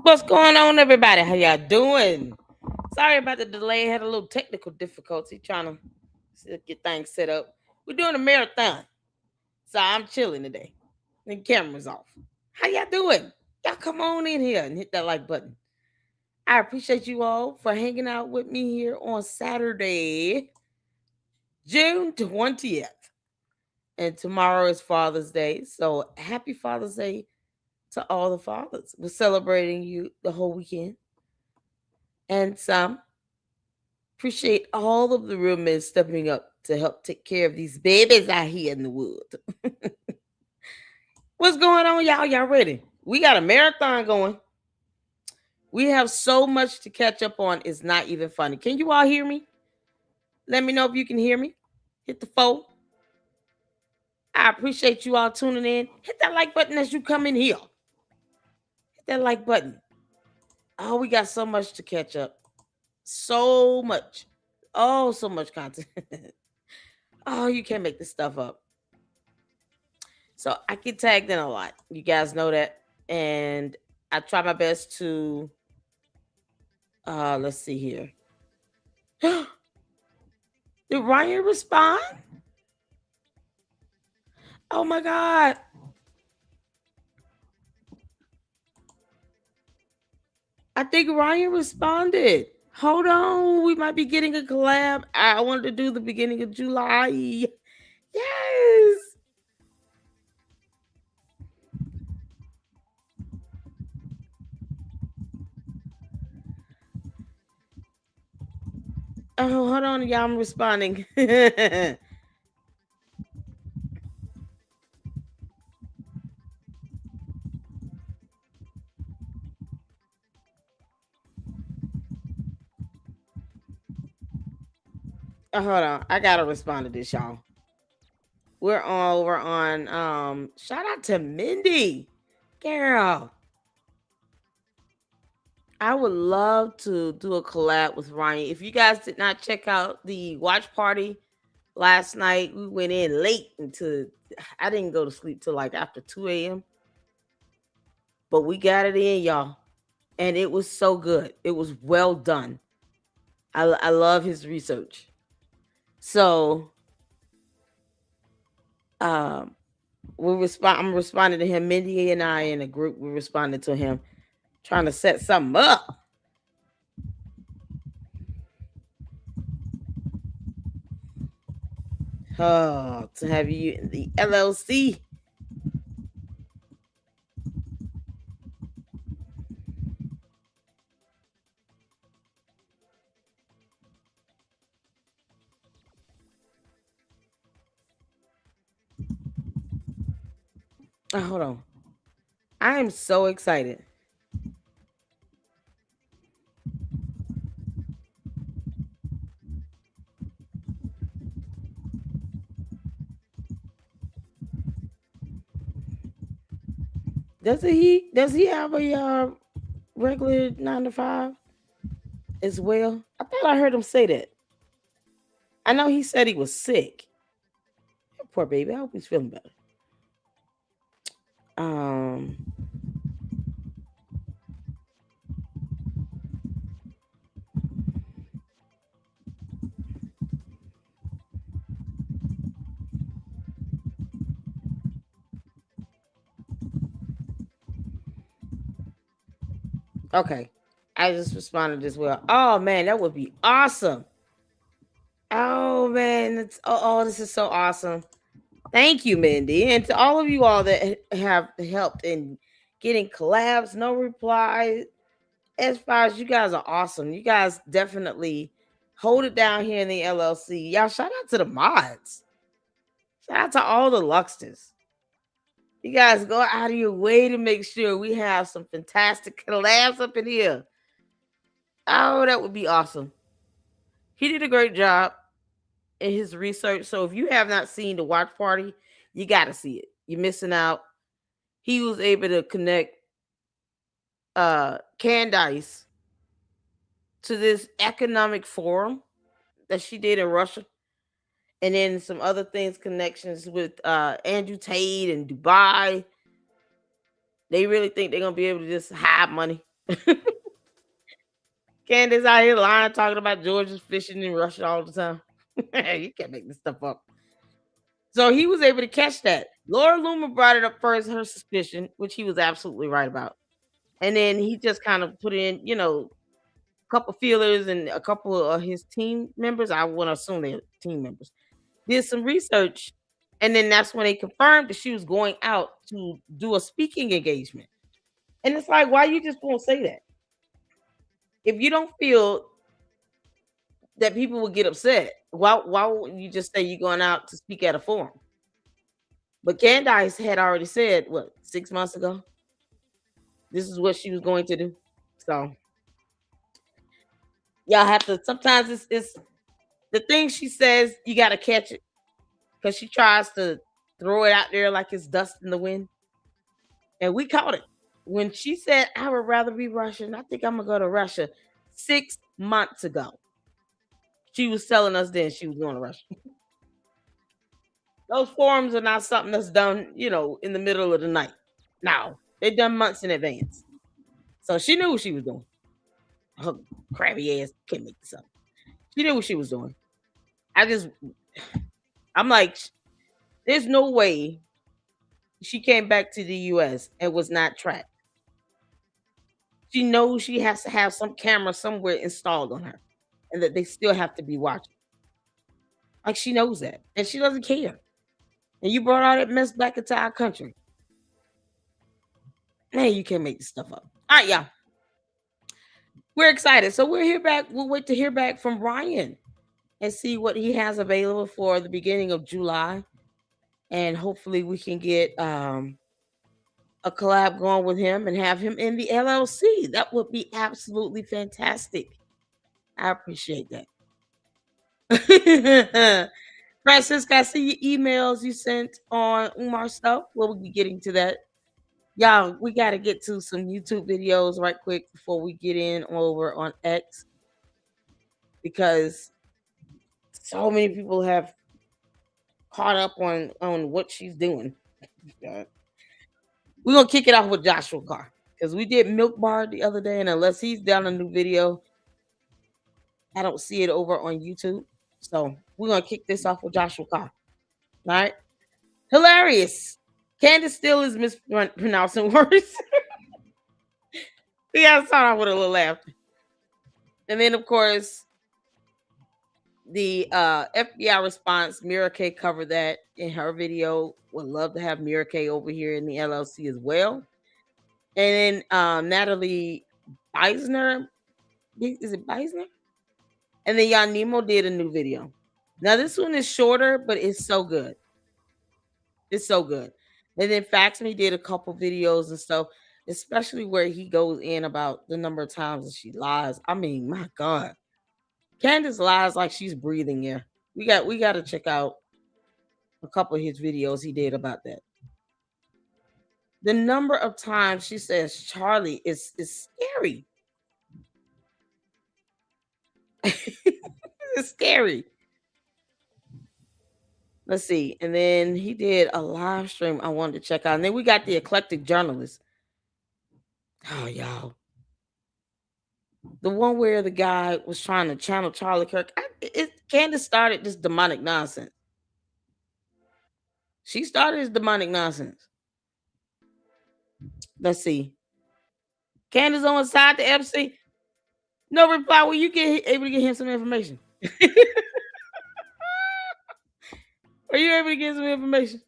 What's going on, everybody? How y'all doing? Sorry about the delay. Had a little technical difficulty trying to get things set up. We're doing a marathon, so I'm chilling today. The camera's off. How y'all doing? Y'all come on in here and hit that like button. I appreciate you all for hanging out with me here on Saturday, June 20th. And tomorrow is Father's Day. So happy Father's Day to all the fathers. We're celebrating you the whole weekend. And some appreciate all of the real men stepping up to help take care of these babies out here in the wood. What's going on, y'all? Y'all ready? We got a marathon going. We have so much to catch up on. It's not even funny. Can you all hear me? Let me know if you can hear me. Hit the 4. I appreciate you all tuning in. Hit that like button as you come in here. Hit that like button. Oh, we got so much to catch up. So much. Oh, so much content. Oh, you can't make this stuff up. So I get tagged in a lot. You guys know that. And I try my best to let's see here. Did Ryan respond? Oh my God. I think Ryan responded. Hold on. We might be getting a collab. I wanted to do the beginning of July. Yes. Oh, hold on, y'all. I'm responding. Hold on. I gotta respond to this, y'all. We're all over on shout out to Mindy. Girl. I would love to do a collab with Ryan. If you guys did not check out the watch party last night, we went in late into I didn't go to sleep till like after 2 a.m. But we got it in, y'all. And it was so good. It was well done. I love his research. So I'm responding to him. Mindy and I in a group, we responded to him, trying to set something up. Oh, to have you in the LLC. Oh, hold on. I am so excited. Does he have a regular 9 to 5 as well? I thought I heard him say that. I know he said he was sick. Poor baby. I hope he's feeling better. Um. Okay. I just responded as well. Oh man, that would be awesome. Oh man, this is so awesome. Thank you, Mindy, and to all of you all that have helped in getting collabs, no reply. As far as you guys are awesome. You guys definitely hold it down here in the LLC. Y'all shout out to the mods. Shout out to all the Luxters. You guys go out of your way to make sure we have some fantastic collabs up in here. Oh, that would be awesome. He did a great job in his research. So if you have not seen the watch party, you got to see it. You're missing out. He was able to connect Candace to this economic forum that she did in Russia. And then some other things, connections with Andrew Tate and Dubai. They really think they're going to be able to just hide money. Candace out here lying, talking about Georgia's fishing in Russia all the time. You can't make this stuff up. So he was able to catch that. Laura Loomer brought it up first, her suspicion, which he was absolutely right about. And then he just kind of put in, a couple feelers and a couple of his team members. I want to assume they're team members. Did some research. And then that's when they confirmed that she was going out to do a speaking engagement. And it's like, why you just won't say that? If you don't feel that people would get upset, why wouldn't you just say you're going out to speak at a forum? But Candace had already said, what, 6 months ago? This is what she was going to do. So y'all have to, sometimes it's the thing she says, you got to catch it. Because she tries to throw it out there like it's dust in the wind. And we caught it. When she said, I would rather be Russian, I think I'm going to go to Russia 6 months ago. She was telling us then she was going to Russia. Those forums are not something that's done, in the middle of the night. No, they're done months in advance. So she knew what she was doing. Her crabby ass can't make this up. She knew what she was doing. I'm like, there's no way she came back to the US and was not tracked. She knows she has to have some camera somewhere installed on her and that they still have to be watching. Like, she knows that. And she doesn't care. And you brought all that mess back into our country. Man, you can't make this stuff up. All right, y'all. We're excited. So we'll wait to hear back from Ryan and see what he has available for the beginning of July. And hopefully we can get a collab going with him and have him in the LLC. That would be absolutely fantastic. I appreciate that. Francisca, I see your emails you sent on Umar stuff. We'll be getting to that. Y'all, we got to get to some YouTube videos right quick before we get in over on X, because so many people have caught up on what she's doing. We're going to kick it off with Joshua Carr, because we did Milk Bar the other day, and unless he's done a new video, I don't see it over on YouTube. So we're going to kick this off with Joshua Carr. All right? Hilarious. Candace still is mispronouncing words. We got to start off with a little laughter. And then, of course, the FBI response, Mira K covered that in her video. Would love to have Mira K over here in the LLC as well. And then Natalie Beisner. Is it Beisner? And then Jan Nemo did a new video. Now, this one is shorter, but it's so good. It's so good. And then Faxme did a couple videos and stuff, especially where he goes in about the number of times that she lies. I mean, my God. Candace lies like she's breathing air. We got to check out a couple of his videos he did about that. The number of times she says Charlie is scary. It's scary. Let's see. And then he did a live stream I wanted to check out. And then we got the eclectic journalist. Oh, y'all. The one where the guy was trying to channel Charlie Kirk. Candace started this demonic nonsense. She started this demonic nonsense. Let's see. Candace on side to Epstein. No reply. Will you able to get him some information? Are you able to get some information?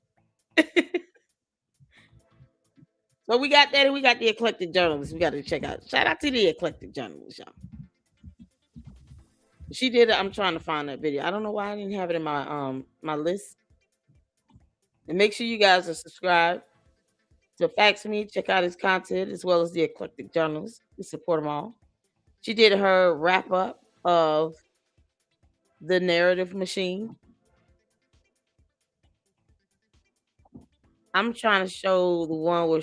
So we got that, and we got the eclectic journalist. We got to check out. Shout out to the eclectic journalist, y'all. She did it. I'm trying to find that video. I don't know why I didn't have it in my my list. And make sure you guys are subscribed to Faxme. Check out his content as well as the eclectic journalist. We support them all. She did her wrap up of the narrative machine. I'm trying to show the one where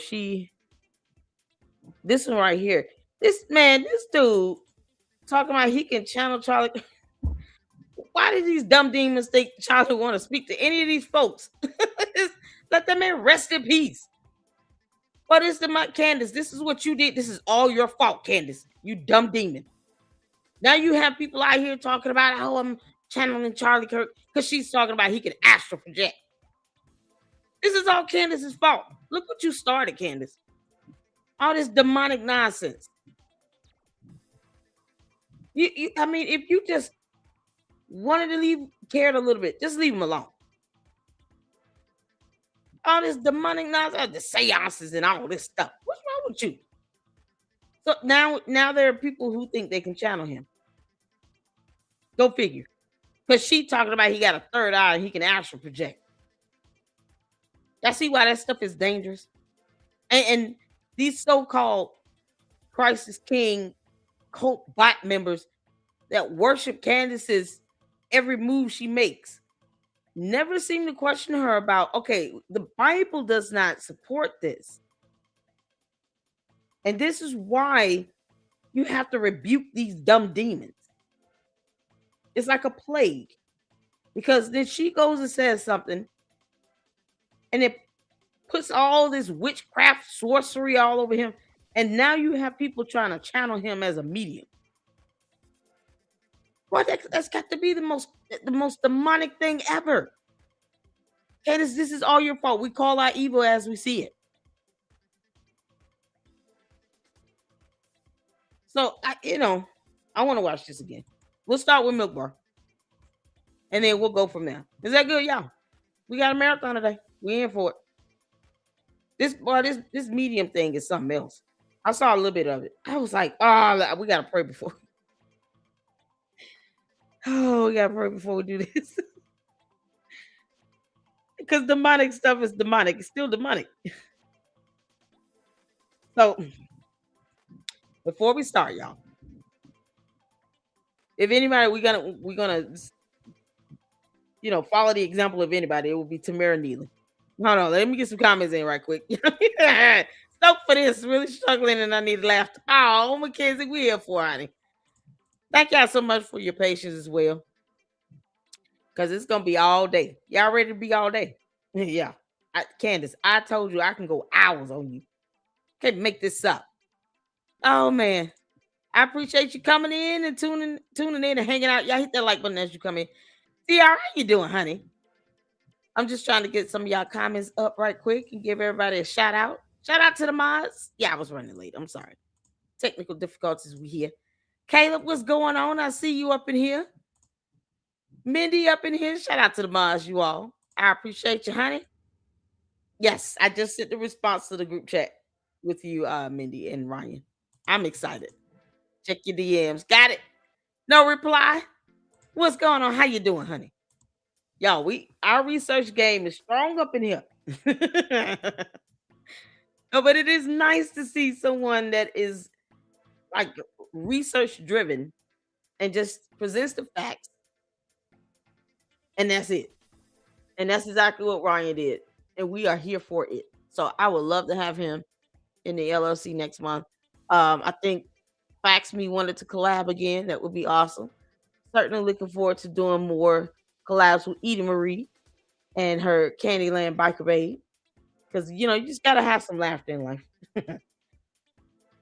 this one right here. This dude talking about he can channel Charlie. Why did these dumb demons think Charlie want to speak to any of these folks? Let them in rest in peace. But it's Candace. This is what you did. This is all your fault, Candace. You dumb demon. Now you have people out here talking about, oh, I'm channeling Charlie Kirk because she's talking about he can astral project. This is all Candace's fault. Look what you started, Candace. All this demonic nonsense. I mean, if you just wanted to leave, cared a little bit, just leave him alone. All this demonic nonsense, the seances and all this stuff. What's wrong with you? So now there are people who think they can channel him. Go figure. Because she talking about he got a third eye and he can astral project. Y'all see why that stuff is dangerous? And these so-called Christ is King cult bot members that worship Candace's every move she makes never seem to question her about, okay, the Bible does not support this. And this is why you have to rebuke these dumb demons. It's like a plague. Because then she goes and says something, and it puts all this witchcraft, sorcery all over him. And now you have people trying to channel him as a medium. Well, that's got to be the most demonic thing ever. Candace, this is all your fault. We call out evil as we see it. So I want to watch this again. We'll start with Milk Bar, and then we'll go from there. Is that good, y'all? We got a marathon today. We in for it. This medium thing is something else. I saw a little bit of it. I was like, oh, we gotta pray before. Oh, we gotta pray before we do this. Because demonic stuff is demonic. It's still demonic. So before we start, y'all, if anybody we're gonna follow the example of anybody, it will be Tamara Neely. Hold on, let me get some comments in right quick. Stoked for this, really struggling, and I need to laugh. Oh, Mackenzie, we here for honey. Thank y'all so much for your patience as well. Because it's gonna be all day. Y'all ready to be all day? Yeah. Candace, I told you I can go hours on you. Can't make this up. Oh man. I appreciate you coming in and tuning in and hanging out. Y'all hit that like button as you come in. DR, how you doing, honey? I'm just trying to get some of y'all comments up right quick and give everybody a shout out. Shout out to the mods. Yeah, I was running late. I'm sorry. Technical difficulties we here. Caleb, what's going on? I see you up in here. Mindy up in here. Shout out to the mods, you all. I appreciate you, honey. Yes, I just sent the response to the group chat with you, Mindy and Ryan. I'm excited. Check your DMs. Got it. No reply. What's going on? How you doing, honey? Y'all, our research game is strong up in here. No, but it is nice to see someone that is like research driven and just presents the facts. And that's it. And that's exactly what Ryan did. And we are here for it. So I would love to have him in the LLC next month. I think Fax Me wanted to collab again. That would be awesome. Certainly looking forward to doing more collabs with Edie Marie and her Candyland Biker Babe. Because, you just got to have some laughter in life.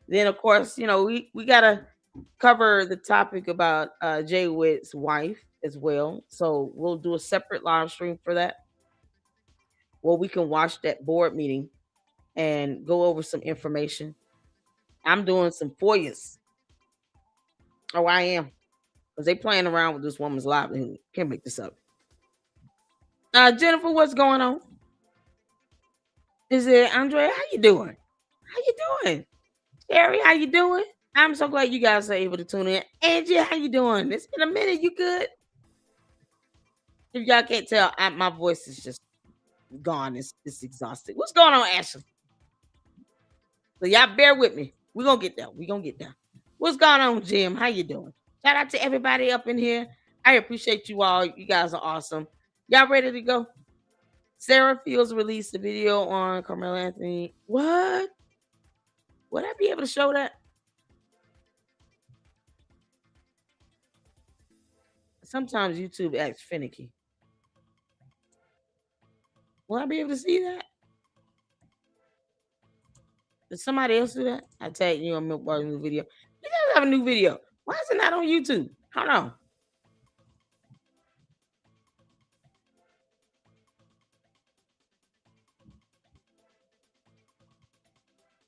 Then, of course, we got to cover the topic about Jay Witt's wife as well. So we'll do a separate live stream for that. Well, we can watch that board meeting and go over some information. I'm doing some FOIAs. Oh, I am. Because they playing around with this woman's livelihood. Can't make this up. Jennifer, what's going on? Is it Andre? How you doing? How you doing? Terry, how you doing? I'm so glad you guys are able to tune in. Angie, how you doing? It's been a minute. You good? If y'all can't tell, my voice is just gone. It's exhausted. What's going on, Ashley? So y'all bear with me. We're gonna get there. What's going on, Jim? How you doing? Shout out to everybody up in here. I appreciate you all. You guys are awesome. Y'all ready to go? Sarah Fields released a video on Carmelo Anthony. What? Would I be able to show that? Sometimes YouTube acts finicky. Will I be able to see that? Did somebody else do that? I tagged you on Milk Bar's new video. He does have a new video. Why is it not on YouTube? Hold on.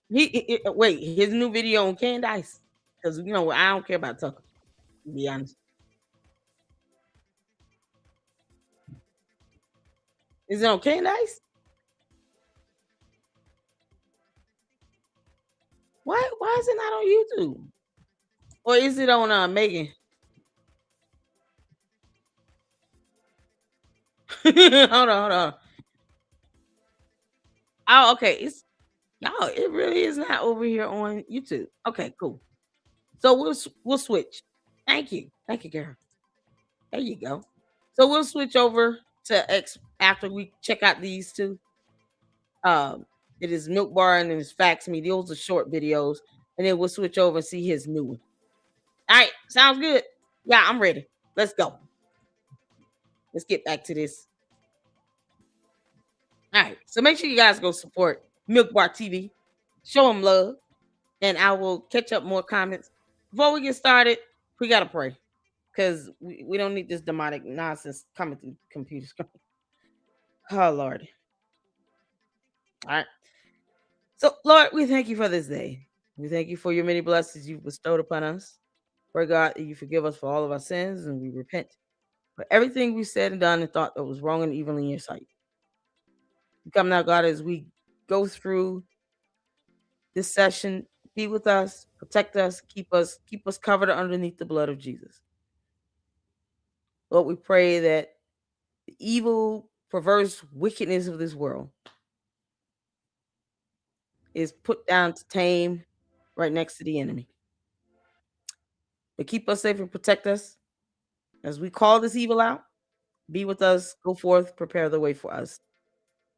Wait, his new video on Candace. Because you know I don't care about Tucker, to be honest. Is it on Candace? Why is it not on YouTube? Or is it on Megan? Hold on. Oh, okay. It's y'all, it really is not over here on YouTube. Okay, cool. So we'll switch. Thank you. Thank you, girl. There you go. So we'll switch over to X after we check out these two. It is Milk Bar and his Facts Me. Those are short videos, and then we'll switch over and see his new one. All right, sounds good. Yeah, I'm ready. Let's go. Let's get back to this. All right, so make sure you guys go support Milk Bar TV. Show them love, and I will catch up more comments. Before we get started, we gotta pray because we don't need this demonic nonsense coming through the computer screen. Oh Lord. All right. So, Lord, we thank you for this day. We thank you for your many blessings you've bestowed upon us. Pray, God, that you forgive us for all of our sins and we repent for everything we said and done and thought that was wrong and evil in your sight. We come now, God, as we go through this session, be with us, protect us, keep us covered underneath the blood of Jesus. Lord, we pray that the evil, perverse wickedness of this world is put down to tame right next to the enemy. But keep us safe and protect us as we call this evil out. Be with us, go forth, prepare the way for us.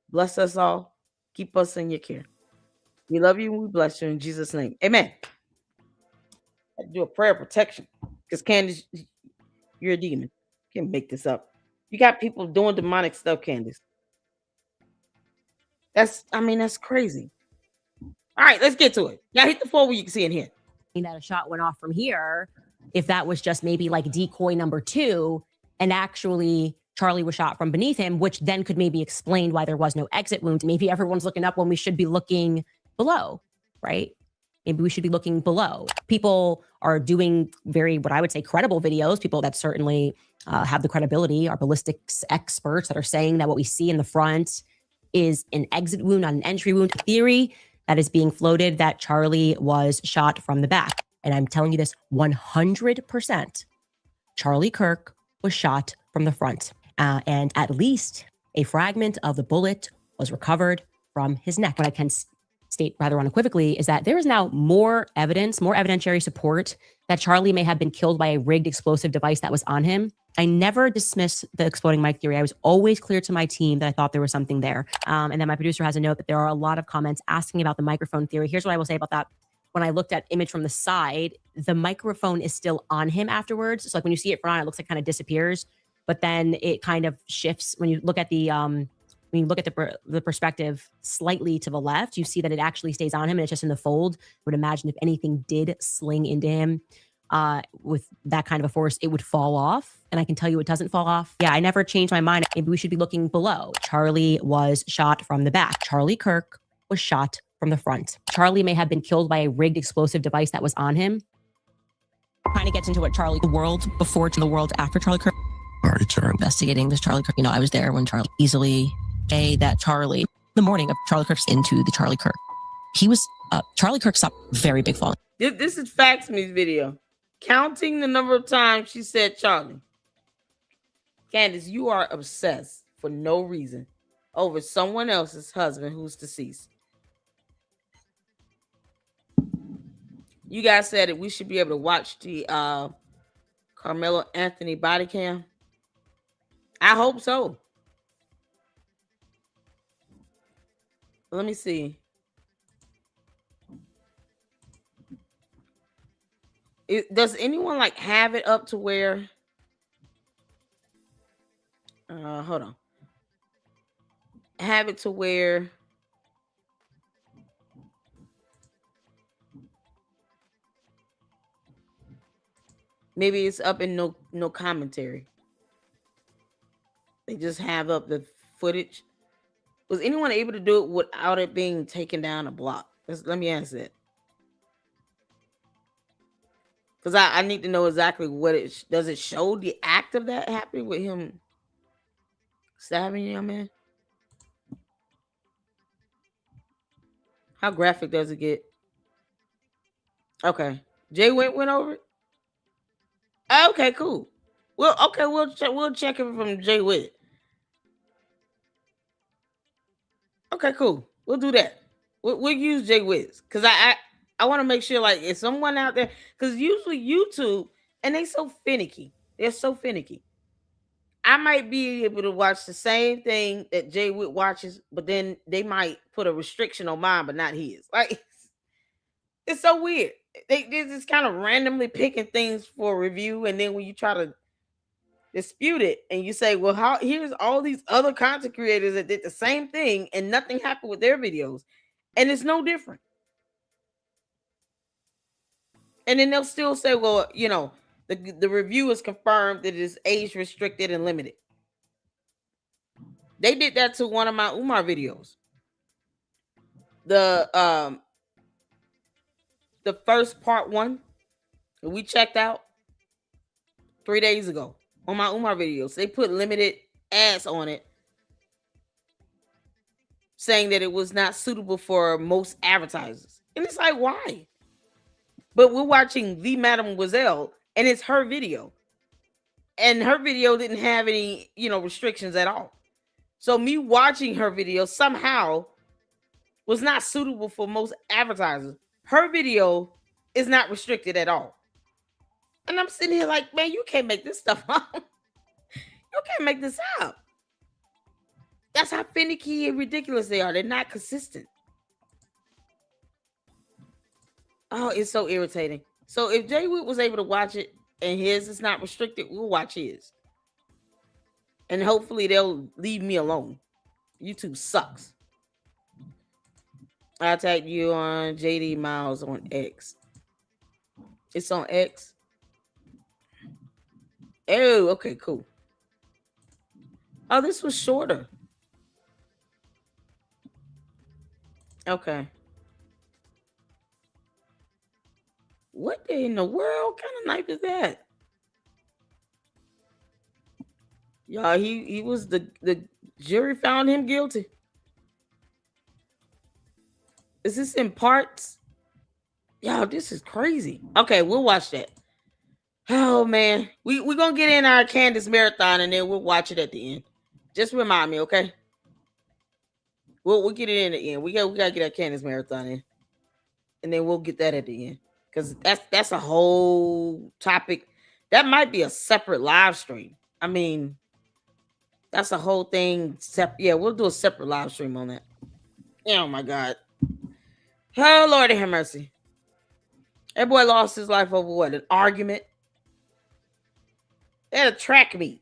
Bless us all. Keep us in your care. We love you and we bless you in Jesus' name. Amen. I do a prayer of protection because Candace, you're a demon. You can't make this up. You got people doing demonic stuff, Candace. That's crazy. All right, let's get to it. Now hit the floor where you can see it here. That a shot went off from here, if that was just maybe like decoy number 2, and actually Charlie was shot from beneath him, which then could maybe explain why there was no exit wound. Maybe everyone's looking up when we should be looking below, right? Maybe we should be looking below. People are doing very, what I would say, credible videos. People that certainly have the credibility are ballistics experts that are saying that what we see in the front is an exit wound, not an entry wound. Theory that is being floated that Charlie was shot from the back. And I'm telling you this 100%. Charlie Kirk was shot from the front. And at least a fragment of the bullet was recovered from his neck. What I can state rather unequivocally is that there is now more evidence, more evidentiary support that Charlie may have been killed by a rigged explosive device that was on him. I never dismiss the exploding mic theory. I was always clear to my team that I thought there was something there. And then my producer has a note that there are a lot of comments asking about the microphone theory. Here's what I will say about that. When I looked at image from the side, the microphone is still on him afterwards. So like when you see it front on, it looks like it kind of disappears, but then it kind of shifts. When you look at the perspective slightly to the left, you see that it actually stays on him and it's just in the fold. I would imagine if anything did sling into him with that kind of a force, it would fall off. And I can tell you it doesn't fall off. Yeah, I never changed my mind. Maybe we should be looking below. Charlie was shot from the back. Charlie Kirk was shot from the front. Charlie may have been killed by a rigged explosive device that was on him. Kind of gets into what Charlie, the world before to the world after Charlie Kirk. All right, Charlie. Investigating this Charlie Kirk. You know, I was there when Charlie easily say that Charlie, the morning of Charlie Kirk's into the Charlie Kirk. He was, Charlie Kirk stopped very big falling. This is Facts Me's video. Counting the number of times she said Charlie. Candace, you are obsessed for no reason over someone else's husband who's deceased. You guys said that we should be able to watch the Carmelo Anthony body cam. I hope so. Let me see. Does anyone like have it up to where? Hold on. Have it to where Maybe it's up in no commentary. They just have up the footage. Was anyone able to do it without it being taken down a block? Let me ask that. Because I need to know exactly what it does. It show the act of that happening with him stabbing young man? How graphic does it get? Okay, Jay went over it. Okay, cool. Well, okay, we'll check it from Jay Witt. Okay, cool. We'll do that. We'll use Jay Wiz because I want to make sure like if someone out there because usually YouTube and they so finicky. They're so finicky. I might be able to watch the same thing that Jay Witt watches, but then they might put a restriction on mine, but not his. Like it's so weird. They're just kind of randomly picking things for review, and then when you try to dispute it and you say, well, how here's all these other content creators that did the same thing and nothing happened with their videos, and it's no different. And then they'll still say, well, the review is confirmed that it is age restricted and limited. They did that to one of my Umar videos. The first part 1 that we checked out 3 days ago on my Umar videos. They put limited ads on it saying that it was not suitable for most advertisers. And it's like, why? But we're watching the Mademoiselle and it's her video. And her video didn't have any, restrictions at all. So me watching her video somehow was not suitable for most advertisers. Her video is not restricted at all. And I'm sitting here like, man, you can't make this stuff up. You can't make this up. That's how finicky and ridiculous they are. They're not consistent. Oh, it's so irritating. So if Jay Wood was able to watch it and his is not restricted, we'll watch his. And hopefully they'll leave me alone. YouTube sucks. I tagged you on JD Miles on X. It's on X. Oh, okay, cool. Oh, this was shorter. Okay. What in the world kind of knife is that? Y'all, he was the jury found him guilty. Is this in parts? Y'all, this is crazy. Okay, we'll watch that. Oh man, we're gonna get in our Candace marathon and then we'll watch it at the end. Just remind me, okay? We'll get it in at the end. We gotta get our Candace marathon in, and then we'll get that at the end because that's a whole topic. That might be a separate live stream. I mean, that's a whole thing. Yeah, we'll do a separate live stream on that. Oh my God. Oh Lord have mercy. That boy lost his life over what? An argument? They had a track meet.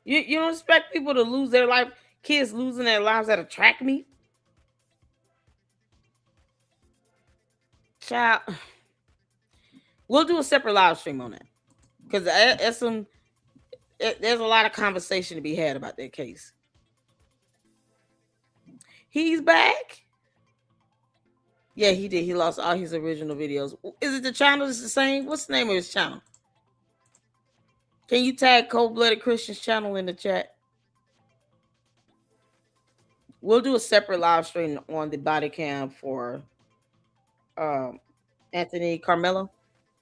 You don't expect people to lose their life, kids losing their lives at a track meet? Child. We'll do a separate live stream on that. Because there's a lot of conversation to be had about that case. He's back. Yeah, he did. He lost all his original videos. Is it the channel is the same? What's the name of his channel? Can you tag Cold Blooded Christian's channel in the chat? We'll do a separate live stream on the body cam for Anthony Carmelo,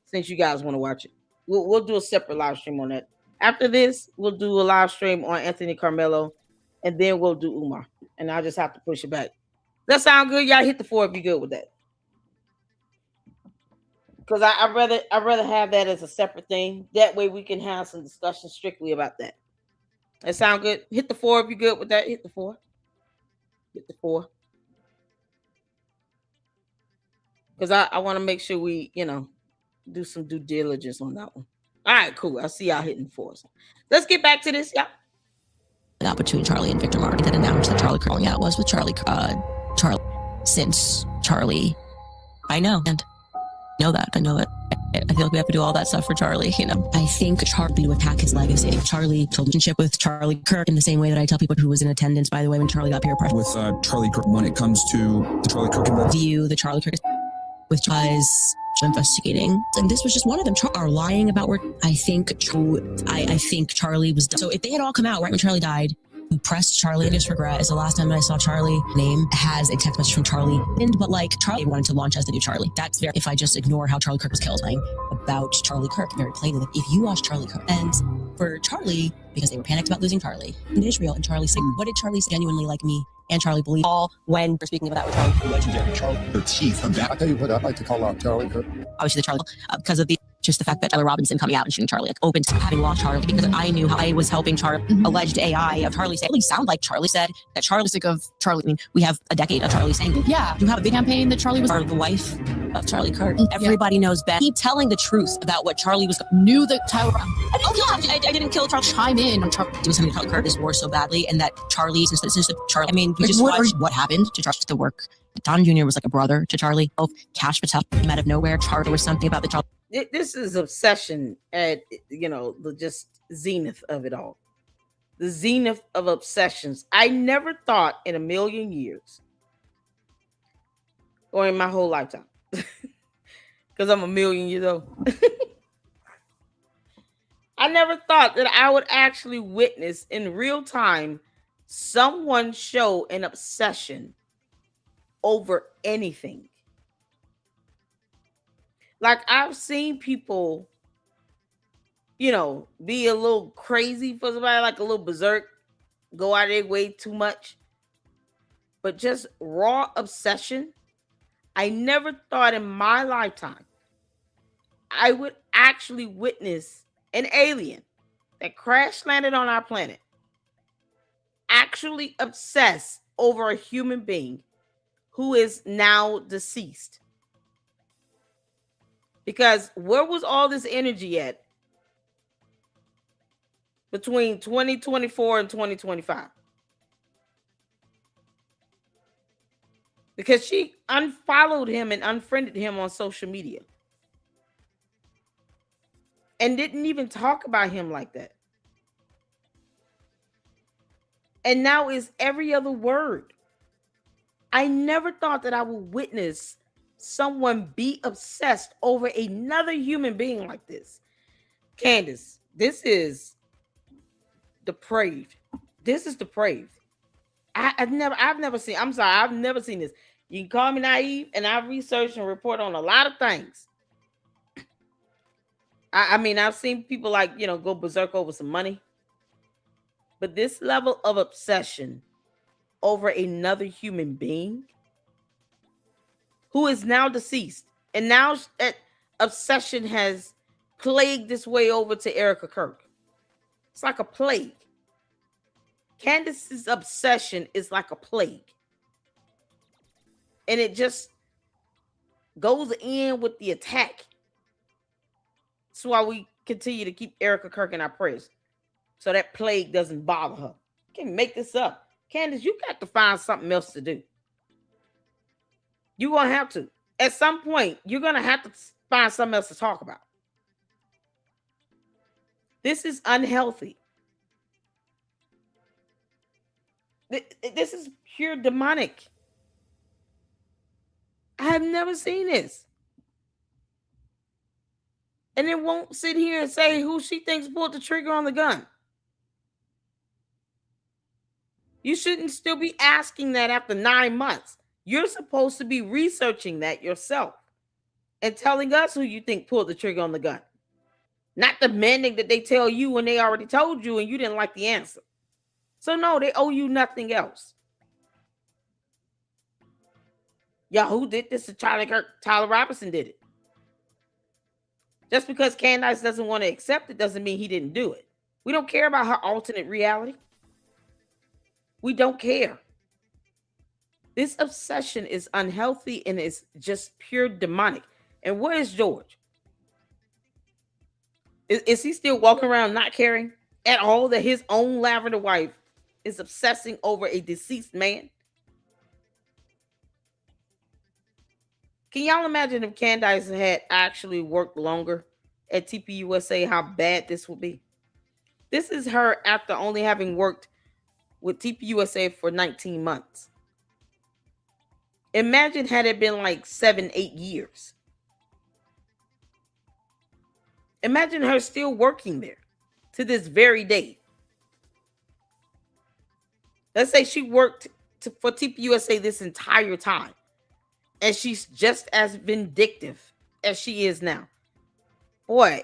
since you guys want to watch it. We'll do a separate live stream on that. After this, we'll do a live stream on Anthony Carmelo, and then we'll do Umar. And I'll just have to push it back. That sound good? Y'all hit the 4 if you good with that. Because I'd rather have that as a separate thing. That way we can have some discussion strictly about that. That sound good? Hit the 4 if you good with that. Hit the 4. Hit the 4. Because I want to make sure we, do some due diligence on that one. All right, cool. I see y'all hitting 4s. Let's get back to this, y'all. Out between Charlie and Victor Marty that announced that Charlie calling out was with Charlie. Since Charlie, I know and know that. I feel like we have to do all that stuff for Charlie, you know. I think Charlie would attack his legacy. Charlie told relationship with Charlie Kirk in the same way that I tell people who was in attendance, by the way, when Charlie got peer pressure. With Charlie Kirk, when it comes to the Charlie Kirk involvement. View the Charlie Kirk with Charlie's investigating, and this was just one of them. Are lying about where I think Charlie was. So if they had all come out right when Charlie died, who pressed Charlie, I just regret is the last time that I saw Charlie name has a text message from Charlie, but like Charlie wanted to launch as the new Charlie. That's very, if I just ignore how Charlie Kirk was killed, about Charlie Kirk very plainly. Like, if you watch Charlie Kirk, and for Charlie, because they were panicked about losing Charlie in Israel, and Charlie said, what did Charlie genuinely like me and Charlie believe? All when we're speaking about that with Charlie. Legendary Charlie, the teeth of that. I tell you what, I'd like to call out Charlie Kirk. Obviously the Charlie, because of just the fact that Tyler Robinson coming out and shooting Charlie, like, opened to having lost Charlie, because I knew how I was helping Charlie, alleged AI of Charlie said, really sound like Charlie said that Charlie's sick of Charlie. I mean, we have a decade of Charlie saying, yeah, you have a big campaign that Charlie was the wife of Charlie Kirk. Everybody knows best. Keep telling the truth about what Charlie was. Knew that Tyler. I didn't kill Charlie. Chime in on Charlie doing something to Charlie Kirk is war so badly, and that Charlie, since Charlie, I mean, you just watched what happened to Charlie, the work. Don Jr. was like a brother to Charlie. Both Cash Patel came out of nowhere. Charlie was something about the Charlie. This is obsession at, the just zenith of it all. The zenith of obsessions. I never thought in a million years, or in my whole lifetime, because I'm a million years old, I never thought that I would actually witness in real time someone show an obsession over anything. Like, I've seen people, be a little crazy for somebody, like a little berserk, go out of their way too much. But just raw obsession, I never thought in my lifetime I would actually witness an alien that crash landed on our planet actually obsess over a human being who is now deceased. Because where was all this energy at between 2024 and 2025? Because she unfollowed him and unfriended him on social media and didn't even talk about him like that. And now is every other word. I never thought that I would witness someone be obsessed over another human being like this. Candace, this is depraved. This is depraved. I've never seen this. You can call me naive, and I've researched and report on a lot of things. I mean, I've seen people go berserk over some money. But this level of obsession over another human being who is now deceased, and now that obsession has plagued its way over to Erica Kirk. It's like a plague. Candace's obsession is like a plague. And it just goes in with the attack. That's why we continue to keep Erica Kirk in our prayers, so that plague doesn't bother her. You can't make this up. Candace, you got to find something else to do. You're going to have to. At some point, you're going to have to find something else to talk about. This is unhealthy. This is pure demonic. I have never seen this. And it won't sit here and say who she thinks pulled the trigger on the gun. You shouldn't still be asking that after 9 months. You're supposed to be researching that yourself and telling us who you think pulled the trigger on the gun. Not demanding that they tell you when they already told you and you didn't like the answer. So no, they owe you nothing else. Y'all, who did this to Charlie Kirk? Tyler Robinson did it. Just because Candace doesn't want to accept it doesn't mean he didn't do it. We don't care about her alternate reality. We don't care. This obsession is unhealthy and is just pure demonic. And where is George? Is he still walking around not caring at all that his own lavender wife is obsessing over a deceased man? Can y'all imagine if Candace had actually worked longer at TPUSA, how bad this would be? This is her after only having worked with TPUSA for 19 months. Imagine had it been like 7, 8 years. Imagine her still working there to this very day. Let's say she worked for TPUSA this entire time, and she's just as vindictive as she is now. Boy,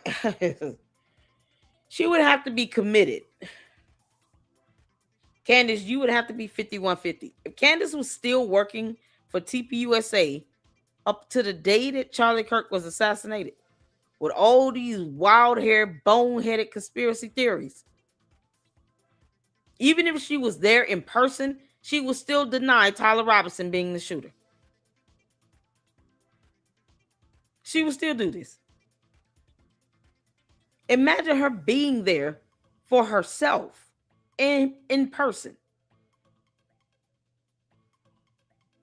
she would have to be committed. Candace, you would have to be 5150. If Candace was still working for TPUSA up to the day that Charlie Kirk was assassinated, with all these wild-haired, bone-headed conspiracy theories, even if she was there in person, she would still deny Tyler Robinson being the shooter. She would still do this. Imagine her being there for herself in person.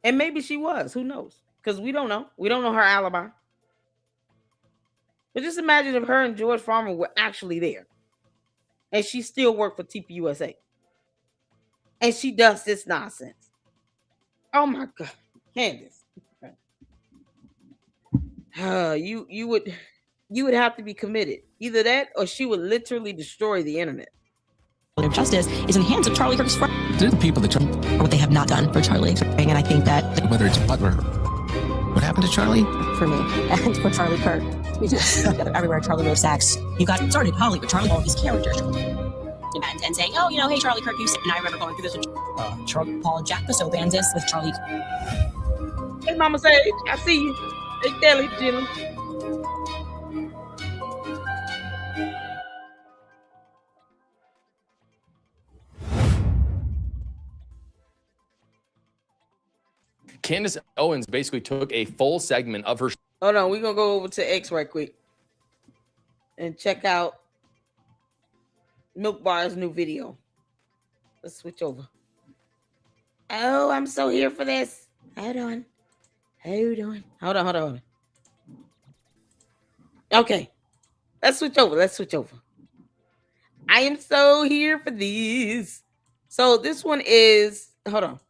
And maybe she was. Who knows? Because we don't know. We don't know her alibi. But just imagine if her and George Farmer were actually there. And she still worked for TPUSA. And she does this nonsense. Oh my God. Candace. You would have to be committed. Either that or she would literally destroy the internet. Of justice is in the hands of Charlie Kirk's friends. They're the people that try, Or what they have not done for Charlie. And I think that whether it's Butler. What happened to Charlie? for me and for Charlie Kirk, we just everywhere Charlie wrote sacks. You got started Holly with Charlie, all these characters. And saying, oh, hey, Charlie Kirk, you said, and I remember going through this with Paul Jack the Soap Bandits with Charlie. Hey, Mama Sage, I see you. Hey, Kelly, Jimmy. Candace Owens basically took a full segment of her. Hold on, we're gonna go over to X right quick and check out Milk Bar's new video. Let's switch over. Oh, I'm so here for this. Hold on. Hold on. Okay. Let's switch over. I am so here for these. So this one is, hold on.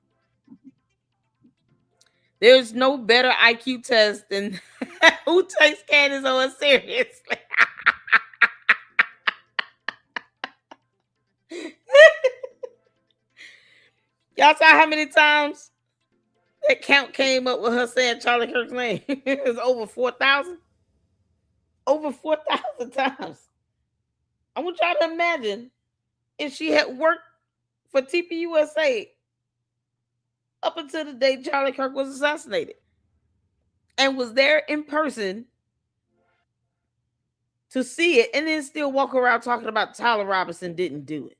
There's no better IQ test than who takes Candace Owens seriously. Y'all saw how many times that count came up with her saying Charlie Kirk's name? It was over 4,000. Over 4,000 times. I want y'all to imagine if she had worked for TPUSA up until the day Charlie Kirk was assassinated and was there in person to see it and then still walk around talking about Tyler Robinson didn't do it.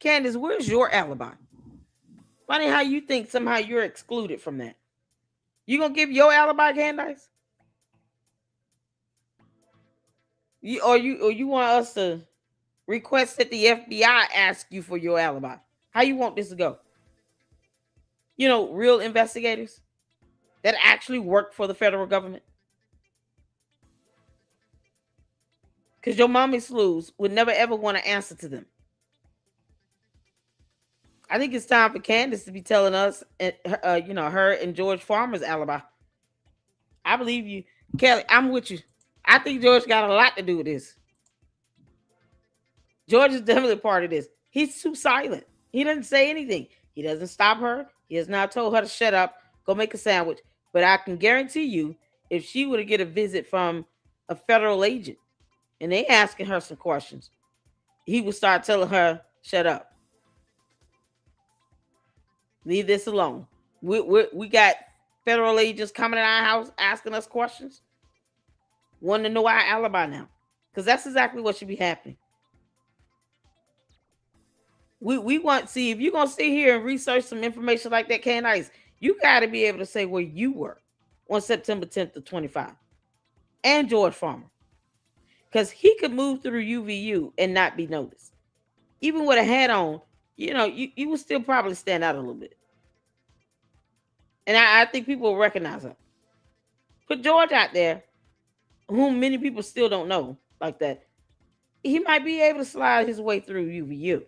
Candace, where's your alibi? Funny how you think somehow you're excluded from that. You gonna give your alibi, Candace? You want us to request that the FBI ask you for your alibi? How you want this to go? Real investigators that actually work for the federal government. Because your mommy slews would never ever want to answer to them. I think it's time for Candace to be telling us, her and George Farmer's alibi. I believe you. Kelly, I'm with you. I think George got a lot to do with this. George is definitely part of this. He's too silent. He doesn't say anything. He doesn't stop her. He has not told her to shut up, go make a sandwich. But I can guarantee you, if she were to get a visit from a federal agent and they asking her some questions, he would start telling her, shut up. Leave this alone. We got federal agents coming in our house asking us questions. Want to know our alibi now. Because that's exactly what should be happening. We want, see, if you're going to sit here and research some information like that, Candace, you got to be able to say where you were on September 10th to 25. And George Farmer. Because he could move through UVU and not be noticed. Even with a hat on, you would still probably stand out a little bit. And I think people will recognize her. Put George out there, whom many people still don't know like that. He might be able to slide his way through UVU.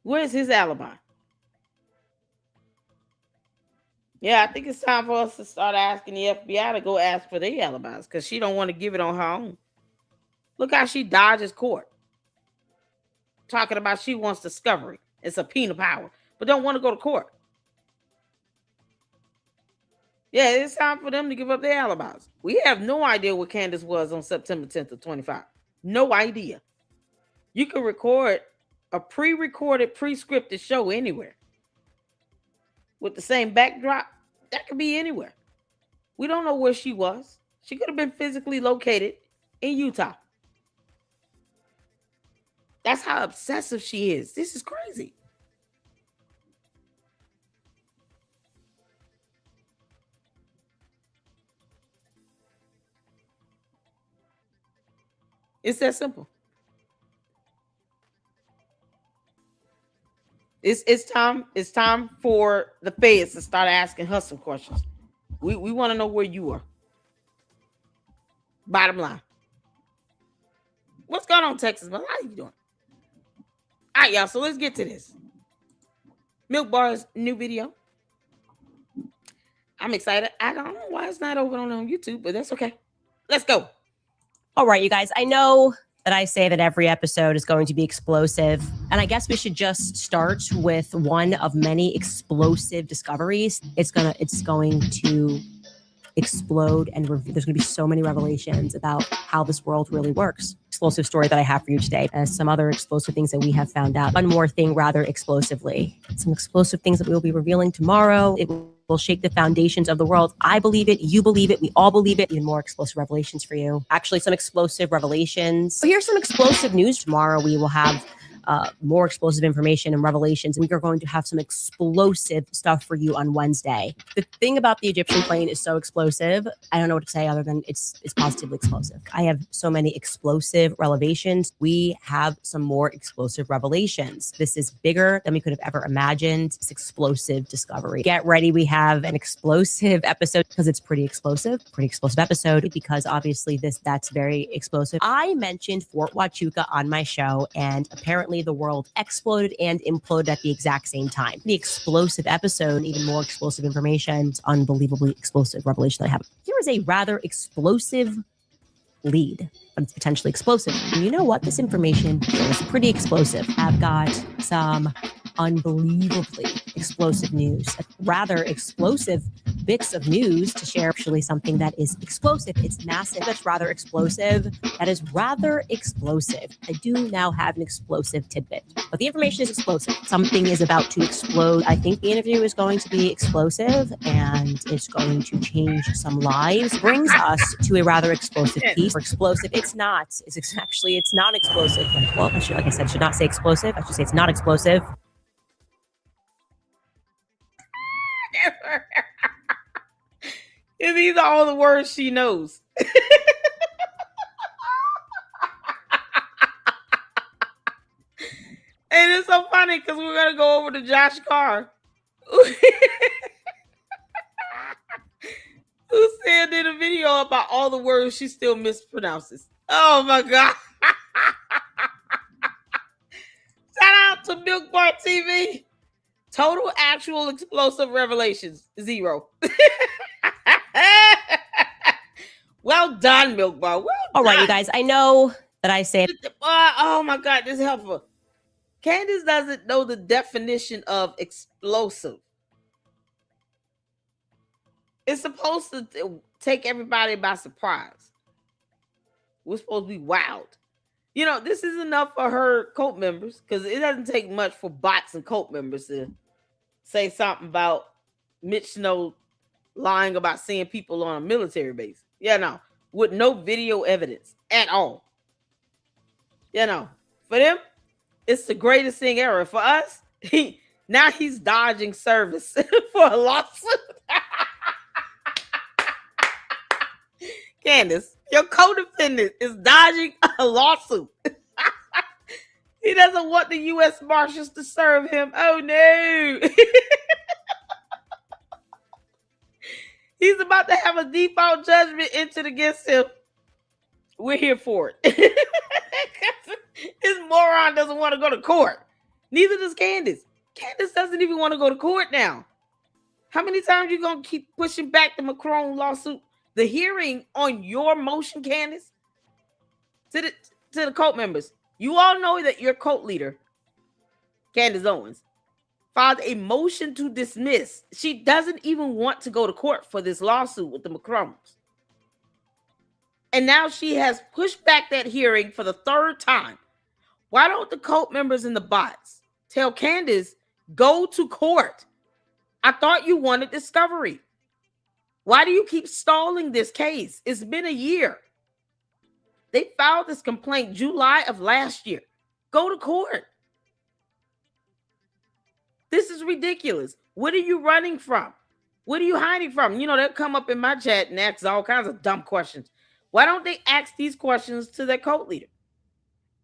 Where's his alibi? Yeah, I think it's time for us to start asking the FBI to go ask for their alibis because she don't want to give it on her own. Look how she dodges court. Talking about she wants discovery and subpoena power, but don't want to go to court. Yeah, it's time for them to give up their alibis. We have no idea what Candace was on September 10th of 25. No idea. You can record a pre-recorded, pre-scripted show anywhere. With the same backdrop, that could be anywhere. We don't know where she was. She could have been physically located in Utah. That's how obsessive she is. This is crazy. It's that simple. It's time for the feds to start asking her some questions. We want to know where you are. Bottom line. What's going on, Texas? How you doing? All right, y'all. So let's get to this. Milk Bar's new video. I'm excited. I don't know why it's not over on YouTube, but that's okay. Let's go. All right, you guys. I know that I say that every episode is going to be explosive, and I guess we should just start with one of many explosive discoveries. It's going to explode, and there's going to be so many revelations about how this world really works. Explosive story that I have for you today, and some other explosive things that we have found out. One more thing, rather explosively. Some explosive things that we will be revealing tomorrow. It will shake the foundations of the world. I believe it. You believe it. We all believe it. Even more explosive revelations for you. Actually, some explosive revelations. So here's some explosive news tomorrow. We will have more explosive information and revelations. We are going to have some explosive stuff for you on Wednesday. The thing about the Egyptian plane is so explosive. I don't know what to say other than it's positively explosive. I have so many explosive revelations. We have some more explosive revelations. This is bigger than we could have ever imagined. It's explosive discovery. Get ready. We have an explosive episode because it's pretty explosive episode because obviously that's very explosive. I mentioned Fort Huachuca on my show, and apparently the world exploded and imploded at the exact same time. The explosive episode, even more explosive information, it's unbelievably explosive revelation that I have. Here is a rather explosive lead, but it's potentially explosive. And you know what? This information is pretty explosive. I've got some unbelievably explosive news, rather explosive bits of news to share. Actually, something that is explosive. It's massive. That's rather explosive. That is rather explosive. I do now have an explosive tidbit, but the information is explosive. Something is about to explode. I think the interview is going to be explosive and it's going to change some lives. Brings us to a rather explosive piece. For explosive, it's not. It's not explosive. Well, like I said, should not say explosive. I should say it's not explosive. And these are all the words she knows. And it's so funny because we're going to go over to Josh Carr, who said in a video about all the words she still mispronounces. Oh my God. Shout out to Milk Bar TV. Total actual explosive revelations, 0. Well done, Milk Bar. Well done. All right, you guys. I know that I say. Oh my God, this is helpful. Candace doesn't know the definition of explosive. It's supposed to take everybody by surprise. We're supposed to be wild. You know, this is enough for her cult members because it doesn't take much for bots and cult members to say something about Mitch Snow lying about seeing people on a military base. Yeah, no, with no video evidence at all. You know, for them, it's the greatest thing ever. For us, now he's dodging service for a lawsuit. Candace, your co-defendant is dodging a lawsuit. He doesn't want the U.S. Marshals to serve him. Oh, no. He's about to have a default judgment entered against him. We're here for it. This moron doesn't want to go to court. Neither does Candace. Candace doesn't even want to go to court now. How many times you going to keep pushing back the Macron lawsuit? The hearing on your motion, Candace? To the cult members. You all know that your cult leader, Candace Owens, filed a motion to dismiss. She doesn't even want to go to court for this lawsuit with the Macrons. And now she has pushed back that hearing for the third time. Why don't the cult members and the bots tell Candace, go to court? I thought you wanted discovery. Why do you keep stalling this case? It's been a year. They filed this complaint July of last year. Go to court. This is ridiculous. What are you running from? What are you hiding from? You know, they'll come up in my chat and ask all kinds of dumb questions. Why don't they ask these questions to their cult leader?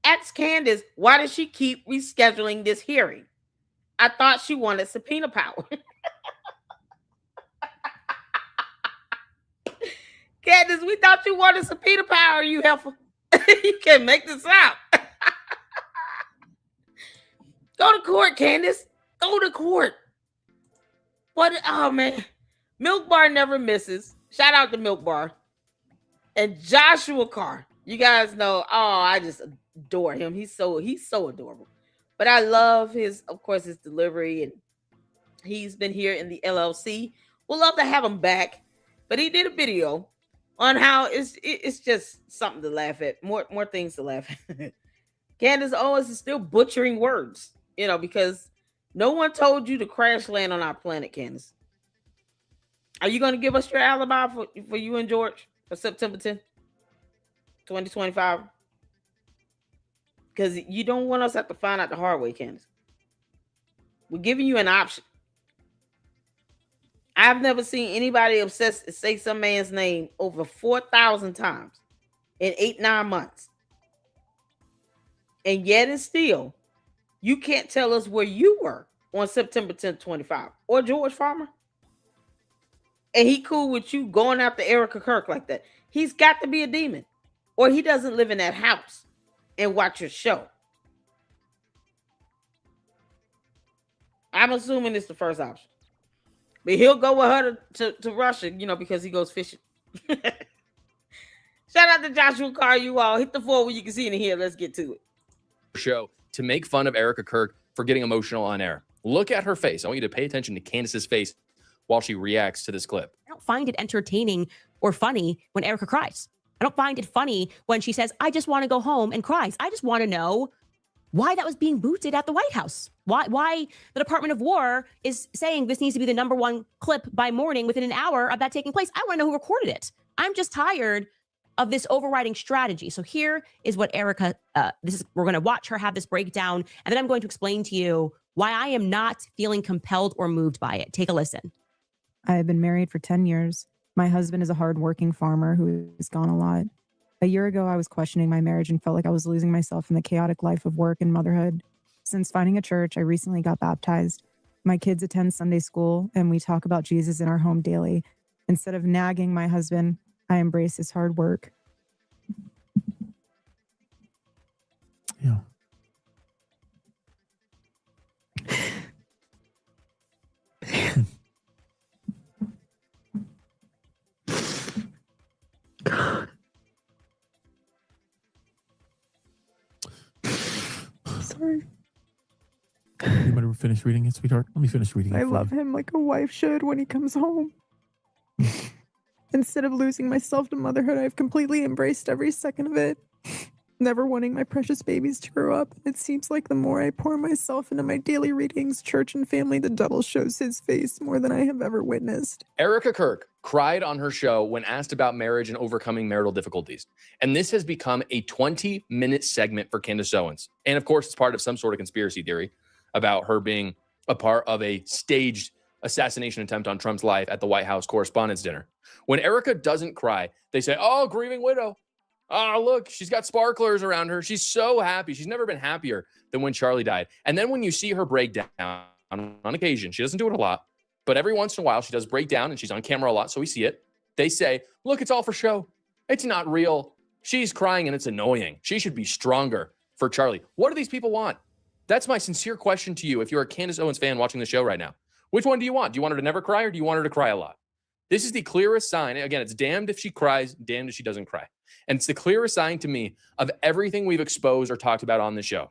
Ask Candace, why does she keep rescheduling this hearing? I thought she wanted subpoena power. Candace, we thought you wanted subpoena power, you heifer. You can't make this up. Go to court, Candace. Go to court. What? Oh, man. Milk Bar never misses. Shout out to Milk Bar. And Joshua Carr. You guys know, I just adore him. He's so adorable. But I love his delivery. And he's been here in the LLC. We'll love to have him back. But he did a video on how it's just something to laugh at. More things to laugh at. Candace Owens is still butchering words, because no one told you to crash land on our planet, Candace. Are you going to give us your alibi for you and George for September 10th, 2025? Because you don't want us to have to find out the hard way, Candace. We're giving you an option. I've never seen anybody obsessed say some man's name over 4,000 times in 8-9 months. And yet and still, you can't tell us where you were on September 10th, 25, or George Farmer. And he cool with you going after Erica Kirk like that. He's got to be a demon, or he doesn't live in that house and watch your show. I'm assuming it's the first option. But he'll go with her to Russia, because he goes fishing. Shout out to Joshua Carr, you all. Hit the floor where you can see it in here. Let's get to it. Show to make fun of Erica Kirk for getting emotional on air. Look at her face. I want you to pay attention to Candace's face while she reacts to this clip. I don't find it entertaining or funny when Erica cries. I don't find it funny when she says, I just want to go home, and cries. I just want to know why that was being booted at the White House. Why the Department of War is saying this needs to be the #1 clip by morning within an hour of that taking place. I want to know who recorded it. I'm just tired of this overriding strategy. So here is what Erica, we're going to watch her have this breakdown, and then I'm going to explain to you why I am not feeling compelled or moved by it. Take a listen. I have been married for 10 years. My husband is a hardworking farmer who has gone a lot. A year ago, I was questioning my marriage and felt like I was losing myself in the chaotic life of work and motherhood. Since finding a church, I recently got baptized. My kids attend Sunday school, and we talk about Jesus in our home daily. Instead of nagging my husband, I embrace his hard work. Yeah. Sorry. You better finish reading it, sweetheart. Let me finish reading it. I love him like a wife should when he comes home. Instead of losing myself to motherhood, I've completely embraced every second of it. Never wanting my precious babies to grow up. It seems like the more I pour myself into my daily readings, church, and family, the devil shows his face more than I have ever witnessed. Erica Kirk cried on her show when asked about marriage and overcoming marital difficulties. And this has become a 20-minute segment for Candace Owens. And of course, it's part of some sort of conspiracy theory about her being a part of a staged assassination attempt on Trump's life at the White House Correspondents' Dinner. When Erica doesn't cry, they say, oh, grieving widow. Oh, look, she's got sparklers around her. She's so happy. She's never been happier than when Charlie died. And then when you see her break down on occasion, she doesn't do it a lot, but every once in a while she does break down and she's on camera a lot, so we see it. They say, look, it's all for show. It's not real. She's crying and it's annoying. She should be stronger for Charlie. What do these people want? That's my sincere question to you if you're a Candace Owens fan watching the show right now. Which one do you want? Do you want her to never cry or do you want her to cry a lot? This is the clearest sign. Again, it's damned if she cries, damned if she doesn't cry. And it's the clearest sign to me of everything we've exposed or talked about on the show.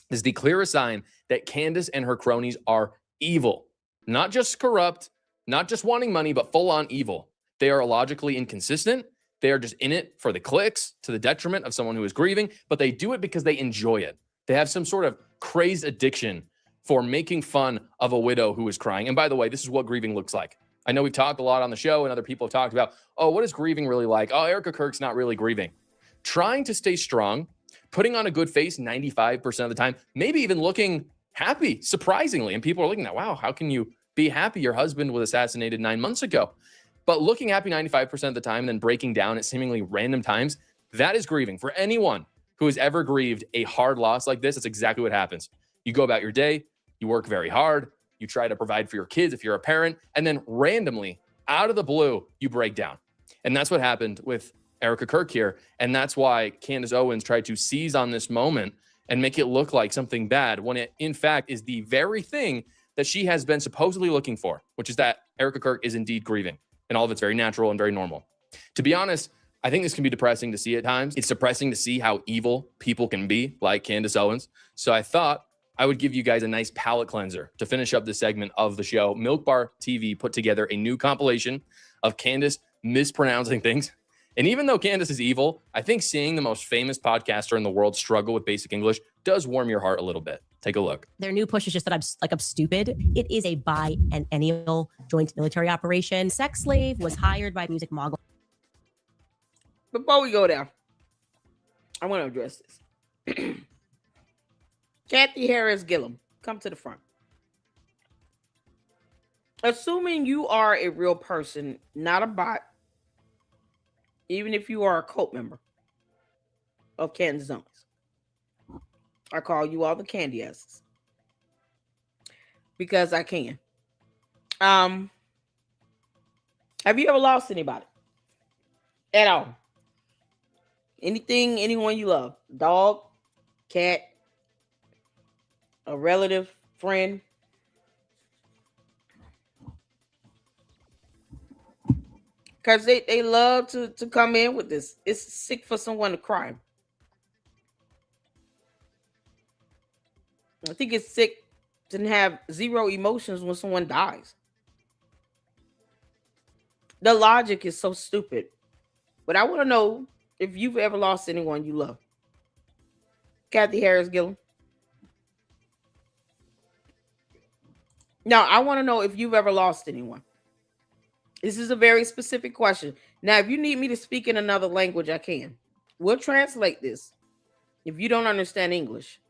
This is the clearest sign that Candace and her cronies are evil. Not just corrupt, not just wanting money, but full on evil. They are illogically inconsistent. They are just in it for the clicks to the detriment of someone who is grieving, but they do it because they enjoy it. They have some sort of crazed addiction for making fun of a widow who is crying. And by the way, this is what grieving looks like. I know we've talked a lot on the show and other people have talked about, oh, what is grieving really like? Oh, Erica Kirk's not really grieving. Trying to stay strong, putting on a good face 95% of the time, maybe even looking happy, surprisingly. And people are looking at, wow, how can you be happy? Your husband was assassinated 9 months ago. But looking happy 95% of the time and then breaking down at seemingly random times, that is grieving. For anyone who has ever grieved a hard loss like this, that's exactly what happens. You go about your day, you work very hard, you try to provide for your kids if you're a parent, and then randomly, out of the blue, you break down. And that's what happened with Erica Kirk here. And that's why Candace Owens tried to seize on this moment and make it look like something bad when it, in fact, is the very thing that she has been supposedly looking for, which is that Erica Kirk is indeed grieving. And all of it's very natural and very normal. To be honest, I think this can be depressing to see at times. It's depressing to see how evil people can be, like Candace Owens. So I thought I would give you guys a nice palate cleanser to finish up this segment of the show. Milk Bar TV put together a new compilation of Candace mispronouncing things. And even though Candace is evil, I think seeing the most famous podcaster in the world struggle with basic English does warm your heart a little bit. Take a look. Their new push is just that I'm stupid. It is a biennial joint military operation. Sex slave was hired by music mogul. Before we go there, I want to address this. Kathy Harris Gillum, come to the front. Assuming you are a real person, not a bot, even if you are a cult member of Candace Owens, I call you all the candy asses because I can. Have you ever lost anybody at all? Anything, anyone you love? Dog, cat, a relative, friend? Because they love to come in with this. It's sick for someone to cry. I think it's sick to have zero emotions when someone dies. The logic is so stupid. But I want to know if you've ever lost anyone you love. Kathy Harris Gillum. Now, I want to know if you've ever lost anyone. This is a very specific question. Now, if you need me to speak in another language, I can. We'll translate this if you don't understand English.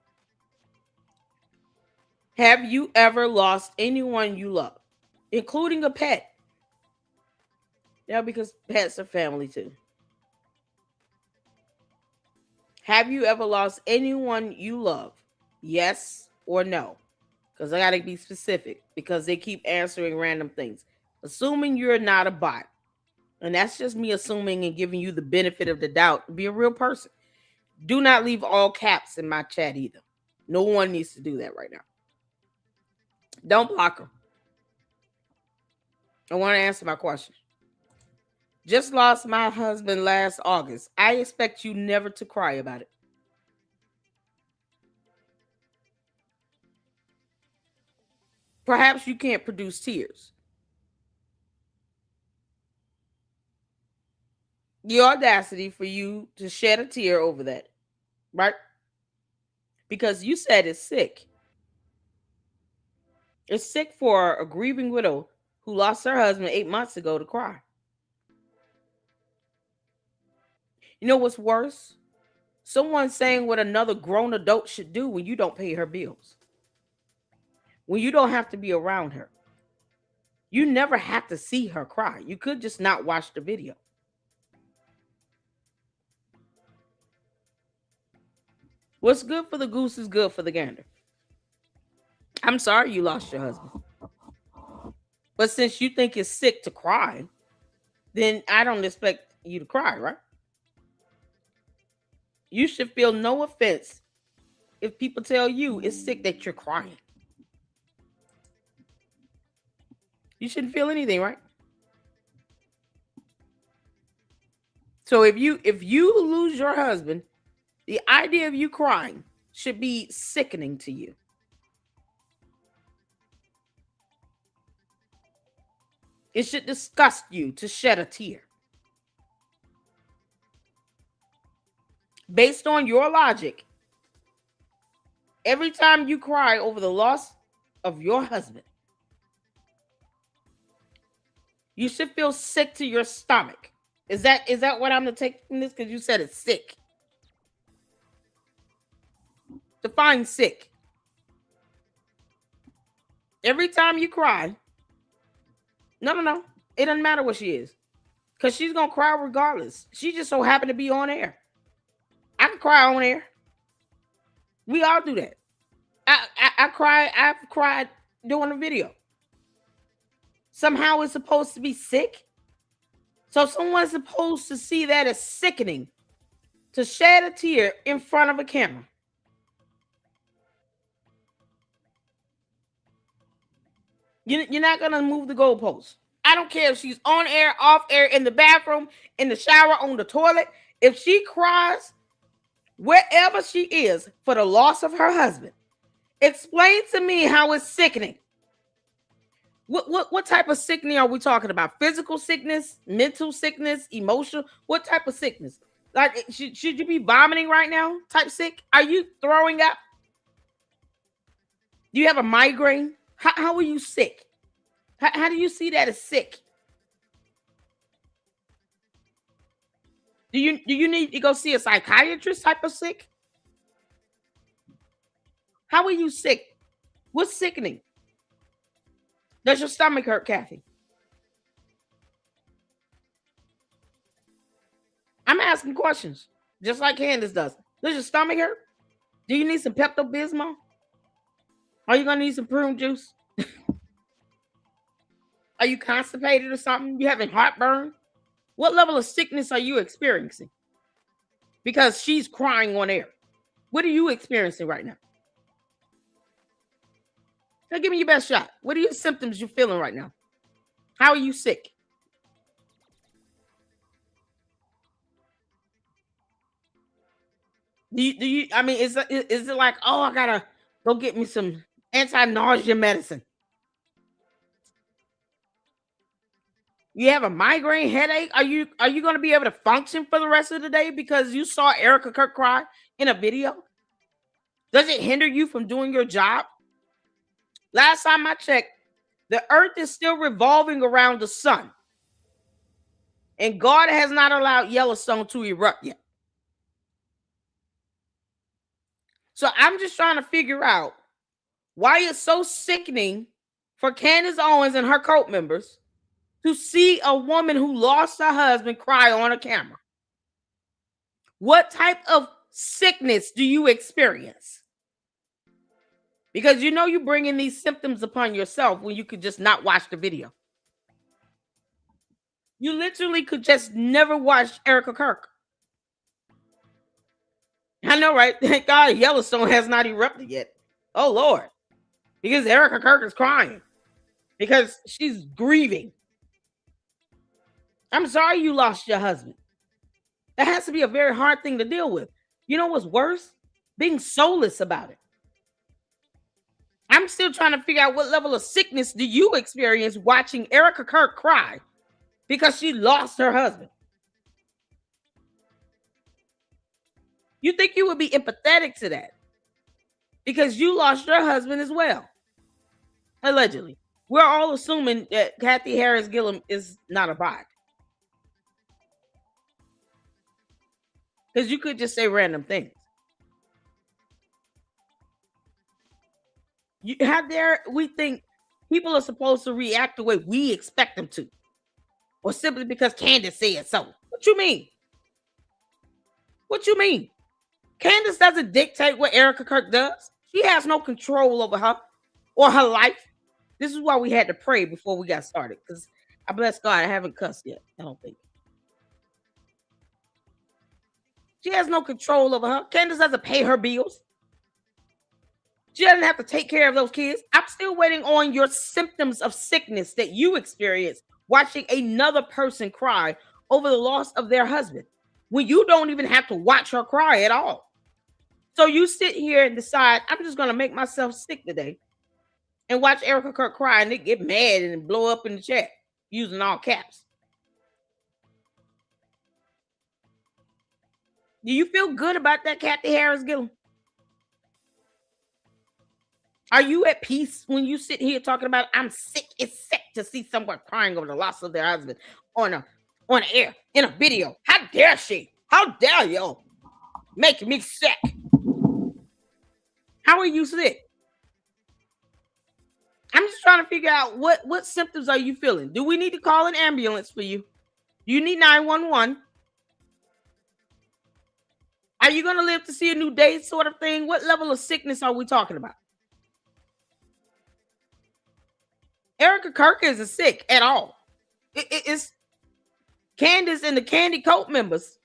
Have you ever lost anyone you love, including a pet? Yeah, because pets are family too. Have you ever lost anyone you love? Yes or no? Because I got to be specific because they keep answering random things. Assuming you're not a bot. And that's just me assuming and giving you the benefit of the doubt to be a real person. Do not leave all caps in my chat either. No one needs to do that right now. Don't block them. I want to answer my question. Just lost my husband last August. I expect you never to cry about it. Perhaps you can't produce tears. The audacity for you to shed a tear over that, right? Because you said it's sick. It's sick for a grieving widow who lost her husband 8 months ago to cry. You know what's worse? Someone saying what another grown adult should do when you don't pay her bills. When you don't have to be around her. You never have to see her cry. You could just not watch the video. What's good for the goose is good for the gander. I'm sorry you lost your husband. But since you think it's sick to cry, then I don't expect you to cry, right? You should feel no offense if people tell you it's sick that you're crying. You shouldn't feel anything, right? So if you lose your husband, the idea of you crying should be sickening to you. It should disgust you to shed a tear. Based on your logic, every time you cry over the loss of your husband, you should feel sick to your stomach. Is that what I'm to take from this? Because you said it's sick. Define sick. Every time you cry, no. It doesn't matter what she is. Because she's going to cry regardless. She just so happened to be on air. I can cry on air. We all do that. I've cried doing a video. Somehow it's supposed to be sick. So someone's supposed to see that as sickening to shed a tear in front of a camera. You're not going to move the goalpost. I don't care if she's on air, off air, in the bathroom, in the shower, on the toilet. If she cries wherever she is for the loss of her husband, explain to me how it's sickening. What type of sickening are we talking about? Physical sickness, mental sickness, emotional? What type of sickness? Like, should you be vomiting right now? Type sick? Are you throwing up? Do you have a migraine? How are you sick? How do you see that as sick? Do you need to go see a psychiatrist type of sick? How are you sick? What's sickening? Does your stomach hurt, Kathy? I'm asking questions, just like Candace does. Does your stomach hurt? Do you need some Pepto-Bismol? Are you going to need some prune juice? Are you constipated or something? You having heartburn? What level of sickness are you experiencing? Because she's crying on air. What are you experiencing right now? Now give me your best shot. What are your symptoms you're feeling right now? How are you sick? Do you I mean, is it like, oh, I gotta go get me some anti-nausea medicine? You have a migraine headache? Are you going to be able to function for the rest of the day because you saw Erica Kirk cry in a video? Does it hinder you from doing your job? Last time I checked, the earth is still revolving around the sun. And God has not allowed Yellowstone to erupt yet. So I'm just trying to figure out why it's so sickening for Candace Owens and her cult members to see a woman who lost her husband cry on a camera. What type of sickness do you experience? Because you know you bring in these symptoms upon yourself when you could just not watch the video. You literally could just never watch Erica Kirk. I know, right? Thank God Yellowstone has not erupted yet. Oh, Lord. Because Erica Kirk is crying. Because she's grieving. I'm sorry you lost your husband. That has to be a very hard thing to deal with. You know what's worse? Being soulless about it. I'm still trying to figure out what level of sickness do you experience watching Erica Kirk cry because she lost her husband. You think you would be empathetic to that because you lost your husband as well. Allegedly. We're all assuming that Kathy Harris Gillum is not a bot. Because you could just say random things. We think people are supposed to react the way we expect them to. Or simply because Candace said so. What you mean? What you mean? Candace doesn't dictate what Erica Kirk does. She has no control over her or her life. This is why we had to pray before we got started. Because I bless God, I haven't cussed yet. I don't think. She has no control over her. Candace doesn't pay her bills. She doesn't have to take care of those kids. I'm still waiting on your symptoms of sickness that you experience watching another person cry over the loss of their husband when you don't even have to watch her cry at all. So you sit here and decide, I'm just going to make myself sick today and watch Erica Kirk cry and they get mad and blow up in the chat using all caps. Do you feel good about that, Kathy Harris Gillum? Are you at peace when you sit here talking about I'm sick? It's sick to see someone crying over the loss of their husband on air in a video. How dare she? How dare you make me sick? How are you sick? I'm just trying to figure out what symptoms are you feeling? Do we need to call an ambulance for you? Do you need 911? Are you going to live to see a new day sort of thing? What level of sickness are we talking about? Erica Kirk isn't sick at all. It's Candace and the Candy Coat members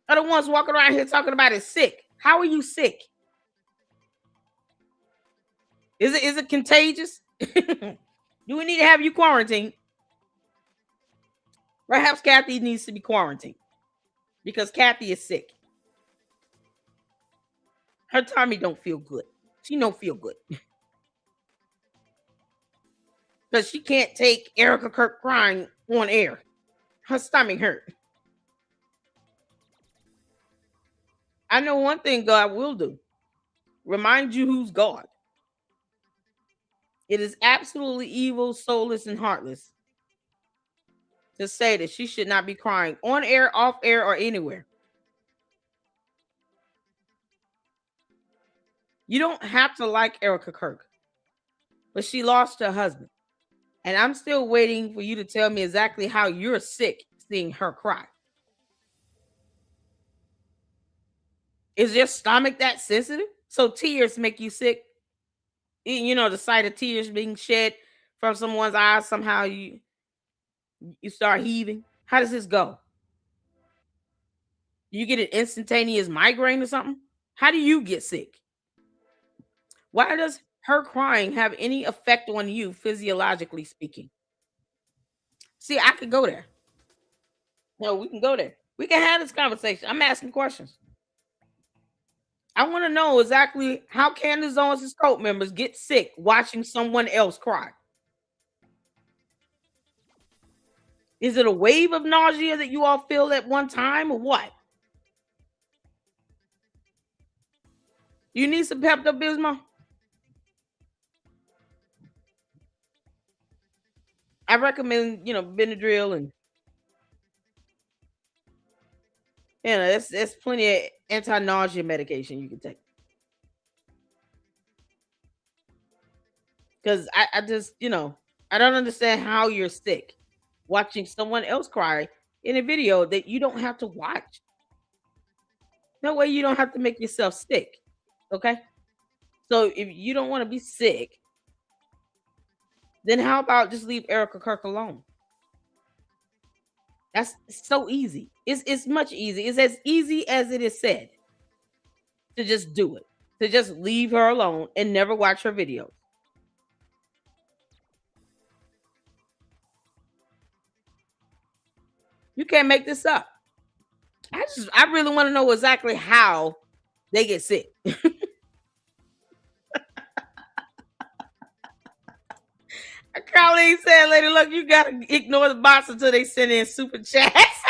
are the ones walking around here talking about it sick. How are you sick? Is it contagious? Do we need to have you quarantined? Perhaps Kathy needs to be quarantined because Kathy is sick. Her tummy don't feel good. She don't feel good. Because she can't take Erica Kirk crying on air. Her stomach hurt. I know one thing God will do. Remind you who's God. It is absolutely evil, soulless, and heartless to say that she should not be crying on air, off air, or anywhere. You don't have to like Erica Kirk, but she lost her husband. And I'm still waiting for you to tell me exactly how you're sick seeing her cry. Is your stomach that sensitive? So tears make you sick? You know, the sight of tears being shed from someone's eyes, somehow you start heaving. How does this go? You get an instantaneous migraine or something? How do you get sick? Why does her crying have any effect on you physiologically speaking? See, I could go there. No, we can go there. We can have this conversation. I'm asking questions. I want to know exactly how Candace Owens' cult members get sick watching someone else cry. Is it a wave of nausea that you all feel at one time or what? You need some Pepto-Bismol? I recommend, Benadryl and there's plenty of anti-nausea medication you can take. Because I just, I don't understand how you're sick watching someone else cry in a video that you don't have to watch. No way you don't have to make yourself sick. Okay? So if you don't want to be sick, then how about just leave Erica Kirk alone? That's so easy. It's much easy. It's as easy as it is said to just do it. To just leave her alone and never watch her videos. You can't make this up. I really want to know exactly how they get sick. Colleen said, "Lady, look, you gotta ignore the bots until they send in super chats."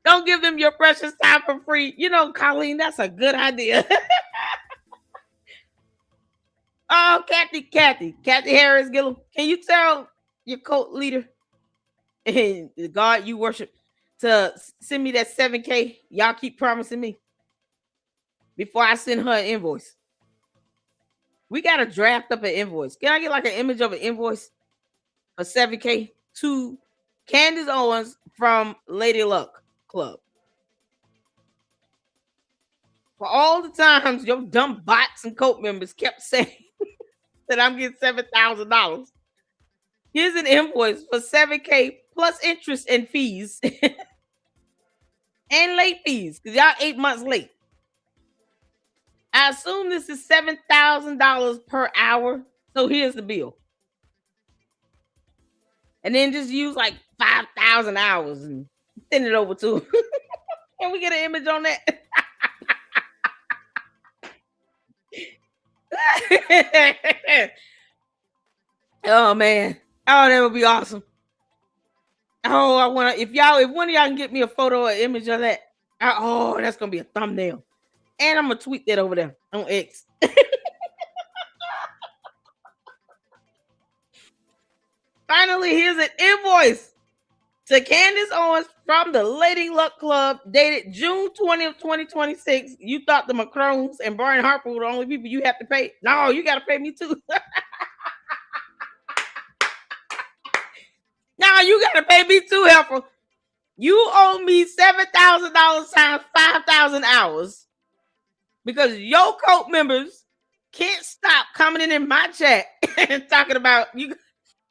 Don't give them your precious time for free. Colleen, that's a good idea. Oh, Kathy Harris Gillum, can you tell your cult leader and the God you worship to send me that 7K y'all keep promising me before I send her an invoice? We got to draft up an invoice. Can I get like an image of an invoice for 7K to Candace Owens from Lady Luck Club. For all the times your dumb bots and cult members kept saying that I'm getting $7,000. Here's an invoice for $7K plus interest and fees and late fees because y'all 8 months late. I assume this is $7,000 per hour. So here's the bill. And then just use like 5,000 hours and send it over to him. Can we get an image on that? Oh man. Oh, that would be awesome. Oh, I want to, if one of y'all can get me a photo or image of that. Oh, that's gonna be a thumbnail. And I'm gonna tweet that over there on X. Finally, here's an invoice to Candace Owens from the Lady Luck Club, dated June 20th, 2026. You thought the Macrones and Brian Harper were the only people you have to pay. No, you got to pay me too. No, you got to pay me too, Heifer. You owe me $7,000 times 5,000 hours because your cult members can't stop coming in my chat and talking about you.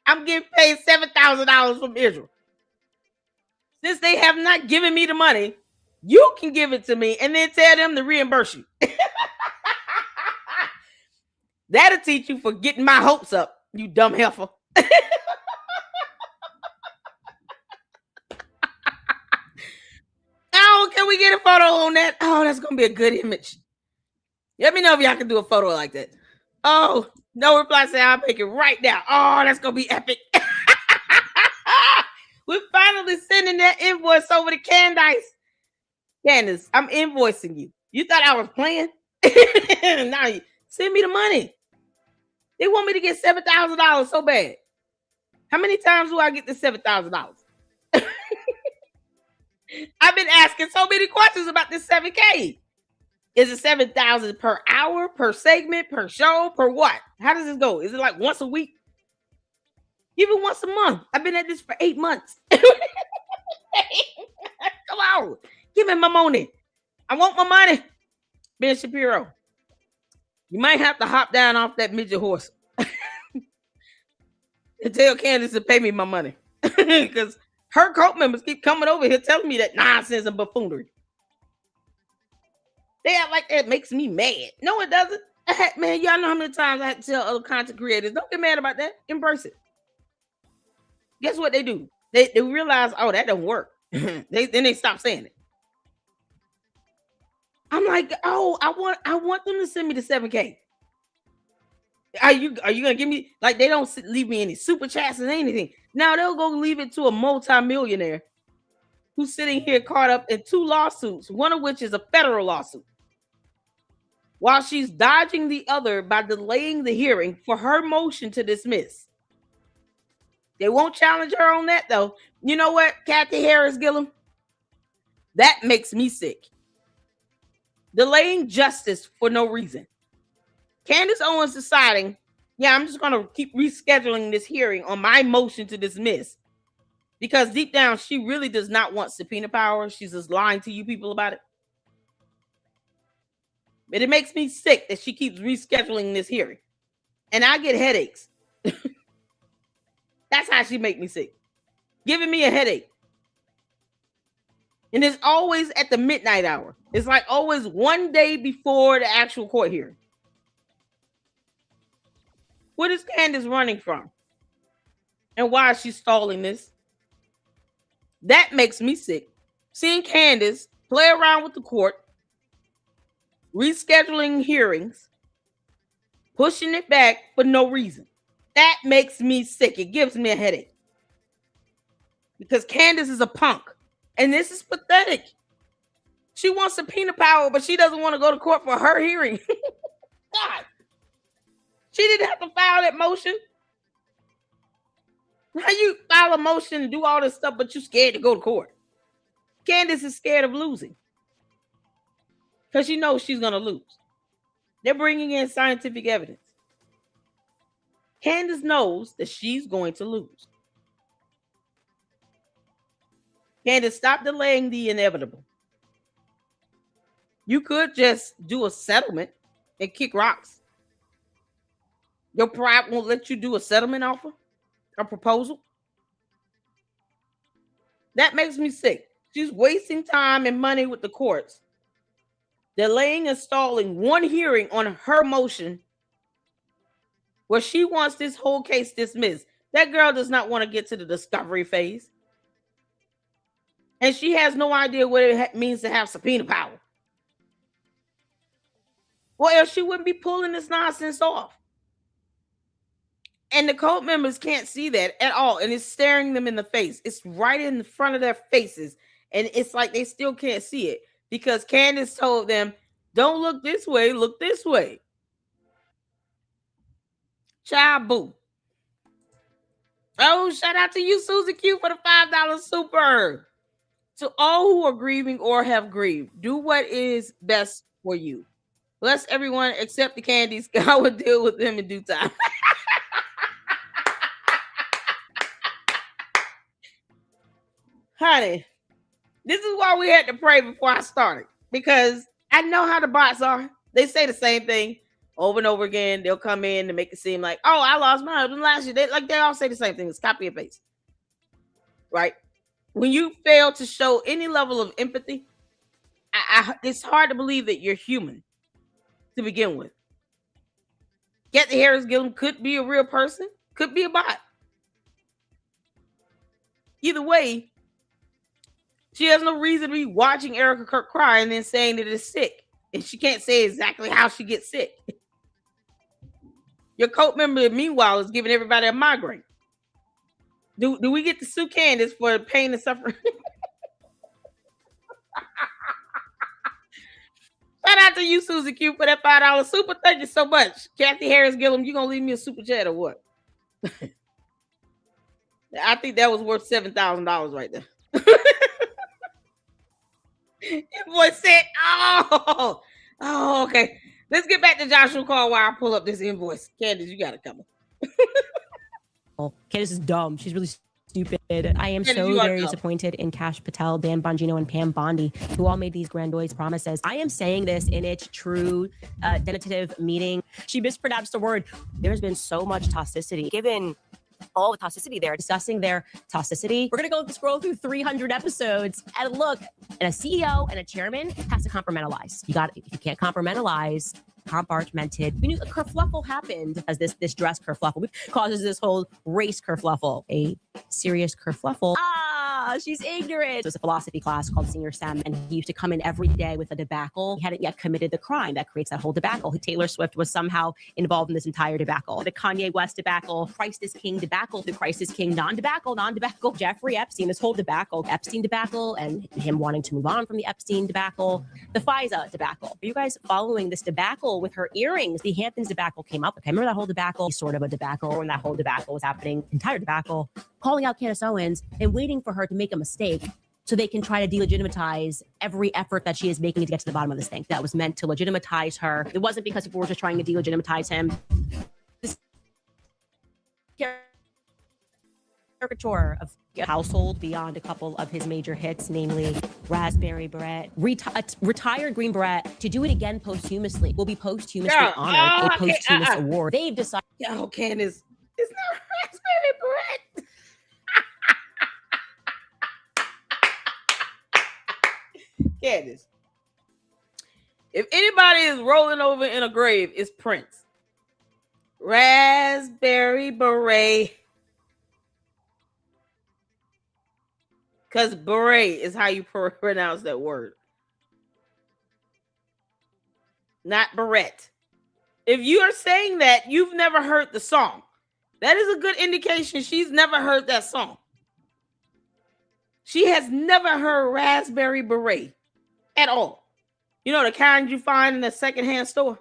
I'm getting paid $7,000 from Israel. Since they have not given me the money, you can give it to me and then tell them to reimburse you. That'll teach you for getting my hopes up, you dumb heifer. Oh, can we get a photo on that? Oh, that's going to be a good image. Let me know if y'all can do a photo like that. Oh, no reply. Say I'll make it right now. Oh, that's going to be epic. We're finally sending that invoice over to Candace. Candace, I'm invoicing you. You thought I was playing? Now you send me the money. They want me to get $7,000 so bad. How many times do I get the $7,000? I've been asking so many questions about this 7K. Is it 7,000 per hour, per segment, per show, per what? How does this go? Is it like once a week? Even once a month. I've been at this for 8 months. Come on. Give me my money. I want my money. Ben Shapiro. You might have to hop down off that midget horse and tell Candace to pay me my money. Because her cult members keep coming over here telling me that nonsense and buffoonery. They act like that makes me mad. No, it doesn't. Man, y'all know how many times I had to tell other content creators, don't get mad about that. Embrace it. Guess what they do? They realize, oh, that don't work. Then they stop saying it. I'm like, oh, I want them to send me the 7K. Are you gonna give me, like, they don't leave me any super chats and anything. Now they'll go leave it to a multi-millionaire who's sitting here caught up in 2 lawsuits, one of which is a federal lawsuit, while she's dodging the other by delaying the hearing for her motion to dismiss. They won't challenge her on that, though. You know what, Kathy Harris Gillum? That makes me sick. Delaying justice for no reason. Candace Owens deciding, yeah, I'm just going to keep rescheduling this hearing on my motion to dismiss because deep down, she really does not want subpoena power. She's just lying to you people about it. But it makes me sick that she keeps rescheduling this hearing. And I get headaches. That's how she make me sick. Giving me a headache. And it's always at the midnight hour. It's like always one day before the actual court hearing. What is Candace running from? And why is she stalling this? That makes me sick. Seeing Candace play around with the court, rescheduling hearings, pushing it back for no reason. That makes me sick. It gives me a headache. Because Candace is a punk. And this is pathetic. She wants subpoena power, but she doesn't want to go to court for her hearing. God. She didn't have to file that motion. How you file a motion and do all this stuff, but you're scared to go to court? Candace is scared of losing. Because she knows she's going to lose. They're bringing in scientific evidence. Candace knows that she's going to lose. Candace, stop delaying the inevitable. You could just do a settlement and kick rocks. Your pride won't let you do a settlement offer, a proposal. That makes me sick. She's wasting time and money with the courts, delaying and stalling one hearing on her motion where she wants this whole case dismissed. That girl does not want to get to the discovery phase. And she has no idea what it means to have subpoena power. Or else she wouldn't be pulling this nonsense off. And the cult members can't see that at all. And it's staring them in the face. It's right in the front of their faces. And it's like they still can't see it. Because Candace told them, don't look this way, look this way. Child boo. Oh, shout out to you, Susie Q, for the $5 super. To all who are grieving or have grieved, do what is best for you. Bless everyone except the candies. God will deal with them in due time. Honey, this is why we had to pray before I started. Because I know how the bots are. They say the same thing over and over again. They'll come in to make it seem like, oh, I lost my husband last year. They all say the same thing. It's copy and paste. Right? When you fail to show any level of empathy, it's hard to believe that you're human to begin with. Kathy Harris Gillum could be a real person, could be a bot. Either way, she has no reason to be watching Erica Kirk cry and then saying that it's sick. And she can't say exactly how she gets sick. Your cult member, meanwhile, is giving everybody a migraine. Do we get to sue Candace for pain and suffering? Shout out to you, Susie Q, for that $5 super. Thank you so much. Kathy Harris Gillum, you gonna leave me a super chat or what? I think that was worth $7,000 right there. Invoice said, oh, okay. Let's get back to Joshua Call while I pull up this invoice. Candace, you got it coming. Candace is dumb. She's really stupid. I am Candace, so you are very dumb. disappointed in Cash Patel, Dan Bongino, and Pam Bondi, who all made these grandiose promises. I am saying this in its true denotative meaning. She mispronounced the word. There's been so much toxicity. Given all the toxicity there, discussing their toxicity, we're going to go scroll through 300 episodes and look, and a CEO and a chairman has to compartmentalize. If you can't compartmentalize, compartmented. We knew a kerfluffle happened as this dress kerfluffle causes this whole race kerfluffle, a serious kerfluffle. She's ignorant. It was a philosophy class called Senior Sam, and he used to come in every day with a debacle. He hadn't yet committed the crime that creates that whole debacle. Taylor Swift was somehow involved in this entire debacle. The Kanye West debacle, Christ is King debacle, the Christ is King non-debacle, Jeffrey Epstein, this whole debacle, Epstein debacle, and him wanting to move on from the Epstein debacle, the FISA debacle. Are you guys following this debacle with her earrings? The Hamptons debacle came up. Okay, remember that whole debacle? Sort of a debacle when that whole debacle was happening, entire debacle, calling out Candace Owens and waiting for her to make a mistake so they can try to delegitimize every effort that she is making to get to the bottom of this thing. That was meant to legitimize her. It wasn't because people were just trying to delegitimize him. This caricature of household beyond a couple of his major hits, namely Raspberry Beret, retired Green Beret, to do it again posthumously, will be posthumously honored, a posthumous award. They've decided. Yo, Candace, it's not Raspberry Beret. Candace, if anybody is rolling over in a grave, it's Prince. Raspberry Beret. Because beret is how you pronounce that word. Not beret. If you are saying that, you've never heard the song. That is a good indication she's never heard that song. She has never heard Raspberry Beret at all. You know, the kind you find in a secondhand store.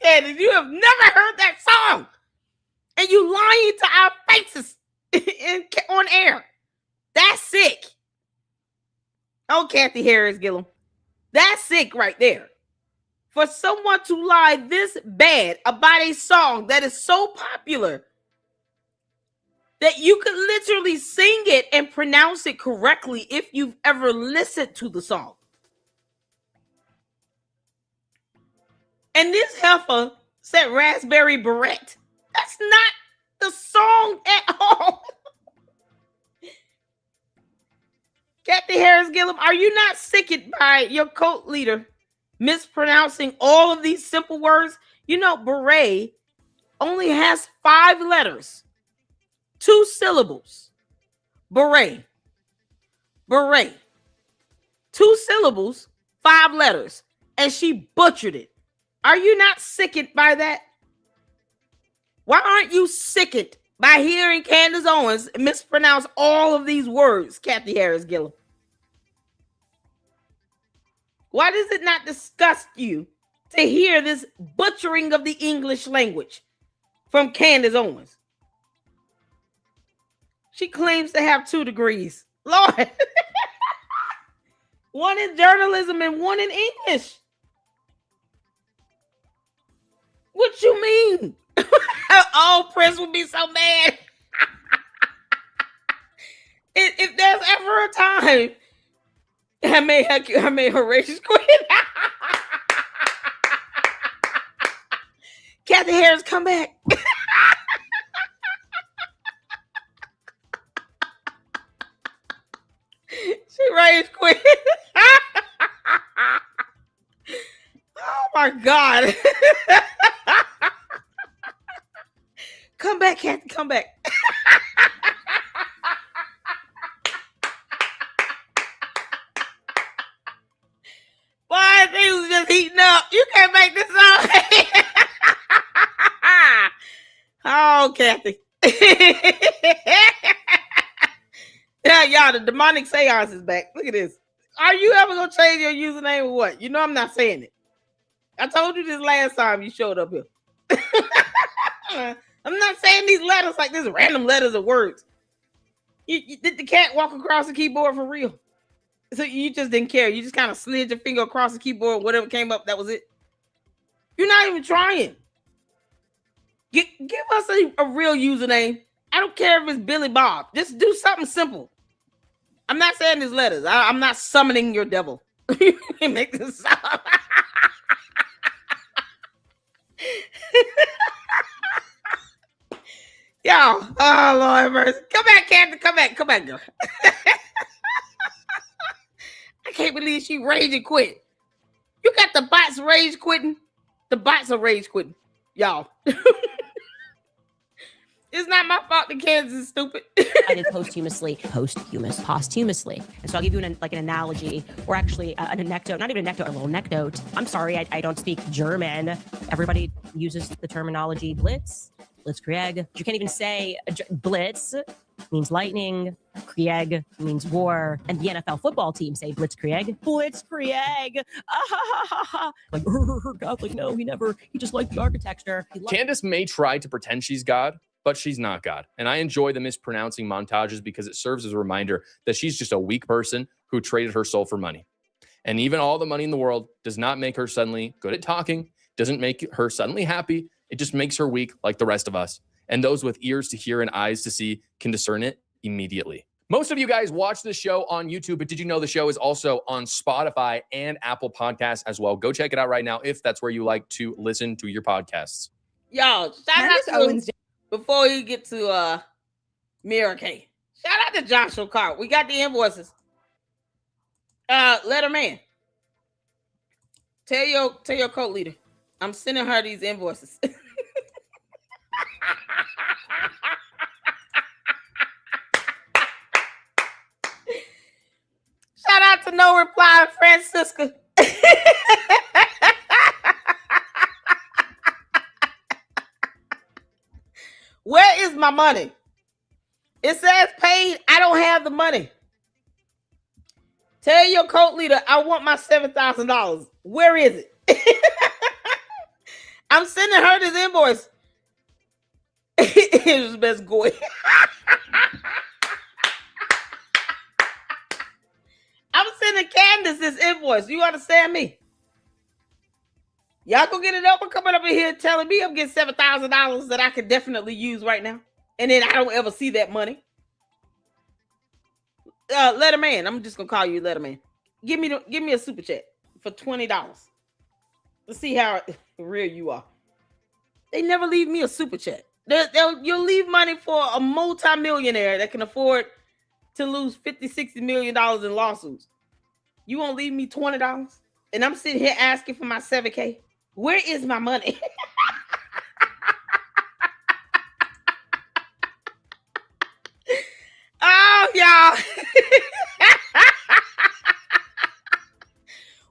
And you have never heard that song. And you lying to our faces on air. That's sick. Oh, Kathy Harris Gillum. That's sick right there. For someone to lie this bad about a song that is so popular that you could literally sing it and pronounce it correctly if you've ever listened to the song. And this heifer said raspberry beret. That's not the song at all. Kathy Harris Gillum, are you not sickened by your cult leader mispronouncing all of these simple words? You know, beret only has 5 letters, 2 syllables. Beret. Beret. 2 syllables, 5 letters. And she butchered it. Are you not sickened by that? Why aren't you sickened by hearing Candace Owens mispronounce all of these words, Kathy Harris Gillum? Why does it not disgust you to hear this butchering of the English language from Candace Owens? She claims to have 2 degrees. Lord. One in journalism and one in English. What you mean? Oh, Prince would be so mad. if there's ever a time I made her rage quit. Kathy Harris, come back. She rage quit. Oh my God. Come back, Kathy, come back. Boy, things was just heating up. You can't make this up. Oh, Kathy. Yeah, y'all, the demonic seance is back. Look at this. Are you ever going to change your username or what? You know I'm not saying it. I told you this last time you showed up here. I'm not saying these letters like this random letters of words. You did the cat walk across the keyboard for real? So you just didn't care. You just kind of slid your finger across the keyboard. Whatever came up, that was it. You're not even trying. Give us a real username. I don't care if it's Billy Bob. Just do something simple. I'm not saying these letters. I'm not summoning your devil. You can make this up. Y'all, oh Lord mercy. Come back, Candace. Come back, girl. I can't believe she rage and quit. You got the bots rage quitting. The bots are rage quitting. Y'all. It's not my fault that Kansas is stupid. I did posthumously. And so I'll give you an analogy, or actually an anecdote, not even an anecdote, a little anecdote. I'm sorry, I don't speak German. Everybody uses the terminology blitz, blitzkrieg. You can't even say blitz means lightning, krieg means war, and the NFL football team say blitzkrieg. Blitzkrieg. Like, God's like, no, he just liked the architecture. Candace may try to pretend she's God, but she's not God. And I enjoy the mispronouncing montages because it serves as a reminder that she's just a weak person who traded her soul for money. And even all the money in the world does not make her suddenly good at talking, doesn't make her suddenly happy. It just makes her weak like the rest of us. And those with ears to hear and eyes to see can discern it immediately. Most of you guys watch this show on YouTube, but did you know the show is also on Spotify and Apple Podcasts as well? Go check it out right now if that's where you like to listen to your podcasts. Y'all, shout out to Owens. Before you get to Mira K. Shout out to Joshua Carr. We got the invoices. Letterman. Tell your cult leader. I'm sending her these invoices. Shout out to No Reply Francisca. Where is my money? It says paid. I don't have the money. Tell your cult leader I want my $7,000. Where is it? I'm sending her this invoice. It was best going. I'm sending Candace this invoice. You understand me? Y'all go get it up and coming up in here telling me I'm getting $7,000 that I could definitely use right now. and then I don't ever see that money. Letterman, I'm just gonna call you Letterman. Give me a super chat for $20. Let's see how real you are. They never leave me a super chat. You'll leave money for a multi-millionaire that can afford to lose $50-60 million in lawsuits. You won't leave me $20? And I'm sitting here asking for my $7K. Where is my money? Oh, y'all.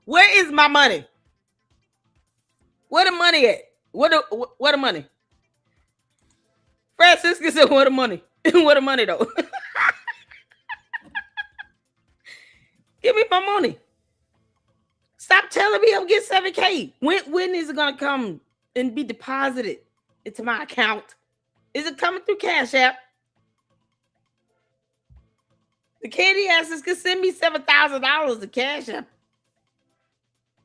Where is my money? Where the money at? Where the money? Francisco said, where the money? Where the money, though? Give me my money. Stop telling me I'm getting $7K. When is it gonna come and be deposited into my account? Is it coming through Cash App? The candy asses could send me $7,000 to Cash App.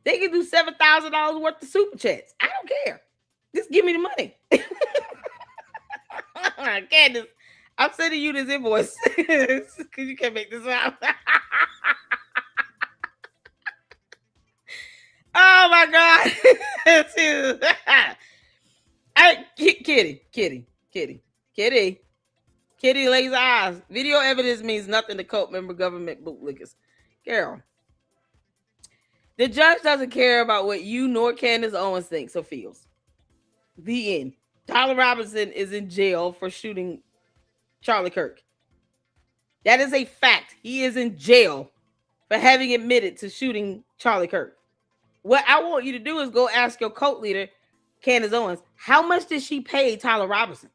They can do $7,000 worth of super chats. I don't care. Just give me the money. Candace, I'm sending you this invoice because you can't make this up. Oh my God. Kitty lays eyes. Video evidence means nothing to cult member government bootlickers. Carol. The judge doesn't care about what you nor Candace Owens thinks or feels. The end. Tyler Robinson is in jail for shooting Charlie Kirk. That is a fact. He is in jail for having admitted to shooting Charlie Kirk. What I want you to do is go ask your cult leader, Candace Owens, how much did she pay Tyler Robinson?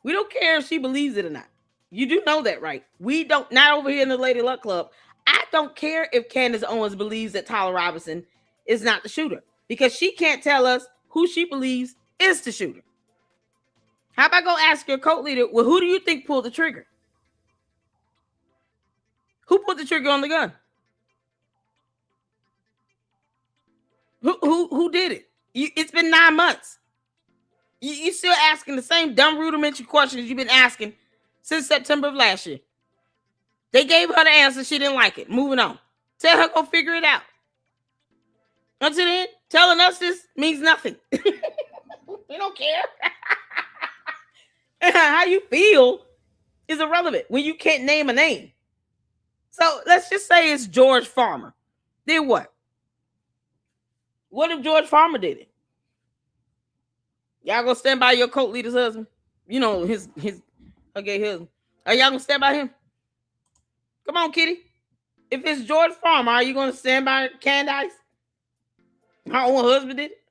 We don't care if she believes it or not. You do know that, right? We don't, not over here in the Lady Luck Club. I don't care if Candace Owens believes that Tyler Robinson is not the shooter because she can't tell us who she believes is the shooter. How about go ask your cult leader, well, who do you think pulled the trigger? Who put the trigger on the gun? Who did it? It's been 9 months. You still asking the same dumb rudimentary questions you've been asking since September of last year. They gave her the answer. She didn't like it. Moving on. Tell her go figure it out. Until then, telling us this means nothing. We don't care. How you feel is irrelevant when you can't name a name. So let's just say it's George Farmer. Then what? What if George Farmer did it? Y'all gonna stand by your cult leader's husband? You know, his husband. Are y'all gonna stand by him? Come on, Kitty. If it's George Farmer, are you gonna stand by Candace? Her own husband did it?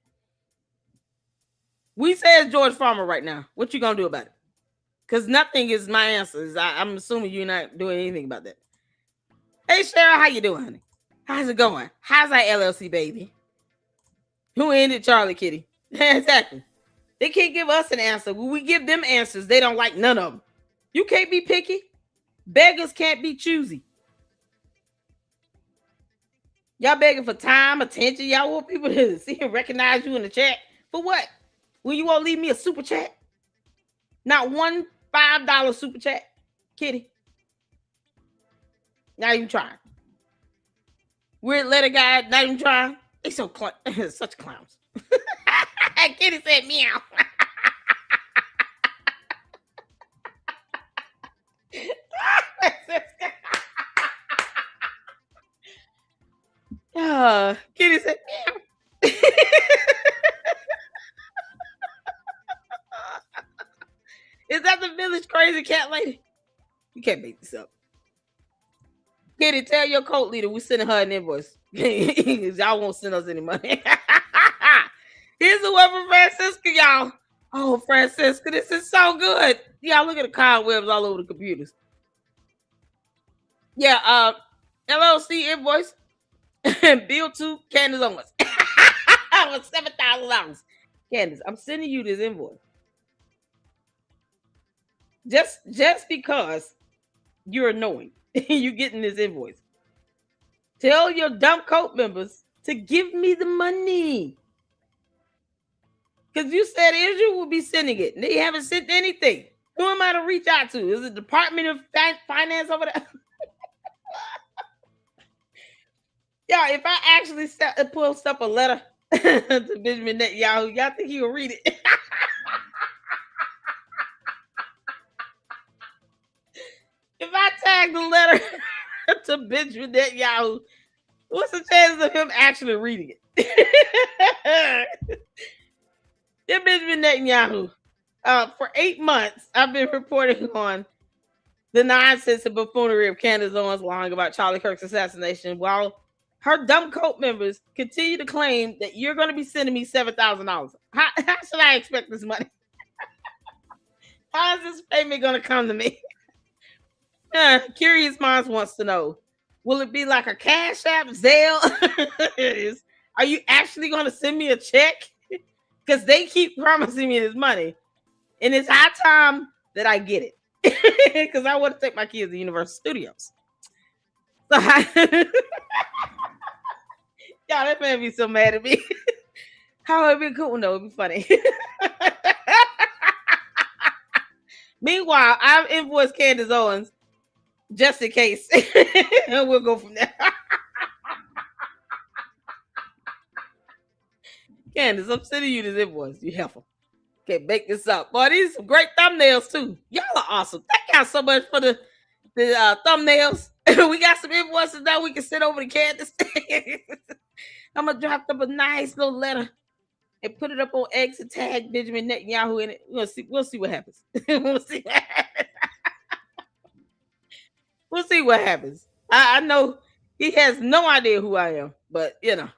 We say it's George Farmer right now. What you gonna do about it? Because nothing is my answer. I'm assuming you're not doing anything about that. Hey, Cheryl, how you doing, honey? How's it going? How's that LLC, baby? Who ended Charlie, Kitty? Exactly. They can't give us an answer. When we give them answers, they don't like none of them. You can't be picky. Beggars can't be choosy. Y'all begging for time, attention. Y'all want people to see and recognize you in the chat. For what? When you won't leave me a super chat? Not one $5 super chat, Kitty. Not even trying. Weird letter guy, not even trying. They so such clowns. Kitty said meow. Kitty said meow. Is that the village crazy cat lady? You can't make this up. Kitty, tell your cult leader we're sending her an invoice. Y'all won't send us any money. Here's the one from Francisca, y'all. Oh, Francisca, this is so good. Y'all look at the cobwebs all over the computers. Yeah, LLC invoice. Bill to Candace Owens. Was $7,000. Candace, I'm sending you this invoice. Just because you're annoying. You getting this invoice. Tell your dumb cult members to give me the money. Because you said Israel will be sending it. They haven't sent anything. Who am I to reach out to? Is it Department of Finance over there? Yeah, if I actually post up a letter to Benjamin Netanyahu, y'all think he will read it? If I tag the letter to Benjamin Netanyahu, what's the chances of him actually reading it? Dear Benjamin Netanyahu, for 8 months, I've been reporting on the nonsense and buffoonery of Candace Owens lying about Charlie Kirk's assassination, while her dumb cult members continue to claim that you're going to be sending me $7,000. How should I expect this money? How is this payment going to come to me? Curious Minds wants to know, will it be like a Cash App, Zelle? Are you actually going to send me a check? Because they keep promising me this money. And it's high time that I get it. Because I want to take my kids to Universal Studios. So y'all, that man be so mad at me. How it'd be cool, though. It'd be funny. Meanwhile, I've invoiced Candace Owens just in case. And we'll go from there. Candace, I'm sending you this invoice. You helpful. Okay, make this up. Boy, these are some great thumbnails too. Y'all are awesome. Thank y'all so much for the thumbnails. We got some invoices now we can send over to Candace. I'm gonna drop up a nice little letter and put it up on X and tag Benjamin Netanyahu in it. We'll see what happens. We'll see what happens. We'll see what happens. I know he has no idea who I am, but you know,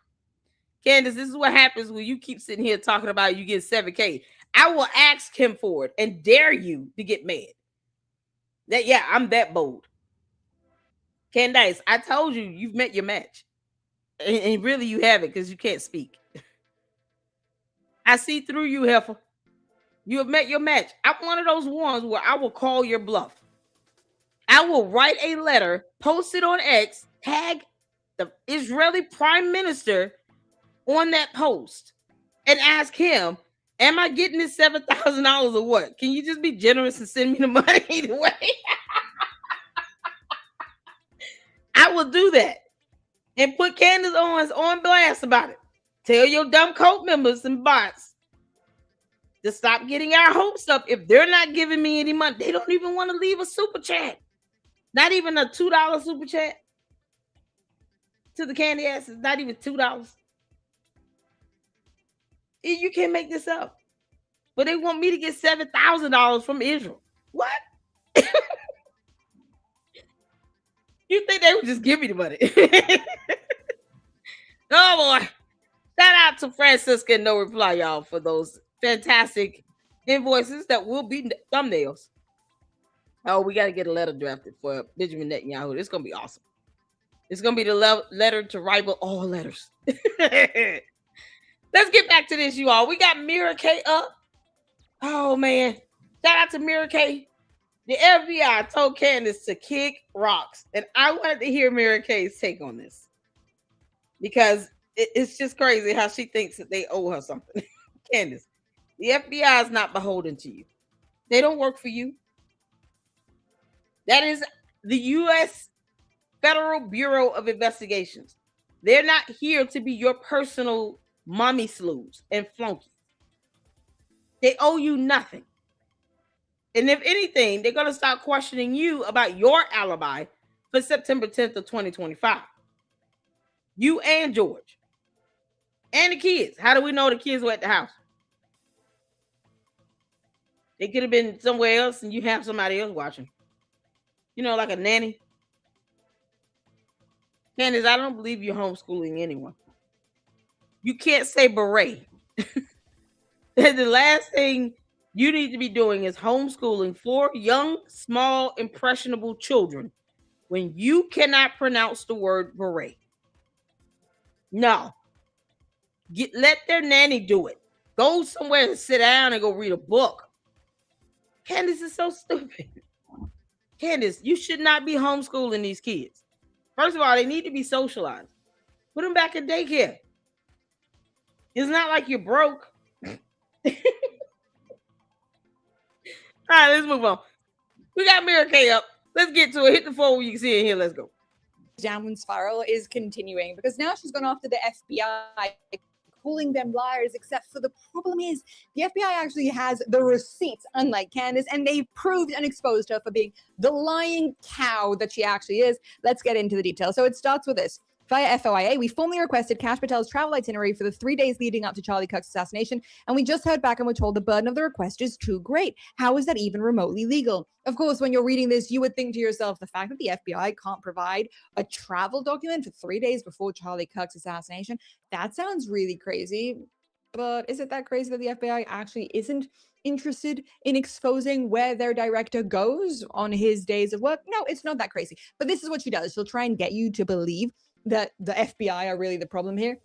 Candace, this is what happens when you keep sitting here talking about you get 7K. I will ask him for it and dare you to get mad. I'm that bold. Candace, I told you you've met your match. And really you haven't because you can't speak. I see through you, heifer. You have met your match. I'm one of those ones where I will call your bluff. I will write a letter, post it on X, tag the Israeli prime minister on that post, and ask him, am I getting this $7,000 or what? Can you just be generous and send me the money either way? I will do that and put Candace Owens on blast about it. Tell your dumb cult members and bots to stop getting our hopes up. If they're not giving me any money, they don't even want to leave a super chat. Not even a $2 super chat to the candy asses. Not even $2. You can't make this up. But they want me to get $7,000 from Israel. What? You think they would just give me the money? Oh boy. Shout out to Francisca and No Reply, y'all, for those fantastic invoices that will be thumbnails. Oh, we got to get a letter drafted for Benjamin Netanyahu. It's going to be awesome. It's going to be the letter to rival all letters. Let's get back to this, you all. We got Mira K up. Oh, man. Shout out to Mira K. The FBI told Candace to kick rocks. And I wanted to hear Mira K's take on this. Because it's just crazy how she thinks that they owe her something. Candace, the FBI is not beholden to you. They don't work for you. That is the U.S. Federal Bureau of Investigations. They're not here to be your personal mommy slews and flunkies. They owe you nothing. And if anything, they're going to start questioning you about your alibi for September 10th of 2025. You and George. And the kids. How do we know the kids were at the house? They could have been somewhere else and you have somebody else watching. You know, like a nanny. Candace, I don't believe you're homeschooling anyone. You can't say beret. The last thing you need to be doing is homeschooling 4 young, small, impressionable children when you cannot pronounce the word beret. No. Let their nanny do it. Go somewhere and sit down and go read a book. Candace is so stupid. Candace, you should not be homeschooling these kids. First of all, they need to be socialized. Put them back in daycare. It's not like you're broke. All right, let's move on. We got Mary Kay up. Let's get to it. Hit the phone when you can see it here. Let's go. Downward spiral is continuing because now she's gone after the FBI, calling them liars, except for the problem is the FBI actually has the receipts, unlike Candace, and they've proved and exposed her for being the lying cow that she actually is. Let's get into the details. So it starts with this. Via FOIA, we formally requested Kash Patel's travel itinerary for the 3 days leading up to Charlie Kirk's assassination, and we just heard back and were told the burden of the request is too great. How is that even remotely legal? Of course, when you're reading this, you would think to yourself, the fact that the FBI can't provide a travel document for 3 days before Charlie Kirk's assassination, that sounds really crazy. But is it that crazy that the FBI actually isn't interested in exposing where their director goes on his days of work? No, it's not that crazy. But this is what she does. She'll try and get you to believe that the FBI are really the problem here.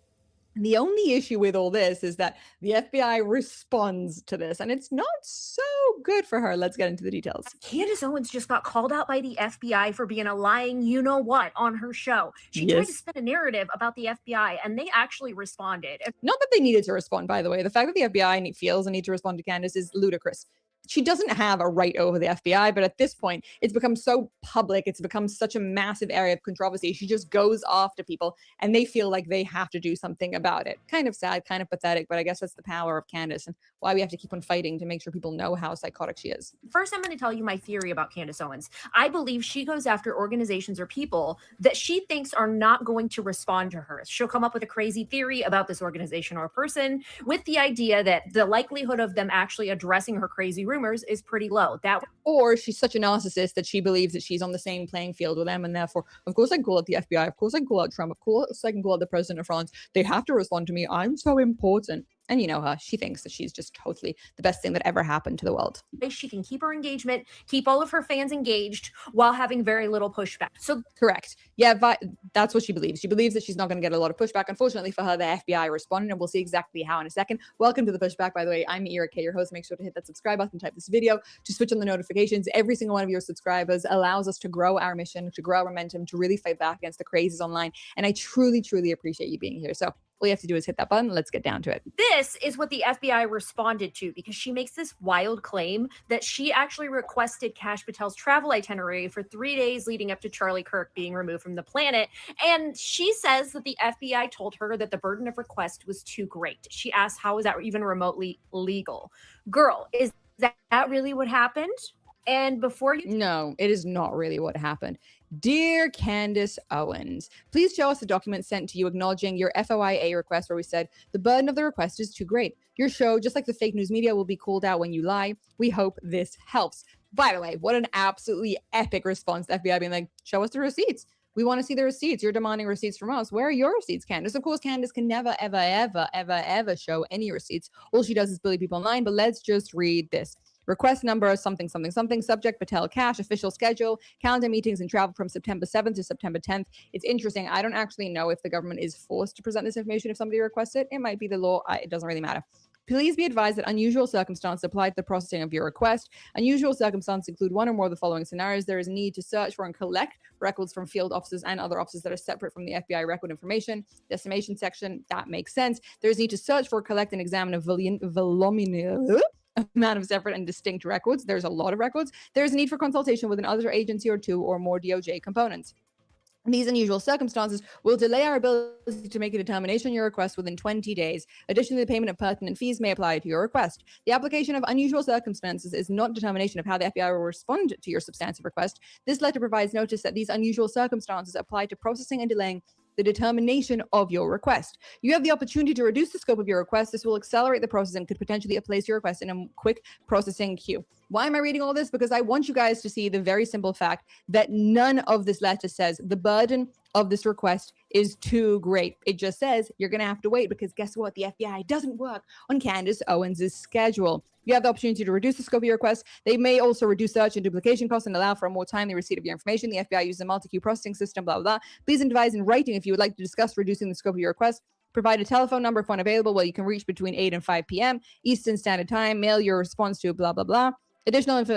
The only issue with all this is that the FBI responds to this, and it's not so good for her. Let's get into the details. Candace Owens just got called out by the FBI for being a lying you-know-what on her show. She tried to spin a narrative about the FBI, and they actually responded. Not that they needed to respond, by the way. The fact that the FBI feels a need to respond to Candace is ludicrous. She doesn't have a right over the FBI, but at this point, it's become so public. It's become such a massive area of controversy. She just goes after people, and they feel like they have to do something about it. Kind of sad, kind of pathetic, but I guess that's the power of Candace and why we have to keep on fighting to make sure people know how psychotic she is. First, I'm going to tell you my theory about Candace Owens. I believe she goes after organizations or people that she thinks are not going to respond to her. She'll come up with a crazy theory about this organization or person with the idea that the likelihood of them actually addressing her crazy rumors is pretty low. Or she's such a narcissist that she believes that she's on the same playing field with them, and therefore, of course I can call out the FBI, of course I can call out Trump, of course I can call out the president of France. They have to respond to me. I'm so important. And you know her, she thinks that she's just totally the best thing that ever happened to the world. She can keep her engagement, keep all of her fans engaged while having very little pushback. So correct. Yeah, that's what she believes. She believes that she's not going to get a lot of pushback. Unfortunately for her, the FBI responded, and we'll see exactly how in a second. Welcome to the pushback, by the way. I'm Ira K, your host. Make sure to hit that subscribe button, type this video, to switch on the notifications. Every single one of your subscribers allows us to grow our mission, to grow our momentum, to really fight back against the crazes online. And I truly, truly appreciate you being here. So all you have to do is hit that button. Let's get down to it. This is what the FBI responded to, because she makes this wild claim that she actually requested Kash Patel's travel itinerary for 3 days leading up to Charlie Kirk being removed from the planet. And she says that the FBI told her that the burden of request was too great. She asked, how is that even remotely legal? Girl, is that really what happened? And before you... No, it is not really what happened. Dear Candace Owens, please show us a document sent to you acknowledging your FOIA request where we said the burden of the request is too great. Your show, just like the fake news media, will be called out when you lie. We hope this helps. By the way, what an absolutely epic response. The FBI being like, show us the receipts. We want to see the receipts. You're demanding receipts from us. Where are your receipts, Candace? Of course, Candace can never, ever, ever, ever, ever show any receipts. All she does is bully people online, but let's just read this. Request number something, something, something. Subject Patel Kash. Official schedule. Calendar meetings and travel from September 7th to September 10th. It's interesting. I don't actually know if the government is forced to present this information if somebody requests it. It might be the law. It doesn't really matter. Please be advised that unusual circumstances apply to the processing of your request. Unusual circumstances include one or more of the following scenarios. There is a need to search for and collect records from field officers and other officers that are separate from the FBI record information. Decimation section, that makes sense. There is a need to search for, collect, and examine a voluminous amount of separate and distinct records. There's a lot of records. There's a need for consultation with another agency or two or more DOJ components. These unusual circumstances will delay our ability to make a determination on your request within 20 days. Additionally, the payment of pertinent fees may apply to your request. The application of unusual circumstances is not determination of how the FBI will respond to your substantive request. This letter provides notice that these unusual circumstances apply to processing and delaying the determination of your request. You have the opportunity to reduce the scope of your request. This will accelerate the process and could potentially place your request in a quick processing queue. Why am I reading all this? Because I want you guys to see the very simple fact that none of this letter says the burden of this request is too great. It just says you're going to have to wait because guess what? The FBI doesn't work on Candace Owens' schedule. You have the opportunity to reduce the scope of your request. They may also reduce search and duplication costs and allow for a more timely receipt of your information. The FBI uses a multi-queue processing system, blah, blah, blah. Please advise in writing if you would like to discuss reducing the scope of your request. Provide a telephone number if one available where you can reach between 8 and 5 p.m. Eastern Standard Time. Mail your response to blah, blah, blah. Additional info.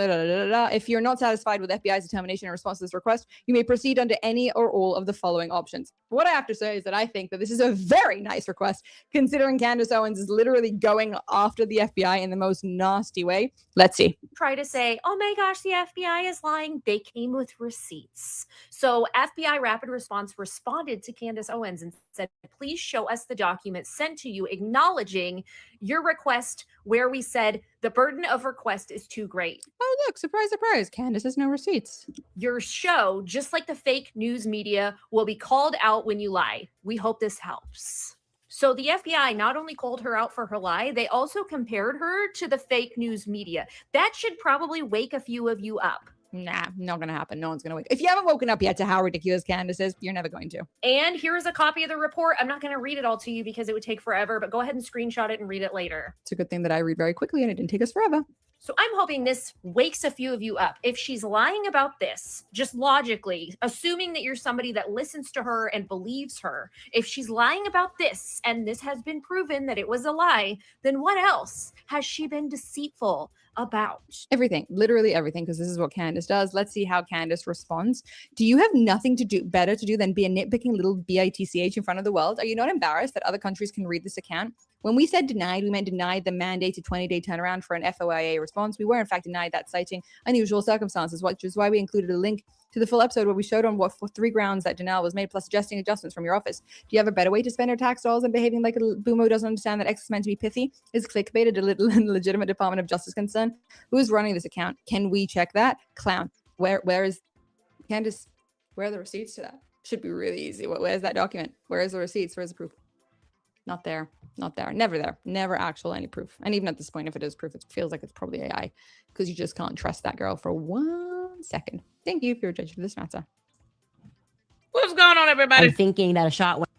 If you're not satisfied with FBI's determination in response to this request, you may proceed under any or all of the following options. What I have to say is that I think that this is a very nice request, considering Candace Owens is literally going after the FBI in the most nasty way. Let's see. Try to say, oh my gosh, the FBI is lying. They came with receipts. So FBI Rapid Response responded to Candace Owens and said, please show us the document sent to you acknowledging your request, where we said the burden of request is too great. Oh, look, surprise, surprise. Candace has no receipts. Your show, just like the fake news media, will be called out when you lie. We hope this helps. So the FBI not only called her out for her lie, they also compared her to the fake news media. That should probably wake a few of you up. Nah, not gonna happen. No one's gonna wake. If you haven't woken up yet to how ridiculous Candace is, you're never going to. And here's a copy of the report. I'm not going to read it all to you because it would take forever, but go ahead and screenshot it and read it later. It's a good thing that I read very quickly and it didn't take us forever. So I'm hoping this wakes a few of you up. If she's lying about this, just logically, assuming that you're somebody that listens to her and believes her, if she's lying about this, and this has been proven that it was a lie, then what else has she been deceitful about? Everything, literally everything, because this is what Candace does. Let's see how Candace responds. Do you have nothing to do better to do than be a nitpicking little bitch in front of the world? Are you not embarrassed that other countries can read this account? When we said denied, we meant denied the mandated 20-day turnaround for an FOIA response. We were in fact denied that, citing unusual circumstances, which is why we included a link to the full episode where we showed on what for 3 grounds that denial was made, plus suggesting adjustments from your office. Do you have a better way to spend your tax dollars than behaving like a boomo who doesn't understand that X is meant to be pithy? Is clickbait a legitimate Department of Justice concern? Who is running this account? Can we check that? Clown. Where is Candace? Where are the receipts to that? Should be really easy. Where's that document? Where is the receipts? Where's the proof? Not there. Not there. Never there. Never actual any proof. And even at this point, if it is proof, it feels like it's probably AI because you just can't trust that girl for 1 second. Thank you for your judge for this matter. What's going on, everybody? I'm thinking that a shot went.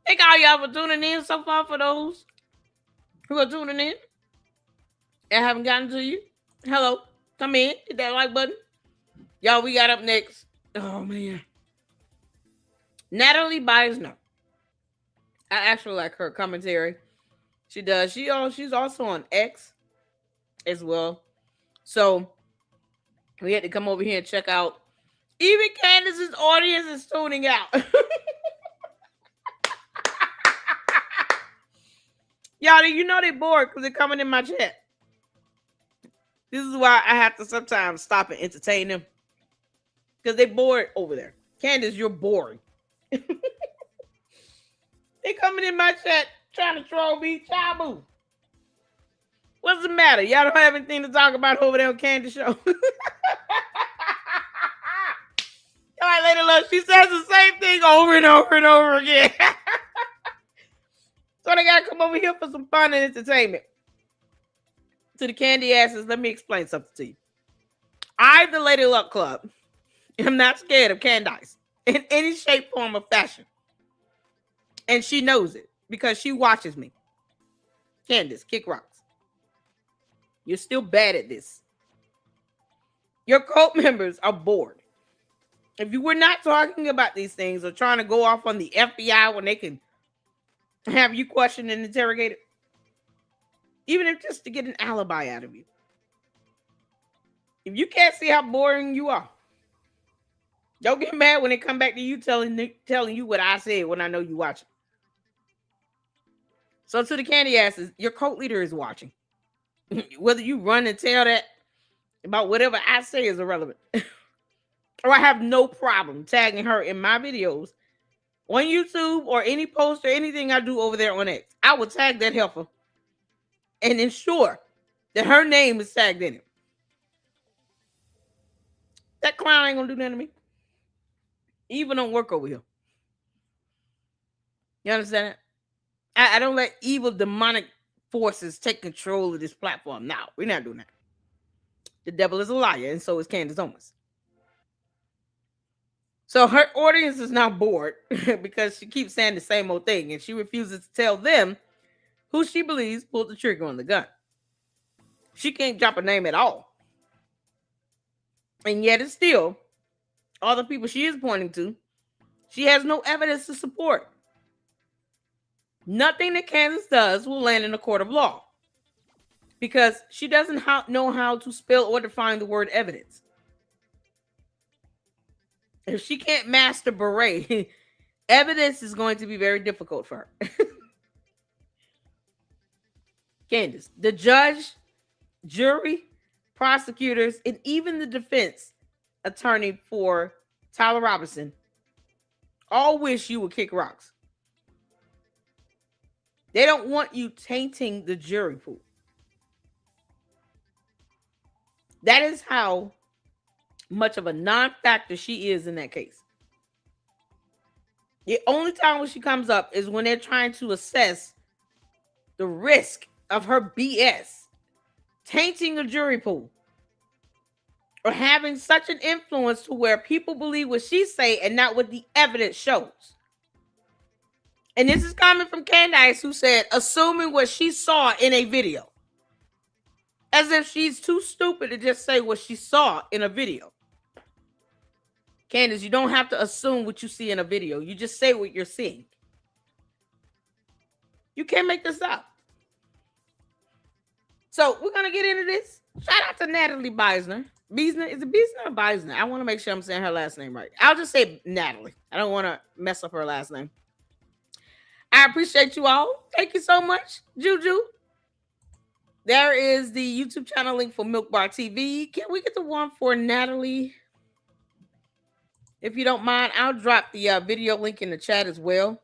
Thank all y'all for tuning in so far. For those who are tuning in and haven't gotten to you, hello. Come in. Hit that like button. Y'all, we got up next. Oh, man. Natalie Byers, no. I actually like her commentary. She does. She's also on X as well. So we had to come over here and check out. Even Candace's audience is tuning out. Y'all, you know they bored because they're coming in my chat. This is why I have to sometimes stop and entertain them. Because they bored over there. Candace, you're boring. They coming in my chat trying to troll me. Chabu. What's the matter? Y'all don't have anything to talk about over there on Candace show. All right, Lady Love, she says the same thing over and over and over again. So they gotta come over here for some fun and entertainment. To the candy asses, let me explain something to you. I, the Lady Luck Club, am not scared of Candace in any shape, form, or fashion. And she knows it because she watches me. Candace, kick rocks. You're still bad at this. Your cult members are bored. If you were not talking about these things or trying to go off on the FBI when they can have you questioned and interrogated, even if just to get an alibi out of you. If you can't see how boring you are, don't get mad when they come back to you telling you what I said when I know you watching. So to the candy asses, your cult leader is watching. Whether you run and tell that about whatever I say is irrelevant. Or I have no problem tagging her in my videos on YouTube or any post or anything I do over there on X. I will tag that heifer and ensure that her name is tagged in it. That clown ain't gonna do nothing to me. Evil don't work over here. You understand that? I don't let evil demonic forces take control of this platform. No, we're not doing that. The devil is a liar, and so is Candace Owens. So her audience is now bored because she keeps saying the same old thing, and she refuses to tell them who she believes pulled the trigger on the gun. She can't drop a name at all. And yet it's still all the people she is pointing to, she has no evidence to support. Nothing that Candace does will land in a court of law. because she doesn't know how to spell or define the word evidence. If she can't master beret, evidence is going to be very difficult for her. Candace, the judge, jury, prosecutors, and even the defense attorney for Tyler Robinson all wish you would kick rocks. They don't want you tainting the jury pool. That is how much of a non-factor she is in that case. The only time when she comes up is when they're trying to assess the risk of her BS tainting a jury pool or having such an influence to where people believe what she say and not what the evidence shows. And this is coming from Candace, who said, assuming what she saw in a video. As if she's too stupid to just say what she saw in a video. Candace, you don't have to assume what you see in a video. You just say what you're seeing. You can't make this up. So we're going to get into this. Shout out to Natalie Beisner. Beisner? Is it Beisner or Beisner? I want to make sure I'm saying her last name right. I'll just say Natalie. I don't want to mess up her last name. I appreciate you all. Thank you so much, Juju. There is the YouTube channel link for Milk Bar TV. Can we get the one for Natalie? If you don't mind, I'll drop the video link in the chat as well.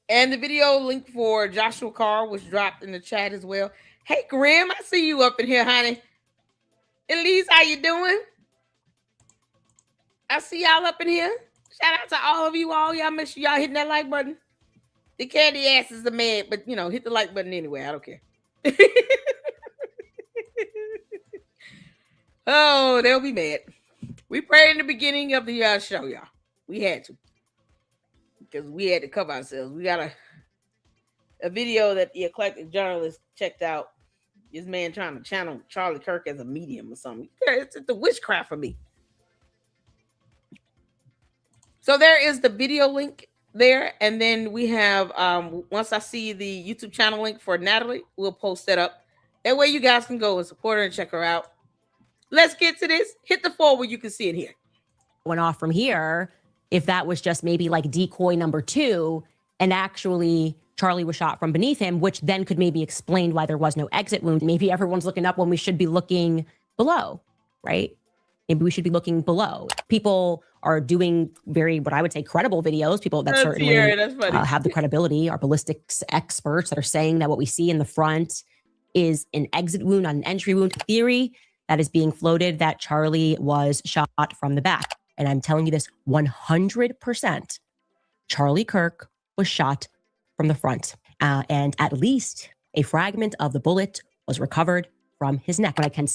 And the video link for Joshua Carr was dropped in the chat as well. Hey, Grim, I see you up in here, honey. Elise, how you doing? I see y'all up in here. Shout out to all of you all. Y'all make sure y'all hitting that like button. The candy ass is the man, but you know, hit the like button anyway. I don't care. Oh, they'll be mad. We prayed in the beginning of the show, y'all. We had to. Because we had to cover ourselves. We got a video that the eclectic journalist checked out. This man trying to channel Charlie Kirk as a medium or something. It's the witchcraft for me. So there is the video link there. And then we have, once I see the YouTube channel link for Natalie, we'll post that up. That way you guys can go and support her and check her out. Let's get to this. Hit the 4 where you can see it here. Went off from here. If that was just maybe like decoy number 2, and actually Charlie was shot from beneath him, which then could maybe explain why there was no exit wound. Maybe everyone's looking up when we should be looking below, right? Maybe we should be looking below. People are doing very, what I would say, credible videos. People that certainly have the credibility are ballistics experts that are saying that what we see in the front is an exit wound, not an entry wound. Theory that is being floated that Charlie was shot from the back. And I'm telling you this 100%. Charlie Kirk was shot from the front. And at least a fragment of the bullet was recovered from his neck. What I can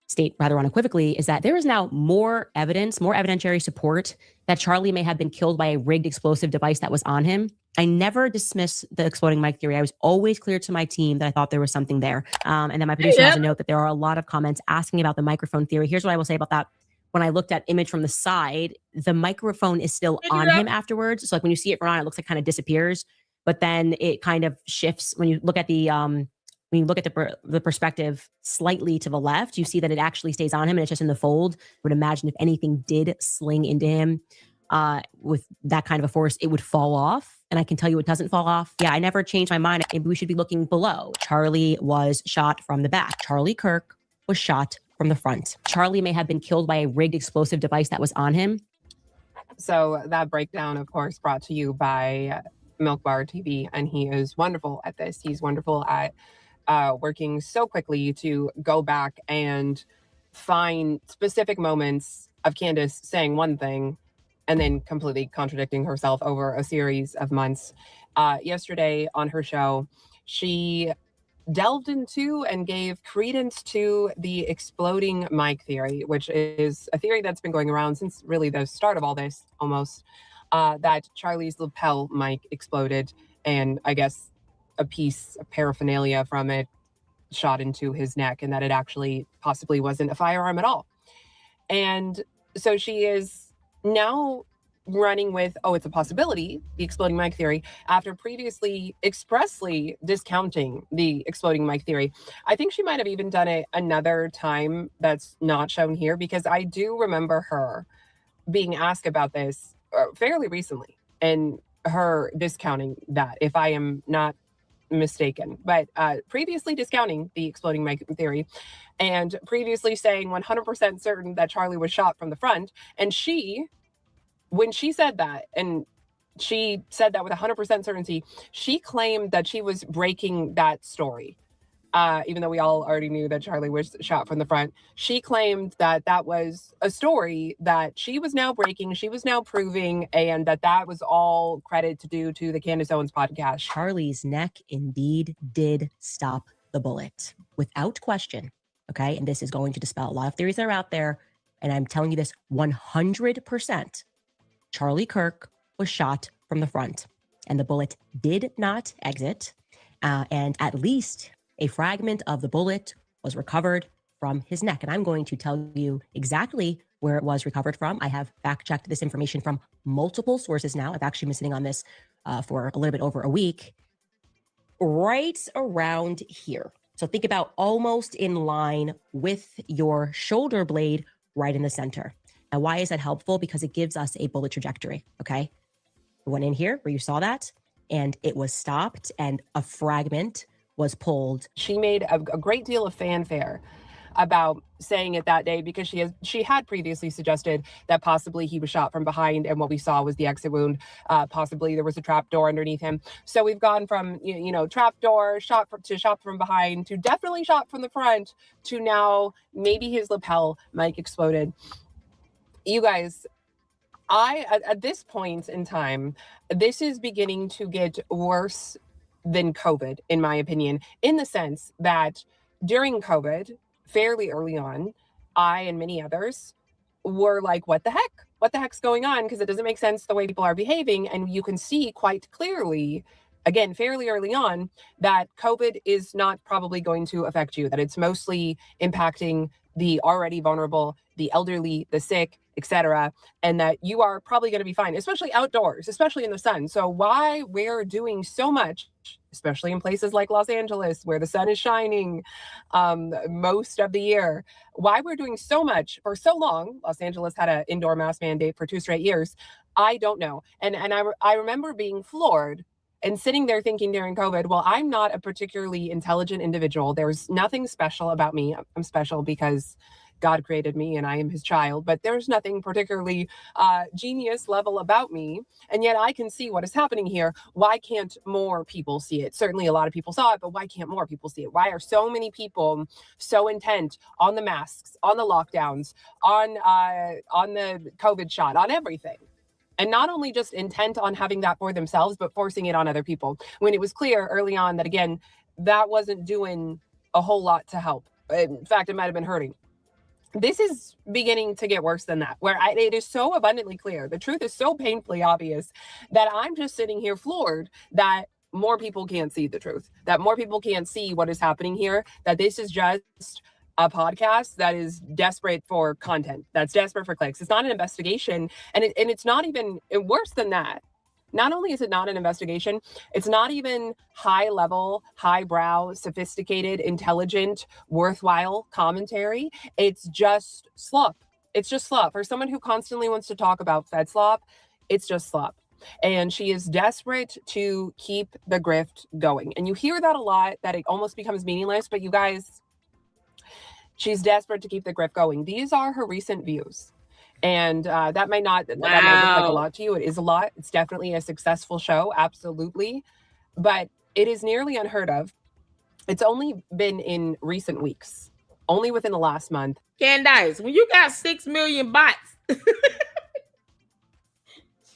state rather unequivocally is that there is now more evidence, more evidentiary support that Charlie may have been killed by a rigged explosive device that was on him. I never dismiss the exploding mic theory. I was always clear to my team that I thought there was something there. And then my producer has a note that there are a lot of comments asking about the microphone theory. Here's what I will say about that. When I looked at image from the side, the microphone is still on him afterwards. So like when you see it from on, it looks like kind of disappears, but then it kind of shifts. When you look at the the perspective slightly to the left, you see that it actually stays on him and it's just in the fold. I would imagine if anything did sling into him with that kind of a force, it would fall off. And I can tell you it doesn't fall off. Yeah, I never changed my mind. Maybe we should be looking below. Charlie was shot from the back. Charlie Kirk was shot from the front. Charlie may have been killed by a rigged explosive device that was on him. So that breakdown, of course, brought to you by Milk Bar TV, and he is wonderful at this. He's wonderful at working so quickly to go back and find specific moments of Candace saying one thing and then completely contradicting herself over a series of months. Yesterday on her show, she delved into and gave credence to the exploding mic theory, which is a theory that's been going around since really the start of all this, almost, that Charlie's lapel mic exploded, and I guess a piece of paraphernalia from it shot into his neck, and that it actually possibly wasn't a firearm at all. And so she is now running with, oh, it's a possibility, the exploding mic theory, after previously expressly discounting the exploding mic theory. I think she might have even done it another time that's not shown here, because I do remember her being asked about this fairly recently and her discounting that, if I am not mistaken, but previously discounting the exploding mic theory and previously saying 100% certain that Charlie was shot from the front. And when she said that, and she said that with 100% certainty, she claimed that she was breaking that story. Even though we all already knew that Charlie was shot from the front, she claimed that that was a story that she was now breaking, she was now proving, and that was all credit to due to the Candace Owens podcast. Charlie's neck indeed did stop the bullet without question. Okay. And this is going to dispel a lot of theories that are out there. And I'm telling you this 100%. Charlie Kirk was shot from the front, and the bullet did not exit. And at least a fragment of the bullet was recovered from his neck. And I'm going to tell you exactly where it was recovered from. I have fact-checked this information from multiple sources now. I've actually been sitting on this for a little bit over a week. Right around here. So think about almost in line with your shoulder blade, right in the center. Now, why is that helpful? Because it gives us a bullet trajectory, okay? The one in here where you saw that, and it was stopped, and a fragment was pulled. She made a great deal of fanfare about saying it that day, because she had previously suggested that possibly he was shot from behind, and what we saw was the exit wound. Possibly there was a trap door underneath him. So we've gone from trap door, shot from behind, to definitely shot from the front, to now maybe his lapel mic exploded. You guys, at this point in time, this is beginning to get worse than COVID, in my opinion, in the sense that during COVID, fairly early on, I and many others were like, what the heck? What the heck's going on? Because it doesn't make sense the way people are behaving. And you can see quite clearly, again, fairly early on, that COVID is not probably going to affect you, that it's mostly impacting the already vulnerable, the elderly, the sick, etc., and that you are probably going to be fine, especially outdoors, especially in the sun. So why we're doing so much, especially in places like Los Angeles, where the sun is shining most of the year, why we're doing so much for so long. Los Angeles had an indoor mask mandate for 2 straight years. I don't know. And I remember being floored and sitting there thinking during COVID, well, I'm not a particularly intelligent individual. There's nothing special about me. I'm special because God created me and I am his child, but there's nothing particularly genius level about me. And yet I can see what is happening here. Why can't more people see it? Certainly a lot of people saw it, but why can't more people see it? Why are so many people so intent on the masks, on the lockdowns, on the COVID shot, on everything? And not only just intent on having that for themselves, but forcing it on other people, when it was clear early on that, again, that wasn't doing a whole lot to help. In fact, it might have been hurting. This is beginning to get worse than that, where it is so abundantly clear. The truth is so painfully obvious that I'm just sitting here floored that more people can't see the truth, that more people can't see what is happening here, that this is just a podcast that is desperate for content, that's desperate for clicks. It's not an investigation. And it's not even worse than that. Not only is it not an investigation, it's not even high level, highbrow, sophisticated, intelligent, worthwhile commentary. It's just slop. It's just slop. For someone who constantly wants to talk about Fed slop, it's just slop. And she is desperate to keep the grift going. And you hear that a lot, that it almost becomes meaningless. But you guys, she's desperate to keep the grift going. These are her recent views. And that might look like a lot to you. It is a lot. It's definitely a successful show. Absolutely. But it is nearly unheard of. It's only been in recent weeks, only within the last month. Candace, when you got 6 million bots,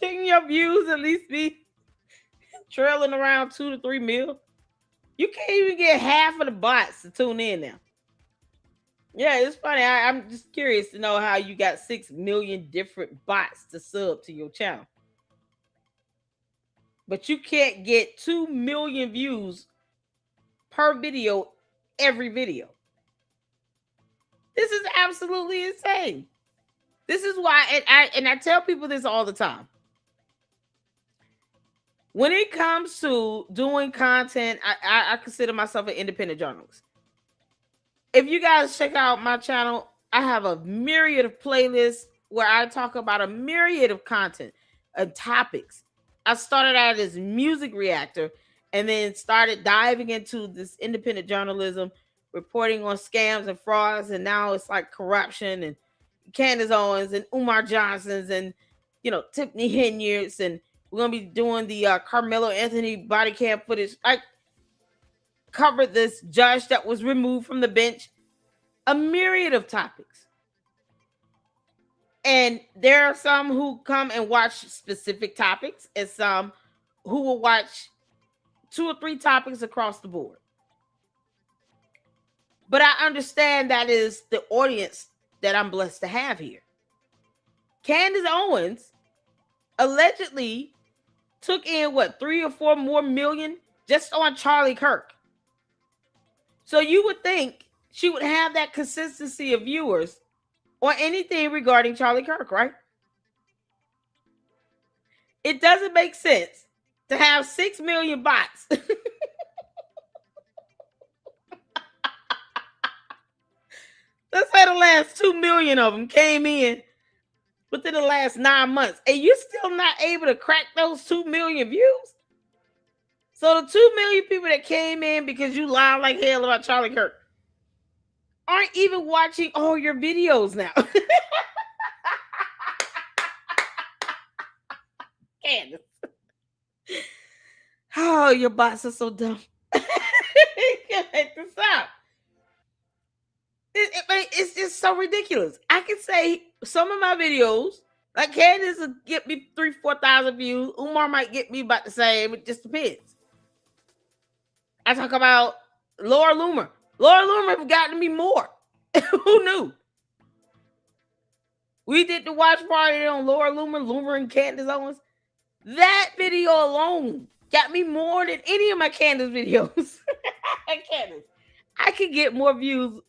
shouldn't your views at least be trailing around 2 to 3 mil? You can't even get half of the bots to tune in now. Yeah, it's funny. I'm just curious to know how you got 6 million different bots to sub to your channel. But you can't get 2 million views per video, every video. This is absolutely insane. This is why, and I tell people this all the time. when it comes to doing content, I consider myself an independent journalist. If you guys check out my channel, I have a myriad of playlists where I talk about a myriad of content and topics. I started out as music reactor and then started diving into this independent journalism, reporting on scams and frauds, and now it's like corruption and Candace Owens and Umar Johnson's and Tiffany Henyards, and we're gonna be doing the Carmelo Anthony body cam footage. I covered this judge that was removed from the bench, a myriad of topics. And there are some who come and watch specific topics, and some who will watch 2 or 3 topics across the board. But I understand that is the audience that I'm blessed to have here. Candace Owens allegedly took in 3 or 4 more million just on Charlie Kirk. So you would think she would have that consistency of viewers on anything regarding Charlie Kirk, right? It doesn't make sense to have 6 million bots. Let's say the last 2 million of them came in within the last 9 months, and you're still not able to crack those 2 million views. So the 2 million people that came in because you lied like hell about Charlie Kirk aren't even watching all your videos now. Candace. Oh, your bots are so dumb. You can't make this up. It's just so ridiculous. I can say some of my videos, like Candace will get me 3,000-4,000 views. Umar might get me about the same. It just depends. I talk about Laura Loomer. Laura Loomer have gotten me more. Who knew? We did the watch party on Laura Loomer and Candace Owens. That video alone got me more than any of my Candace videos. Candace, I could get more views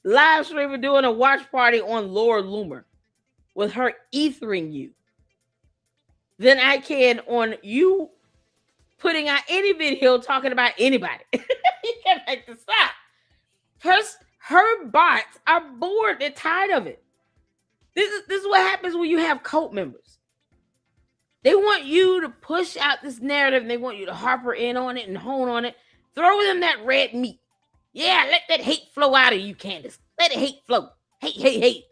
live streaming doing a watch party on Laura Loomer with her ethering you than I can on you putting out any video talking about anybody. You can't make this stop. Her bots are bored. They're tired of it. This is what happens when you have cult members. They want you to push out this narrative, and they want you to harper in on it and hone on it. Throw them that red meat. Yeah, let that hate flow out of you, Candace. Let the hate flow. Hate.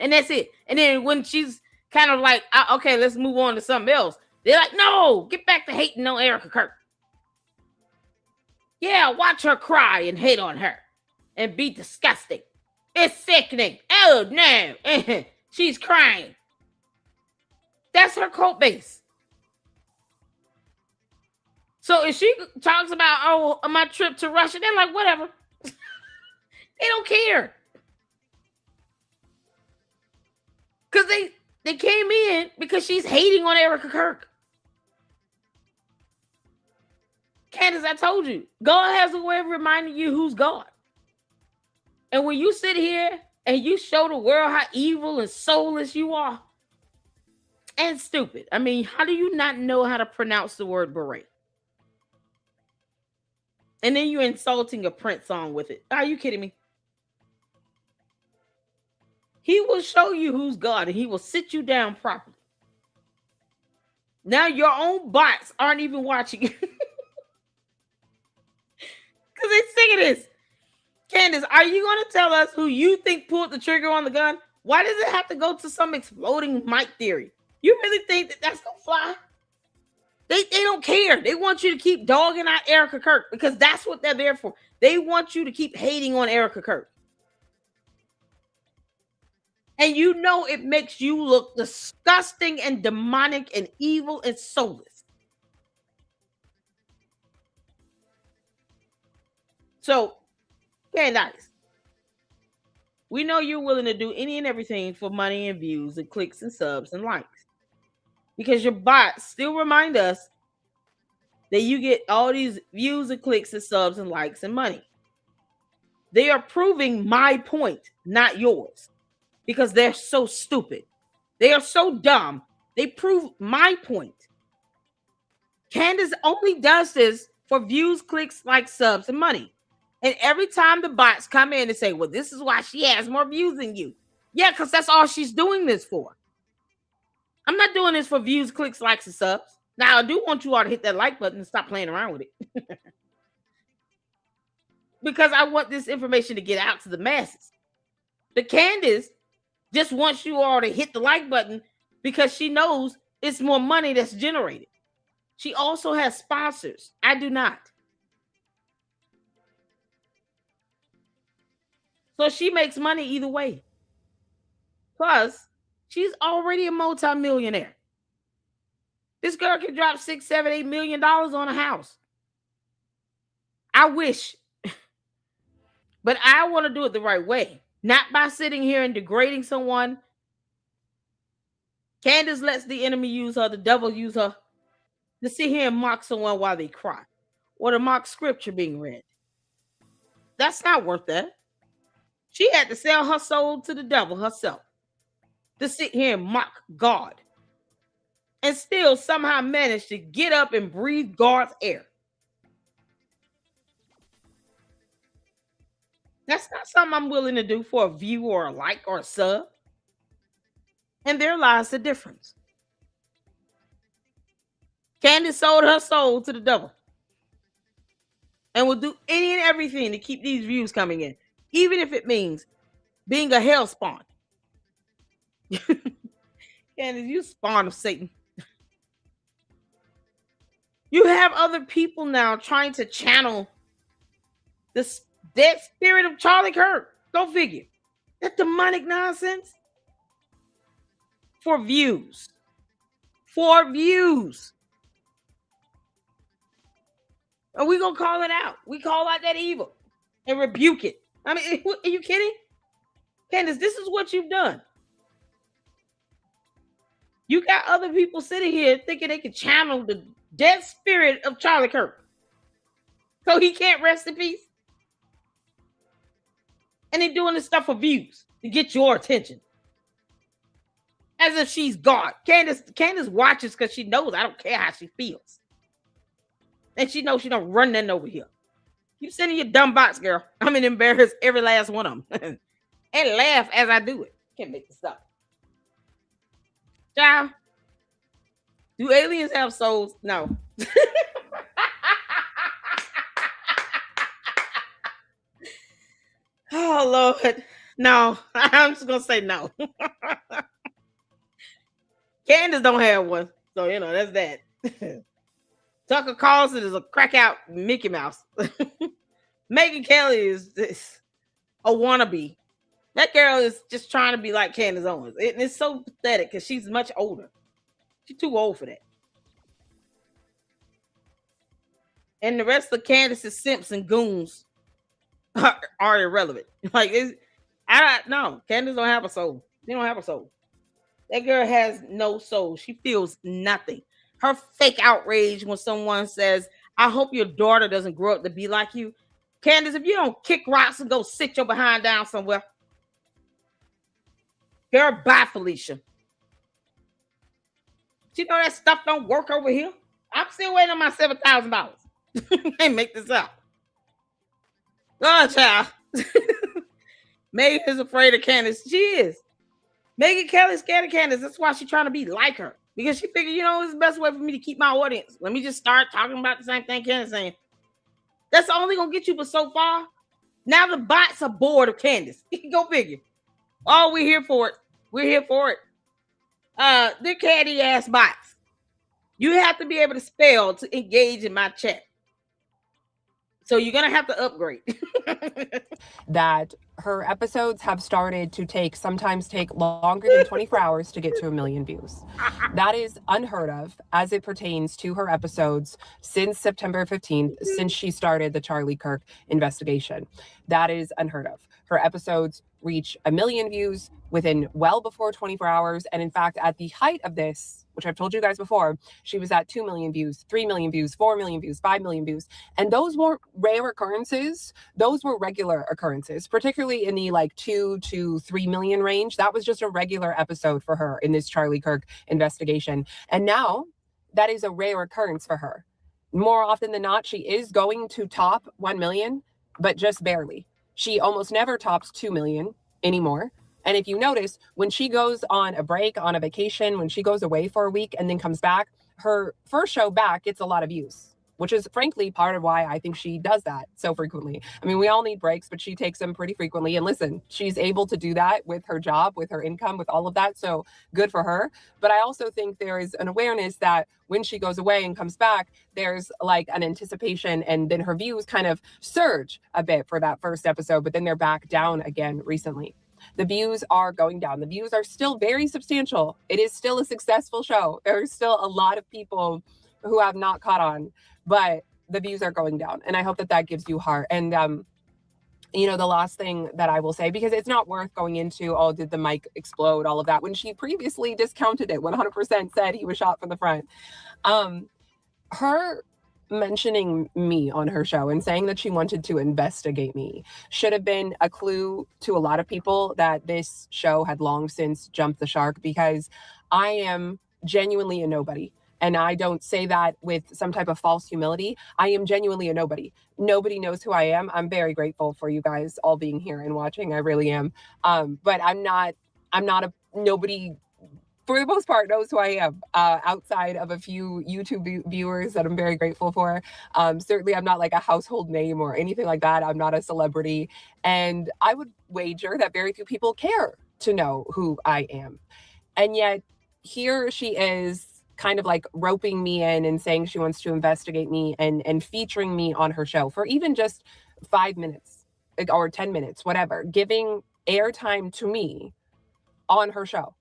And that's it. And then when she's kind of like, okay, let's move on to something else, they're like, no, get back to hating on Erica Kirk. Yeah, watch her cry and hate on her and be disgusting. It's sickening. Oh, no. She's crying. That's her cult base. So if she talks about, my trip to Russia, they're like, whatever. They don't care. Because they came in because she's hating on Erica Kirk. Candace, I told you, God has a way of reminding you who's God. And when you sit here and you show the world how evil and soulless you are, and stupid. I mean, how do you not know how to pronounce the word beret? And then you're insulting a Prince song with it. Are you kidding me? He will show you who's God, and he will sit you down properly. Now your own bots aren't even watching you. Because they're sick of this. Candace, are you going to tell us who you think pulled the trigger on the gun? Why does it have to go to some exploding mic theory? You really think that that's going to fly? They don't care. They want you to keep dogging out Erica Kirk because that's what they're there for. They want you to keep hating on Erica Kirk. And you know it makes you look disgusting and demonic and evil and soulless. So, Candace, we know you're willing to do any and everything for money and views and clicks and subs and likes. Because your bots still remind us that you get all these views and clicks and subs and likes and money. They are proving my point, not yours. Because they're so stupid. They are so dumb. They prove my point. Candace only does this for views, clicks, likes, subs, and money. And every time the bots come in and say, well, this is why she has more views than you. Yeah, because that's all she's doing this for. I'm not doing this for views, clicks, likes, and subs. Now, I do want you all to hit that like button and stop playing around with it. Because I want this information to get out to the masses. But Candace just wants you all to hit the like button because she knows it's more money that's generated. She also has sponsors. I do not. So she makes money either way. Plus, she's already a multi-millionaire. This girl can drop $6, $7, $8 million on a house. I wish. But I want to do it the right way. Not by sitting here and degrading someone. Candace lets the enemy use her, the devil use her, to sit here and mock someone while they cry. Or to mock scripture being read. That's not worth that. She had to sell her soul to the devil herself. To sit here and mock God. And still somehow manage to get up and breathe God's air. That's not something I'm willing to do for a view or a like or a sub. And there lies the difference. Candace sold her soul to the devil. And will do any and everything to keep these views coming in. Even if it means being a hell spawn. Candace, you spawn of Satan. You have other people now trying to channel this dead spirit of Charlie Kirk. Go figure. That demonic nonsense. For views. For views. And we gonna call it out. We call out that evil and rebuke it. I mean, are you kidding? Candace, this is what you've done. You got other people sitting here thinking they can channel the dead spirit of Charlie Kirk. So he can't rest in peace. And they're doing this stuff for views to get your attention. As if she's God. Candace watches because she knows I don't care how she feels. And she knows she don't run nothing over here. You sending your dumb bots, girl. I'm gonna embarrass every last one of them. And laugh as I do it. Can't make this up. Child, do aliens have souls? No. Oh, Lord. No. I'm just gonna say no. Candace don't have one. So, that's that. Tucker Carlson is a crack out Mickey Mouse. Megyn Kelly is a wannabe. That girl is just trying to be like Candace Owens. It's so pathetic because she's much older. She's too old for that. And the rest of Candace's simps and goons are irrelevant. Like, I don't know. Candace don't have a soul. She don't have a soul. That girl has no soul. She feels nothing. Her fake outrage when someone says, I hope your daughter doesn't grow up to be like you. Candace, if you don't kick rocks and go sit your behind down somewhere. Girl, bye, Felicia. You know that stuff don't work over here? I'm still waiting on my $7,000. Can't make this up. God, child. Megyn is afraid of Candace. She is. Megyn Kelly's scared of Candace. That's why she's trying to be like her. Because she figured, it's the best way for me to keep my audience. Let me just start talking about the same thing Candace saying. That's only going to get you but so far. Now the bots are bored of Candace. Go figure. Oh, we're here for it. We're here for it. They're catty ass bots. You have to be able to spell to engage in my chat. So you're going to have to upgrade. That her episodes have started to sometimes take longer than 24 hours to get to 1 million views. That is unheard of as it pertains to her episodes since September 15th, since she started the Charlie Kirk investigation. That is unheard of. Her episodes reach 1 million views within well before 24 hours. And in fact, at the height of this, which I've told you guys before, she was at 2 million views, 3 million views, 4 million views, 5 million views. And those weren't rare occurrences. Those were regular occurrences, particularly in the 2 to 3 million range. That was just a regular episode for her in this Charlie Kirk investigation. And now that is a rare occurrence for her. More often than not, she is going to top 1 million, but just barely. She almost never tops 2 million anymore. And if you notice, when she goes on a break, on a vacation, when she goes away for a week and then comes back, her first show back gets a lot of views, which is frankly part of why I think she does that so frequently. I mean, we all need breaks, but she takes them pretty frequently. And listen, she's able to do that with her job, with her income, with all of that. So good for her. But I also think there is an awareness that when she goes away and comes back, there's like an anticipation, and then her views kind of surge a bit for that first episode, but then they're back down again recently. The views are going down. The views are still very substantial. It is still a successful show. There are still a lot of people who have not caught on, but the views are going down. And I hope that that gives you heart. And, you know, the last thing that I will say, because it's not worth going into, oh, did the mic explode, all of that, when she previously discounted it, 100% said he was shot from the front. Her mentioning me on her show and saying that she wanted to investigate me should have been a clue to a lot of people that this show had long since jumped the shark, because I am genuinely a nobody. And I don't say that with some type of false humility. I am genuinely a nobody. Nobody knows who I am. I'm very grateful for you guys all being here and watching. I really am. But I'm not a nobody. For the most part, knows who I am, outside of a few YouTube viewers that I'm very grateful for. Certainly, I'm not like a household name or anything like that. I'm not a celebrity. And I would wager that very few people care to know who I am. And yet, here she is kind of like roping me in and saying she wants to investigate me and featuring me on her show for even just 5 minutes or 10 minutes, whatever, giving airtime to me on her show.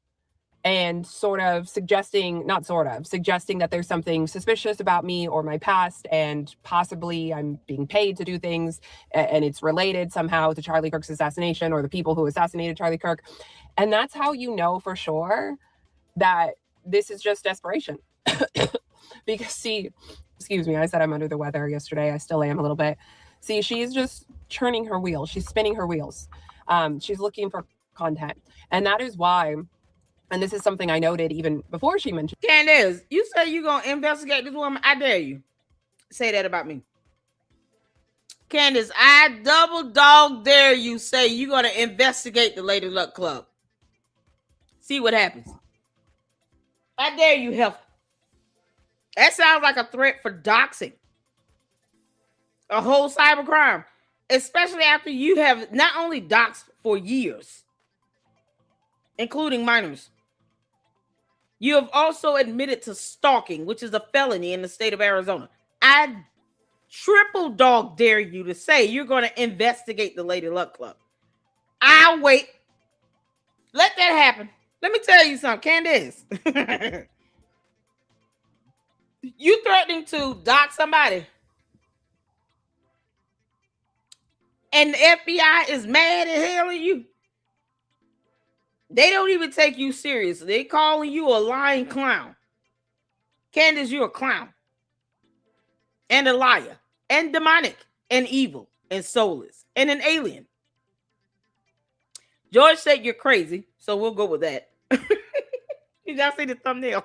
And suggesting that there's something suspicious about me or my past, and possibly I'm being paid to do things, and it's related somehow to Charlie Kirk's assassination or the people who assassinated Charlie Kirk. And that's how you know for sure that this is just desperation. Because see, excuse me, I said I'm under the weather yesterday. I still am a little bit. See, she's just churning her wheels. She's spinning her wheels. She's looking for content. And that is why, and this is something I noted even before she mentioned. Candace, you say you're going to investigate this woman. I dare you. Say that about me. Candace, I double dog dare you say you're going to investigate the Lady Luck Club. See what happens. I dare you, Health. That sounds like a threat for doxing. A whole cybercrime. Especially after you have not only doxed for years, including minors. You have also admitted to stalking, which is a felony in the state of Arizona. I triple dog dare you to say you're going to investigate the Lady Luck Club. I'll wait. Let that happen. Let me tell you something, Candace. You threatening to dox somebody, and the FBI is mad as hell at you. They don't even take you seriously. They calling you a lying clown. Candace, you're a clown. And a liar. And demonic. And evil. And soulless. And an alien. George said you're crazy. So we'll go with that. Did y'all see the thumbnail?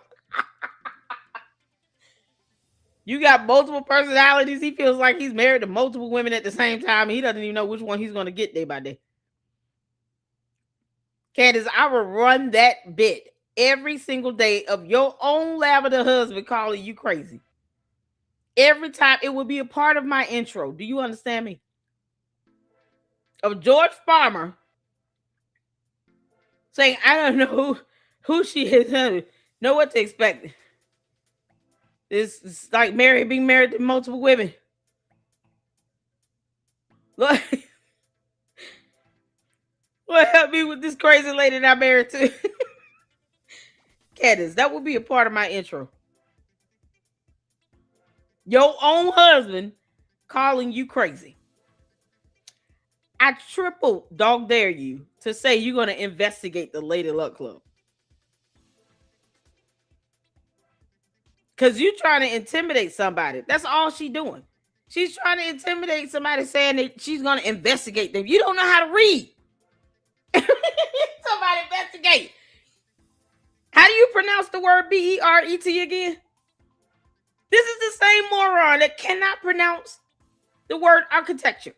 You got multiple personalities. He feels like he's married to multiple women at the same time. He doesn't even know which one he's going to get day by day. Candace, I will run that bit every single day of your own lavender husband calling you crazy. Every time. It will be a part of my intro. Do you understand me? Of George Farmer saying, I don't know who she is. Know what to expect. It's like being married to multiple women. Look. Lord help me with this crazy lady that I'm married to. Candace, that will be a part of my intro. Your own husband calling you crazy. I triple dog dare you to say you're going to investigate the Lady Luck Club. Because you're trying to intimidate somebody. That's all she's doing. She's trying to intimidate somebody saying that she's going to investigate them. You don't know how to read. Somebody investigate. How do you pronounce the word B-E-R-E-T again? This is the same moron that cannot pronounce the word architecture.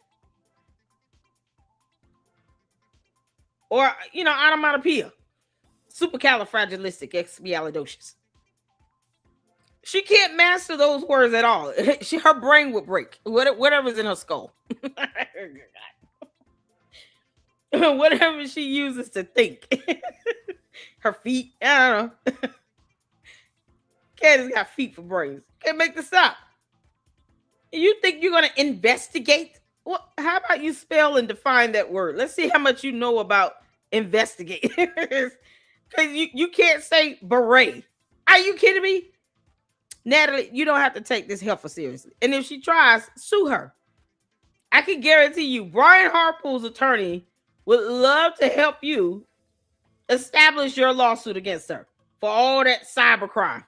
Or, onomatopoeia. Supercalifragilisticexpialidocious. She can't master those words at all. Her brain would break. Whatever's in her skull. Whatever she uses to think. Her feet. I don't know. Candace got feet for brains. Can't make this up. You think you're going to investigate? Well, how about you spell and define that word? Let's see how much you know about investigate. Because you can't say beret. Are you kidding me? Natalie, you don't have to take this heifer seriously. And if she tries, sue her. I can guarantee you, Brian Harpool's attorney would love to help you establish your lawsuit against her for all that cybercrime.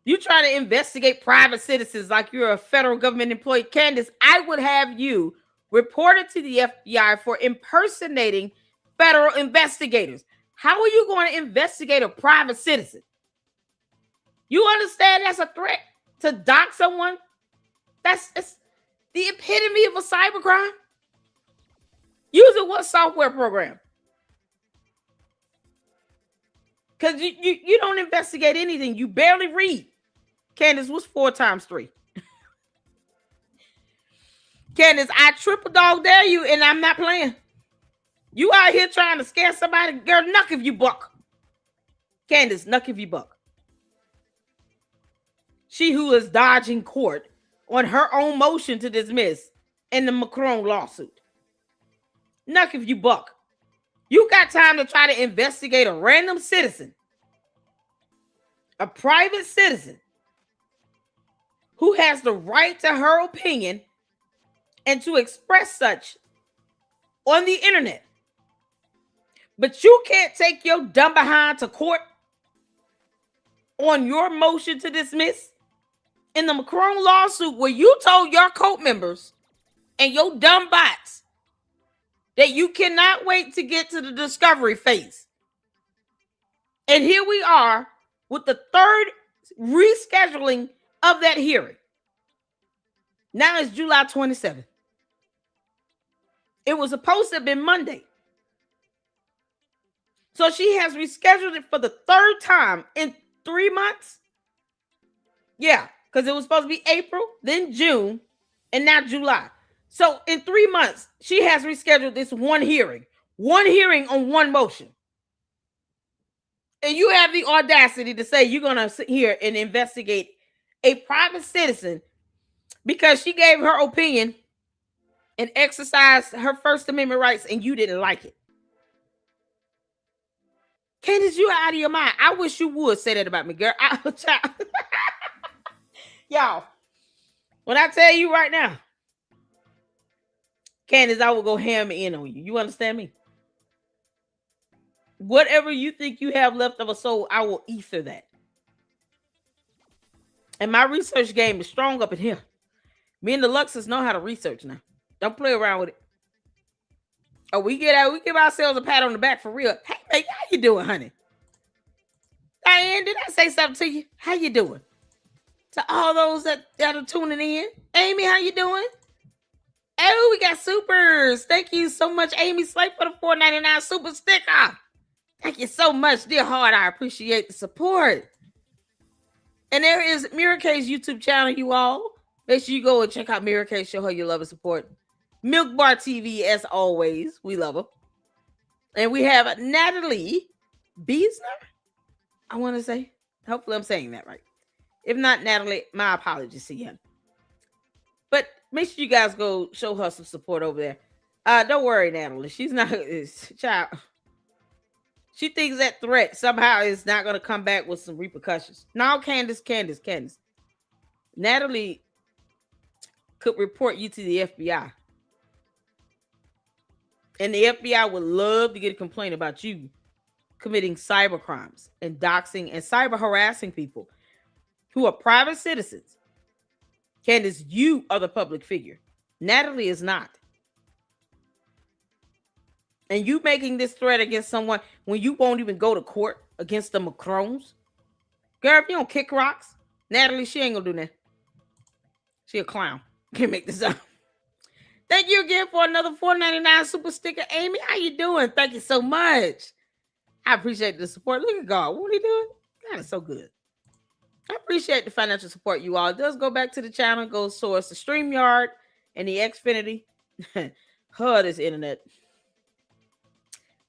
You try to investigate private citizens like you're a federal government employee. Candace, I would have you reported to the FBI for impersonating federal investigators. How are you going to investigate a private citizen? You understand that's a threat to dock someone? It's the epitome of a cybercrime. Using what software program? Because you don't investigate anything. You barely read. Candace, what's 4 times 3? Candace, I triple dog dare you, and I'm not playing. You out here trying to scare somebody. Girl, knuck if you buck. Candace, knuck if you buck. She who is dodging court on her own motion to dismiss in the Macron lawsuit. Knuck if you buck. You got time to try to investigate a random citizen. A private citizen who has the right to her opinion and to express such on the internet. But you can't take your dumb behind to court on your motion to dismiss in the Macron lawsuit where you told your court members and your dumb bots that you cannot wait to get to the discovery phase. And here we are with the 3rd rescheduling of that hearing. Now it's July 27th. It was supposed to have been Monday. So she has rescheduled it for the 3rd time in 3 months. Yeah, because it was supposed to be April, then June, and now July. So in 3 months, she has rescheduled this one hearing on one motion. And you have the audacity to say you're going to sit here and investigate a private citizen because she gave her opinion and exercised her First Amendment rights and you didn't like it. Candace, you out of your mind. I wish you would say that about me, girl. Y'all, when I tell you right now, Candace, I will go ham in on you. You understand me? Whatever you think you have left of a soul, I will ether that. And my research game is strong up in here. Me and the Luxus know how to research now. Don't play around with it. Oh, we give ourselves a pat on the back for real. Hey, man, how you doing, honey? Diane, did I say something to you? How you doing? To all those that are tuning in. Amy, how you doing? Oh, we got supers. Thank you so much, Amy Slate, for the $4.99 super sticker. Thank you so much, dear heart. I appreciate the support. And there is Mira K's YouTube channel, you all. Make sure you go and check out Mira K. Show her your love and support. Milk Bar TV, as always. We love her. And we have Natalie Beesner, I want to say. Hopefully I'm saying that right. If not, Natalie, my apologies to you. But make sure you guys go show her some support over there. Don't worry, Natalie. She's not child. She thinks that threat somehow is not going to come back with some repercussions. No, Candace. Natalie could report you to the FBI. And the FBI would love to get a complaint about you committing cyber crimes and doxing and cyber harassing people who are private citizens. Candace, you are the public figure. Natalie is not. And you making this threat against someone when you won't even go to court against the Macrons? Girl, if you don't kick rocks, Natalie, she ain't gonna do that. She a clown. Can't make this up. Thank you again for another $4.99 super sticker. Amy, how you doing? Thank you so much. I appreciate the support. Look at God. What are he doing? God is so good. I appreciate the financial support, you all. It does go back to the channel, goes towards the StreamYard and the Xfinity. This internet.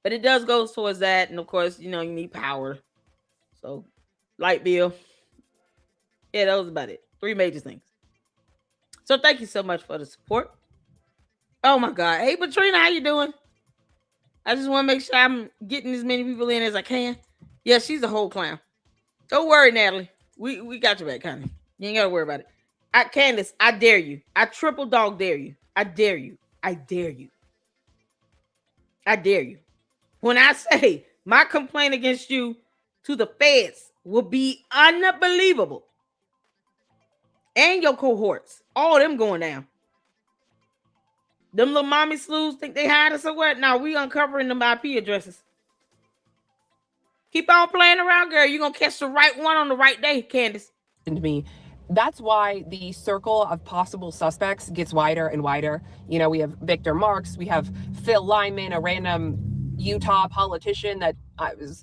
But it does go towards that. And of course, you need power. So, light bill. Yeah, that was about it. 3 major things. So thank you so much for the support. Oh my God. Hey, Patrina, how you doing? I just want to make sure I'm getting as many people in as I can. Yeah, she's a whole clown. Don't worry, Natalie. We got your back, honey. You ain't got to worry about it. Candace, I dare you. I triple dog dare you. I dare you. I dare you. I dare you. When I say my complaint against you to the feds will be unbelievable. And your cohorts. All them going down. Them little mommy slews think they hide us or what? Now we uncovering them IP addresses. Keep on playing around, girl. You're going to catch the right one on the right day, Candace. To me, that's why the circle of possible suspects gets wider and wider. We have Victor Marks, we have Phil Lyman, a random Utah politician that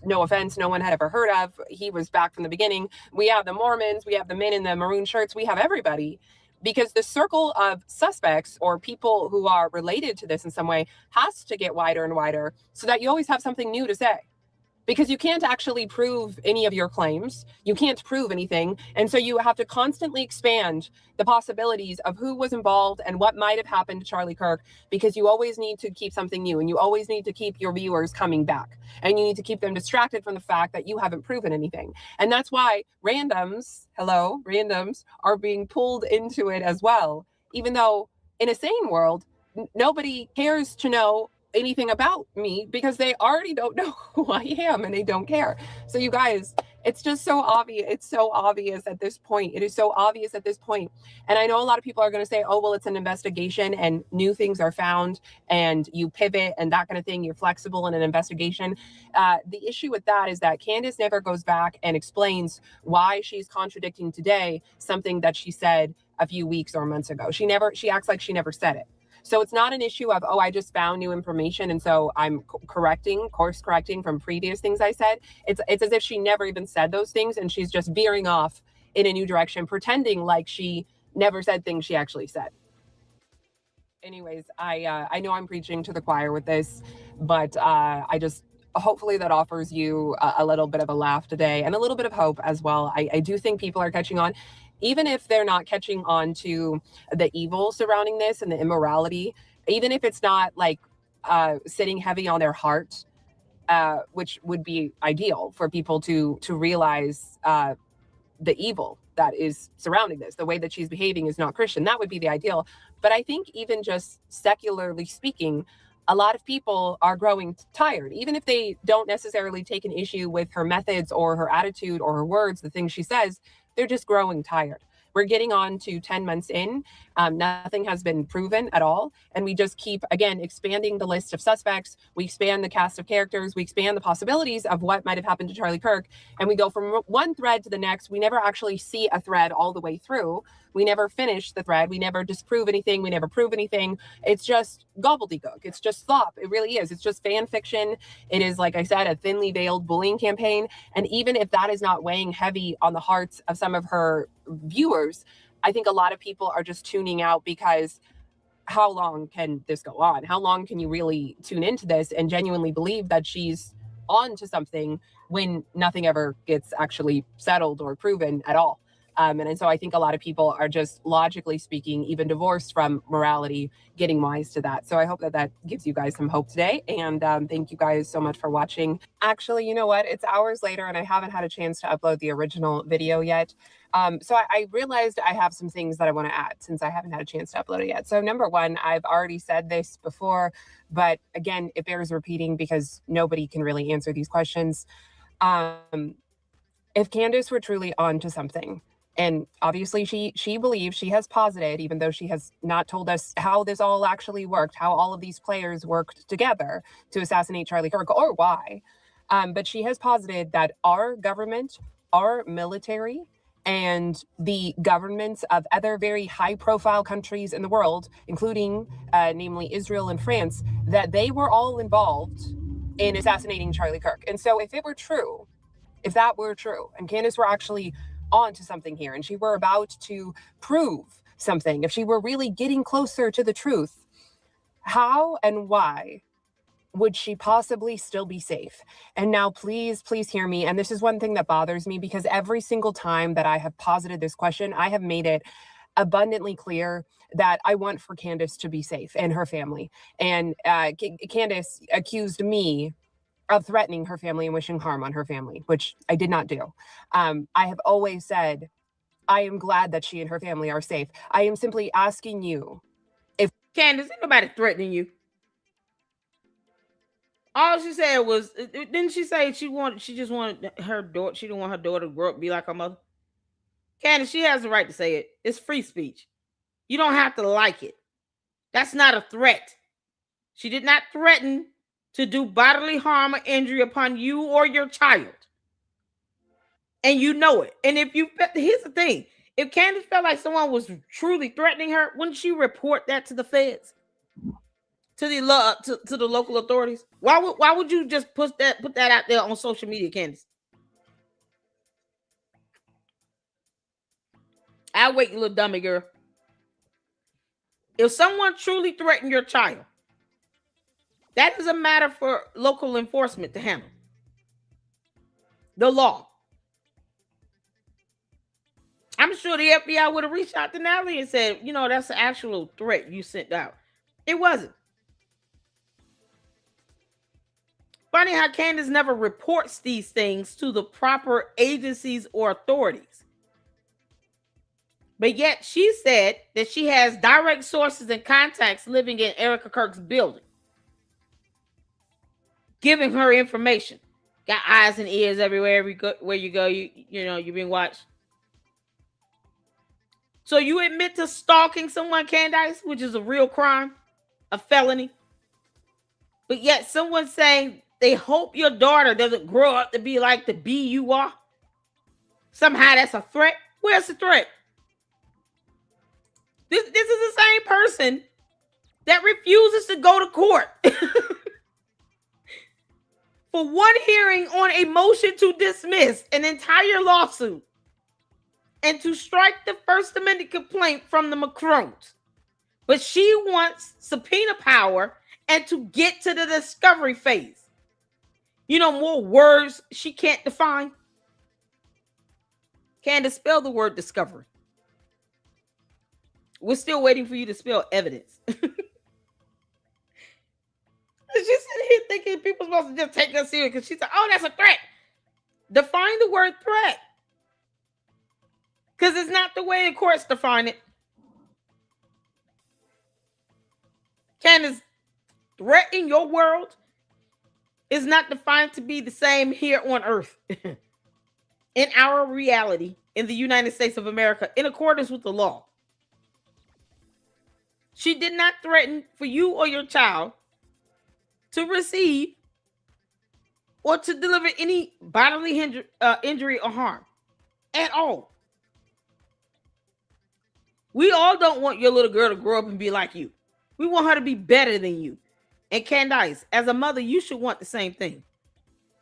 no offense, no one had ever heard of. He was back from the beginning. We have the Mormons, we have the men in the maroon shirts, we have everybody. Because the circle of suspects or people who are related to this in some way has to get wider and wider so that you always have something new to say. Because you can't actually prove any of your claims. You can't prove anything. And so you have to constantly expand the possibilities of who was involved and what might have happened to Charlie Kirk, because you always need to keep something new and you always need to keep your viewers coming back. And you need to keep them distracted from the fact that you haven't proven anything. And that's why randoms are being pulled into it as well. Even though in a sane world, nobody cares to know anything about me because they already don't know who I am and they don't care. So you guys, it's just so obvious. It's so obvious at this point. It is so obvious at this point. And I know a lot of people are going to say, oh, well, it's an investigation and new things are found and you pivot and that kind of thing. You're flexible in an investigation. The issue with that is that Candace never goes back and explains why she's contradicting today something that she said a few weeks or months ago. She acts like she never said it. So it's not an issue of, oh, I just found new information and so I'm course correcting from previous things I said. It's as if she never even said those things and she's just veering off in a new direction, pretending like she never said things she actually said. Anyways, I know I'm preaching to the choir with this, but I just hopefully that offers you a little bit of a laugh today and a little bit of hope as well. I do think people are catching on. Even if they're not catching on to the evil surrounding this and the immorality, even if it's not like sitting heavy on their heart, which would be ideal for people to realize the evil that is surrounding this, the way that she's behaving is not Christian. That would be the ideal. But I think even just secularly speaking, a lot of people are growing tired, even if they don't necessarily take an issue with her methods or her attitude or her words, the things she says. They're just growing tired. We're getting on to 10 months in. Nothing has been proven at all. And we just keep, again, expanding the list of suspects. We expand the cast of characters. We expand the possibilities of what might have happened to Charlie Kirk. And we go from one thread to the next. We never actually see a thread all the way through. We never finish the thread. We never disprove anything. We never prove anything. It's just gobbledygook. It's just slop. It really is. It's just fan fiction. It is, like I said, a thinly veiled bullying campaign. And even if that is not weighing heavy on the hearts of some of her viewers, I think a lot of people are just tuning out because how long can this go on? How long can you really tune into this and genuinely believe that she's on to something when nothing ever gets actually settled or proven at all? And so I think a lot of people are just logically speaking, even divorced from morality, getting wise to that. So I hope that gives you guys some hope today. And thank you guys so much for watching. Actually, you know what? It's hours later and I haven't had a chance to upload the original video yet. So I realized I have some things that I want to add since I haven't had a chance to upload it yet. So number one, I've already said this before, but again, it bears repeating because nobody can really answer these questions. If Candace were truly on to something, and obviously she believes, she has posited, even though she has not told us how this all actually worked, how all of these players worked together to assassinate Charlie Kirk or why. But she has posited that our government, our military, and the governments of other very high-profile countries in the world, including namely Israel and France, that they were all involved in assassinating Charlie Kirk. And so if that were true, and Candace were actually on to something here, and she were about to prove something, if she were really getting closer to the truth, how and why would she possibly still be safe? And now, please hear me. And this is one thing that bothers me, because every single time that I have posited this question, I have made it abundantly clear that I want for Candace to be safe and her family. And Candace accused me of threatening her family and wishing harm on her family, which I did not do. I have always said, I am glad that she and her family are safe. I am simply asking you. Candace, ain't nobody threatening you. All she said was, didn't she say she just wanted her daughter, she didn't want her daughter to grow up and be like her mother? Candace, she has the right to say it. It's free speech. You don't have to like it. That's not a threat. She did not threaten to do bodily harm or injury upon you or your child. And you know it. And here's the thing. If Candace felt like someone was truly threatening her, wouldn't she report that to the feds? To the local authorities? Why would you just put that out there on social media, Candace? I'll wait, you little dummy girl. If someone truly threatened your child, that is a matter for local enforcement to handle. The law. I'm sure the FBI would have reached out to Natalie and said, that's an actual threat you sent out. It wasn't. Funny how Candace never reports these things to the proper agencies or authorities. But yet she said that she has direct sources and contacts living in Erica Kirk's building, giving her information. Got eyes and ears everywhere where you go. You're being watched. So you admit to stalking someone, Candace, which is a real crime, a felony. But yet someone's saying they hope your daughter doesn't grow up to be like the bee you are. Somehow that's a threat. Where's the threat? This is the same person that refuses to go to court for one hearing on a motion to dismiss an entire lawsuit and to strike the First Amendment complaint from the Macrones. But she wants subpoena power and to get to the discovery phase. More words she can't define. Candace, spell the word discovery. We're still waiting for you to spell evidence. She's sitting here thinking people are supposed to just take us serious because she said, oh, that's a threat. Define the word threat. Because it's not the way the courts define it. Candace, threat in your world is not defined to be the same here on earth. In our reality, in the United States of America, in accordance with the law. She did not threaten for you or your child to receive or to deliver any bodily injury or harm at all. We all don't want your little girl to grow up and be like you. We want her to be better than you. And Candace, as a mother, you should want the same thing.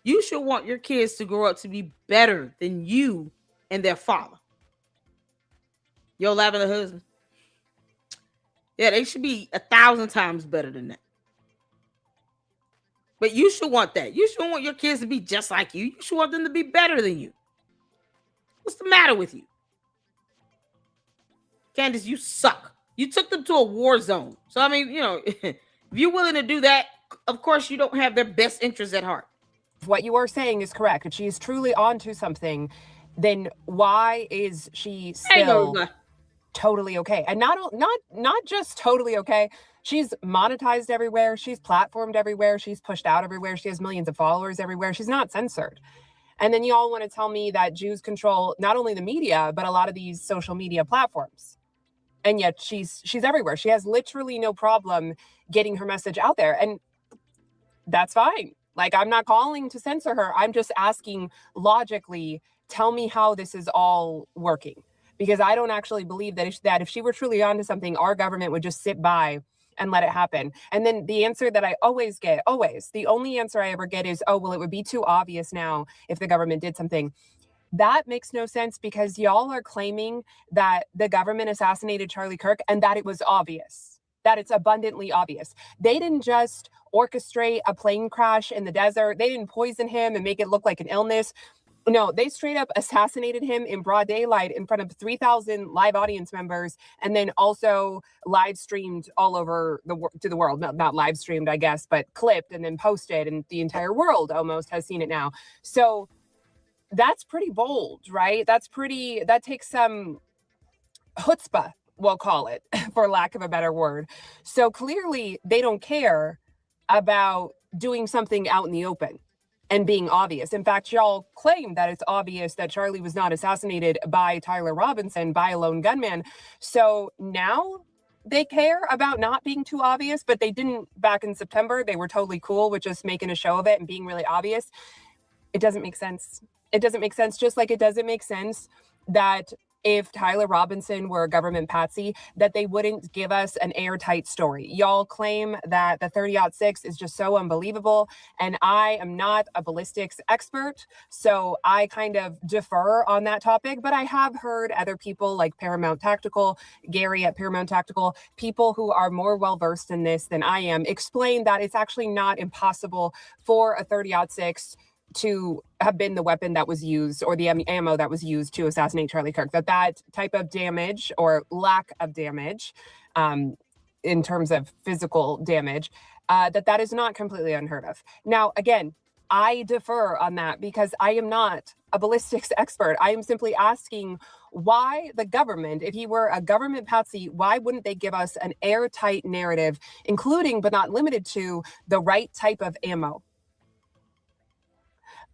You should want your kids to grow up to be better than you and their father. Your lavender husband. Yeah, they should be 1,000 times better than that. But you should want that. You should want your kids to be just like you. You should want them to be better than you. What's the matter with you? Candace, you suck. You took them to a war zone. So, if you're willing to do that, of course you don't have their best interests at heart. If what you are saying is correct, if she is truly onto something, then why is she still totally okay? And not just totally okay. She's monetized everywhere. She's platformed everywhere. She's pushed out everywhere. She has millions of followers everywhere. She's not censored. And then you all want to tell me that Jews control not only the media, but a lot of these social media platforms. And yet she's everywhere. She has literally no problem getting her message out there. And that's fine. Like, I'm not calling to censor her. I'm just asking logically tell me how this is all working, because I don't actually believe that if she were truly onto something, our government would just sit by and let it happen. And then the answer that I always get, the only answer I ever get is, oh, well, it would be too obvious now if the government did something. That makes no sense, because y'all are claiming that the government assassinated Charlie Kirk and that it was obvious, that it's abundantly obvious. They didn't just orchestrate a plane crash in the desert. They didn't poison him and make it look like an illness. No, they straight up assassinated him in broad daylight in front of 3,000 live audience members, and then also live streamed all over to the world. Not live streamed, I guess, but clipped and then posted, and the entire world almost has seen it now. So that's pretty bold, right? That takes some chutzpah, we'll call it, for lack of a better word. So clearly they don't care about doing something out in the open and being obvious. In fact, y'all claim that it's obvious that Charlie was not assassinated by Tyler Robinson, by a lone gunman. So now they care about not being too obvious, but they didn't back in September. They were totally cool with just making a show of it and being really obvious. It doesn't make sense. It doesn't make sense, just like it doesn't make sense that if Tyler Robinson were a government patsy, that they wouldn't give us an airtight story. Y'all claim that the 30-06 is just so unbelievable, and I am not a ballistics expert, so I kind of defer on that topic, but I have heard other people like Paramount Tactical, Gary at Paramount Tactical, people who are more well-versed in this than I am, explain that it's actually not impossible for a 30-06 to have been the weapon that was used, or the ammo that was used to assassinate Charlie Kirk, that type of damage or lack of damage in terms of physical damage, that is not completely unheard of. Now, again, I defer on that because I am not a ballistics expert. I am simply asking why the government, if he were a government patsy, why wouldn't they give us an airtight narrative, including but not limited to the right type of ammo?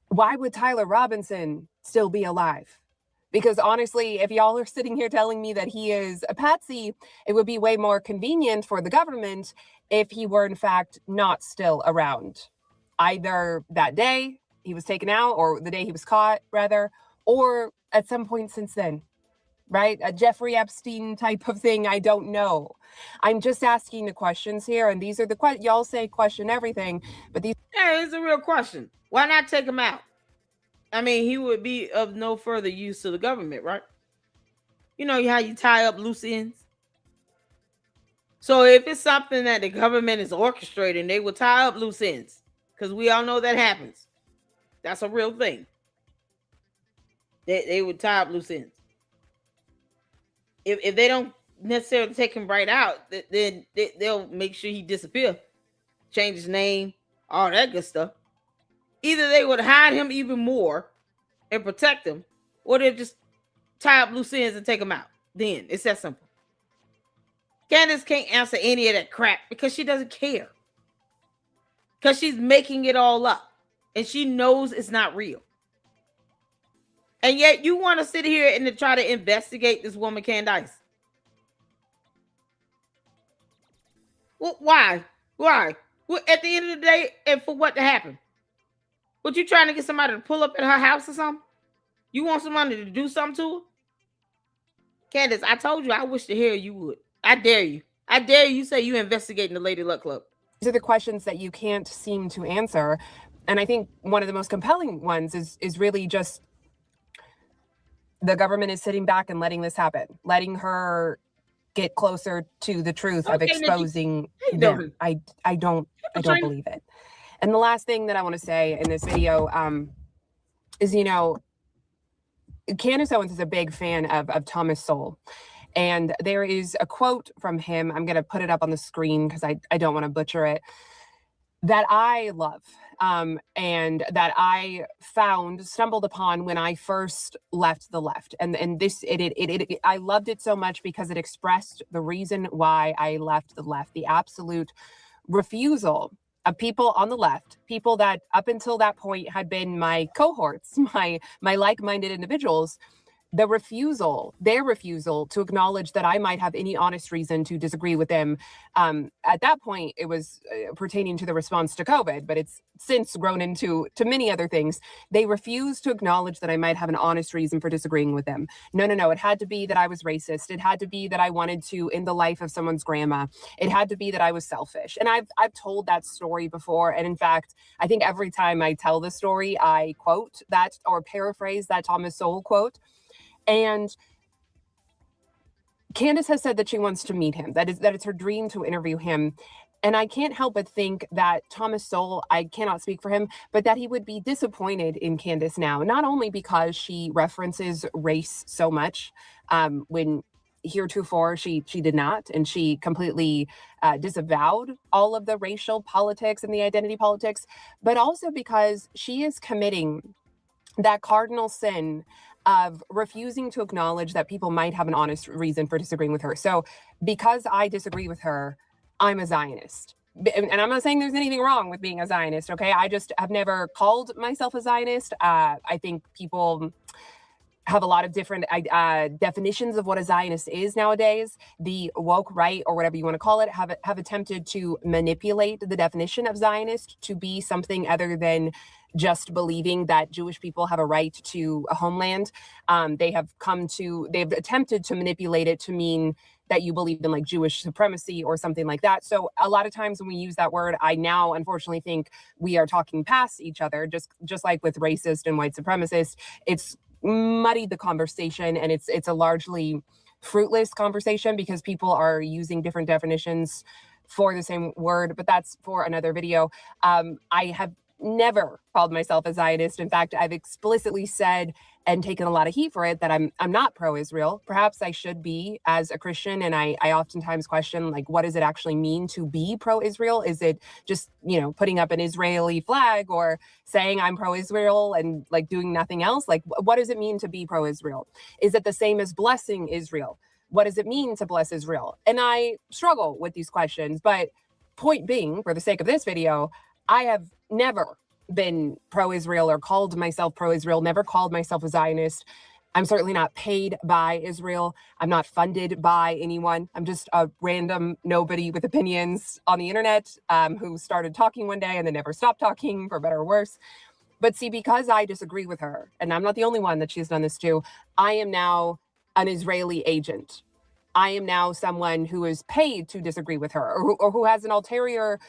Why would Tyler Robinson still be alive? Because honestly, if y'all are sitting here telling me that he is a patsy, it would be way more convenient for the government if he were in fact not still around. Either that day he was taken out, or the day he was caught, rather, or at some point since then, right? A Jeffrey Epstein type of thing, I don't know. I'm just asking the questions here, and these are the questions. Y'all say question everything, but these... Yeah, it's a real question. Why not take him out? I mean, he would be of no further use to the government, right? You know how you tie up loose ends? So if it's something that the government is orchestrating, they will tie up loose ends, because we all know that happens. That's a real thing. They would tie up loose ends. If they don't necessarily take him right out, then they'll make sure he disappear, change his name, all that good stuff. Either they would hide him even more and protect him, or they'll just tie up loose ends and take him out. Then it's that simple. Candace can't answer any of that crap because she doesn't care. Because she's making it all up, and she knows it's not real. And yet you want to sit here and to try to investigate this woman, Candace. Well, why? Why? Well, at the end of the day, and for what to happen? What, you trying to get somebody to pull up at her house or something? You want somebody to do something to her? Candace, I told you I wish to hear you would. I dare you. I dare you say you investigating the Lady Luck Club. These are the questions that you can't seem to answer. And I think one of the most compelling ones is really just the government is sitting back and letting this happen, letting her get closer to the truth of exposing them. I don't believe it. And the last thing that I want to say in this video is, Candace Owens is a big fan of Thomas Sowell. And there is a quote from him, I'm going to put it up on the screen because I don't want to butcher it, that I love and that I stumbled upon when I first left the left. And this, I loved it so much because it expressed the reason why I left the left, the absolute refusal of people on the left, people that up until that point had been my cohorts, my like-minded individuals, their refusal to acknowledge that I might have any honest reason to disagree with them. At that point, it was pertaining to the response to COVID, but it's since grown into many other things. They refused to acknowledge that I might have an honest reason for disagreeing with them. No. It had to be that I was racist. It had to be that I wanted to end the life of someone's grandma. It had to be that I was selfish. And I've told that story before. And in fact, I think every time I tell the story, I quote that or paraphrase that Thomas Sowell quote. And Candace has said that she wants to meet him, that it's her dream to interview him. And I can't help but think that Thomas Sowell, I cannot speak for him, but that he would be disappointed in Candace now, not only because she references race so much, when heretofore she did not, and she completely disavowed all of the racial politics and the identity politics, but also because she is committing that cardinal sin of refusing to acknowledge that people might have an honest reason for disagreeing with her. So because I disagree with her, I'm a Zionist. And I'm not saying there's anything wrong with being a Zionist, okay? I just have never called myself a Zionist. I think people have a lot of different definitions of what a Zionist is nowadays. The woke right, or whatever you want to call it, have attempted to manipulate the definition of Zionist to be something other than just believing that Jewish people have a right to a homeland. They've attempted to manipulate it to mean that you believe in like Jewish supremacy or something like that. So a lot of times when we use that word, I now unfortunately think we are talking past each other, just like with racist and white supremacist. It's muddied the conversation, and it's a largely fruitless conversation because people are using different definitions for the same word, but that's for another video. I have never called myself a Zionist. In fact, I've explicitly said and taken a lot of heat for it that I'm not pro-Israel. Perhaps I should be as a Christian, and I oftentimes question, like, what does it actually mean to be pro-Israel? Is it just, putting up an Israeli flag or saying I'm pro-Israel and like doing nothing else? Like, what does it mean to be pro-Israel? Is it the same as blessing Israel? What does it mean to bless Israel? And I struggle with these questions, but point being, for the sake of this video, I have never been pro-Israel or called myself pro-Israel, never called myself a Zionist. I'm certainly not paid by Israel. I'm not funded by anyone. I'm just a random nobody with opinions on the internet who started talking one day and then never stopped talking, for better or worse. But see, because I disagree with her, and I'm not the only one that she's done this to, I am now an Israeli agent. I am now someone who is paid to disagree with her, or who has an ulterior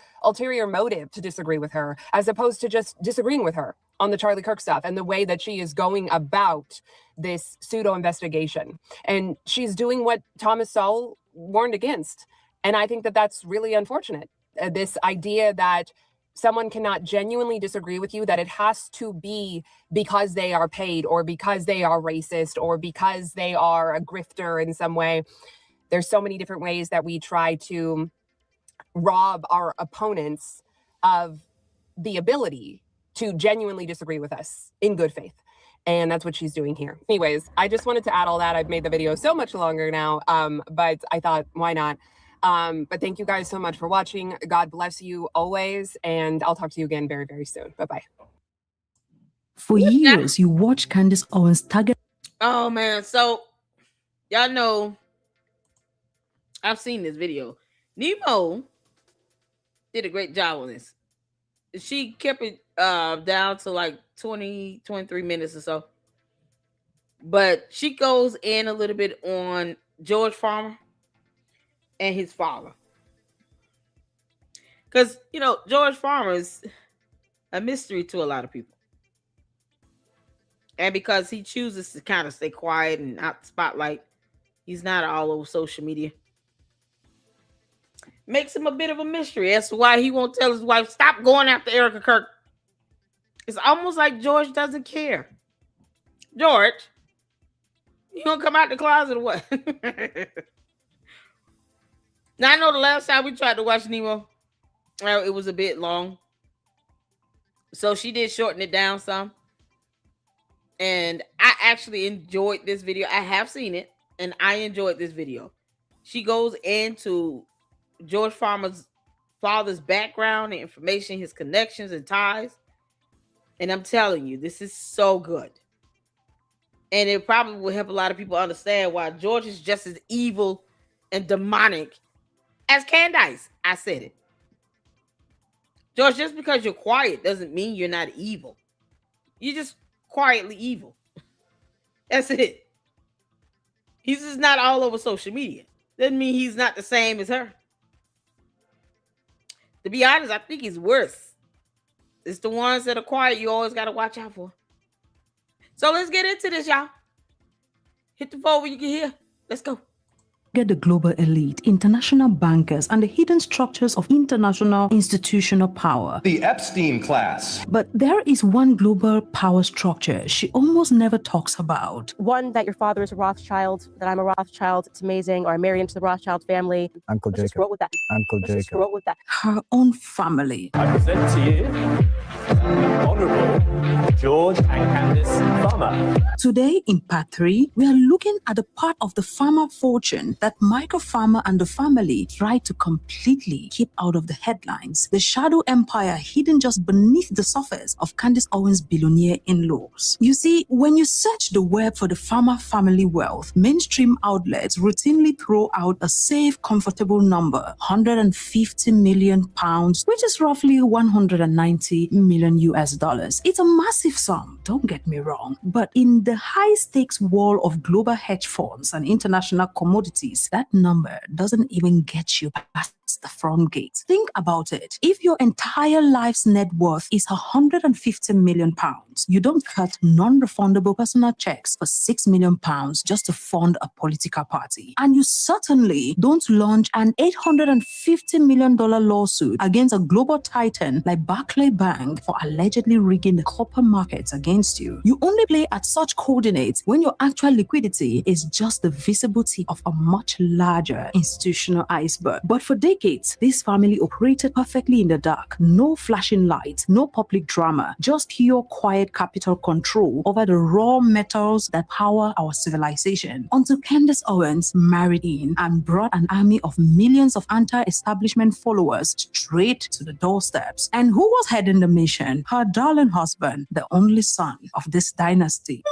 motive to disagree with her, as opposed to just disagreeing with her on the Charlie Kirk stuff and the way that she is going about this pseudo investigation. And she's doing what Thomas Sowell warned against. And I think that that's really unfortunate. This idea that someone cannot genuinely disagree with you, that it has to be because they are paid or because they are racist or because they are a grifter in some way. There's so many different ways that we try to rob our opponents of the ability to genuinely disagree with us in good faith. And that's what she's doing here. Anyways, I just wanted to add all that. I've made the video so much longer now, but I thought, why not? But thank you guys so much for watching. God bless you always. And I'll talk to you again very, very soon. Bye-bye. For years, you watched Candace Owens target. Oh, man. So, y'all know, I've seen this video. Nemo did a great job on this. She kept it down to like 20, 23 minutes or so. But she goes in a little bit on George Farmer and his father. Because, George Farmer is a mystery to a lot of people. And because he chooses to kind of stay quiet and out the spotlight, he's not all over social media. Makes him a bit of a mystery as to why he won't tell his wife, stop going after Erica Kirk. It's almost like George doesn't care. George, you gonna come out the closet or what? Now, I know the last time we tried to watch Nemo, it was a bit long. So she did shorten it down some. And I actually enjoyed this video. I have seen it, and I enjoyed this video. She goes into George Farmer's father's background and information, his connections and ties. And I'm telling you, this is so good. And it probably will help a lot of people understand why George is just as evil and demonic as Candace. I said it. George, just because you're quiet doesn't mean you're not evil. You're just quietly evil. That's it. He's just not all over social media. Doesn't mean he's not the same as her. To be honest, I think he's worse. It's the ones that are quiet you always got to watch out for. So let's get into this, y'all. Hit the phone when you can hear. Let's go. Get the global elite, international bankers, and the hidden structures of international institutional power. The Epstein class. But there is one global power structure she almost never talks about. One, that your father is a Rothschild, that I'm a Rothschild, it's amazing, or I married into the Rothschild family. Uncle Let's just Jacob. roll with that. Uncle Let's just Jacob. roll with that. Her own family. I present to you the Honorable George and Candace Farmer. Today, in part 3, we are looking at the part of the farmer fortune that Michael Farmer and the family tried to completely keep out of the headlines. The shadow empire hidden just beneath the surface of Candace Owens' billionaire in-laws. You see, when you search the web for the Farmer family wealth, mainstream outlets routinely throw out a safe, comfortable number, 150 million pounds, which is roughly 190 million US dollars. It's a massive sum, don't get me wrong. But in the high-stakes world of global hedge funds and international commodities, that number doesn't even get you past the front gate. Think about it. If your entire life's net worth is 150 million pounds, you don't cut non-refundable personal checks for 6 million pounds just to fund a political party. And you certainly don't launch an $850 million lawsuit against a global titan like Barclays Bank for allegedly rigging the copper markets against you. You only play at such coordinates when your actual liquidity is just the visible tip of a much larger institutional iceberg. But for decades, this family operated perfectly in the dark. No flashing lights, no public drama, just pure quiet capital control over the raw metals that power our civilization. Until Candace Owens married in and brought an army of millions of anti-establishment followers straight to the doorsteps. And who was heading the mission? Her darling husband, the only son of this dynasty.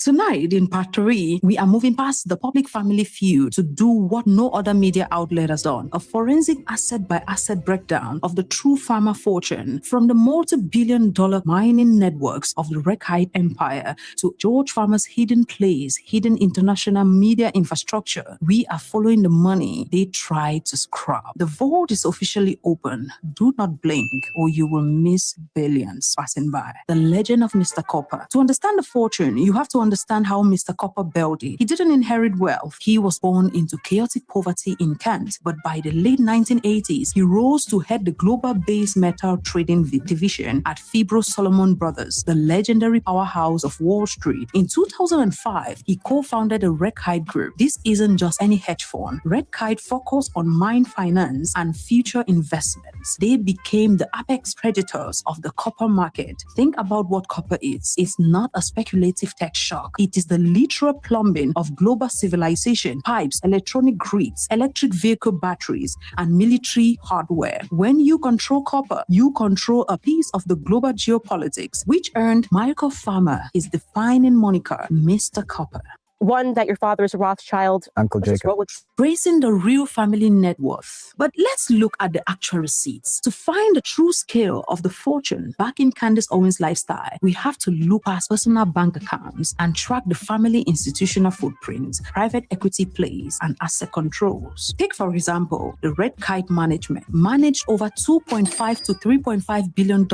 Tonight, in part 3, we are moving past the public family feud to do what no other media outlet has done, a forensic asset-by-asset breakdown of the true farmer fortune, from the multi-billion-dollar mining networks of the Rekite Empire to George Farmer's hidden plays, hidden international media infrastructure. We are following the money they tried to scrap. The vault is officially open. Do not blink or you will miss billions passing by. The legend of Mr. Copper. To understand the fortune, you have to understand how Mr. Copper built it. He didn't inherit wealth. He was born into chaotic poverty in Kent, but by the late 1980s, he rose to head the global base metal trading division at Fibro Solomon Brothers, the legendary powerhouse of Wall Street. In 2005, he co-founded the Rekite Group. This isn't just any hedge fund. Rekite focused on mine finance and future investments. They became the apex predators of the copper market. Think about what copper is. It's not a speculative tech shock. It is the literal plumbing of global civilization, pipes, electronic grids, electric vehicle batteries, and military hardware. When you control copper, you control a piece of the global geopolitics, which earned Michael Farmer his defining moniker, Mr. Copper. One, that your father is a Rothschild. Uncle Let's just Jacob. roll with Tracing the real family net worth. But let's look at the actual receipts. To find the true scale of the fortune back in Candace Owens' lifestyle, we have to look past personal bank accounts and track the family institutional footprint, private equity plays, and asset controls. Take, for example, the Rekite Management managed over $2.5 to $3.5 billion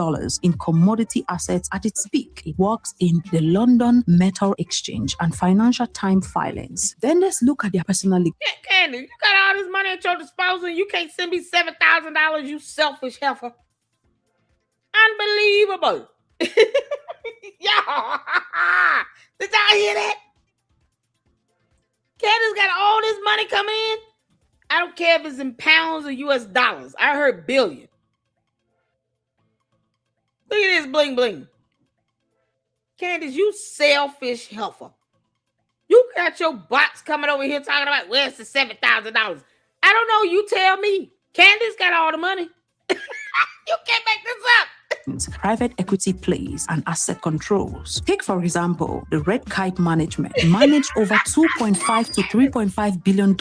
in commodity assets at its peak. It works in the London Metal Exchange and Financial Times filings. Then let's look at their personal Candy, you got all this money at your disposal and you can't send me $7,000, you selfish heifer. Unbelievable. Y'all, did y'all hear that? Candace got all this money coming in. I don't care if it's in pounds or US dollars. I heard billion. Look at this bling bling. Candace, you selfish heifer. You got your box coming over here talking about where's the $7,000. I don't know. You tell me. Candace got all the money. You can't make this up. private equity plays, and asset controls. Take, for example, the Red Kite Management managed over $2.5 to $3.5 billion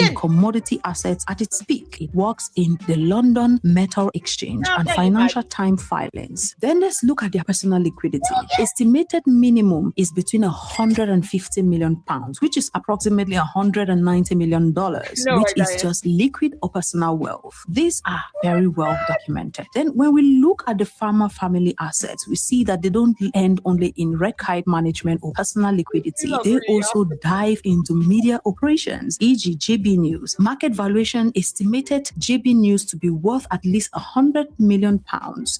in commodity assets at its peak. It works in the London Metal Exchange and Financial Times filings. Then let's look at their personal liquidity. Estimated minimum is between £150 million, which is approximately $190 million, which is just liquid or personal wealth. These are very well documented. Then when we look at the farmer family assets, we see that they don't end only in Red Kite Management or personal liquidity. They also dive into media operations, e.g. JB News. Market valuation estimated JB News to be worth at least £100 million.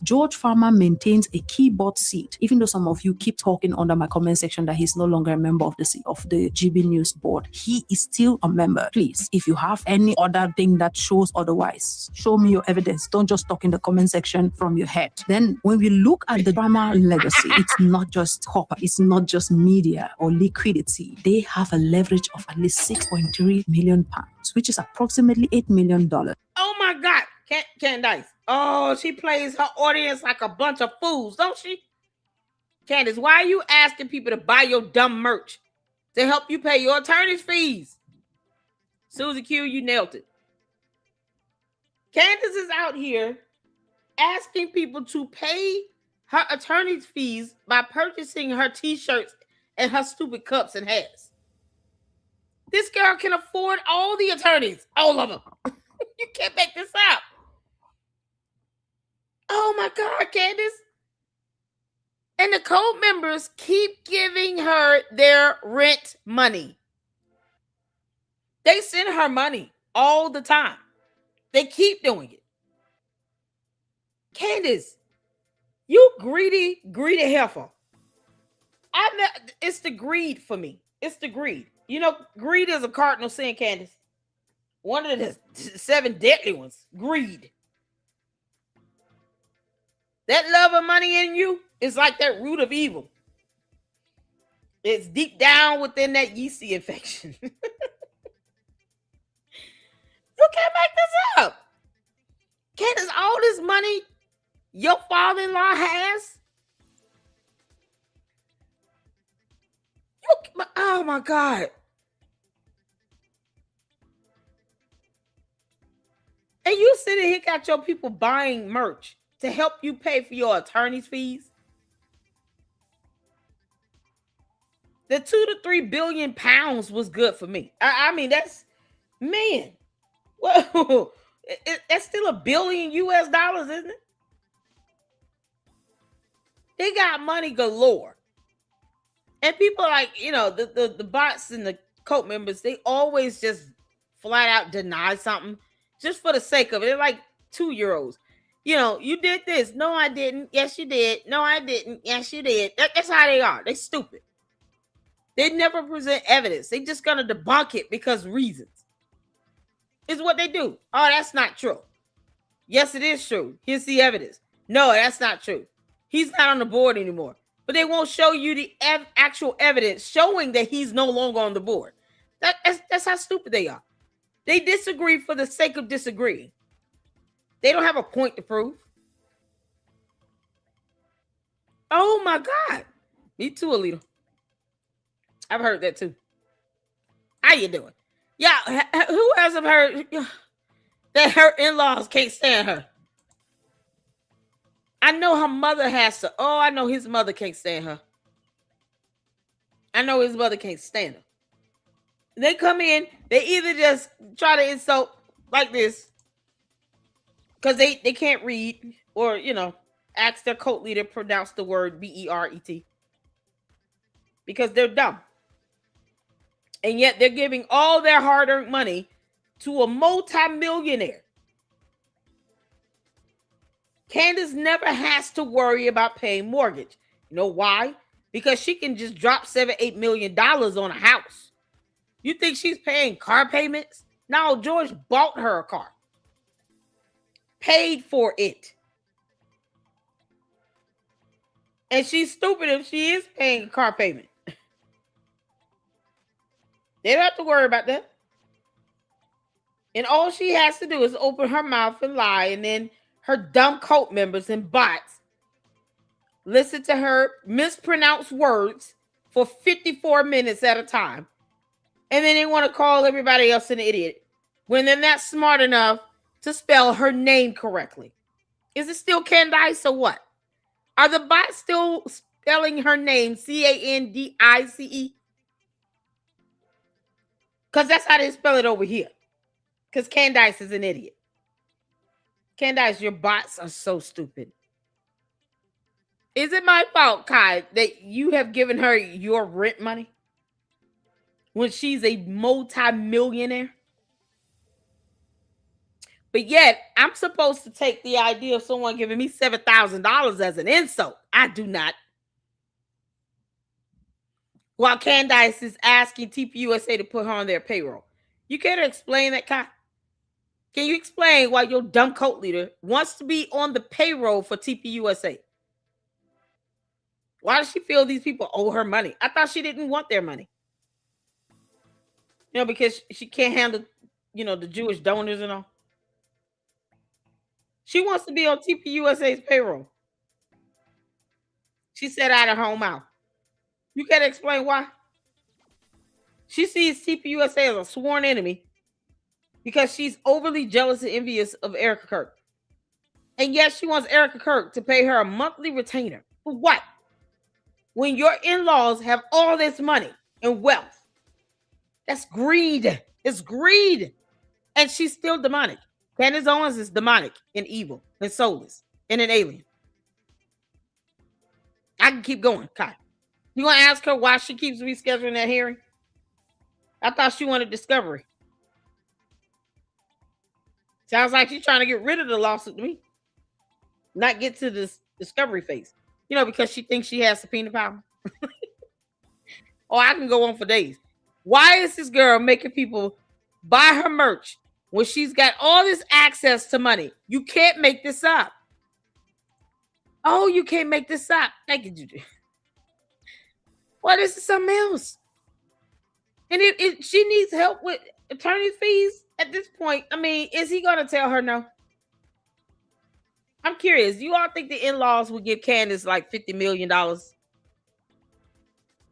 George Farmer maintains a key board seat, even though some of you keep talking under my comment section that he's no longer a member of the JB News board. He is still a member. Please, if you have any other thing that shows otherwise, show me your evidence. Don't just talk in the comment section from your head. Then when we look at the Farmer legacy, it's not just copper, it's not just media or liquidity. They have a leverage of at least £6.3 million, which is approximately $8 million. Oh my God, Candace. Oh, she plays her audience like a bunch of fools, don't she? Candace, why are you asking people to buy your dumb merch to help you pay your attorney's fees? Susie Q, you nailed it. Candace is out here asking people to pay her attorney's fees by purchasing her t-shirts and her stupid cups and hats. This girl can afford all the attorneys, all of them. You can't make this up. Oh my God, Candace. And the code members keep giving her their rent money. They send her money all the time. They keep doing it. Candace, you greedy heifer. It's the greed for me. It's the greed. You know, greed is a cardinal sin, Candace. One of the 7 deadly ones. Greed. That love of money in you is like that root of evil. It's deep down within that yeasty infection. You can't make this up. Candace, all this money your father-in-law has? Oh my God. And you sitting here got your people buying merch to help you pay for your attorney's fees? The 2 to 3 billion pounds was good for me. I mean, that's, man. Whoa. That's still $1 billion US, isn't it? They got money galore. And people like, you know, the bots and the cult members, they always just flat out deny something just for the sake of it. They're like 2-year-olds. You know, you did this. No, I didn't. Yes, you did. No, I didn't. Yes, you did. That's how they are. They stupid. They never present evidence. They just gonna debunk it because reasons. Is what they do. Oh, that's not true. Yes, it is true. Here's the evidence. No, that's not true. He's not on the board anymore. But they won't show you the actual evidence showing that he's no longer on the board. That's how stupid they are. They disagree for the sake of disagreeing. They don't have a point to prove. Oh my God. Me too, Alita. I've heard that too. How you doing? Yeah, who hasn't heard that her in-laws can't stand her? I know her mother has to. Oh, I know his mother can't stand her. I know his mother can't stand her. They come in, they either just try to insult like this because they can't read, or, you know, ask their cult leader to pronounce the word B-E-R-E-T because they're dumb. And yet they're giving all their hard-earned money to a multi-millionaire. Candace never has to worry about paying mortgage. You know why? Because she can just drop $7-8 million on a house. You think she's paying car payments? No, George bought her a car. Paid for it. And she's stupid if she is paying a car payment. They don't have to worry about that. And all she has to do is open her mouth and lie, and then her dumb cult members and bots listen to her mispronounce words for 54 minutes at a time. And then they want to call everybody else an idiot when they're not smart enough to spell her name correctly. Is it still Candace or what? Are the bots still spelling her name Candice? Because that's how they spell it over here. Because Candace is an idiot. Candace, your bots are so stupid. Is it my fault, Kai, that you have given her your rent money when she's a multi-millionaire? But yet, I'm supposed to take the idea of someone giving me $7,000 as an insult. I do not. While Candace is asking TPUSA to put her on their payroll. You care to explain that, Kai? Can you explain why your dumb cult leader wants to be on the payroll for TPUSA? Why does she feel these people owe her money? I thought she didn't want their money. Because she can't handle, the Jewish donors and all. She wants to be on TPUSA's payroll. She said out of her own mouth. You can't explain why? She sees TPUSA as a sworn enemy because she's overly jealous and envious of Erica Kirk. And yes, she wants Erica Kirk to pay her a monthly retainer. For what? When your in-laws have all this money and wealth. That's greed. It's greed. And she's still demonic. Candace Owens is demonic and evil and soulless and an alien. I can keep going, Kai. You want to ask her why she keeps rescheduling that hearing? I thought she wanted discovery. Sounds like she's trying to get rid of the lawsuit to me. Not get to this discovery phase. Because she thinks she has subpoena power. Oh, I can go on for days. Why is this girl making people buy her merch when she's got all this access to money? You can't make this up. Oh, you can't make this up. Thank you, Judy. Well, this is something else. And if she needs help with attorney fees at this point, is he going to tell her no? I'm curious. Do you all think the in-laws would give Candace like $50 million to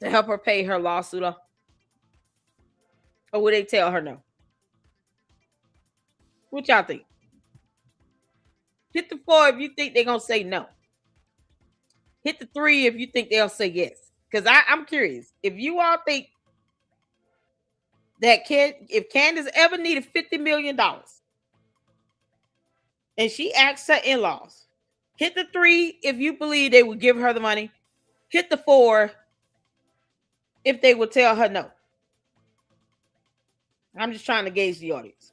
help her pay her lawsuit off? Or would they tell her no? What y'all think? Hit the 4 if you think they're going to say no. Hit the 3 if you think they'll say yes. Because I'm curious. If you all think that if Candace ever needed $50 million and she asks her in-laws, hit the 3 if you believe they would give her the money. Hit the 4 if they would tell her no. I'm just trying to gauge the audience.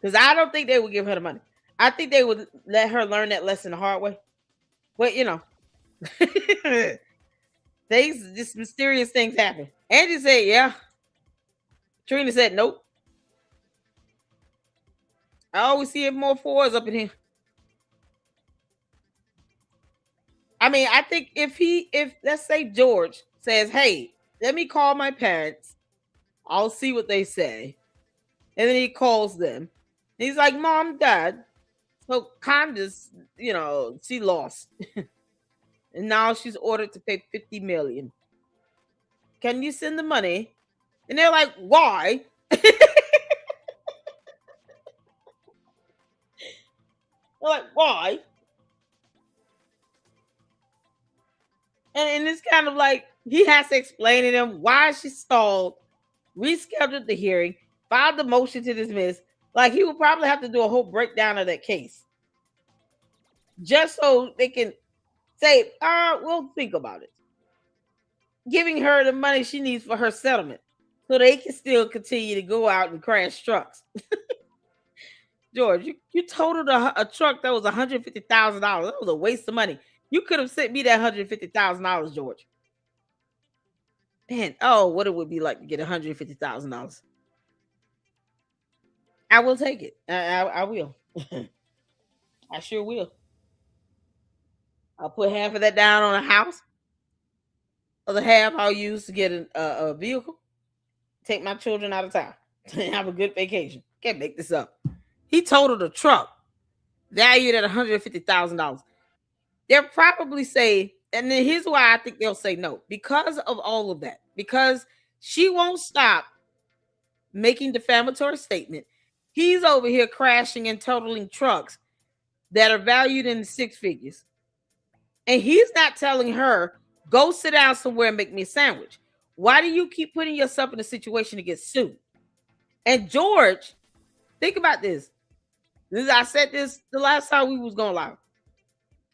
Because I don't think they would give her the money. I think they would let her learn that lesson the hard way. But, just mysterious things happen. Angie said, yeah. Trina said, nope. I always see more 4s up in here. I think if let's say George says, hey, let me call my parents. I'll see what they say. And then he calls them. He's like, Mom, Dad. So Candace, she lost. And now she's ordered to pay $50 million. Can you send the money? And they're like, why? They're like, why? And it's kind of like he has to explain to them why she stalled, rescheduled the hearing, filed the motion to dismiss. Like he would probably have to do a whole breakdown of that case. Just so they can say, we'll think about it. Giving her the money she needs for her settlement so they can still continue to go out and crash trucks. George, you totaled a truck that was $150,000. That was a waste of money. You could have sent me that $150,000, George. Man, what it would be like to get $150,000. I will take it. I will. I sure will. I'll put half of that down on a house. Other half I'll use to get a vehicle. Take my children out of town. Have a good vacation. Can't make this up. He totaled a truck valued at $150,000. they'll probably say, and then here's why I think they'll say no, because of all of that, because she won't stop making defamatory statement. He's over here crashing and totaling trucks that are valued in six figures. And he's not telling her, go sit down somewhere and make me a sandwich. Why do you keep putting yourself in a situation to get sued? And George, think about this. I said this the last time we was going live.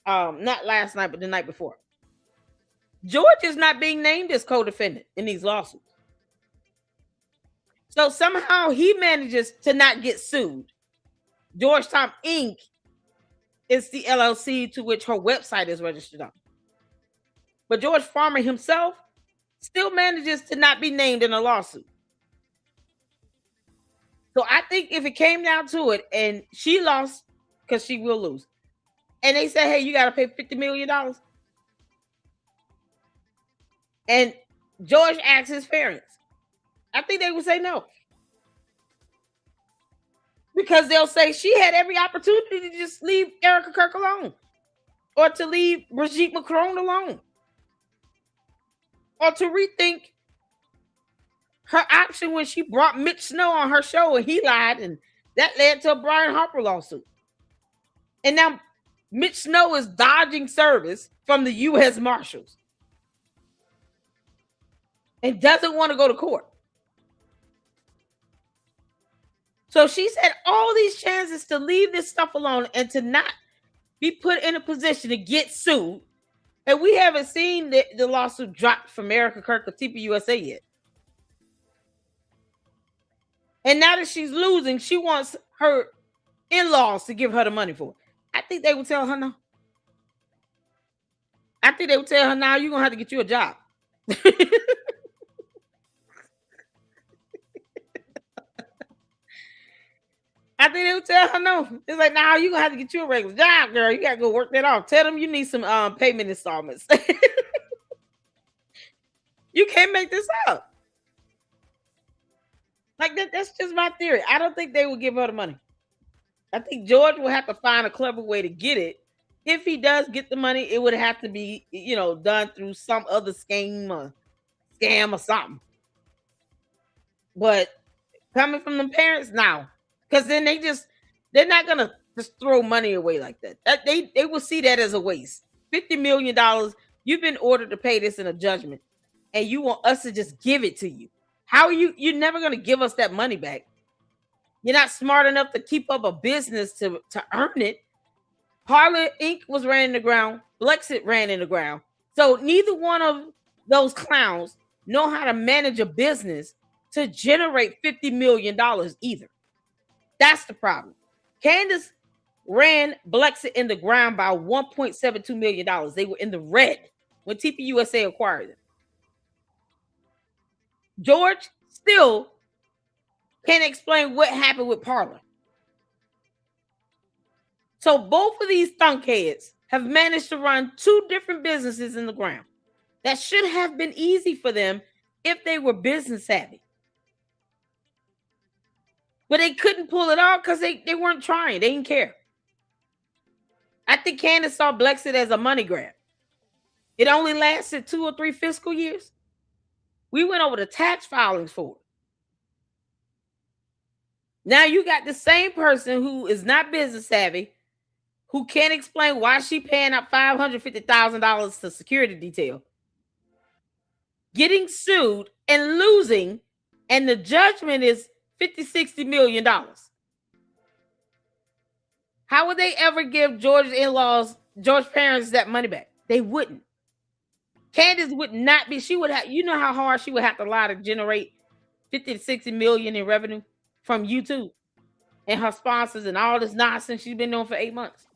Not last night, but the night before. George is not being named as co-defendant in these lawsuits. So somehow he manages to not get sued. Georgetown Inc. is the LLC to which her website is registered on. But George Farmer himself still manages to not be named in a lawsuit. So I think if it came down to it and she lost, because she will lose, and they say, hey, you got to pay $50 million. And George asks his parents, I think they would say no. Because they'll say she had every opportunity to just leave Erica Kirk alone. Or to leave Brigitte Macron alone. Or to rethink her option when she brought Mitch Snow on her show and he lied, and that led to a Brian Harper lawsuit. And now Mitch Snow is dodging service from the U.S. Marshals and doesn't want to go to court. So she's had all these chances to leave this stuff alone and to not be put in a position to get sued. And we haven't seen the lawsuit dropped from Erica Kirk or TPUSA yet. And now that she's losing, she wants her in-laws to give her the money for it. I think they would tell her no. I think they would tell her, now you're going to have to get you a job. I think they would tell her no. It's like, now you're going to have to get you a regular job, girl. You got to go work that off. Tell them you need some payment installments. You can't make this up. Like that's just my theory. I don't think they would give her the money. I think George will have to find a clever way to get it. If he does get the money, it would have to be, done through some other scam or something. But coming from the parents now, because then they're not gonna just throw money away like that. They will see that as a waste. $50 million. You've been ordered to pay this in a judgment, and you want us to just give it to you. How are you're never gonna give us that money back? You're not smart enough to keep up a business to earn it. Parlor Inc. was ran in the ground. Blexit ran in the ground. So neither one of those clowns know how to manage a business to generate $50 million either. That's the problem. Candace ran Blexit in the ground by $1.72 million. They were in the red when TPUSA acquired them. George still can't explain what happened with Parlor. So both of these thunkheads have managed to run two different businesses in the ground. That should have been easy for them if they were business savvy. But they couldn't pull it off because they weren't trying. They didn't care. I think Candace saw Blexit as a money grab. It only lasted 2 or 3 fiscal years. We went over the tax filings for it. Now you got the same person who is not business savvy, who can't explain why she paying out $550,000 to security detail, getting sued and losing, and the judgment is $50-60 million. How would they ever give George's in-laws, George's parents, that money back? They wouldn't. Candace would not be. She would have. You know how hard she would have to lie to generate $50-60 million in revenue from YouTube and her sponsors and all this nonsense she's been doing for 8 months.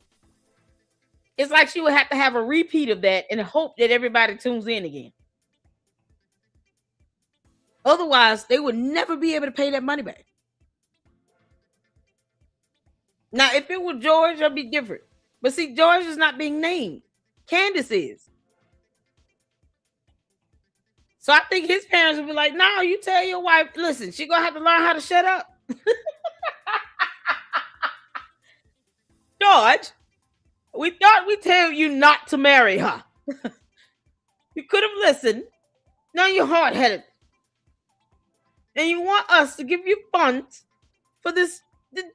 It's like she would have to have a repeat of that and hope that everybody tunes in again. Otherwise, they would never be able to pay that money back. Now, if it were George, it'd be different. But see, George is not being named. Candace is. So I think his parents would be like, no, you tell your wife, listen, she's going to have to learn how to shut up. George, We thought we told you not to marry her. You could have listened. Now you're hard-headed. And you want us to give you funds for the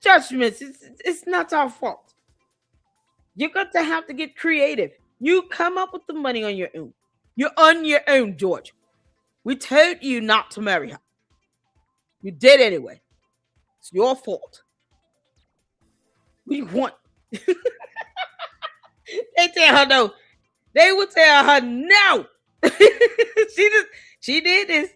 judgments. It's not our fault. You're going to have to get creative. You come up with the money on your own. You're on your own, George. We told you not to marry her. You did anyway. It's your fault. We want. They tell her no. They would tell her no. She did this.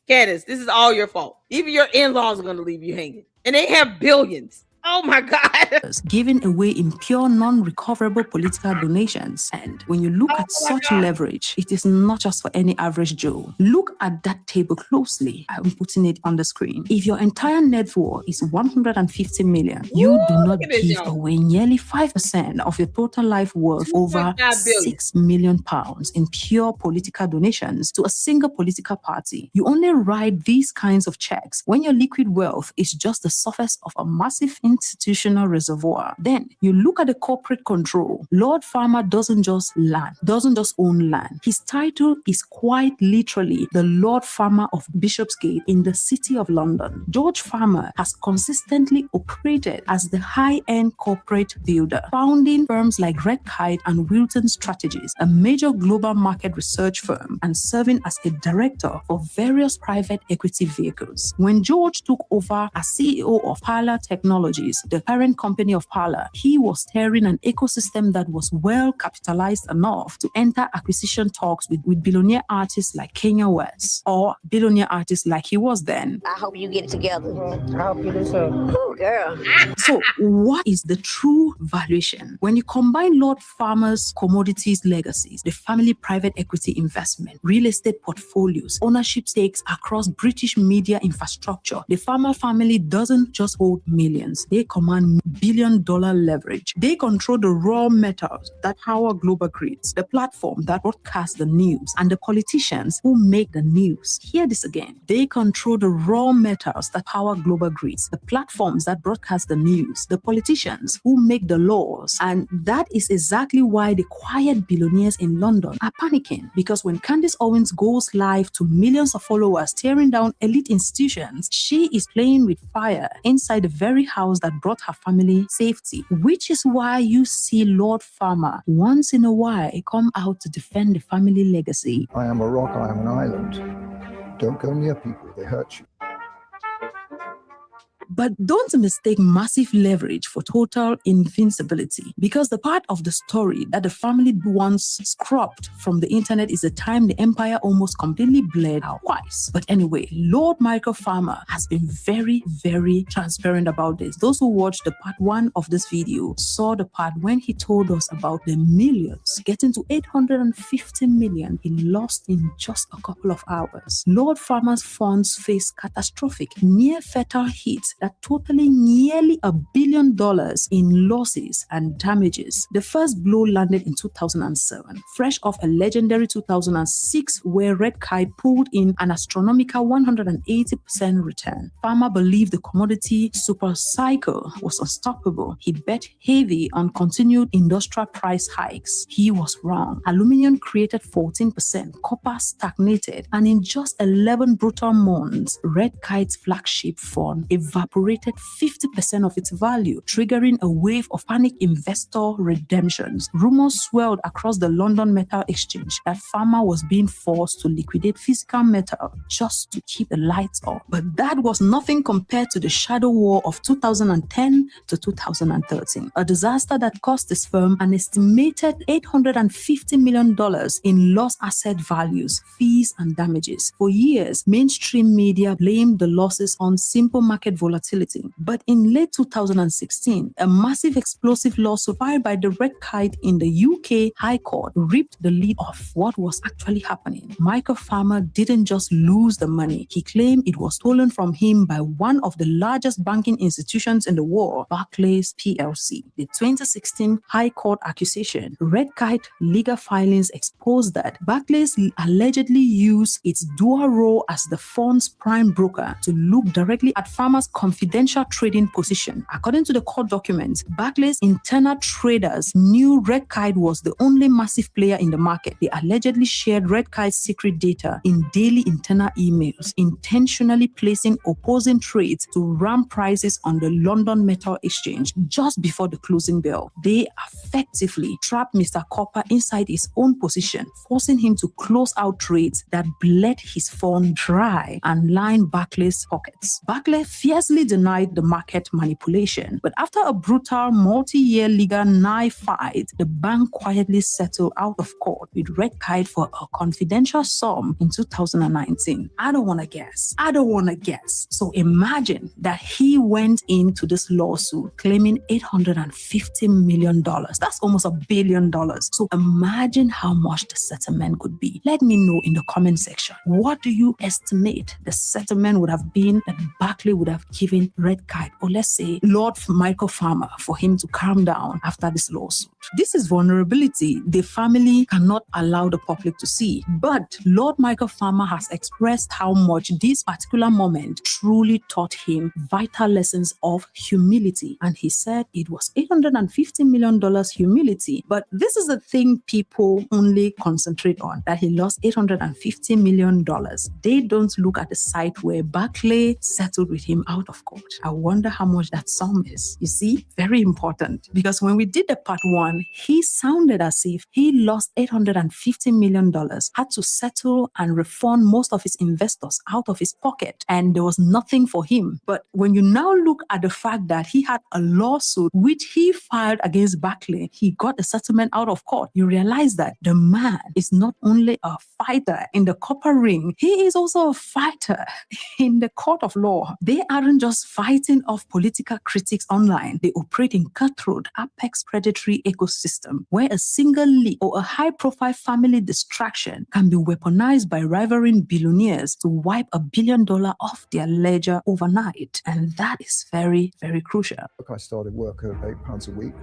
Candace, this is all your fault. Even your in-laws are going to leave you hanging. And they have billions. Oh my God. Given away in pure non-recoverable political donations. And when you look at such leverage, it is not just for any average Joe. Look at that table closely. I'm putting it on the screen. If your entire net worth is 150 million, you do not give away nearly 5% of your total life worth, over 6 million pounds in pure political donations to a single political party. You only write these kinds of checks when your liquid wealth is just the surface of a massive institutional reservoir. Then you look at the corporate control. Lord Farmer doesn't just own land. His title is quite literally the Lord Farmer of Bishopsgate in the City of London. George Farmer has consistently operated as the high-end corporate builder, founding firms like Red Kite and Wilton Strategies, a major global market research firm, and serving as a director for various private equity vehicles. When George took over as CEO of Parler Technologies, the parent company of Parler, he was steering an ecosystem that was well capitalized enough to enter acquisition talks with billionaire artists like Kanye West, or billionaire artists like he was then. I hope you get it together. I hope you do too. Ooh, girl. So what is the true valuation? When you combine Lord Farmer's commodities legacies, the family private equity investment, real estate portfolios, ownership stakes across British media infrastructure, the Farmer family doesn't just hold millions. They command billion-dollar leverage. They control the raw metals that power global grids, the platform that broadcasts the news, and the politicians who make the news. Hear this again. They control the raw metals that power global grids, the platforms that broadcast the news, the politicians who make the laws. And that is exactly why the quiet billionaires in London are panicking. Because when Candace Owens goes live to millions of followers tearing down elite institutions, she is playing with fire inside the very house that brought her family safety, which is why you see Lord Farmer once in a while come out to defend the family legacy. I am a rock, I am an island. Don't go near people, they hurt you. But don't mistake massive leverage for total invincibility, because the part of the story that the family once scrubbed from the internet is the time the empire almost completely bled out twice. But anyway, Lord Michael Farmer has been very, very transparent about this. Those who watched the part 1 of this video saw the part when he told us about the millions, getting to 850 million he lost in just a couple of hours. Lord Farmer's funds faced catastrophic, near-fatal hits that totally nearly $1 billion in losses and damages. The first blow landed in 2007, fresh off a legendary 2006 where Red Kite pulled in an astronomical 180% return. Farmer believed the commodity super cycle was unstoppable. He bet heavy on continued industrial price hikes. He was wrong. Aluminium created 14%, copper stagnated, and in just 11 brutal months, Red Kite's flagship fund evaporated 50% of its value, triggering a wave of panic investor redemptions. Rumors swirled across the London Metal Exchange that Farmer was being forced to liquidate physical metal just to keep the lights on. But that was nothing compared to the shadow war of 2010 to 2013, a disaster that cost his firm an estimated $850 million in lost asset values, fees, and damages. For years, mainstream media blamed the losses on simple market volatility. But in late 2016, a massive explosive lawsuit filed by the Red Kite in the UK High Court ripped the lid off what was actually happening. Michael Farmer didn't just lose the money. He claimed it was stolen from him by one of the largest banking institutions in the world, Barclays PLC. The 2016 High Court accusation, Red Kite legal filings exposed that Barclays allegedly used its dual role as the fund's prime broker to look directly at Farmer's confidential trading position. According to the court documents, Barclays' internal traders knew Red Kite was the only massive player in the market. They allegedly shared Red Kite's secret data in daily internal emails, intentionally placing opposing trades to ram prices on the London Metal Exchange just before the closing bell. They effectively trapped Mr. Copper inside his own position, forcing him to close out trades that bled his fund dry and lined Barclays' pockets. Barclays fiercely denied the market manipulation, but after a brutal multi-year legal knife fight, the bank quietly settled out of court with Red Kite for a confidential sum in 2019. I don't want to guess. So imagine that he went into this lawsuit claiming $850 million. That's almost $1 billion. So imagine how much the settlement could be. Let me know in the comment section. What do you estimate the settlement would have been that Barclay would have given Red Kite, or let's say Lord Michael Farmer, for him to calm down after this lawsuit? This is vulnerability the family cannot allow the public to see. But Lord Michael Farmer has expressed how much this particular moment truly taught him vital lessons of humility. And he said it was $850 million humility. But this is the thing people only concentrate on, that he lost $850 million. They don't look at the site where Barclay settled with him out of court. I wonder how much that sum is. You see, very important. Because when we did the part one, he sounded as if he lost $850 million, had to settle and refund most of his investors out of his pocket, and there was nothing for him. But when you now look at the fact that he had a lawsuit which he filed against Barclay, he got a settlement out of court, you realize that the man is not only a fighter in the copper ring, he is also a fighter in the court of law. They aren't just fighting off political critics online. They operate in cutthroat, apex predatory ecosystem where a single leak or a high-profile family distraction can be weaponized by rivaling billionaires to wipe $1 billion off their ledger overnight. And that is very, very crucial. I started work at £8 a week.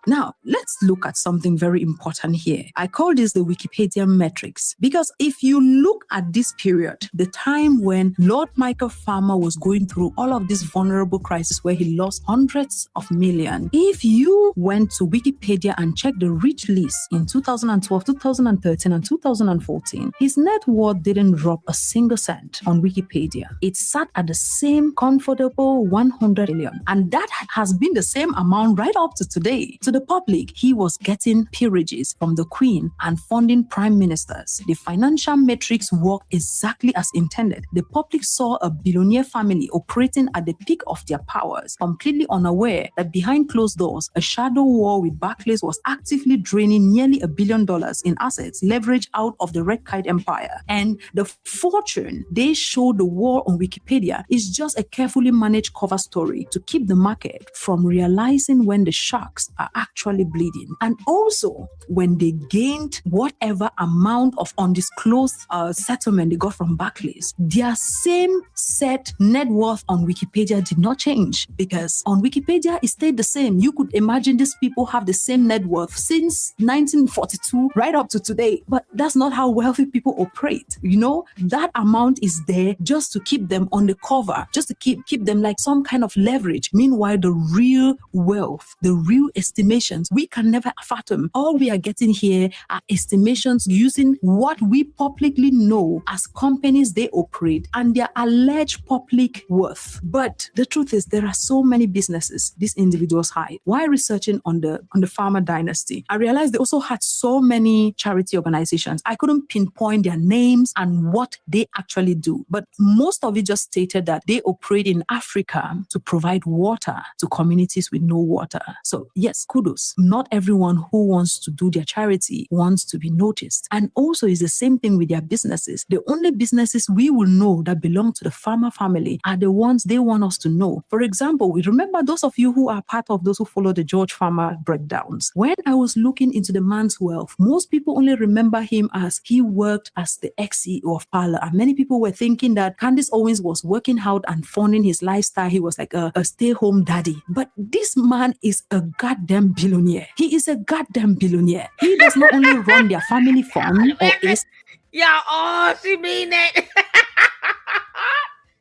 Now, let's look at something very important here. I call this the Wikipedia metrics, because if you look at this period, the time when Lord Michael Farmer was going through all of this vulnerable crisis where he lost hundreds of millions, if you went to Wikipedia and checked the rich list in 2012, 2013, and 2014, his net worth didn't drop a single cent on Wikipedia. It sat at the same comfortable 100 million, and that has been the same amount right up to today. To the public, he was getting peerages from the Queen and funding prime ministers. The financial metrics worked exactly as intended. The public saw a billionaire family operating at the peak of their powers, completely unaware that behind closed doors, a shadow war with Barclays was actively draining nearly $1 billion in assets leveraged out of the Red Kite empire. And the fortune they show the war on Wikipedia is just a carefully managed cover story to keep the market from realizing when the sharks are actually bleeding. And also, when they gained whatever amount of undisclosed settlement they got from Barclays, their same set net worth on Wikipedia did not change, because on Wikipedia it stayed the same. You could imagine these people have the same net worth since 1942 right up to today. But that's not how wealthy people operate. You know, that amount is there just to keep them on the cover, just to keep them like some kind of leverage. Meanwhile, the real wealth, the real estimations, we can never fathom. All we are getting here are estimations using what we publicly know as companies they operate and their alleged public worth. But the truth is, there are so many businesses these individuals hide. While researching on the Farmer dynasty, I realized they also had so many charity organizations. I couldn't pinpoint their names and what they actually do, but most of it just stated that they operate in Africa to provide water to communities with no water. So yes, kudos. Not everyone who wants to do their charity wants to be noticed. And also it's the same thing with their businesses. The only businesses we will know that belong to the Farmer family are the ones they want us to know. For example, we remember those of you who are part of those who follow the George Farmer breakdowns. When I was looking into the man's wealth, most people only remember him as he worked as the ex-CEO of Parler. And many people were thinking that Candace Owens was working out and funding his lifestyle. He was like a stay-home daddy. But this man is a goddamn billionaire. He is a goddamn billionaire. He does not only run their family fund or is... Yeah, oh, she mean that.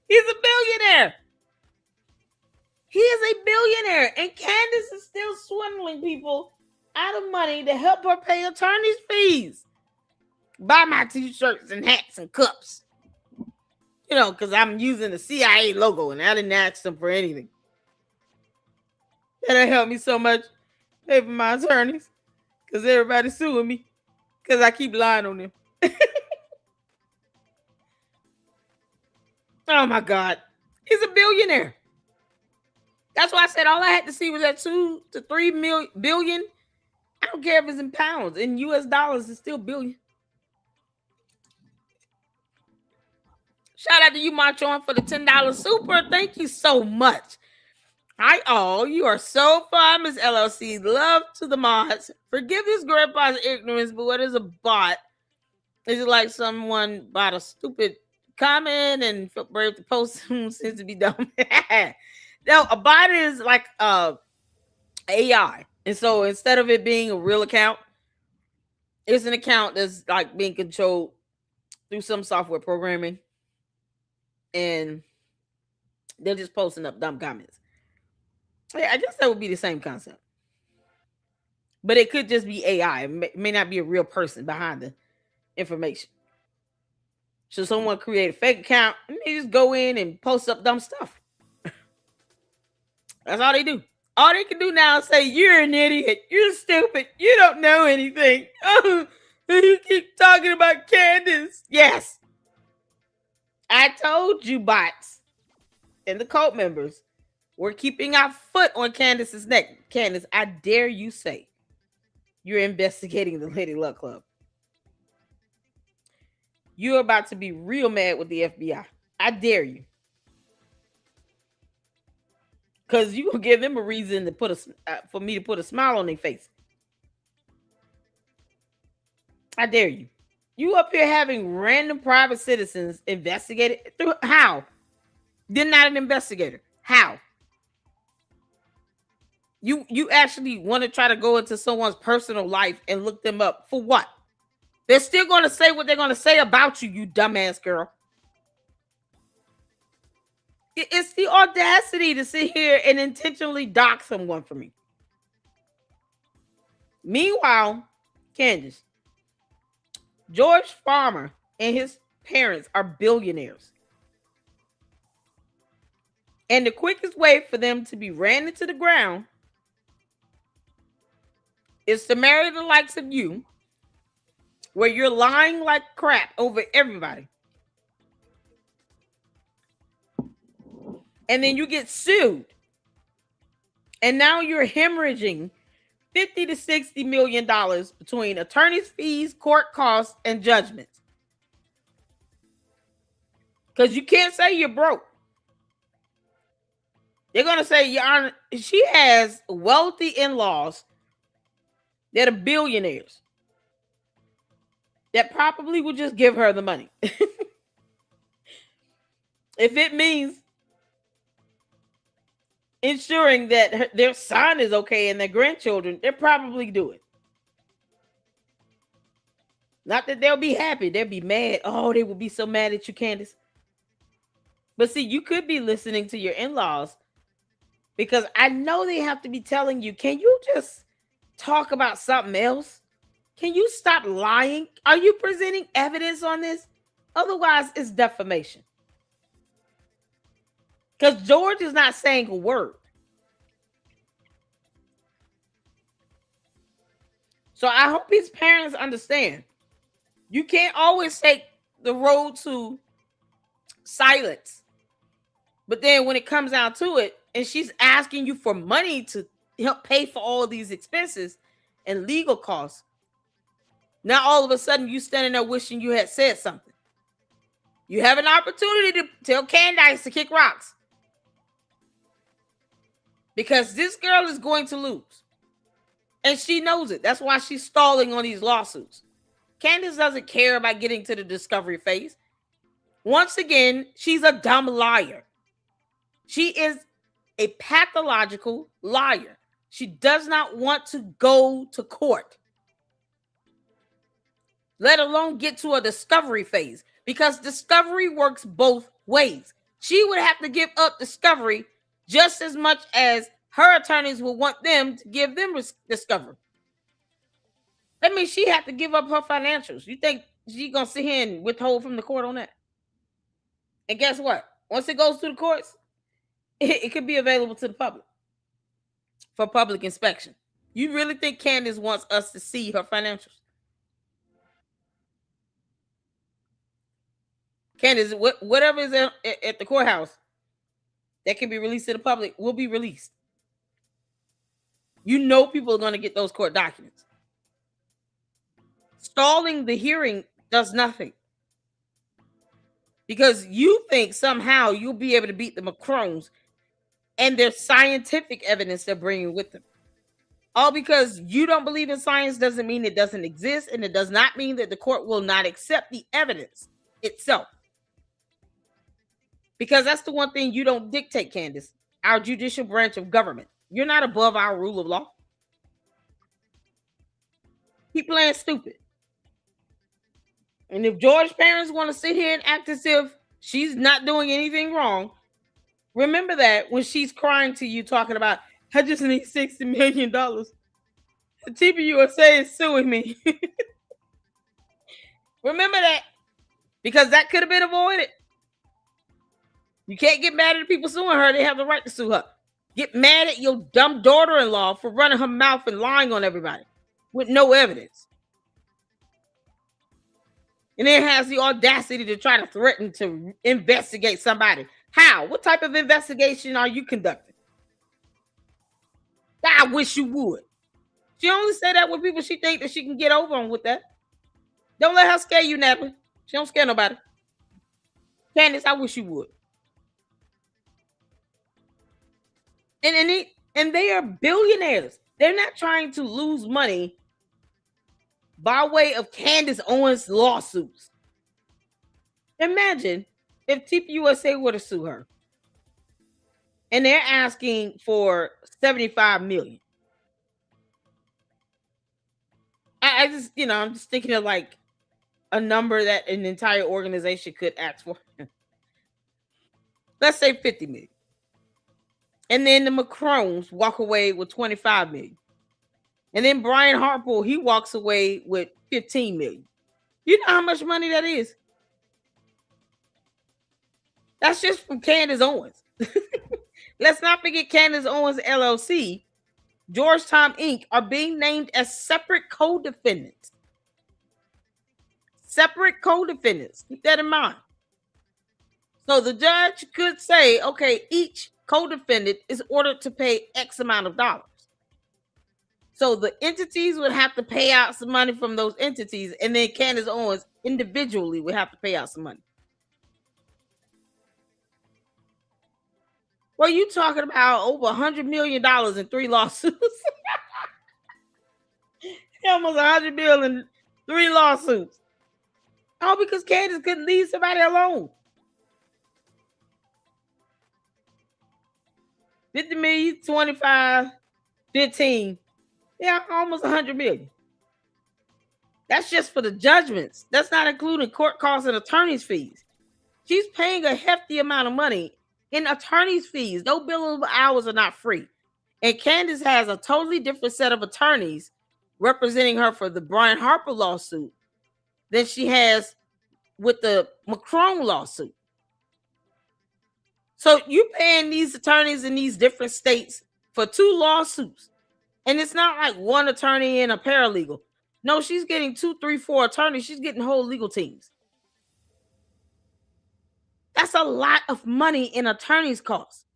He's a billionaire. He is a billionaire. And Candace is still swindling people out of money to help her pay attorney's fees. Buy my t-shirts and hats and cups. You know, because I'm using the CIA logo and I didn't ask them for anything. That'll help me so much pay for my attorneys. Because everybody's suing me. Because I keep lying on them. Oh my God. He's a billionaire. That's why I said all I had to see was that 2 to 3 billion. I don't care if it's in pounds. In US dollars, it's still billion. Shout out to you, Marchon, for the $10 super. Thank you so much. Hi, all. You are so fun, Miss LLC. Love to the mods. Forgive this grandpa's ignorance, but what is a bot? Is it like someone bought a stupid comment and felt brave to post seems to be dumb? No, a bot is like AI. And so instead of it being a real account, it's an account that's like being controlled through some software programming. And they're just posting up dumb comments. Yeah, I guess that would be the same concept. But it could just be AI. It may not be a real person behind the information. So someone create a fake account and they just go in and post up dumb stuff. That's all they do. All they can do now is say, you're an idiot. You're stupid. You don't know anything. Oh, you keep talking about Candace. Yes. I told you, bots and the cult members, we're keeping our foot on Candace's neck. Candace, I dare you say you're investigating the Lady Luck Club. You're about to be real mad with the FBI. I dare you. Because you will give them a reason to put for me to put a smile on their face. I dare you. You up here having random private citizens investigated through how? They're not an investigator. How? You actually want to try to go into someone's personal life and look them up for what? They're still going to say what they're going to say about you, you dumbass girl. It's the audacity to sit here and intentionally dock someone for me. Meanwhile, Candace, George Farmer and his parents are billionaires. And the quickest way for them to be ran into the ground is to marry the likes of you, where you're lying like crap over everybody. And then you get sued. And now you're hemorrhaging $50 to $60 million between attorney's fees, court costs, and judgments. Because you can't say you're broke. They're going to say, Your Honor, she has wealthy in-laws that are billionaires that probably would just give her the money. If it means ensuring that their son is okay and their grandchildren, they'll probably do it. Not that they'll be happy, they'll be mad. Oh, they will be so mad at you, Candace. But see, you could be listening to your in-laws because I know they have to be telling you, can you just talk about something else? Can you stop lying? Are you presenting evidence on this? Otherwise, it's defamation. Because George is not saying a word. So I hope his parents understand. You can't always take the road to silence. But then when it comes down to it, and she's asking you for money to help pay for all of these expenses and legal costs, now all of a sudden you standing there wishing you had said something. You have an opportunity to tell Candace to kick rocks. Because this girl is going to lose. And she knows it. That's why she's stalling on these lawsuits. Candace doesn't care about getting to the discovery phase. Once again, she's a dumb liar. She is a pathological liar. She does not want to go to court, let alone get to a discovery phase, because discovery works both ways. she would have to give up discovery just as much as her attorneys would want them to give them discovery. That means she had to give up her financials. You think she gonna sit here and withhold from the court on that? And guess what? Once it goes to the courts, it could be available to the public for public inspection. You really think Candace wants us to see her financials? Candace, whatever is at the courthouse that can be released to the public will be released. You know people are going to get those court documents. Stalling the hearing does nothing. Because you think somehow you'll be able to beat the Macrones and their scientific evidence they're bringing with them. All because you don't believe in science doesn't mean it doesn't exist, and it does not mean that the court will not accept the evidence itself. Because that's the one thing you don't dictate, Candace, our judicial branch of government. You're not above our rule of law. Keep playing stupid. And if George's parents want to sit here and act as if she's not doing anything wrong, remember that when she's crying to you talking about, I just need $60 million. The TPUSA is suing me. Remember that. Because that could have been avoided. You can't get mad at the people suing her. They have the right to sue her. Get mad at your dumb daughter-in-law for running her mouth and lying on everybody with no evidence. And then has the audacity to try to threaten to investigate somebody. How? What type of investigation are you conducting? I wish you would. She only say that with people she think that she can get over on with that. Don't let her scare you, Natalie. She don't scare nobody. Candace, I wish you would. And they are billionaires. They're not trying to lose money by way of Candace Owens lawsuits. Imagine if TPUSA were to sue her and they're asking for $75 million. I just, I'm just thinking of like a number that an entire organization could ask for. Let's say 50 million. And then the Macrones walk away with 25 million. And then Brian Harper, he walks away with 15 million. You know how much money that is? That's just from Candace Owens. Let's not forget Candace Owens LLC, Georgetown Inc. are being named as separate co-defendants. Separate co-defendants. Keep that in mind. So the judge could say, okay, each co-defendant is ordered to pay X amount of dollars. So the entities would have to pay out some money from those entities, and then Candace Owens individually would have to pay out some money. Well, you talking about over $100 million in 3 lawsuits. Almost $100 million in 3 lawsuits. All because Candace couldn't leave somebody alone. 50 million, 25, 15. Yeah, almost 100 million. That's just for the judgments. That's not including court costs and attorney's fees. She's paying a hefty amount of money in attorney's fees. No billable hours are not free. And Candace has a totally different set of attorneys representing her for the Brian Harper lawsuit than she has with the Macron lawsuit. So you paying these attorneys in these different states for 2 lawsuits. And it's not like one attorney and a paralegal. No, she's getting 2, 3, 4 attorneys. She's getting whole legal teams. That's a lot of money in attorney's costs.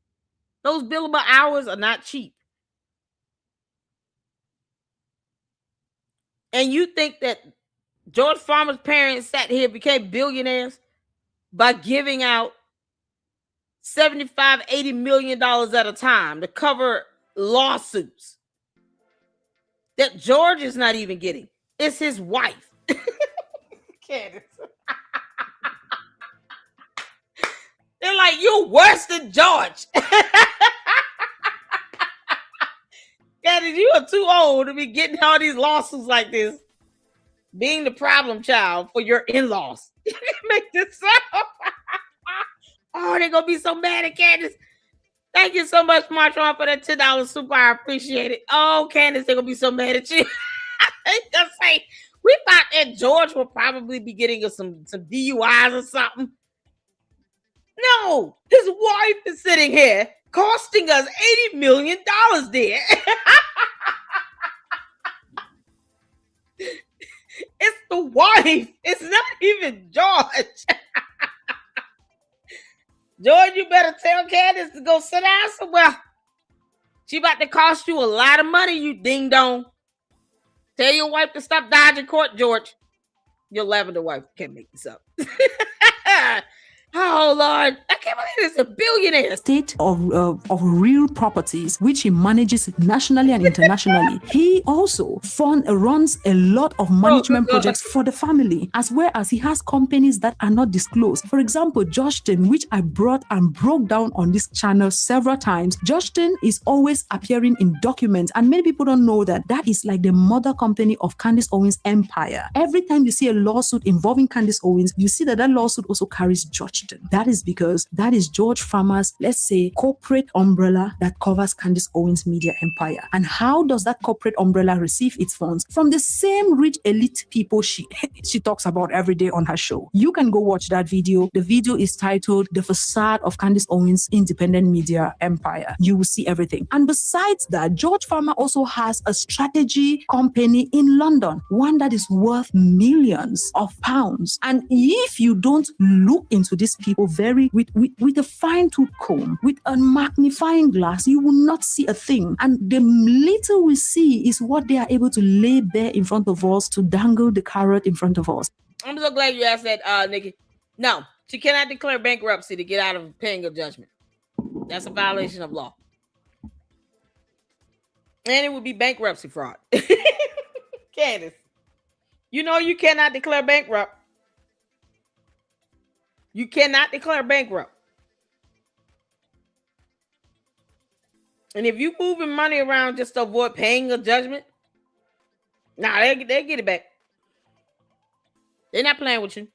Those billable hours are not cheap. And you think that George Farmer's parents sat here and became billionaires by giving out $75, $80 million at a time to cover lawsuits that George is not even getting? It's his wife. Candace. They're like, you're worse than George. Candace, you are too old to be getting all these lawsuits like this, being the problem child for your in-laws. Make this up. Oh, they're gonna be so mad at Candace. Thank you so much, Martron, for that $10 super. I appreciate it. Oh, Candace, they're gonna be so mad at you. They just say we thought that George will probably be getting us some DUIs or something. No, his wife is sitting here costing us $80 million there. It's the wife. It's not even George. George, you better tell Candace to go sit down somewhere. She about to cost you a lot of money, you ding dong. Tell your wife to stop dodging court, George. Your lavender wife can't make this up. Oh, Lord. I can't believe it's a billionaire. State of real properties, which he manages nationally and internationally. He also runs a lot of management projects for the family, as well as he has companies that are not disclosed. For example, Justin, which I brought and broke down on this channel several times. Justin is always appearing in documents, and many people don't know that that is like the mother company of Candace Owens' empire. Every time you see a lawsuit involving Candace Owens, you see that lawsuit also carries Justin. That is because that is George Farmer's, let's say, corporate umbrella that covers Candace Owens' media empire. And how does that corporate umbrella receive its funds? From the same rich elite people she talks about every day on her show. You can go watch that video. The video is titled The Facade of Candace Owens' Independent Media Empire. You will see everything. And besides that, George Farmer also has a strategy company in London, one that is worth millions of pounds. And if you don't look into this people with a fine-tooth comb, with a magnifying glass, you will not see a thing. And the little we see is what they are able to lay bare in front of us, to dangle the carrot in front of us. I'm so glad you asked that, Nikki. No, she cannot declare bankruptcy to get out of paying a judgment. That's a violation of law. And it would be bankruptcy fraud. Candace, you know you cannot declare bankrupt. You cannot declare bankrupt. And if you moving money around just to avoid paying a judgment, they get it back. They're not playing with you.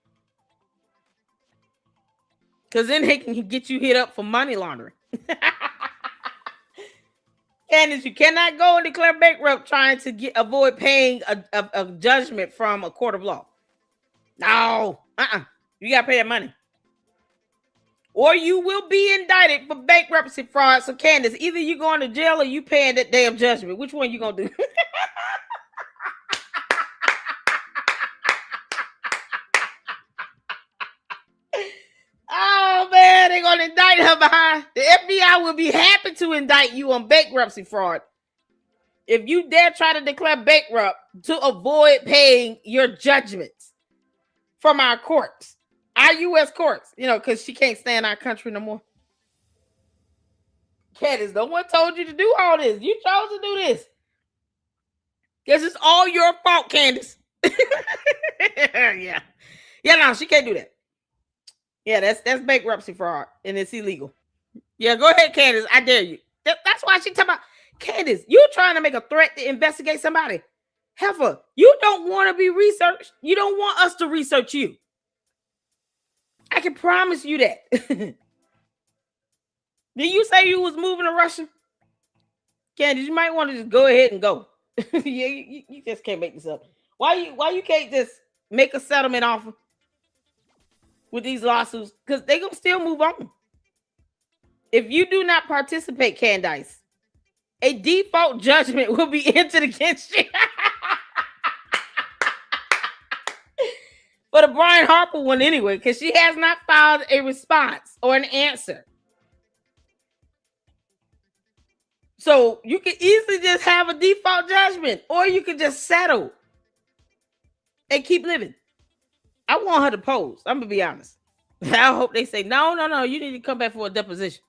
Because then they can get you hit up for money laundering. Candace, you cannot go and declare bankrupt trying to avoid paying a judgment from a court of law. No. You got to pay that money. Or you will be indicted for bankruptcy fraud. So, Candace, either you going to jail or you paying that damn judgment. Which one you going to do? Oh, man, they're going to indict her behind. The FBI will be happy to indict you on bankruptcy fraud. If you dare try to declare bankrupt to avoid paying your judgments from our courts. Our U.S. courts, because she can't stay in our country no more. Candace, no one told you to do all this. You chose to do this. This is all your fault, Candace. Yeah. Yeah, no, she can't do that. Yeah, that's bankruptcy fraud, and it's illegal. Yeah, go ahead, Candace. I dare you. That's why she talking about, Candace, you trying to make a threat to investigate somebody. Heifer, you don't want to be researched. You don't want us to research you. I can promise you that. Did you say you was moving to Russia? Candace, you might want to just go ahead and go. Yeah, you just can't make this up. Why you can't just make a settlement offer with these lawsuits? Because they're going to still move on. If you do not participate, Candace, a default judgment will be entered against you. For the Brian Harper one anyway, because she has not filed a response or an answer. So you can easily just have a default judgment, or you can just settle and keep living. I want her to pose. I'm going to be honest. I hope they say, no, you need to come back for a deposition.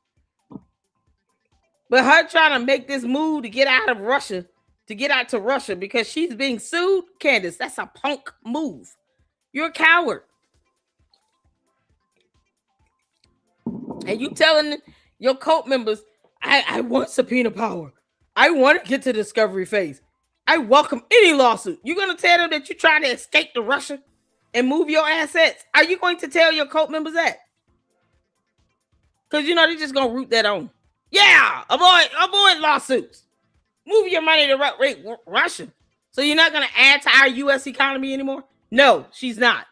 But her trying to make this move to get out of Russia, to get out to Russia because she's being sued, Candace, that's a punk move. You're a coward. And you telling your cult members, I want subpoena power. I want to get to the discovery phase. I welcome any lawsuit. You're going to tell them that you're trying to escape to Russia and move your assets. Are you going to tell your cult members that? Because, they're just going to root that on. Yeah, avoid lawsuits. Move your money to Russia. So you're not going to add to our U.S. economy anymore? No, she's not.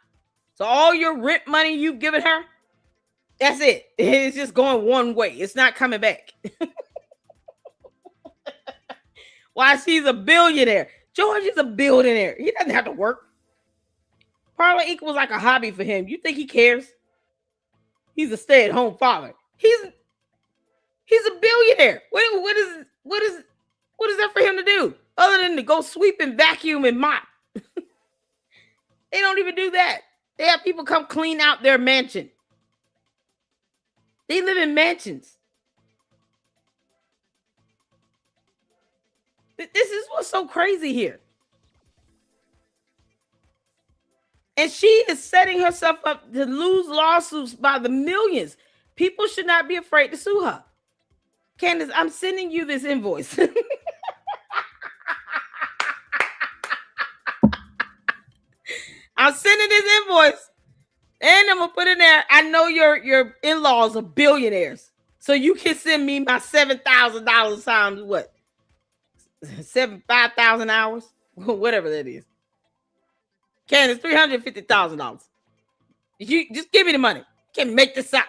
So all your rent money you've given her, that's it. It's just going one way. It's not coming back. Why, she's a billionaire. George is a billionaire. He doesn't have to work. Probably equals like a hobby for him. You think he cares? He's a stay-at-home father. He's a billionaire. What is that for him to do other than to go sweep and vacuum and mop? They don't even do that. They have people come clean out their mansion. They live in mansions. This is what's so crazy here. And she is setting herself up to lose lawsuits by the millions. People should not be afraid to sue her. Candace, I'm sending you this invoice. I'm sending this invoice. And I'm going to put in there, I know your in-laws are billionaires. So you can send me my $7,000 times what? 5,000 hours? Whatever that is. Candace, $350,000. You just give me the money. Can't make this up.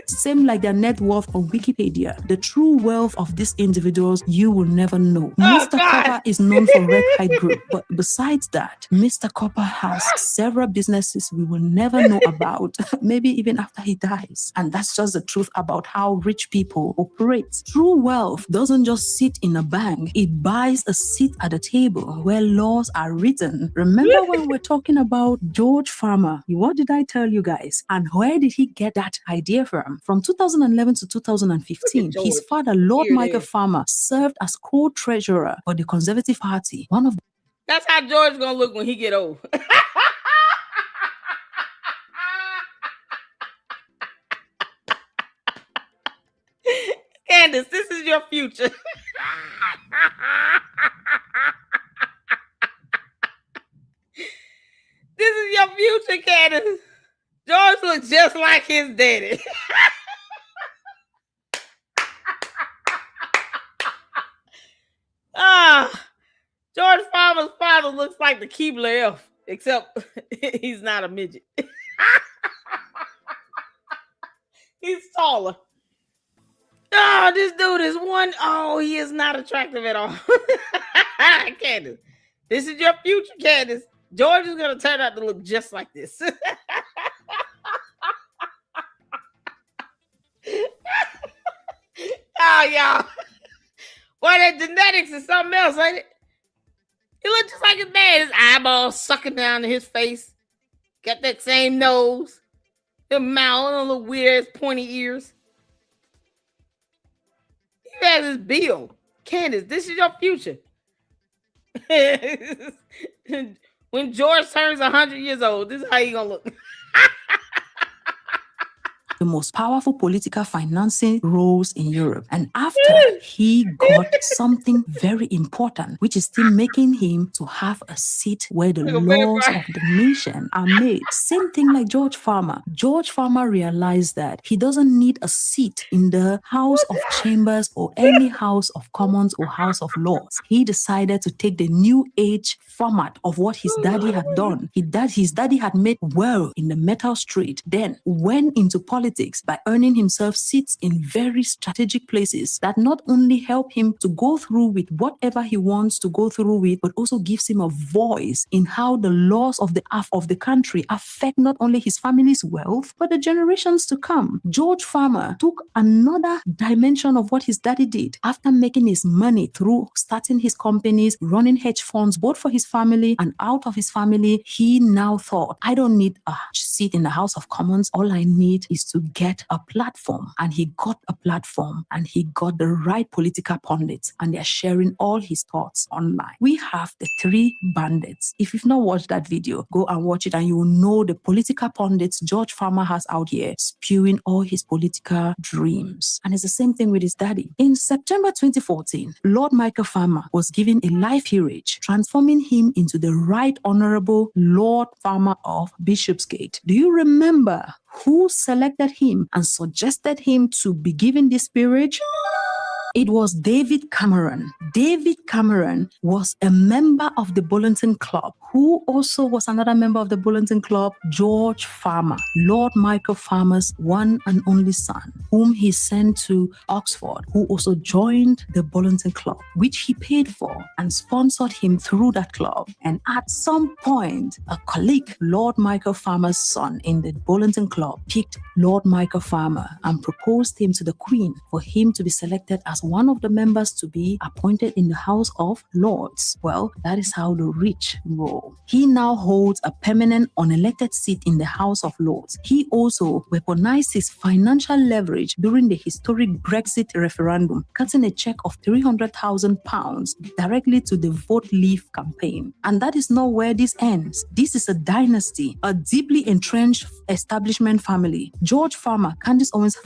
Same like their net worth on Wikipedia. The true wealth of these individuals you will never know. Mr. Copper is known for Red Kite Group, but besides that, Mr. Copper has several businesses we will never know about, maybe even after he dies. And that's just the truth about how rich people operate. True wealth doesn't just sit in a bank, it buys a seat at a table where laws are written. Remember when we're talking about George Farmer? What did I tell you guys? And where did he get that idea from? From 2011 to 2015, his father, Lord Michael Farmer, served as co-treasurer for the Conservative Party. That's how George's gonna look when he get old. Candace, this is your future. This is your future, Candace. George looks just like his daddy. George Farmer's father looks like the Keebler elf, except he's not a midget. He's taller. Oh, this dude is one. Oh, he is not attractive at all. Candace, this is your future, Candace. George is going to turn out to look just like this. Oh, y'all. Boy, that genetics is something else, ain't it? He looks just like his dad. His eyeballs sucking down to his face. Got that same nose. His mouth, and little weird ass pointy ears. He has his bill. Candace, this is your future. When George turns 100 years old, this is how you gonna look. The most powerful political financing roles in Europe. And after he got something very important, which is still making him to have a seat where the laws of the nation are made. Same thing like George Farmer. George Farmer realized that he doesn't need a seat in the House of Chambers or any House of Commons or House of Lords. He decided to take the new age format of what his daddy had done. His daddy had made well in the metal street, then went into politics by earning himself seats in very strategic places that not only help him to go through with whatever he wants to go through with, but also gives him a voice in how the laws of the country affect not only his family's wealth, but the generations to come. George Farmer took another dimension of what his daddy did. After making his money through starting his companies, running hedge funds, both for his family and out of his family, he now thought, I don't need a seat in the House of Commons. All I need is to get a platform. And he got a platform, and he got the right political pundits, and they're sharing all his thoughts online. We have the 3 bandits. If you've not watched that video, go and watch it, and you will know the political pundits George Farmer has out here spewing all his political dreams. And it's the same thing with his daddy. In September 2014, Lord Michael Farmer was given a life peerage, transforming him into the Right Honorable Lord Farmer of Bishopsgate. Do you remember who selected appointed him and suggested him to be given this peerage? It was David Cameron. David Cameron was a member of the Bullington Club. Who also was another member of the Bullington Club? George Farmer, Lord Michael Farmer's one and only son, whom he sent to Oxford, who also joined the Bullington Club, which he paid for and sponsored him through that club. And at some point, a colleague, Lord Michael Farmer's son in the Bullington Club, picked Lord Michael Farmer and proposed him to the Queen for him to be selected as one of the members to be appointed in the House of Lords. Well, that is how the rich roll. He now holds a permanent unelected seat in the House of Lords. He also weaponized his financial leverage during the historic Brexit referendum, cutting a check of £300,000 directly to the Vote Leave campaign. And that is not where this ends. This is a dynasty, a deeply entrenched establishment family. George Farmer, Candace Owens'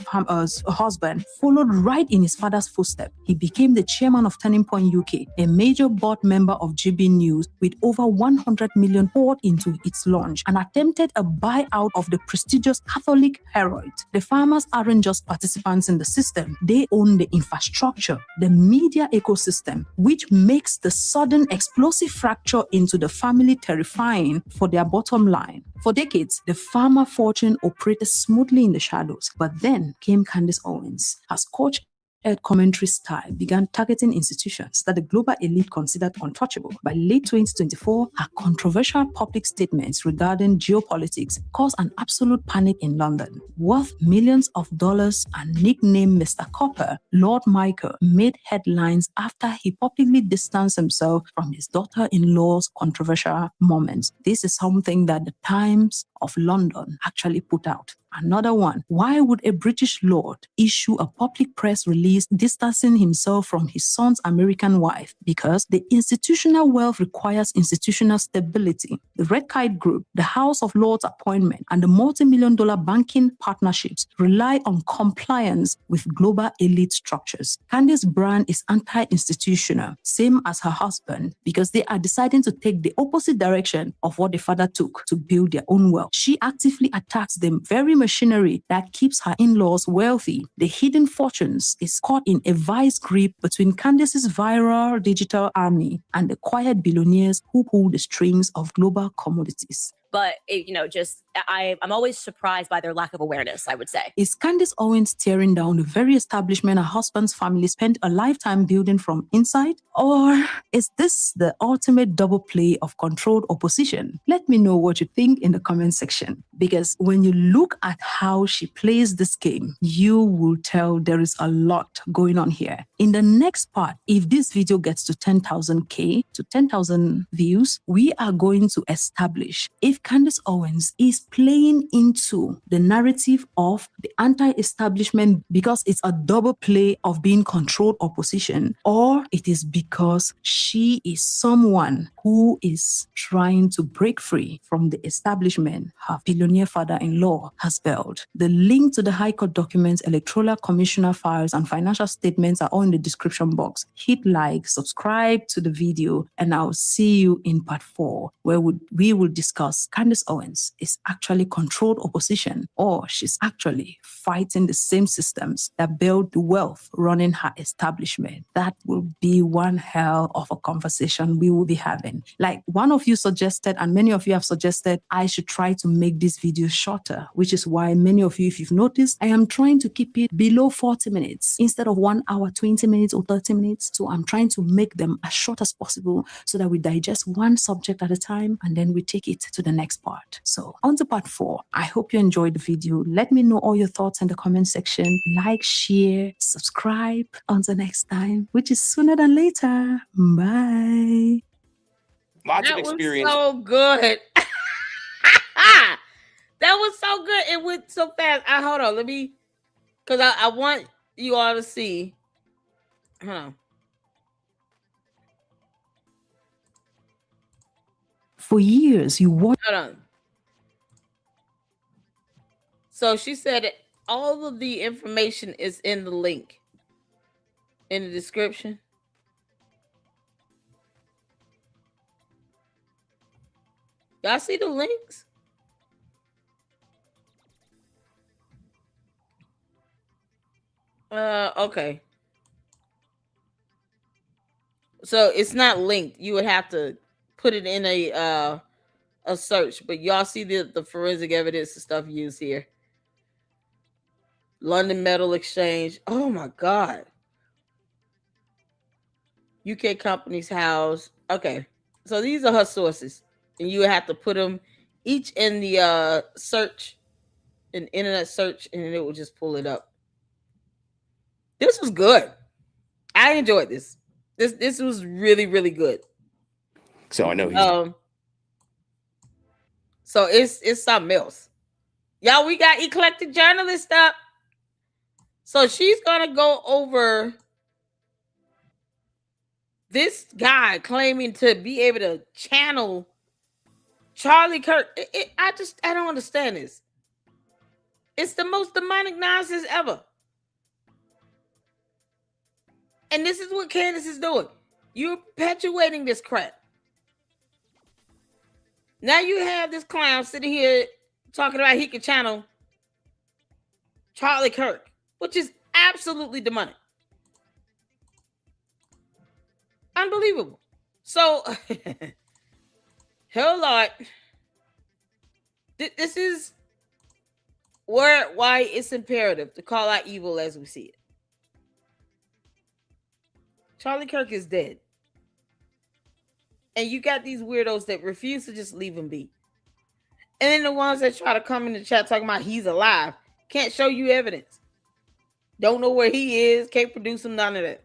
husband, followed right in his father's footsteps. He became the chairman of Turning Point UK, a major board member of GB News with over 100 million poured into its launch, and attempted a buyout of the prestigious Catholic Herald. The Farmers aren't just participants in the system, they own the infrastructure, the media ecosystem, which makes the sudden explosive fracture into the family terrifying for their bottom line. For decades, the Farmer fortune operated smoothly in the shadows, but then came Candace Owens. As coach commentary style began targeting institutions that the global elite considered untouchable. By late 2024, her controversial public statements regarding geopolitics caused an absolute panic in London. Worth millions of dollars and nicknamed Mr. Copper, Lord Michael made headlines after he publicly distanced himself from his daughter-in-law's controversial moments. This is something that the Times of London actually put out. Another one, why would a British lord issue a public press release distancing himself from his son's American wife? Because the institutional wealth requires institutional stability. The Red Kite Group, the House of Lords appointment, and the multi-million-dollar banking partnerships rely on compliance with global elite structures. Candace's brand is anti-institutional, same as her husband, because they are deciding to take the opposite direction of what the father took to build their own wealth. She actively attacks the very machinery that keeps her in-laws wealthy. The hidden fortunes is caught in a vice grip between Candace's viral digital army and the quiet billionaires who pull the strings of global commodities. But, I'm always surprised by their lack of awareness, I would say. Is Candace Owens tearing down the very establishment her husband's family spent a lifetime building from inside? Or is this the ultimate double play of controlled opposition? Let me know what you think in the comment section. Because when you look at how she plays this game, you will tell there is a lot going on here. In the next part, if this video gets to 10,000K, to 10,000 views, we are going to establish if Candace Owens is playing into the narrative of the anti-establishment because it's a double play of being controlled opposition, or it is because she is someone who is trying to break free from the establishment her billionaire father-in-law has built. The link to the High Court documents, Electoral Commissioner files, and financial statements are all in the description box. Hit like, subscribe to the video, and I'll see you in part 4, where we will discuss Candace Owens is actually controlled opposition, or she's actually fighting the same systems that build the wealth running her establishment. That will be one hell of a conversation we will be having. Like one of you suggested, and many of you have suggested, I should try to make this video shorter, which is why many of you, if you've noticed, I am trying to keep it below 40 minutes instead of 1 hour, 20 minutes or 30 minutes. So I'm trying to make them as short as possible so that we digest one subject at a time and then we take it to the next part. So on to part 4. I hope you enjoyed the video. Let me know all your thoughts in the comment section. Like, share, subscribe. Until next time, which is sooner than later. Bye. Lots of experience. Was so good. That was so good. It went so fast. Hold on. Let me, because I want you all to see. Hold on. For years, you watched. Hold on. So she said that all of the information is in the link in the description. Y'all see the links? Okay. So it's not linked. You would have to put it in a search. But y'all see the forensic evidence and stuff used here. London Metal Exchange. Oh my God. UK company's house. Okay. So these are her sources. And you would have to put them each in the search, an internet search, and it will just pull it up. This was good. I enjoyed this. This was really, really good. So I know he's So it's something else. Y'all, we got eclectic journalist up. So she's gonna go over this guy claiming to be able to channel Charlie Kirk. I don't understand this. It's the most demonic nonsense ever. And this is what Candace is doing. You're perpetuating this crap. Now you have this clown sitting here talking about he could channel Charlie Kirk, which is absolutely demonic. Unbelievable. So, hell Lord, this is why it's imperative to call out evil as we see it. Charlie Kirk is dead. And you got these weirdos that refuse to just leave him be. And then the ones that try to come in the chat talking about he's alive can't show you evidence. Don't know where he is, can't produce him, none of that.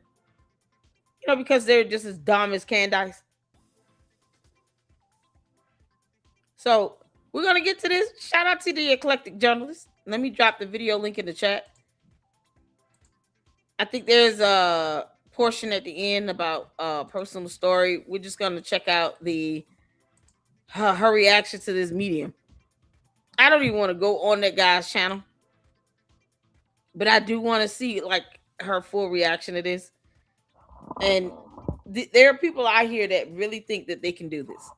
You know, because they're just as dumb as Candace. So we're going to get to this. Shout out to the eclectic journalist. Let me drop the video link in the chat. I think there's a portion at the end about personal story. We're just going to check out her reaction to this medium. I don't even want to go on that guy's channel, but I do want to see like her full reaction to this. And there are people out here that really think that they can do this.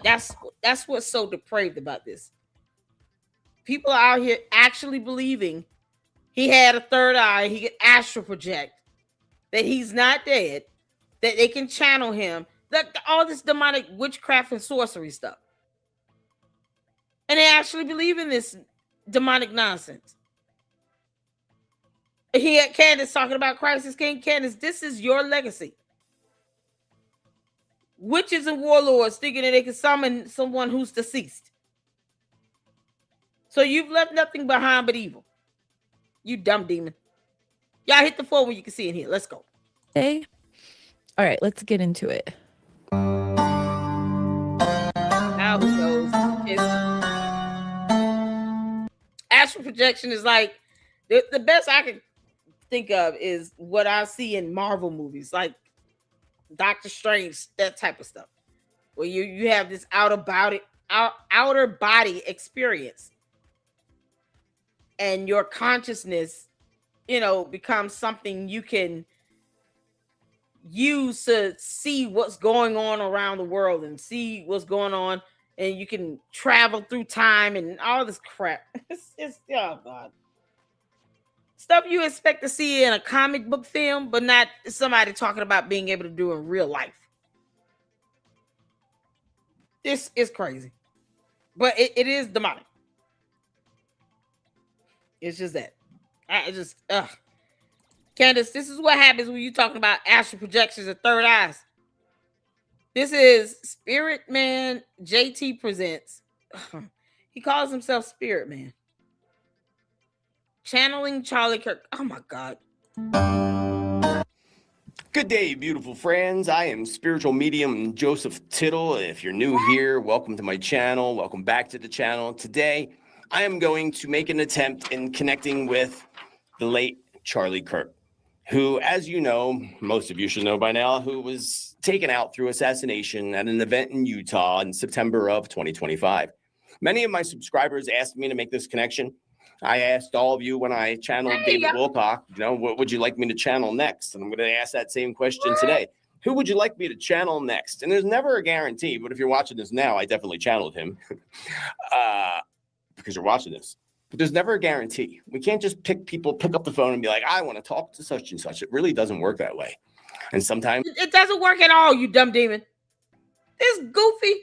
That's what's so depraved about this. People are out here actually believing he had a third eye, he could astral project, that he's not dead, that they can channel him, that all this demonic witchcraft and sorcery stuff. And they actually believe in this demonic nonsense. He had Candace talking about Christ is King. Candace, this is your legacy. Witches and warlords thinking that they can summon someone who's deceased. So you've left nothing behind but evil. You dumb demon. Y'all hit the phone when you can see it here. Let's go. Hey. All right, let's get into it. Now who knows? Astral projection is like the best I can think of is what I see in Marvel movies, like Doctor Strange, that type of stuff, where you have this outer body experience, and your consciousness, becomes something you can use to see what's going on around the world and see what's going on, and you can travel through time and all this crap. It's oh God. Stuff you expect to see in a comic book film, but not somebody talking about being able to do in real life. This is crazy. But it is demonic. It's just that. Candace, this is what happens when you're talking about astral projections and third eyes. This is Spirit Man JT presents. He calls himself Spirit Man. Channeling Charlie Kirk. Oh my God. Good day, beautiful friends. I am spiritual medium Joseph Tittle. If you're new here, welcome to my channel. Welcome back to the channel. Today, I am going to make an attempt in connecting with the late Charlie Kirk, who, as you know, most of you should know by now, who was taken out through assassination at an event in Utah in September of 2025. Many of my subscribers asked me to make this connection. I asked all of you when I channeled David Wilcock, what would you like me to channel next? And I'm going to ask that same question today. Who would you like me to channel next? And there's never a guarantee, but if you're watching this now, I definitely channeled him because you're watching this. but there's never a guarantee. We can't just pick up the phone and be like, I want to talk to such and such. It really doesn't work that way. And sometimes it doesn't work at all, you dumb demon. This goofy.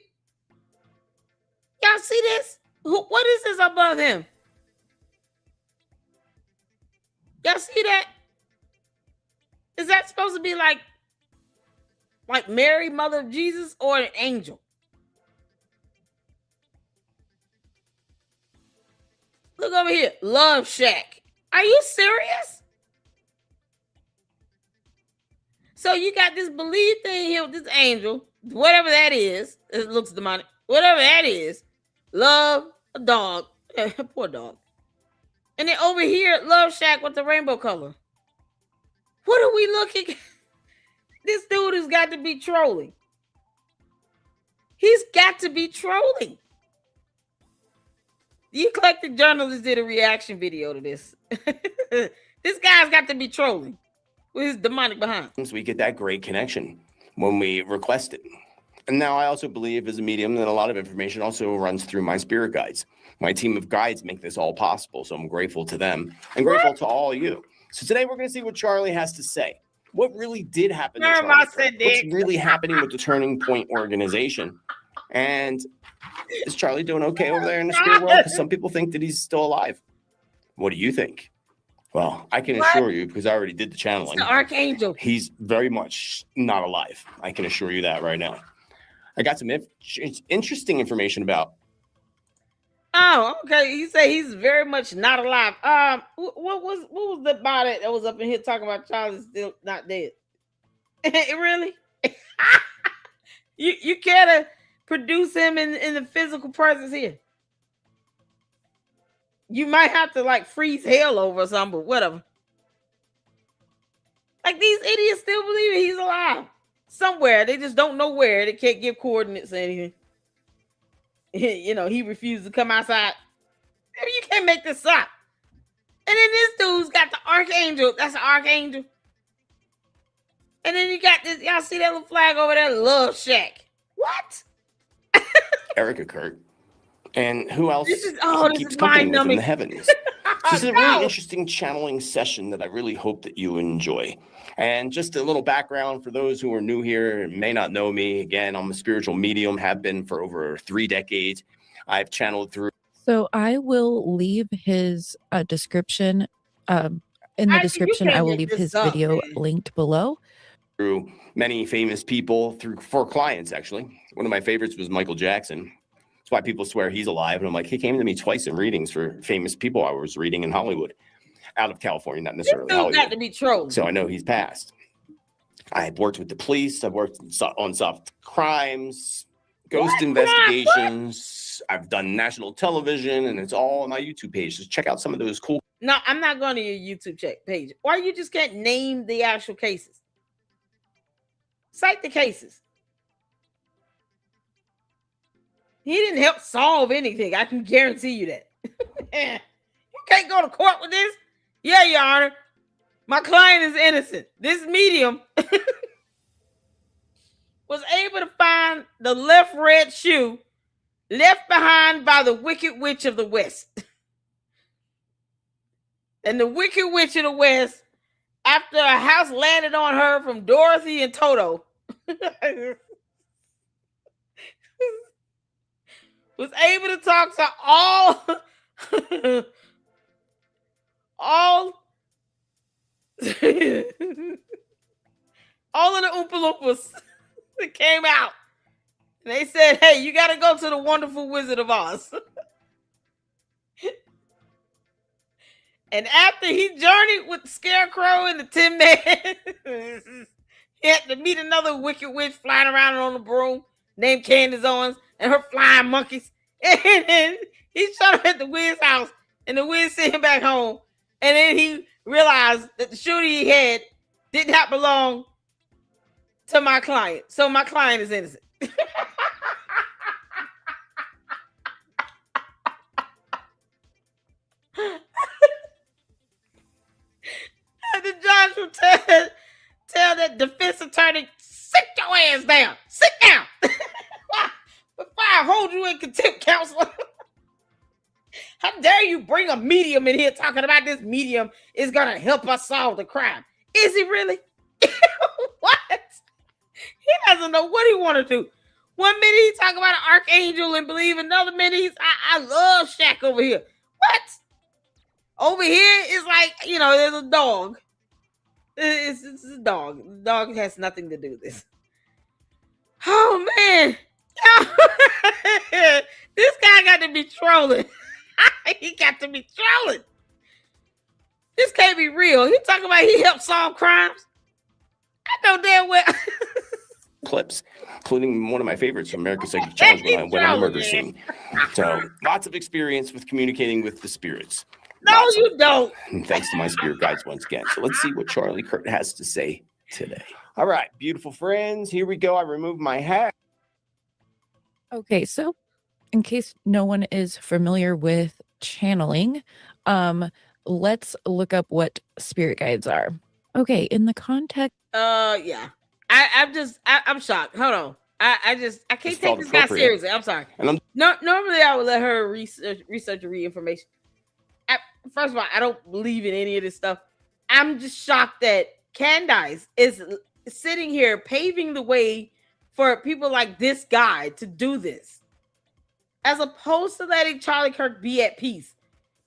Y'all see this? What is this above him? Y'all see that? Is that supposed to be like Mary, mother of Jesus, or an angel? Look over here. Love Shack. Are you serious? So you got this belief thing here with this angel, whatever that is. It looks demonic. Whatever that is. Love a dog. Poor dog. And then over here, Love Shack with the rainbow color. What are we looking at? This dude has got to be trolling. He's got to be trolling. The Eclectic Journalist did a reaction video to this. This guy's got to be trolling with his demonic behind. we get that great connection when we request it. And now I also believe as a medium that a lot of information also runs through my spirit guides. My team of guides make this all possible. So I'm grateful to them and grateful to all of you. So today we're going to see what Charlie has to say. What really did happen to Charlie? What's really happening with the Turning Point organization? And is Charlie doing okay over there in the spirit world? Because some people think that he's still alive. What do you think? Well, I can assure you, because I already did the channeling. It's the Archangel. He's very much not alive. I can assure you that right now. I got some interesting information about. Oh, okay. You say he's very much not alive. What was the body that was up in here talking about Charlie's still not dead? Really? You care to produce him in the physical presence here? You might have to freeze hell over or something, but whatever. These idiots still believe he's alive somewhere. They just don't know where. They can't give coordinates or anything. He refused to come outside. Maybe you can't make this up. And then this dude's got the Archangel. That's an Archangel. And then you got this. Y'all see that little flag over there? Love Shack. What? Erica Kurt. And who else this keeps is company with in mind-numbing. the heavens? This is a really interesting channeling session that I really hope that you enjoy. And just a little background for those who are new here and may not know me. Again, I'm a spiritual medium, have been for over 3 decades. I've channeled through. So I will leave his description. In the description, I will leave his video linked below. Through many famous people, for clients, actually. One of my favorites was Michael Jackson. That's why people swear he's alive. And I'm like, he came to me twice in readings for famous people I was reading in Hollywood, out of California, not necessarily Hollywood. Got to be trolling. So I know he's passed. I've worked with the police. I've worked on soft crimes, ghost investigations. I've done national television, and it's all on my YouTube page. Just check out some of those cool. No, I'm not going to your YouTube page. Why you just can't name the actual cases? Cite the cases. He didn't help solve anything. I can guarantee you that. You can't go to court with this. Yeah, Your Honor. My client is innocent. This medium was able to find the left red shoe left behind by the Wicked Witch of the West. And the Wicked Witch of the West, after a house landed on her from Dorothy and Toto, was able to talk to all of the Oompa Loompas that came out. And they said, hey, you got to go to the Wonderful Wizard of Oz. And after he journeyed with the Scarecrow and the Tin Man, he had to meet another wicked witch flying around on a broom named Candace Owens and her flying monkeys. And then he showed up at the Wiz house, and the Wiz sent him back home. And then he realized that the shooter he had did not belong to my client. So my client is innocent. The judge will tell that defense attorney, sit your ass down. Sit down. Before I hold you in contempt, counselor. How dare you bring a medium in here talking about this medium is going to help us solve the crime? Is he really? What? He doesn't know what he want to do. One minute he talk about an archangel and believe, another minute he's, I love Shaq over here. What? Over here is like, you know, there's a dog. It's a dog. The dog has nothing to do with this. Oh, man. This guy got to be trolling. He got to be trolling. This can't be real. He talking about he helped solve crimes. I know damn well. Clips, including one of my favorites from America's Psychic Challenge when I went on the murder scene. So lots of experience with communicating with the spirits. No, you don't. And thanks to my spirit guides once again. So let's see what Charlie Kirk has to say today. All right, beautiful friends, here we go. I removed my hat. Okay, so in case no one is familiar with channeling, let's look up what spirit guides are. Okay, in the context. Yeah. I'm shocked. Hold on. I can't take this guy seriously. I'm sorry. Normally I would let her research and read information. First of all, I don't believe in any of this stuff. I'm just shocked that Candace is sitting here paving the way for people like this guy to do this, as opposed to letting Charlie Kirk be at peace.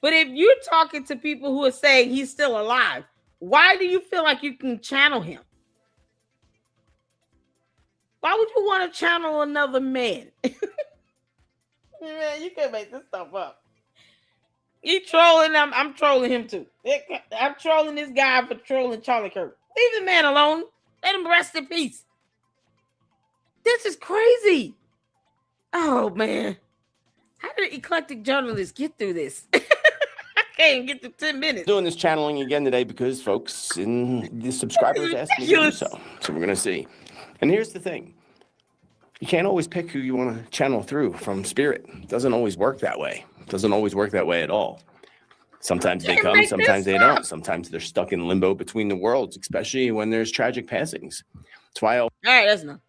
But if you're talking to people who are saying he's still alive, why do you feel like you can channel him? Why would you want to channel another man? Man, you can't make this stuff up. You trolling him, I'm trolling him too. I'm trolling this guy for trolling Charlie Kirk. Leave the man alone. Let him rest in peace. This is crazy. Oh, man. How did eclectic journalists get through this? I can't get to 10 minutes. Doing this channeling again today because folks in the subscribers asked me to do so. So we're going to see. And here's the thing. You can't always pick who you want to channel through from spirit. It doesn't always work that way. It doesn't always work that way at all. Sometimes they come, sometimes they don't. Sometimes they're stuck in limbo between the worlds, especially when there's tragic passings. That's why all right, that's enough.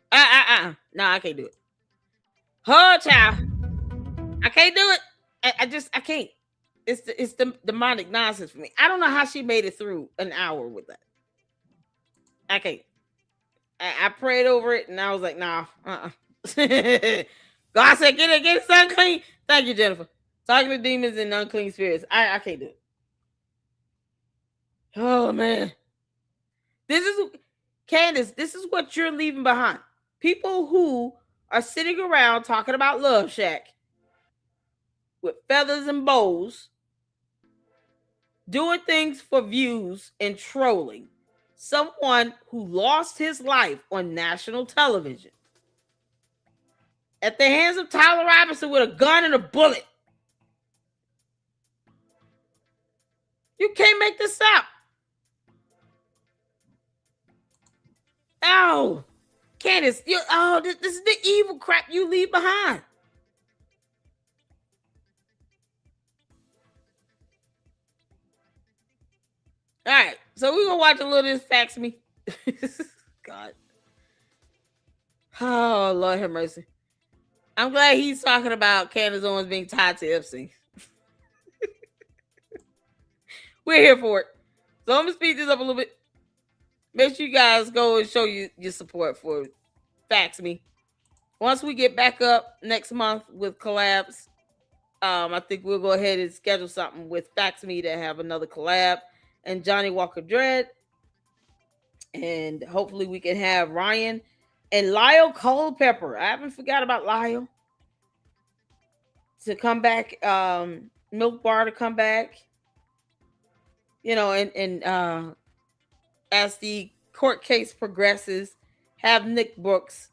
No, I can't do it. Oh, child. I can't do it. I can't. It's the demonic nonsense for me. I don't know how she made it through an hour with that. I can't. I prayed over it and I was like, nah. God said, get it unclean. Thank you, Jennifer. Talking to demons and unclean spirits. I can't do it. Oh, man. Candace, this is what you're leaving behind. People who are sitting around talking about Love Shack with feathers and bows, doing things for views and trolling someone who lost his life on national television at the hands of Tyler Robinson with a gun and a bullet. You can't make this up. Oh, Candace, this is the evil crap you leave behind. All right, so we're gonna watch a little of this Fax Me. God. Oh, Lord have mercy. I'm glad he's talking about Candace Owens being tied to Epstein. We're here for it. So I'm gonna speed this up a little bit. Make sure you guys go and show your support for Fax Me. Once we get back up next month with collabs, I think we'll go ahead and schedule something with Fax Me to have another collab and Johnny Walker Dread. And hopefully we can have Ryan and Lyle Culpepper. I haven't forgot about Lyle to come back. Milk Bar to come back. You know, and as the court case progresses, have Nick Brooks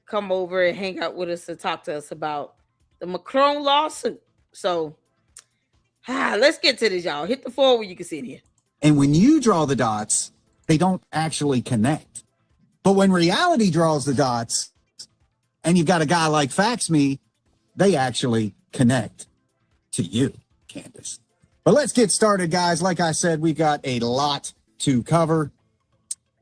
come over and hang out with us and talk to us about the Macron lawsuit. So let's get to this, y'all. Hit the floor where you can see it here. And when you draw the dots, they don't actually connect. But when reality draws the dots, and you've got a guy like Fax Me, they actually connect to you, Candace. But let's get started, guys. Like I said, we've got a lot to cover.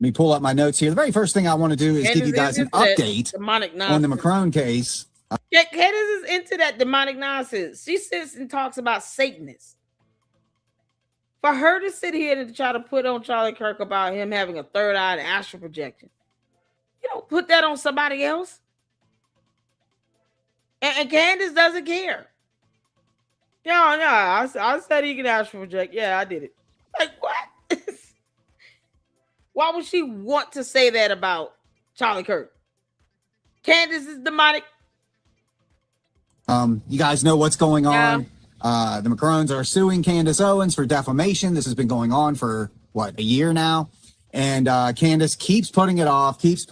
Let me pull up my notes here. The very first thing I want to do is give you guys an update on the Macron case. Candace is into that demonic nonsense. She sits and talks about Satanists. For her to sit here and try to put on Charlie Kirk about him having a third eye and astral projection, you don't put that on somebody else. And Candace doesn't care. No, I said he can astral project. Yeah, I did it. Like, what? Why would she want to say that about Charlie Kirk? Candace is demonic. You guys know what's going on. The Macrones are suing Candace Owens for defamation. This has been going on for, a year now? And Candace keeps putting it off. She's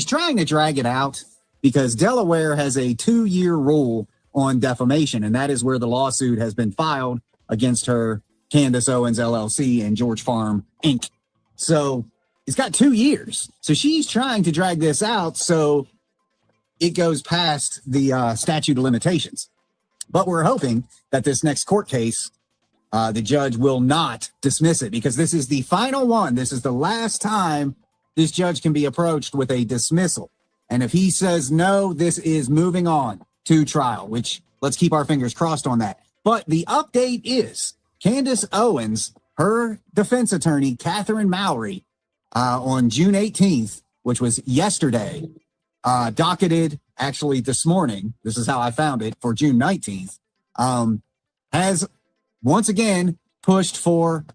trying to drag it out because Delaware has a 2-year rule on defamation, and that is where the lawsuit has been filed against her, Candace Owens, LLC, and George Farm, Inc. So it's got 2 years. So she's trying to drag this out so it goes past the statute of limitations. But we're hoping that this next court case, the judge will not dismiss it because this is the final one. This is the last time this judge can be approached with a dismissal. And if he says no, this is moving on to trial, which let's keep our fingers crossed on that. But the update is Candace Owens, her defense attorney, Catherine Mowry, on June 18th, which was yesterday, docketed actually this morning, this is how I found it, for June 19th, has once again pushed for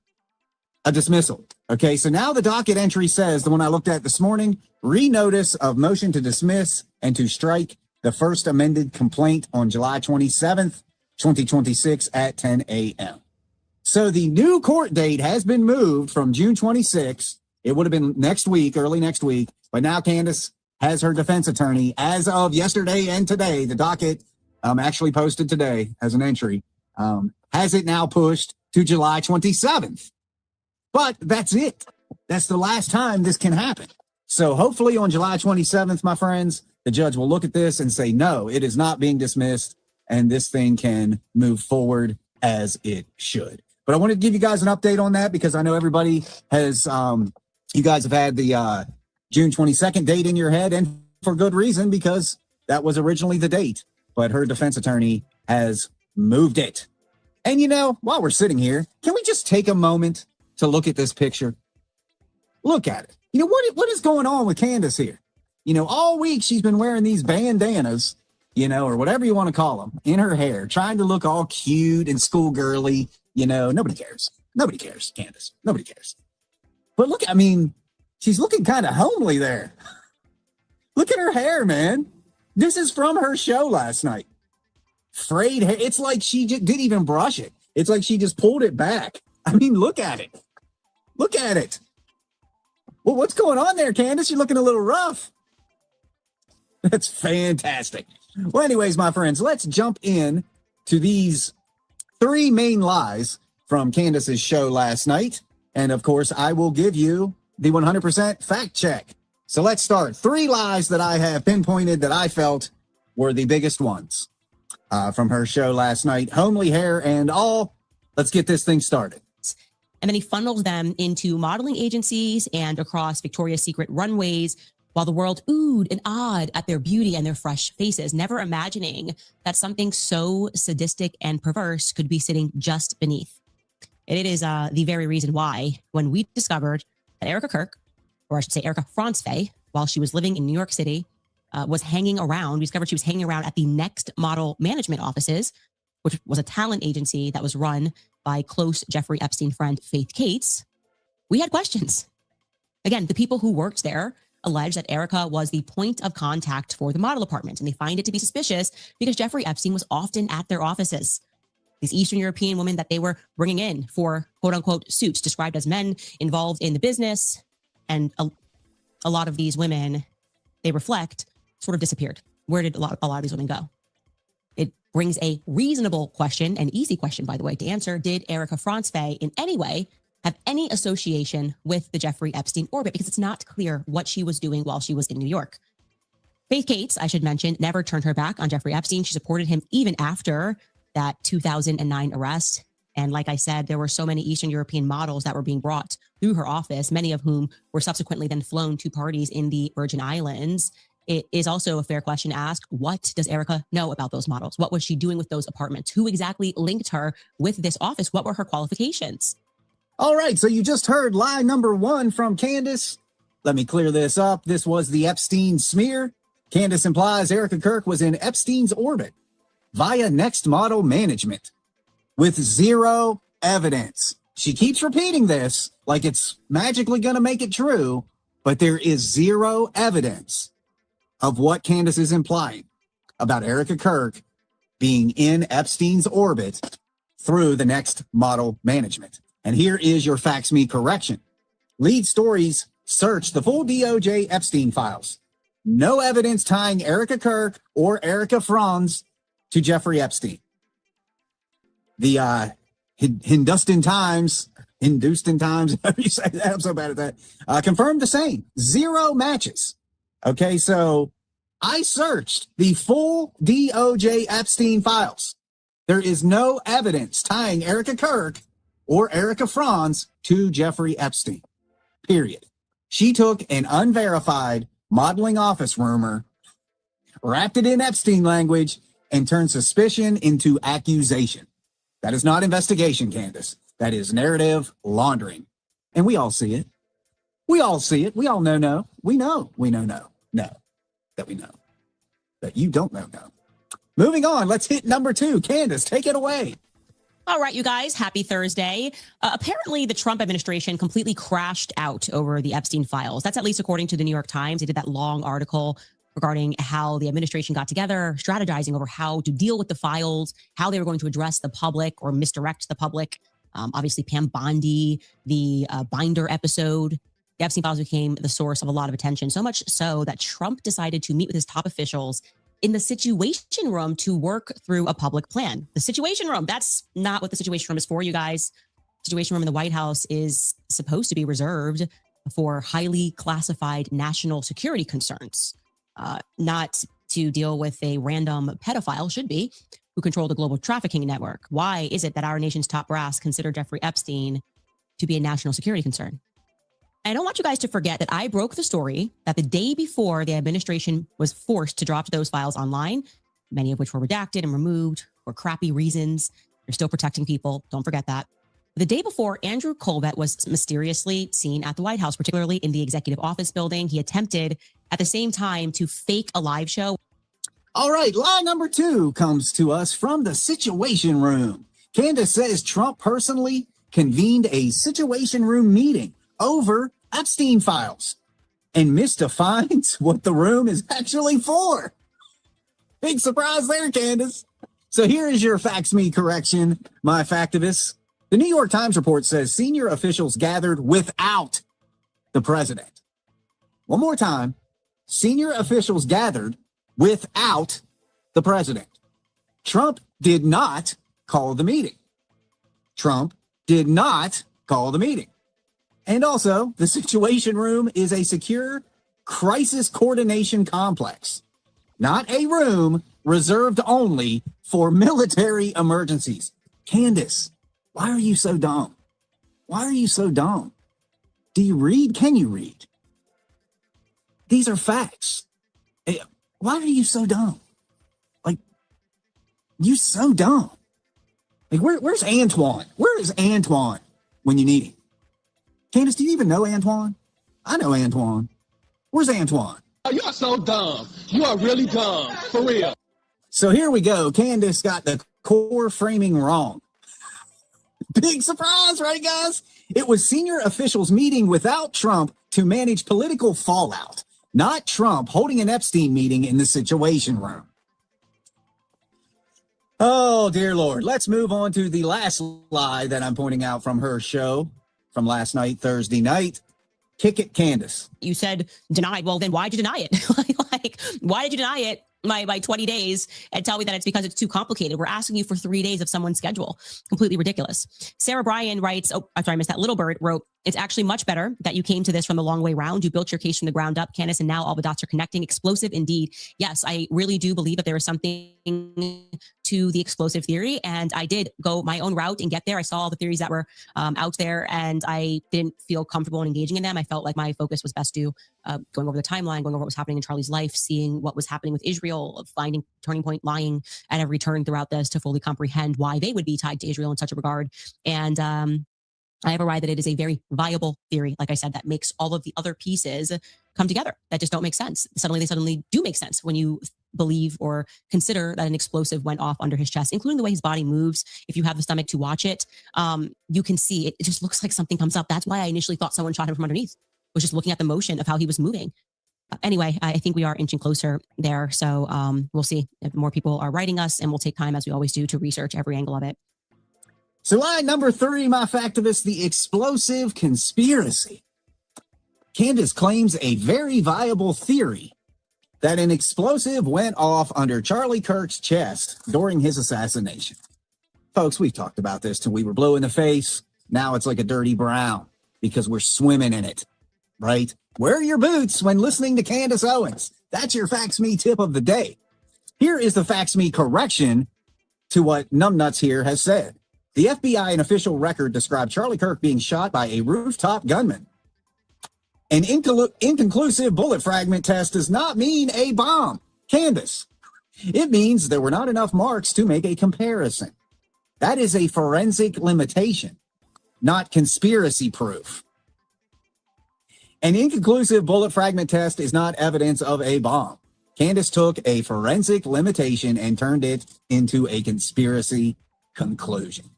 a dismissal. Okay, so now the docket entry says, the one I looked at this morning, re-notice of motion to dismiss and to strike the first amended complaint on July 27th, 2026 at 10 a.m. So the new court date has been moved from June 26th. It would have been next week, early next week, but now Candace has her defense attorney as of yesterday and today. The docket actually posted today as an entry, has it now pushed to July 27th. But that's it. That's the last time this can happen. So hopefully on July 27th, my friends, the judge will look at this and say, no, it is not being dismissed, and this thing can move forward as it should. But I wanted to give you guys an update on that because I know everybody has, you guys have had the June 22nd date in your head, and for good reason, because that was originally the date. But her defense attorney has moved it. And while we're sitting here, can we just take a moment to look at this picture? Look at it. What is going on with Candace here? All week she's been wearing these bandanas, or whatever you want to call them, in her hair, trying to look all cute and schoolgirly. Nobody cares. Nobody cares, Candace. Nobody cares. But look, she's looking kind of homely there. Look at her hair, man. This is from her show last night. Frayed hair. It's like she didn't even brush it. It's like she just pulled it back. Look at it. Look at it. Well, what's going on there, Candace? You're looking a little rough. That's fantastic. Well, anyways, my friends, let's jump in to these 3 main lies from Candace's show last night. And of course, I will give you the 100% fact check. So let's start. 3 lies that I have pinpointed that I felt were the biggest ones from her show last night. Homely hair and all. Let's get this thing started. And then he funnels them into modeling agencies and across Victoria's Secret runways while the world oohed and awed at their beauty and their fresh faces, never imagining that something so sadistic and perverse could be sitting just beneath. And it is the very reason why, when we discovered that Erica Kirk, or I should say Erica Francfay, while she was living in New York City, was hanging around, we discovered she was hanging around at the Next Model Management Offices, which was a talent agency that was run by close Jeffrey Epstein friend Faith Cates. We had questions. Again, the people who worked there alleged that Erica was the point of contact for the model department, and they find it to be suspicious because Jeffrey Epstein was often at their offices. These Eastern European women that they were bringing in for quote unquote suits, described as men involved in the business, and a lot of these women, they reflect, sort of disappeared. Where did a lot of these women go? It brings a reasonable question, an easy question, by the way, to answer. Did Erica Francfay in any way have any association with the Jeffrey Epstein orbit? Because it's not clear what she was doing while she was in New York. Faith Cates, I should mention, never turned her back on Jeffrey Epstein. She supported him even after that 2009 arrest. And like I said, there were so many Eastern European models that were being brought through her office, many of whom were subsequently then flown to parties in the Virgin Islands. it is also a fair question to ask. What does Erica know about those models? What was she doing with those apartments? Who exactly linked her with this office? What were her qualifications? All right, so you just heard lie number 1 from Candace. Let me clear this up. This was the Epstein smear. Candace implies Erica Kirk was in Epstein's orbit via Next Model Management with zero evidence. She keeps repeating this like it's magically going to make it true, but there is zero evidence of what Candace is implying about Erica Kirk being in Epstein's orbit through the Next Model Management. And here is your Fax Me correction. Lead Stories searched the full DOJ Epstein files. No evidence tying Erica Kirk or Erica Franz to Jeffrey Epstein. The Hindustan Times, however you say that, I'm so bad at that, confirmed the same. Zero matches. Okay, so I searched the full DOJ Epstein files. There is no evidence tying Erica Kirk or Erica Franz to Jeffrey Epstein, period. She took an unverified modeling office rumor, wrapped it in Epstein language, and turned suspicion into accusation. That is not investigation, Candace. That is narrative laundering. And we all see it. We all see it. We all know no. We know no. No. That we know. That you don't know no. Moving on, let's hit number 2. Candace, take it away. All right, you guys, happy Thursday. Apparently, the Trump administration completely crashed out over the Epstein files. That's at least according to the New York Times. They did that long article regarding how the administration got together, strategizing over how to deal with the files, how they were going to address the public or misdirect the public. Obviously, Pam Bondi, the Binder episode, the Epstein files became the source of a lot of attention, so much so that Trump decided to meet with his top officials in the Situation Room to work through a public plan. The Situation Room, that's not what the Situation Room is for, you guys. Situation Room in the White House is supposed to be reserved for highly classified national security concerns, not to deal with a random pedophile, should be, who controlled the global trafficking network. Why is it that our nation's top brass consider Jeffrey Epstein to be a national security concern? I don't want you guys to forget that I broke the story that the day before the administration was forced to drop those files online, many of which were redacted and removed for crappy reasons. They're still protecting people. Don't forget that. The day before, Andrew Colbert was mysteriously seen at the White House, particularly in the executive office building. He attempted at the same time to fake a live show. All right, lie number 2 comes to us from the Situation Room. Candace says Trump personally convened a Situation Room meeting over Epstein files and misdefines what the room is actually for. Big surprise there, Candace. So here is your Fax Me correction, my factivist. The New York Times report says senior officials gathered without the president. One more time, senior officials gathered without the president. Trump did not call the meeting. Trump did not call the meeting. And also, the Situation Room is a secure crisis coordination complex, not a room reserved only for military emergencies. Candace, why are you so dumb? Why are you so dumb? Do you read? Can you read? These are facts. Why are you so dumb? Like, you so dumb. Like, where's Antoine? Where is Antoine when you need him? Candace, do you even know Antoine? I know Antoine. Where's Antoine? Oh, you are so dumb. You are really dumb, for real. So here we go. Candace got the core framing wrong. Big surprise, right, guys? It was senior officials meeting without Trump to manage political fallout, not Trump holding an Epstein meeting in the Situation Room. Oh, dear Lord. Let's move on to the last lie that I'm pointing out from her show from last night, Thursday night. Kick it, Candace. You said denied. Well, then why'd you deny it? Like, why did you deny it by 20 days and tell me that it's because it's too complicated? We're asking you for 3 days of someone's schedule. Completely ridiculous. Sarah Bryan writes, oh, I'm sorry, I missed that. Little Bird wrote, It's actually much better that you came to this from the long way round. You built your case from the ground up, Candace, and now all the dots are connecting. Explosive indeed. Yes, I really do believe that there is something to the explosive theory. And I did go my own route and get there. I saw all the theories that were out there, and I didn't feel comfortable in engaging in them. I felt like my focus was best to going over the timeline, going over what was happening in Charlie's life, seeing what was happening with Israel, finding turning point, lying at every turn throughout this to fully comprehend why they would be tied to Israel in such a regard. And I have arrived that it is a very viable theory, like I said, that makes all of the other pieces come together that just don't make sense. They suddenly do make sense when you believe or consider that an explosive went off under his chest, including the way his body moves. If you have the stomach to watch it, you can see it. It just looks like something comes up. That's why I initially thought someone shot him from underneath, was just looking at the motion of how he was moving. Anyway, I think we are inching closer there. So we'll see if more people are writing us, and we'll take time, as we always do, to research every angle of it. So line number 3, my factivist, the explosive conspiracy. Candace claims a very viable theory that an explosive went off under Charlie Kirk's chest during his assassination. Folks, we've talked about this till we were blue in the face. Now it's like a dirty brown because we're swimming in it, right? Wear your boots when listening to Candace Owens. That's your Facts Me tip of the day. Here is the Facts Me correction to what Numbnuts here has said. The FBI and official record described Charlie Kirk being shot by a rooftop gunman. An inconclusive bullet fragment test does not mean a bomb. Candace, it means there were not enough marks to make a comparison. That is a forensic limitation, not conspiracy proof. An inconclusive bullet fragment test is not evidence of a bomb. Candace took a forensic limitation and turned it into a conspiracy conclusion.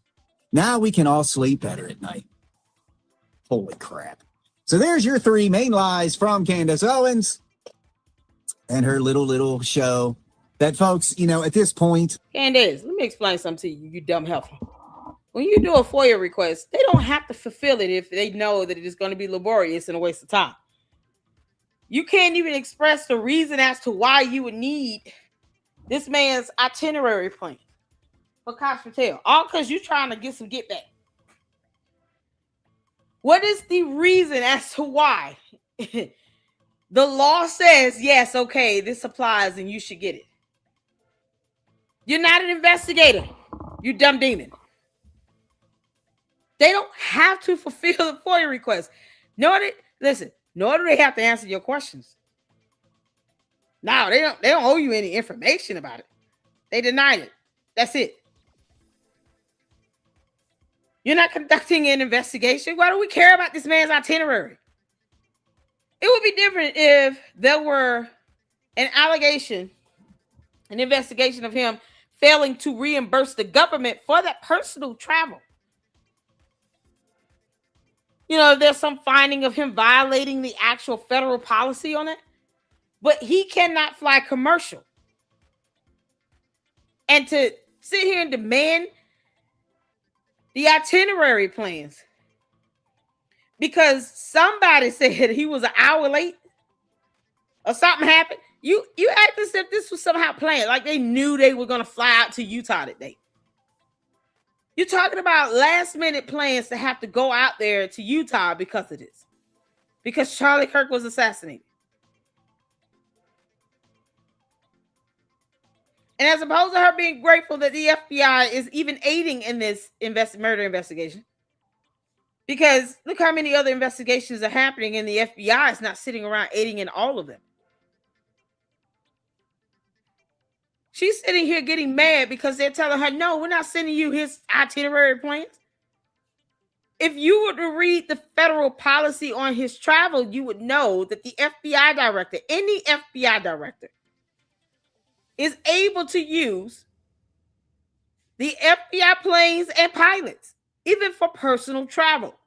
Now we can all sleep better at night. Holy crap. So there's your 3 main lies from Candace Owens and her little show that, folks, at this point. Candace, let me explain something to you, you dumb heifer. When you do a FOIA request, they don't have to fulfill it if they know that it is going to be laborious and a waste of time. You can't even express the reason as to why you would need this man's itinerary plan for Cox Patel, all because you're trying to get some get back. What is the reason as to why the law says, yes, okay, this applies and you should get it? You're not an investigator, you dumb demon. They don't have to fulfill the FOIA request. Nor do they have to answer your questions. No, they don't owe you any information about it. They denied it. That's it. You're not conducting an investigation. Why do we care about this man's itinerary? It would be different if there were an allegation, an investigation of him failing to reimburse the government for that personal travel. If there's some finding of him violating the actual federal policy on it, but he cannot fly commercial. And to sit here and demand the itinerary plans because somebody said he was an hour late or something happened. You act as if this was somehow planned, like they knew they were going to fly out to Utah that day. You're talking about last minute plans to have to go out there to Utah because of this, because Charlie Kirk was assassinated. And as opposed to her being grateful that the FBI is even aiding in this murder investigation, because look how many other investigations are happening and the FBI is not sitting around aiding in all of them. She's sitting here getting mad because they're telling her, no, we're not sending you his itinerary plans. If you were to read the federal policy on his travel, you would know that the FBI director, any FBI director, is able to use the FBI planes and pilots, even for personal travel.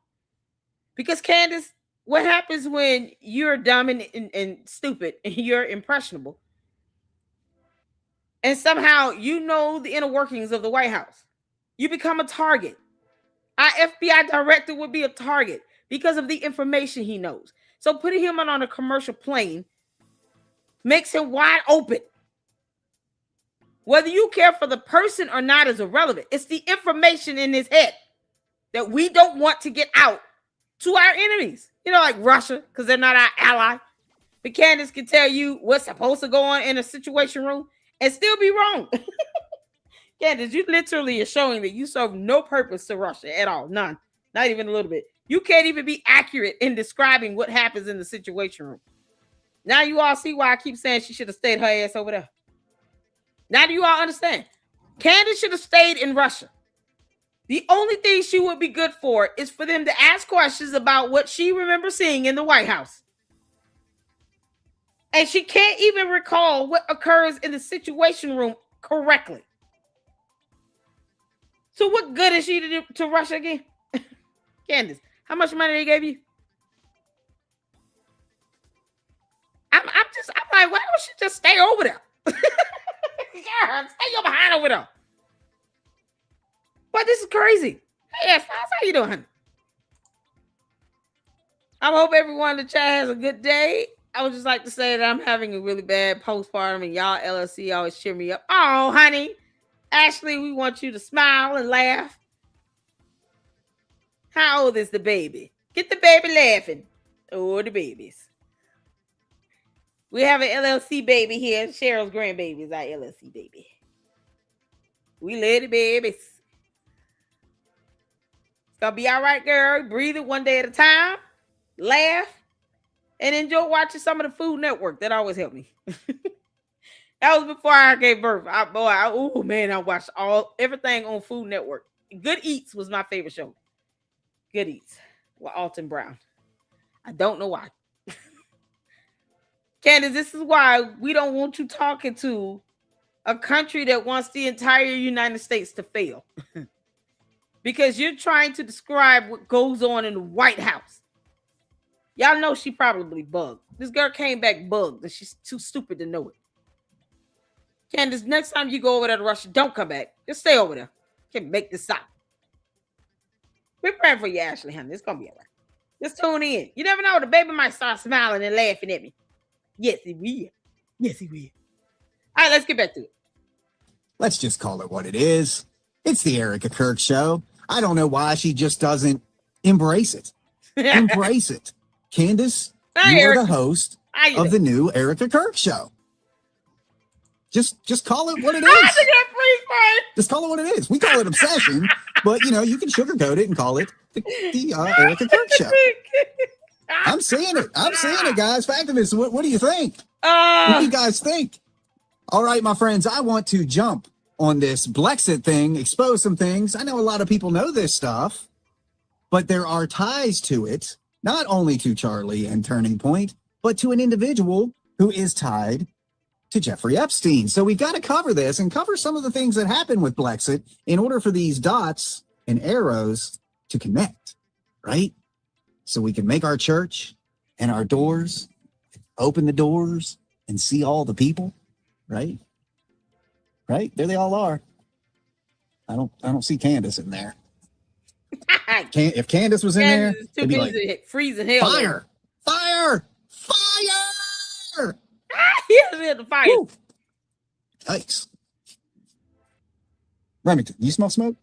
Because Candace, what happens when you're dumb and stupid and you're impressionable, and somehow you know the inner workings of the White House? You become a target. Our FBI director would be a target because of the information he knows. So putting him on a commercial plane makes him wide open. Whether you care for the person or not is irrelevant. It's the information in his head that we don't want to get out to our enemies. You know, like Russia, because they're not our ally. But Candace can tell you what's supposed to go on in a situation room and still be wrong. Candace, you literally are showing that you serve no purpose to Russia at all. None. Not even a little bit. You can't even be accurate in describing what happens in the situation room. Now you all see why I keep saying she should have stayed her ass over there. Now do you all understand? Candace should have stayed in Russia. The only thing she would be good for is for them to ask questions about what she remembers seeing in the White House. And she can't even recall what occurs in the situation room correctly. So what good is she to do to Russia again? Candace, how much money they gave you? I'm like, why don't she just stay over there? Yeah, stay your behind over there. But this is crazy. Hey, Ash, how you doing, honey? I hope everyone in the chat has a good day. I would just like to say that I'm having a really bad postpartum, and y'all LLC always cheer me up. Oh, honey. Ashley, we want you to smile and laugh. How old is the baby? Get the baby laughing. Oh, the babies. We have an LLC baby here. Cheryl's grandbaby is our LLC baby. We love the babies. It's gonna be all right, girl. Breathe it one day at a time. Laugh. And enjoy watching some of the Food Network. That always helped me. That was before I gave birth. I watched everything on Food Network. Good Eats was my favorite show. Good Eats with Alton Brown. I don't know why. Candace, this is why we don't want you talking to a country that wants the entire United States to fail. Because you're trying to describe what goes on in the White House. Y'all know she probably bugged. This girl came back bugged, and she's too stupid to know it. Candace, next time you go over there to Russia, don't come back. Just stay over there. Can't make this stop. We're praying for you, Ashley, honey. It's gonna be all right. Just tune in. You never know. The baby might start smiling and laughing at me. Yes, he will. Yes, he will. All right, let's get back to it. Let's just call it what it is. It's the Erica Kirk Show. I don't know why she just doesn't embrace it. Embrace it. Candace, you are the host of the new Erica Kirk Show. Just call it what it is. Just call it what it is. We call it obsession, but you can sugarcoat it and call it the Erica Kirk Show. I'm seeing it. I'm seeing it, guys. Factivists, what do you think? What do you guys think? All right, my friends, I want to jump on this Blexit thing, expose some things. I know a lot of people know this stuff, but there are ties to it, not only to Charlie and Turning Point, but to an individual who is tied to Jeffrey Epstein. So we've got to cover this and cover some of the things that happen with Blexit in order for these dots and arrows to connect, right? So we can make our church and our doors, open the doors and see all the people, right? Right? There they all are. I don't see Candace in there. If Candace was in there, it'd be like, freezing hell. Fire! Fire! Fire! Yes, the fire. Woo. Yikes. Remington, you smell smoke?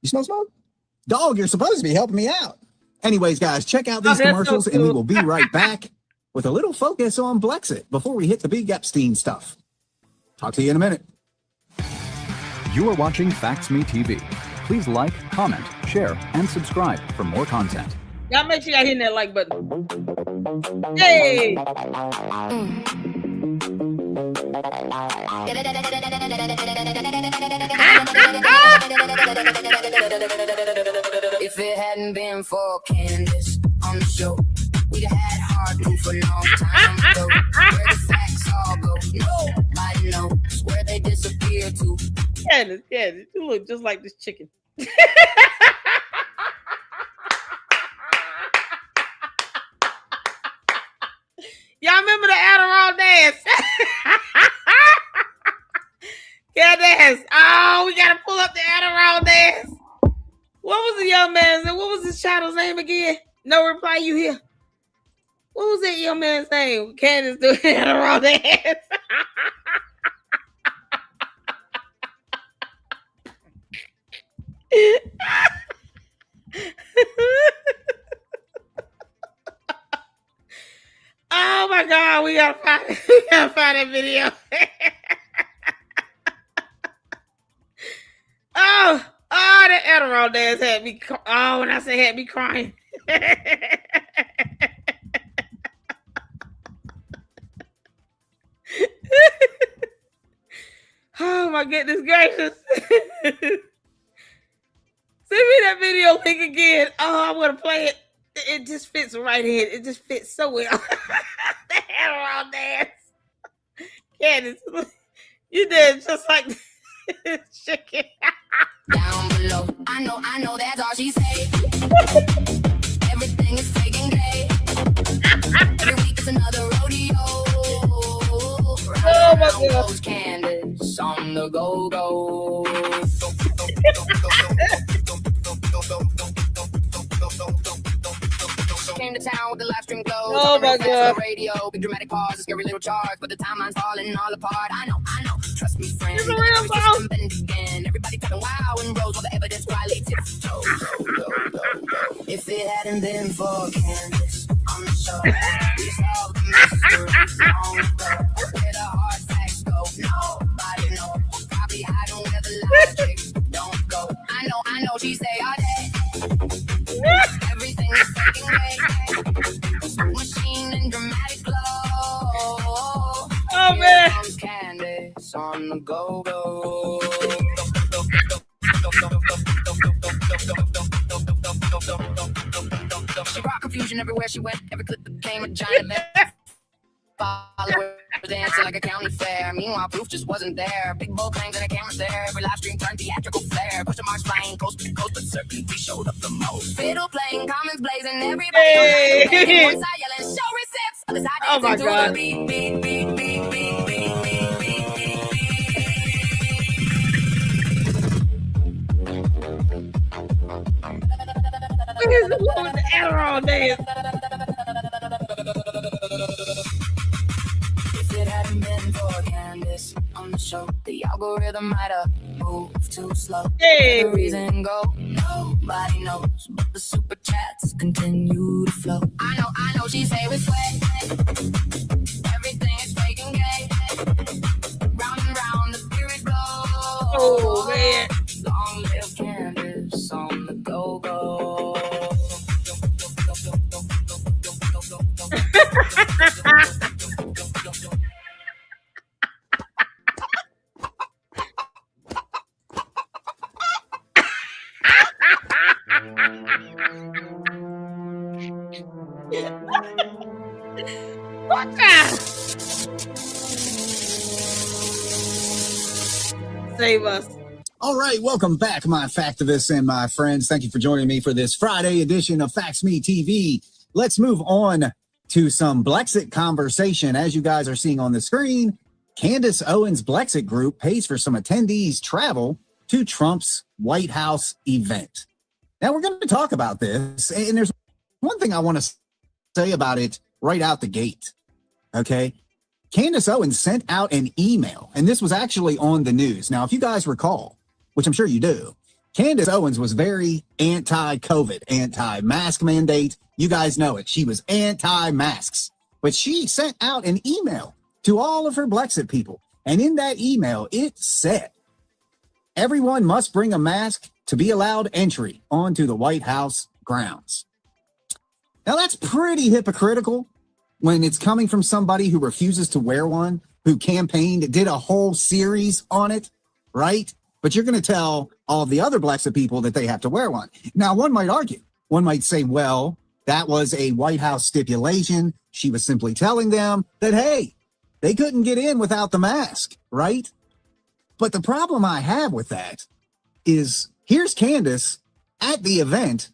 You smell smoke? Dog, you're supposed to be helping me out. Anyways, guys, check out these commercials and we will be right back with a little focus on Blexit before we hit the big Epstein stuff. Talk to you in a minute. You are watching Facts Me TV. Please like, comment, share, and subscribe for more content. Y'all make sure y'all hitting that like button. Hey! If it hadn't been for Candace on the show, we'd have had hard proof a long time ago. Where the facts all go, nobody knows where they disappear to. Candace, you look just like this chicken. Y'all remember the Adderall dance? Candace, we gotta pull up the Adderall dance. What was the young man's name? What was his channel's name again? No reply, you here? What was that young man's name? Candace doing Adderall dance. that video. Oh, that Adderall dance had me. Oh, when I say had me crying. Oh my goodness gracious. Send me that video link again. Oh, I'm gonna play it. It just fits right in. It just fits so well. The Adderall dance. Candace, you did just like chicken. Down below, I know that's all she say. Everything is fake and gay. Every week is another rodeo. Oh my God. Goes Candace on the go-go. Came to town with the live stream glow. Oh my God. Radio, big dramatic pause, a scary little charge, but the timeline's falling all apart. I know. Trust me, friend. It's a real song. Again. Everybody talking wow and rose all the evidence quietly tiptoe. If it hadn't been for Candace on the show, we solved the mystery long ago. Where the hard facts go, nobody knows. Probably hiding where the logic don't go. I know. She say all day. Everything is fucking great. Machine and dramatic glow. Oh man. Here comes Candace on the go-go. She brought confusion everywhere she went. Every clip became a giant event. Followers dancing like a county fair. Meanwhile, proof just wasn't there. Big bold claims and a camera's there. Every live stream turned theatrical flair. Push the marks flying coast to coast, but certainly we showed up the most. Fiddle playing, comments blazing, everybody Hey. one side yelling, show receipts. Other side Oh my dancing to God. the beat, beat, beat, beat, beat, beat, beat, beat, beat, Look at the one with the Adderall dance. If it hadn't been for Candace on the show, the algorithm might have moved too slow. Hey. The reason go, nobody knows, but the super chats continue to flow. I know, she say we sweat. Everything is fake and gay. Round and round the theories go. Oh man. Long live Candace on the go-go. Save us. All right, welcome back, my factivists and my friends. Thank you for joining me for this Friday edition of Facts Me TV. Let's move on to some Blexit conversation. As you guys are seeing on the screen, Candace Owens' Blexit group pays for some attendees' travel to Trump's White House event. Now, we're going to talk about this, and there's one thing I want to say about it right out the gate, okay? Candace Owens sent out an email, and this was actually on the news. Now, if you guys recall, which I'm sure you do, Candace Owens was very anti-COVID, anti-mask mandate. You guys know it. She was anti-masks. But she sent out an email to all of her Blexit people. And in that email, it said, everyone must bring a mask to be allowed entry onto the White House grounds. Now, that's pretty hypocritical when it's coming from somebody who refuses to wear one, who campaigned, did a whole series on it, right? But you're going to tell all the other Blexit people that they have to wear one. Now, one might argue, one might say, well, that was a White House stipulation. She was simply telling them that, hey, they couldn't get in without the mask, right? But the problem I have with that is here's Candace at the event.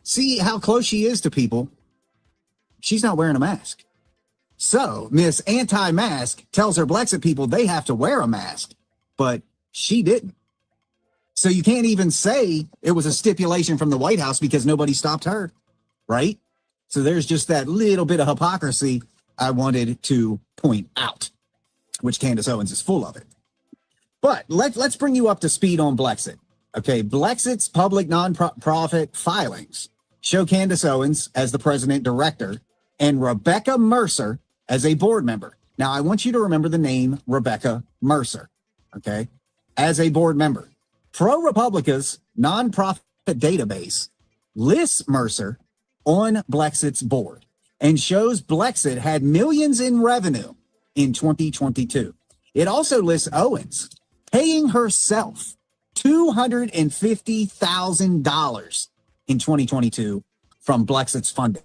See how close she is to people. She's not wearing a mask. So Miss Anti-Mask tells her Blexit people they have to wear a mask, but she didn't. So you can't even say it was a stipulation from the White House because nobody stopped her, right? So there's just that little bit of hypocrisy I wanted to point out, which Candace Owens is full of it. But let's bring you up to speed on Blexit. Okay, Blexit's public nonprofit filings show Candace Owens as the president director and Rebecca Mercer as a board member. Now, I want you to remember the name Rebecca Mercer, okay, as a board member. ProRepublica's nonprofit database lists Mercer on Blexit's board and shows Blexit had millions in revenue in 2022. It also lists Owens paying herself $250,000 in 2022 from Blexit's funding.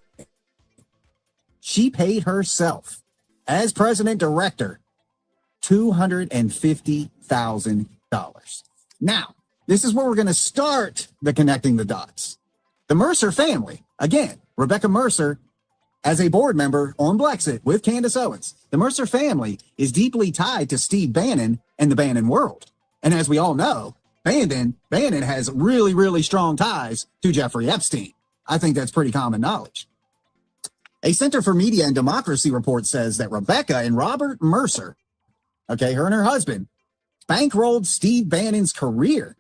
She paid herself, as president director, $250,000. Now, this is where we're going to start the connecting the dots. The Mercer family, again, Rebecca Mercer, as a board member on Blexit with Candace Owens, the Mercer family is deeply tied to Steve Bannon and the Bannon world. And as we all know, Bannon has really, really strong ties to Jeffrey Epstein. I think that's pretty common knowledge. A Center for Media and Democracy report says that Rebecca and Robert Mercer, okay, her and her husband, bankrolled Steve Bannon's career,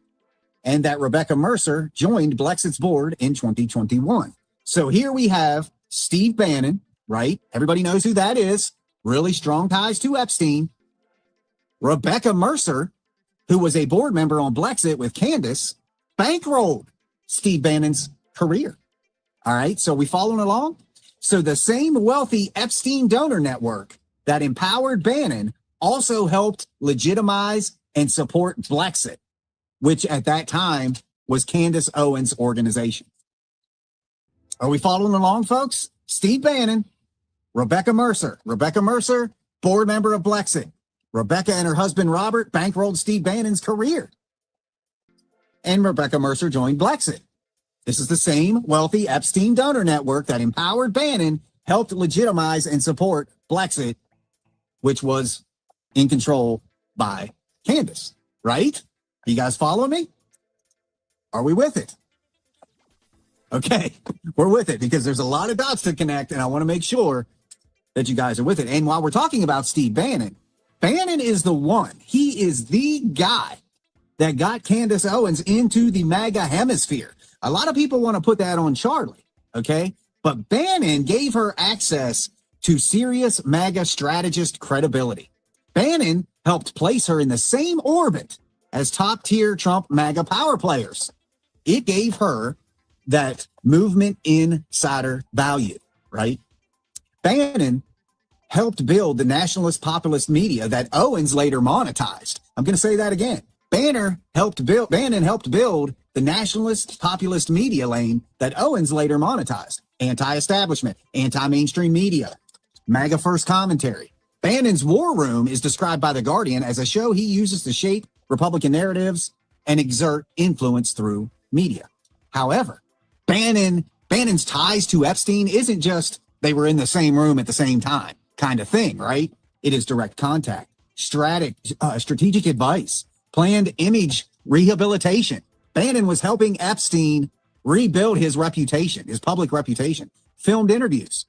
and that Rebecca Mercer joined Blexit's board in 2021. So here we have Steve Bannon, right? Everybody knows who that is. Really strong ties to Epstein. Rebecca Mercer, who was a board member on Blexit with Candace, bankrolled Steve Bannon's career. All right, so we following along? So the same wealthy Epstein donor network that empowered Bannon also helped legitimize and support Blexit, which at that time was Candace Owens' organization. Are we following along, folks? Steve Bannon, Rebecca Mercer, board member of Blexit. Rebecca and her husband, Robert, bankrolled Steve Bannon's career. And Rebecca Mercer joined Blexit. This is the same wealthy Epstein donor network that empowered Bannon, helped legitimize and support Blexit, which was in control by Candace, right? Are you guys following me? Are we with it? Okay, we're with it because there's a lot of dots to connect, and I want to make sure that you guys are with it. And while we're talking about Steve Bannon, Bannon is the one. He is the guy that got Candace Owens into the MAGA hemisphere. A lot of people want to put that on Charlie, okay? But Bannon gave her access to serious MAGA strategist credibility. Bannon helped place her in the same orbit as top-tier Trump MAGA power players. It gave her that movement insider value, right? Bannon helped build the nationalist populist media that Owens later monetized. I'm going to say that again. Bannon helped build the nationalist populist media lane that Owens later monetized. Anti-establishment, anti-mainstream media, MAGA first commentary. Bannon's War Room is described by The Guardian as a show he uses to shape Republican narratives and exert influence through media. However, Bannon's ties to Epstein isn't just they were in the same room at the same time kind of thing, right? It is direct contact, strategic advice, planned image rehabilitation. Bannon was helping Epstein rebuild his reputation, his public reputation, filmed interviews,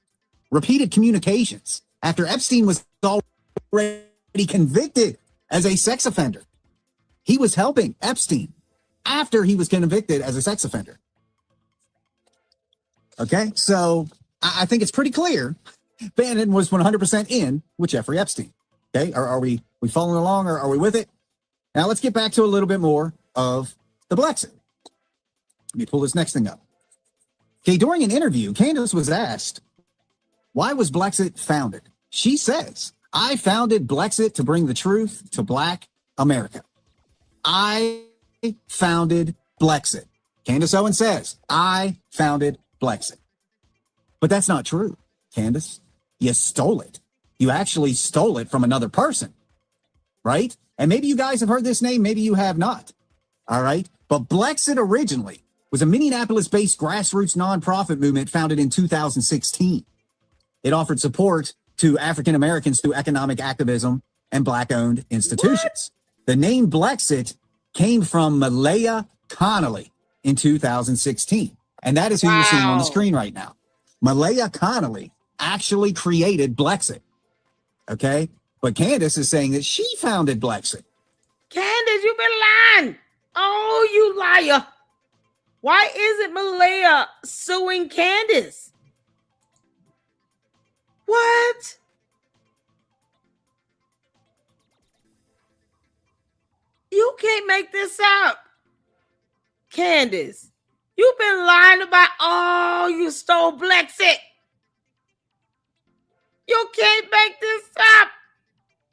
repeated communications after Epstein was already convicted as a sex offender. He was helping Epstein after he was convicted as a sex offender. Okay, so I think it's pretty clear Bannon was 100% in with Jeffrey Epstein. Okay, are we following along, or are we with it? Now let's get back to a little bit more of the Blexit. Let me pull this next thing up. Okay, during an interview, Candace was asked, why was Blexit founded? She says, I founded Blexit to bring the truth to Black America. I founded Blexit. Candace Owens says, I founded Blexit. But that's not true, Candace. You stole it. You actually stole it from another person, right? And maybe you guys have heard this name, maybe you have not. All right. But Blexit originally was a Minneapolis-based grassroots nonprofit movement founded in 2016. It offered support to African Americans through economic activism and Black-owned institutions. The name Blexit came from Malaya Connolly in 2016. And that is who you're seeing on the screen right now. Malaya Connolly actually created Blexit. Okay. But Candace is saying that she founded Blexit. Candace, you've been lying. Oh, you liar. Why isn't Malaya suing Candace? What? can't make this up. Candace, you've been lying about, oh, you stole Brexit. You can't make this up.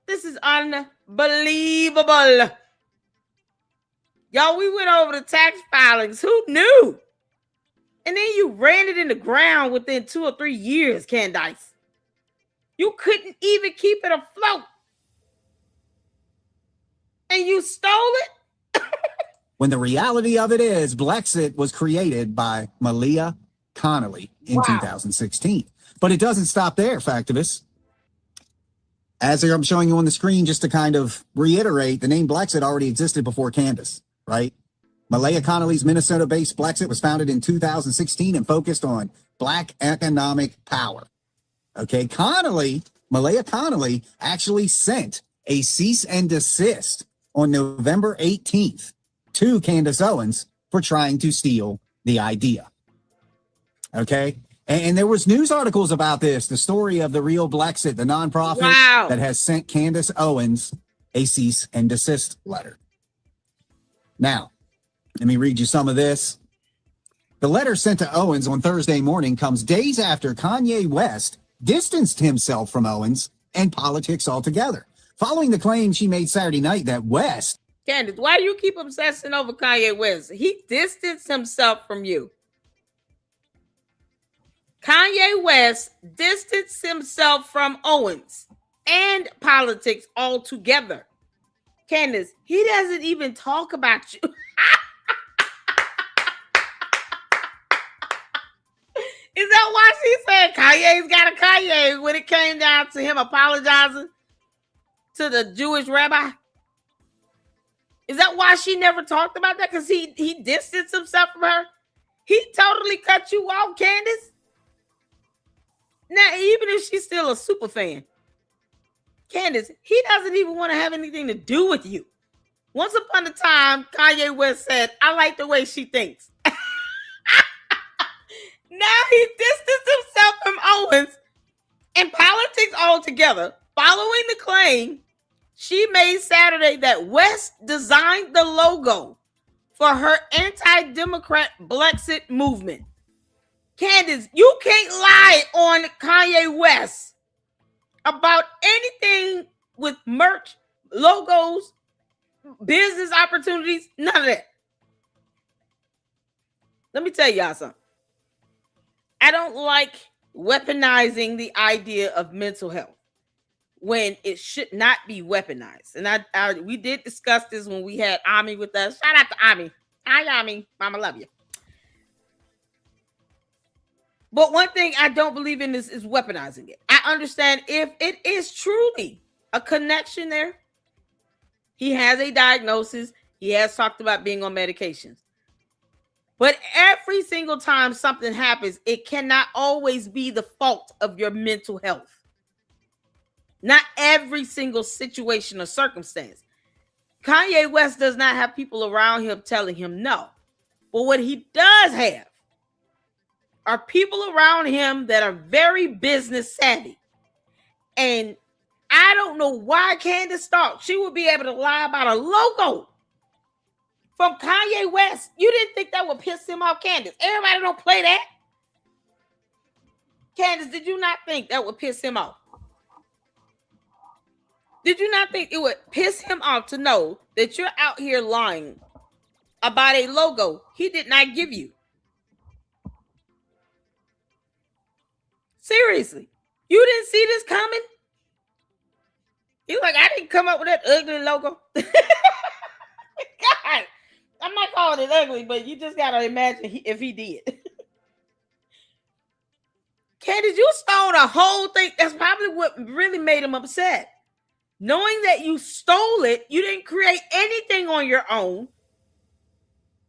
This is unbelievable. Y'all, we went over the tax filings. Who knew? And then you ran it in the ground within 2 or 3 years, Candace. You couldn't even keep it afloat. And you stole it? When the reality of it is, Brexit was created by Malia Connolly in 2016. But it doesn't stop there, Factivist. As I'm showing you on the screen, just to kind of reiterate, the name Brexit already existed before Candace, right? Malia Connolly's Minnesota-based Brexit was founded in 2016 and focused on Black economic power. Okay, Malia Connolly actually sent a cease and desist on November 18th to Candace Owens for trying to steal the idea. Okay, and there was news articles about this, the story of the Real Brexit, the nonprofit that has sent Candace Owens a cease and desist letter. Now, let me read you some of this. The letter sent to Owens on Thursday morning comes days after Kanye West distanced himself from Owens and politics altogether, following the claim she made Saturday night that West... Candace, why do you keep obsessing over Kanye West? He distanced himself from you. Kanye West distanced himself from Owens and politics altogether. Candace, he doesn't even talk about you. Is that why she said Kanye's got a Kanye when it came down to him apologizing to the Jewish rabbi? Is that why she never talked about that? Because he distanced himself from her? He totally cut you off, Candace? Now, even if she's still a super fan, Candace, he doesn't even want to have anything to do with you. Once upon a time, Kanye West said, I like the way she thinks. Now he distanced himself from Owens and politics altogether, following the claim she made Saturday that West designed the logo for her anti-Democrat Brexit movement. Candace, you can't lie on Kanye West about anything with merch, logos, business opportunities, none of that. Let me tell y'all something. I don't like weaponizing the idea of mental health when it should not be weaponized. And we did discuss this when we had Ami with us. Shout out to Ami. Hi, Ami. Mama, love you. But one thing I don't believe in is weaponizing it. I understand if it is truly a connection there. He has a diagnosis. He has talked about being on medications. But every single time something happens, it cannot always be the fault of your mental health. Not every single situation or circumstance. Kanye West does not have people around him telling him no. But what he does have are people around him that are very business savvy. And I don't know why Candace thought she would be able to lie about a logo from Kanye West. You didn't think that would piss him off, Candace? Everybody don't play that. Candace, did you not think that would piss him off? Did you not think it would piss him off to know that you're out here lying about a logo he did not give you? Seriously, you didn't see this coming? He's like, I didn't come up with that ugly logo. God, I'm not calling it ugly, but you just got to imagine if he did. Candace, you stole the whole thing. That's probably what really made him upset. Knowing that you stole it, you didn't create anything on your own.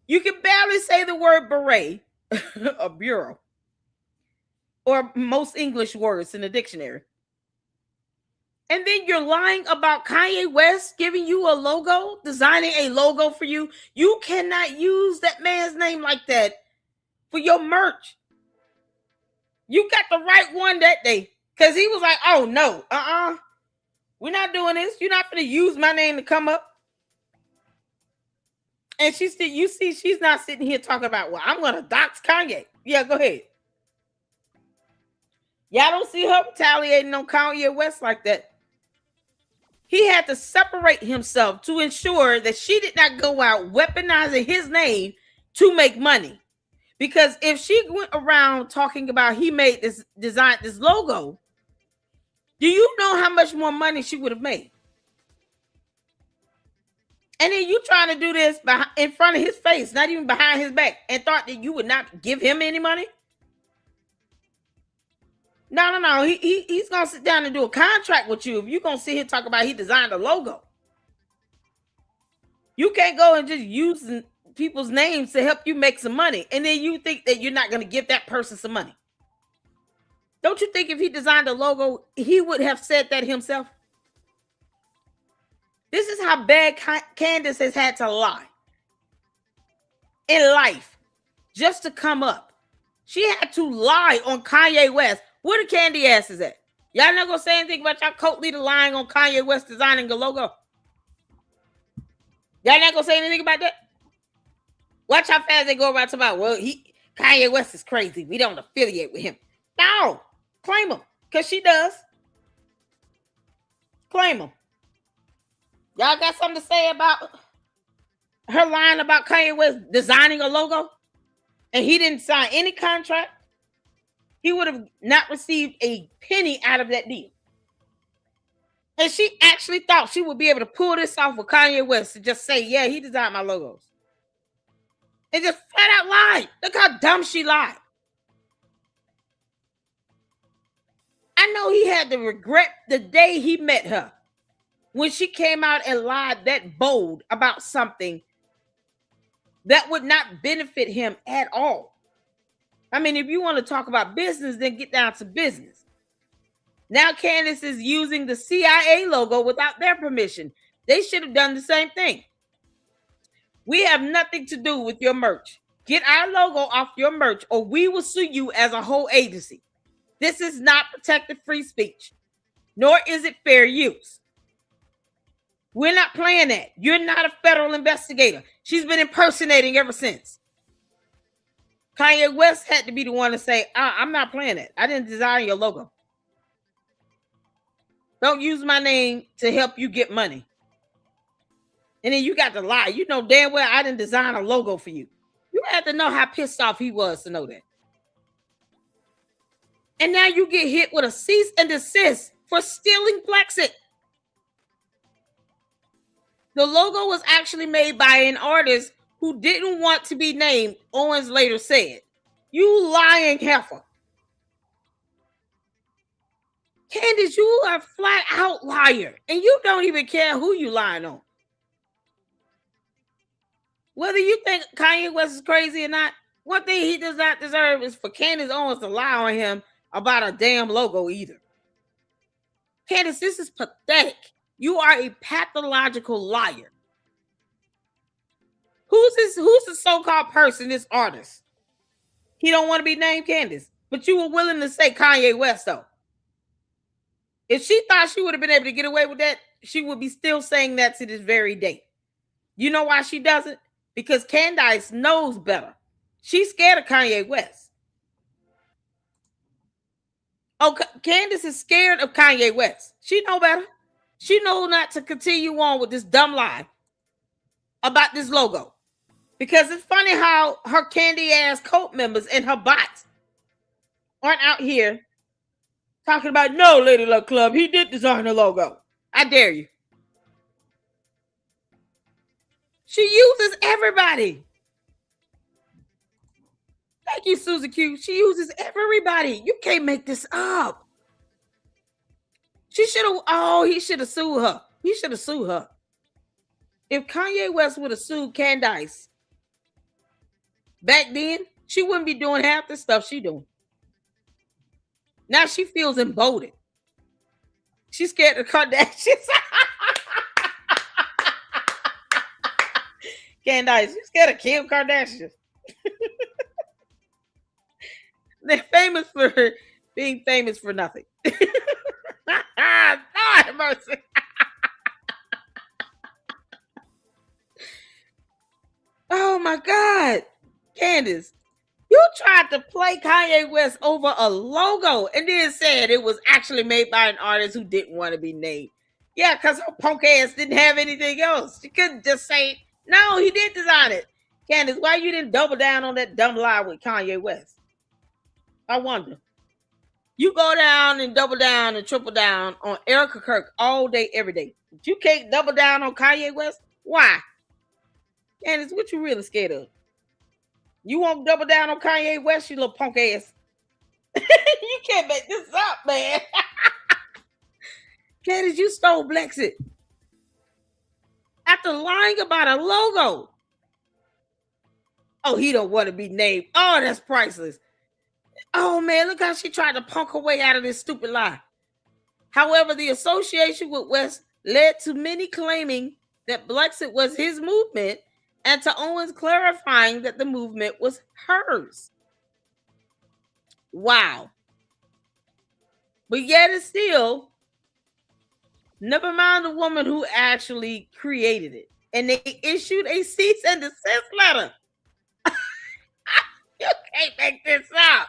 You can barely say the word beret or bureau or most English words in the dictionary. And then you're lying about Kanye West giving you a logo, designing a logo for you. You cannot use that man's name like that for your merch. You got the right one that day because he was like, oh, no, we're not doing this. You're not going to use my name to come up. And she's still, you see, she's not sitting here talking about, well, I'm gonna dox Kanye. Yeah, go ahead. Y'all don't see her retaliating on Kanye West like that. He had to separate himself to ensure that she did not go out weaponizing his name to make money. Because if she went around talking about he made this design, this logo, do you know how much more money she would have made? And then you trying to do this in front of his face, not even behind his back, and thought that you would not give him any money? No. He's gonna sit down and do a contract with you if you're gonna sit here and talk about he designed a logo. You can't go and just use people's names to help you make some money, and then you think that you're not gonna give that person some money. Don't you think if he designed a logo, he would have said that himself? This is how bad Candace has had to lie in life just to come up. She had to lie on Kanye West. Where the candy asses at? Y'all not gonna say anything about y'all cult leader lying on Kanye West designing a logo? Y'all not gonna say anything about that? Watch how fast they go around talking about, well, Kanye West is crazy. We don't affiliate with him. No, claim him, because she does. Claim him. Y'all got something to say about her lying about Kanye West designing a logo? And he didn't sign any contract? He would have not received a penny out of that deal. And she actually thought she would be able to pull this off with Kanye West and just say, yeah, he designed my logos. And just flat out lied. Look how dumb she lied. I know he had to regret the day he met her when she came out and lied that bold about something that would not benefit him at all. I mean, if you want to talk about business, then get down to business. Now Candace is using the CIA logo without their permission. They should have done the same thing. We have nothing to do with your merch. Get our logo off your merch or we will sue you as a whole agency. This is not protected free speech, nor is it fair use. We're not playing that. You're not a federal investigator. She's been impersonating ever since. Kanye West had to be the one to say, I'm not playing that. I didn't design your logo. Don't use my name to help you get money. And then you got to lie. You know damn well I didn't design a logo for you. You had to know how pissed off he was to know that. And now you get hit with a cease and desist for stealing Flexit. The logo was actually made by an artist who didn't want to be named, Owens later said. You lying heifer. Candace, you are a flat out liar. And you don't even care who you lying on. Whether you think Kanye West is crazy or not, one thing he does not deserve is for Candace Owens to lie on him about a damn logo either. Candace, this is pathetic. You are a pathological liar. Who's the so-called person, this artist? He don't want to be named Candace, but you were willing to say Kanye West, though. If she thought she would have been able to get away with that, she would be still saying that to this very day. You know why she doesn't? Because Candace knows better. She's scared of Kanye West. Oh, Candace is scared of Kanye West. She know better. She knows not to continue on with this dumb lie about this logo. Because it's funny how her candy ass cult members and her bots aren't out here talking about, no, Lady Luck Club, he did design the logo. I dare you. She uses everybody. Thank you, Susie Q. She uses everybody. You can't make this up. He should have sued her. He should have sued her. If Kanye West would have sued Candace back then, she wouldn't be doing half the stuff she doing. Now she feels emboldened. She's scared of Kardashians. Candace, you're scared of Kim Kardashian. They're famous for being famous for nothing. God mercy. my God, Candace, you tried to play Kanye West over a logo and then said it was actually made by an artist who didn't want to be named. Yeah, because her punk ass didn't have anything else. She couldn't just say, no, he did design it. Candace, why you didn't double down on that dumb lie with Kanye West? I wonder. You go down and double down and triple down on Erica Kirk all day, every day. But you can't double down on Kanye West? Why? Candace, what you really scared of? You won't double down on Kanye West, you little punk ass. You can't make this up, man. Candace, you stole Blexit. After lying about a logo. Oh, he don't want to be named. Oh, that's priceless. Oh, man, look how she tried to punk her way out of this stupid lie. However, the association with West led to many claiming that Blexit was his movement and to Owens clarifying that the movement was hers. Wow. But yet it's still, never mind the woman who actually created it. And they issued a cease and desist letter. You can't make this up.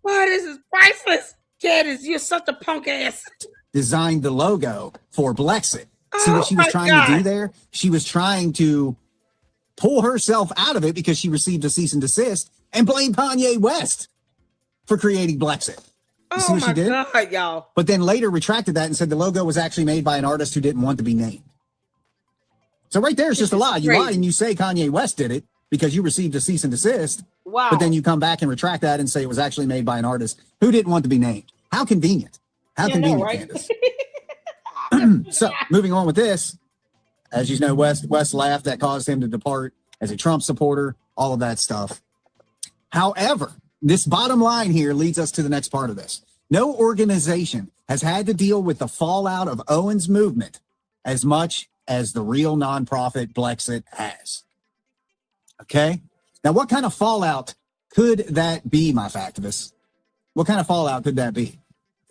Boy, this is priceless. Candace, you're such a punk ass. Designed the logo for Blexit. See what she was trying to do there? She was trying to pull herself out of it because she received a cease and desist and blame Kanye West for creating Blexit. You see what she did? God, y'all. But then later retracted that and said the logo was actually made by an artist who didn't want to be named. So right there is just a lie. You lie and you say Kanye West did it because you received a cease and desist. Wow. But then you come back and retract that and say it was actually made by an artist who didn't want to be named. How convenient. How convenient, right? Candace. So moving on with this, as you know, West laughed. That caused him to depart as a Trump supporter, all of that stuff. However, this bottom line here leads us to the next part of this. No organization has had to deal with the fallout of Owens' movement as much as the real nonprofit Blexit has. Okay? Now, what kind of fallout could that be, my factivists? What kind of fallout could that be?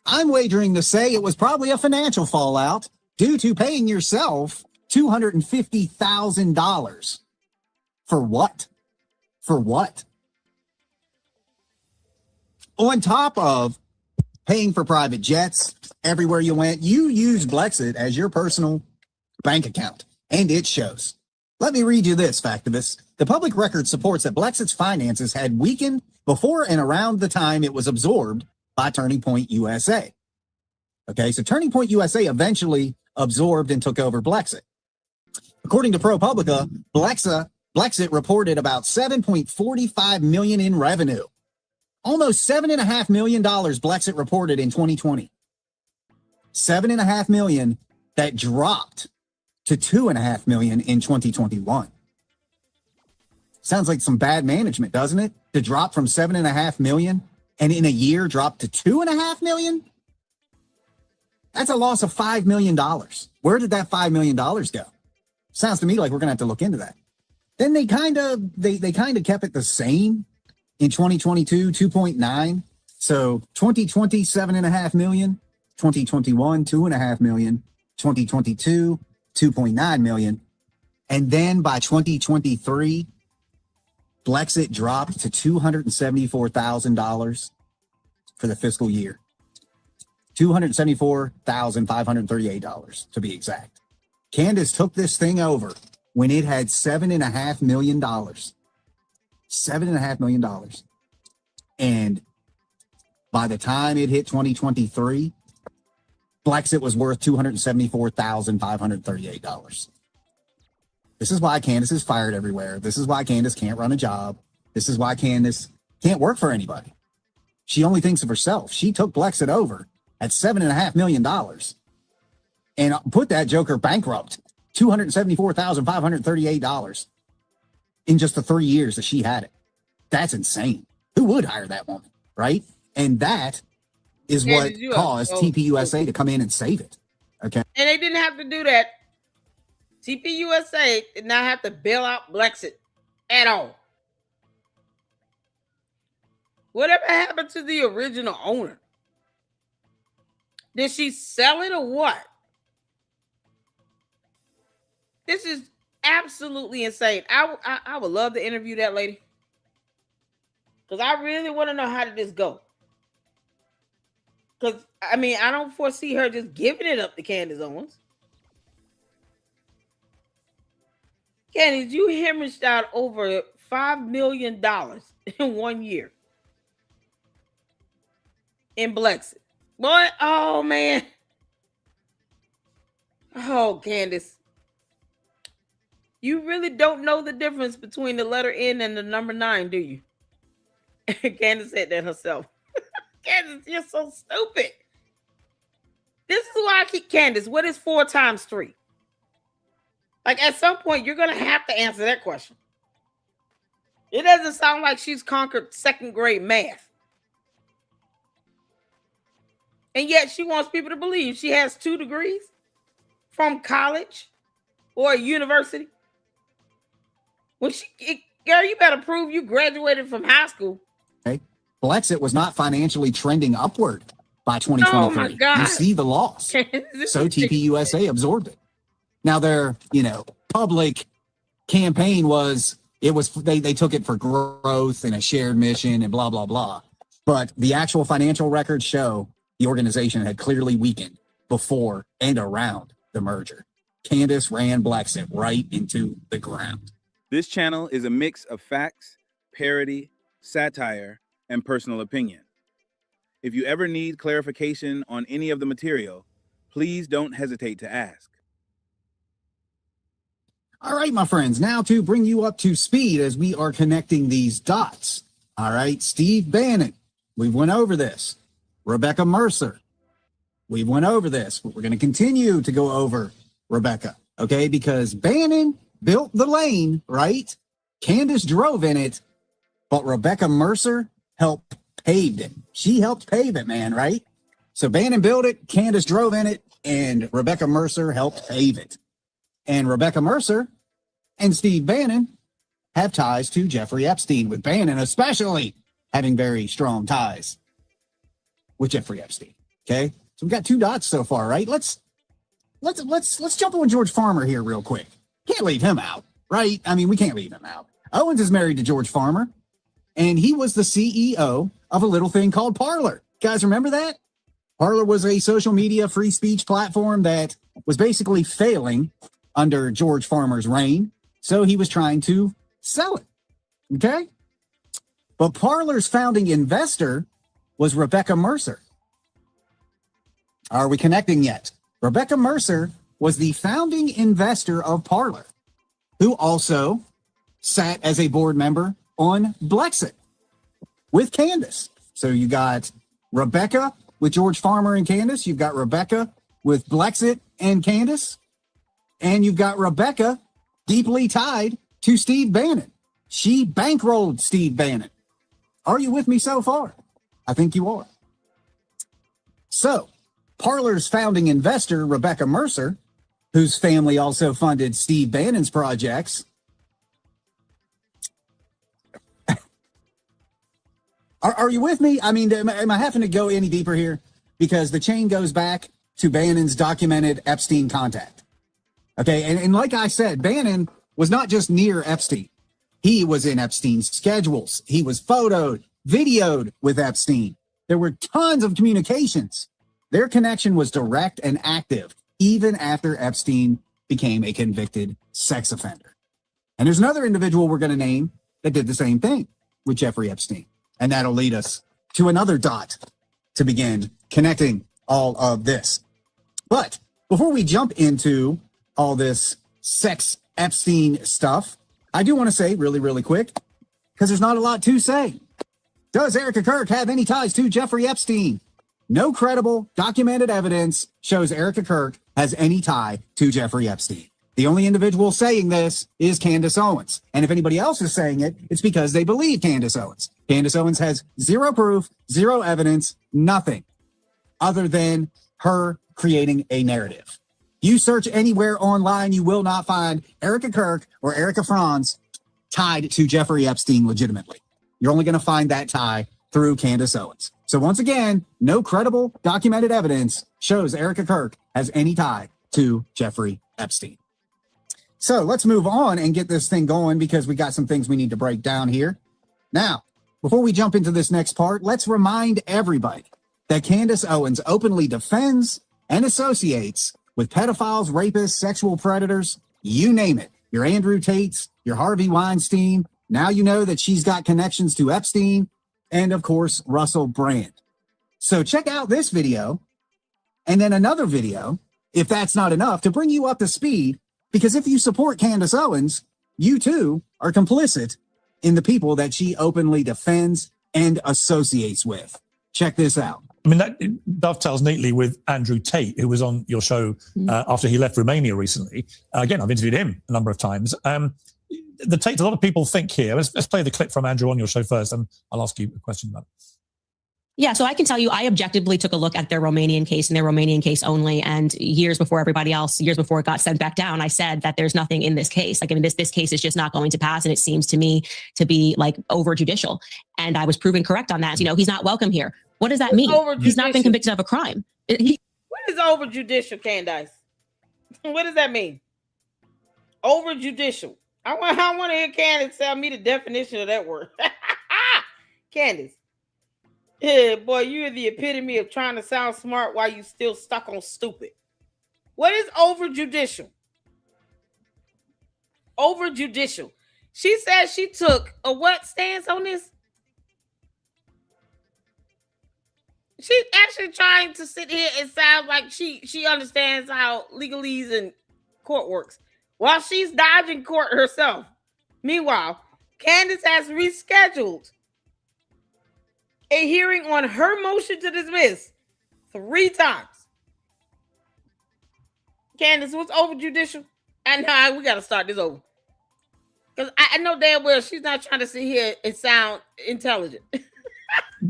I'm wagering to say it was probably a financial fallout due to paying yourself $250,000. For what? For what? On top of paying for private jets everywhere you went, you used Blexit as your personal bank account, and it shows. Let me read you this, factivists. The public record supports that Blexit's finances had weakened before and around the time it was absorbed by Turning Point USA. Okay, so Turning Point USA eventually absorbed and took over Blexit. According to ProPublica, Blexit reported about $7.45 million in revenue. Almost $7.5 million Blexit reported in 2020. $7.5 million that dropped to $2.5 million in 2021. Sounds like some bad management, doesn't it? To drop from $7.5 million and in a year drop to $2.5 million? That's a loss of $5 million. Where did that $5 million go? Sounds to me like we're gonna have to look into that. Then they kind of kept it the same in 2022, 2.9. So 2020, $7.5 million, 2021, $2.5 million, 2022, $2.9 million. And then by 2023, Blexit dropped to $274,000 for the fiscal year. $274,538 to be exact. Candace took this thing over when it had $7.5 million. $7.5 million. And by the time it hit 2023, Blexit was worth $274,538. This is why Candace is fired everywhere. This is why Candace can't run a job. This is why Candace can't work for anybody. She only thinks of herself. She took Blexit over at $7.5 million and put that joker bankrupt, $274,538 in just the 3 years that she had it. That's insane. Who would hire that woman, right? And that is what caused TPUSA to come in and save it. Okay. And they didn't have to do that. TPUSA did not have to bail out Blexit at all. Whatever happened to the original owner? Did she sell it or what? This is absolutely insane. I would love to interview that lady because I really want to know how did this go. Because I mean, I don't foresee her just giving it up to Candace Owens. Candace, you hemorrhaged out over $5 million in 1 year in Blexit. What? Oh man. Oh, Candace. You really don't know the difference between the letter N and the number 9, do you? Candace said that herself. Candace, you're so stupid. This is why I keep Candace. What is 4 times 3? Like at some point, you're gonna have to answer that question. It doesn't sound like she's conquered 2nd grade math. And yet she wants people to believe she has 2 degrees from college or a university. Well, girl, you better prove you graduated from high school. Okay. Blexit was not financially trending upward by 2023. Oh my God. You see the loss. So TPUSA absorbed it. Now their, public campaign they took it for growth and a shared mission and blah, blah, blah. But the actual financial records show the organization had clearly weakened before and around the merger. Candace ran Blexit right into the ground. This channel is a mix of facts, parody, satire, and personal opinion. If you ever need clarification on any of the material, please don't hesitate to ask. All right, my friends, now to bring you up to speed as we are connecting these dots. All right, Steve Bannon, we went over this. Rebecca Mercer, we went over this. We're going to continue to go over Rebecca, okay? Because Bannon built the lane, right? Candace drove in it, but Rebecca Mercer helped pave it. She helped pave it, man, right? So Bannon built it, Candace drove in it, and Rebecca Mercer helped pave it. And Rebecca Mercer and Steve Bannon have ties to Jeffrey Epstein, with Bannon especially having very strong ties with Jeffrey Epstein. Okay, so we've got 2 dots so far, right? Let's jump on George Farmer here real quick. Can't leave him out, right? I mean, we can't leave him out. Owens is married to George Farmer, and he was the CEO of a little thing called Parler. Guys, remember that? Parler was a social media free speech platform that was basically failing under George Farmer's reign, so he was trying to sell it. Okay? But Parler's founding investor was Rebecca Mercer. Are we connecting yet? Rebecca Mercer was the founding investor of Parler, who also sat as a board member on Blexit with Candace. So you got Rebecca with George Farmer and Candace. You've got Rebecca with Blexit and Candace. And you've got Rebecca deeply tied to Steve Bannon. She bankrolled Steve Bannon. Are you with me so far? I think you are. So, Parler's founding investor, Rebecca Mercer, whose family also funded Steve Bannon's projects. Are you with me? I mean, am I having to go any deeper here? Because the chain goes back to Bannon's documented Epstein contact. Okay, and like I said, Bannon was not just near Epstein. He was in Epstein's schedules. He was photoed, videoed with Epstein. There were tons of communications. Their connection was direct and active, even after Epstein became a convicted sex offender. And there's another individual we're going to name that did the same thing with Jeffrey Epstein. And that'll lead us to another dot to begin connecting all of this. But before we jump into all this sex Epstein stuff, I do want to say really, really quick, because there's not a lot to say. Does Erica Kirk have any ties to Jeffrey Epstein? No credible, documented evidence shows Erica Kirk has any tie to Jeffrey Epstein. The only individual saying this is Candace Owens. And if anybody else is saying it, it's because they believe Candace Owens. Candace Owens has zero proof, zero evidence, nothing other than her creating a narrative. You search anywhere online, you will not find Erica Kirk or Erica Franz tied to Jeffrey Epstein legitimately. You're only going to find that tie through Candace Owens. So once again, no credible documented evidence shows Erica Kirk has any tie to Jeffrey Epstein. So let's move on and get this thing going because we got some things we need to break down here. Now, before we jump into this next part, let's remind everybody that Candace Owens openly defends and associates with pedophiles, rapists, sexual predators, you name it. Your Andrew Tates, your Harvey Weinstein. Now you know that she's got connections to Epstein and, of course, Russell Brand. So check out this video and then another video, if that's not enough, to bring you up to speed. Because if you support Candace Owens, you too are complicit in the people that she openly defends and associates with. Check this out. I mean, that dovetails neatly with Andrew Tate, who was on your show after he left Romania recently. Again, I've interviewed him a number of times. The Tate, a lot of people think here, let's play the clip from Andrew on your show first, and I'll ask you a question about it. Yeah, so I can tell you, I objectively took a look at their Romanian case and their Romanian case only. And years before everybody else, years before it got sent back down, I said that there's nothing in this case. Like, I mean, this case is just not going to pass. And it seems to me to be like over judicial. And I was proven correct on that. You know, he's not welcome here. What does that mean? He's not been convicted of a crime. What is over judicial, Candace? What does that mean? Over judicial. I want to hear Candace tell me the definition of that word. Candace. Yeah, boy, you're the epitome of trying to sound smart while you still stuck on stupid. What is over judicial? Over judicial. She said she took a what stance on this? She's actually trying to sit here and sound like she understands how legalese and court works while she's dodging court herself. Meanwhile, Candace has rescheduled a hearing on her motion to dismiss 3 times. Candace, what's over judicial? And we got to start this over. Because I know damn well she's not trying to sit here and sound intelligent.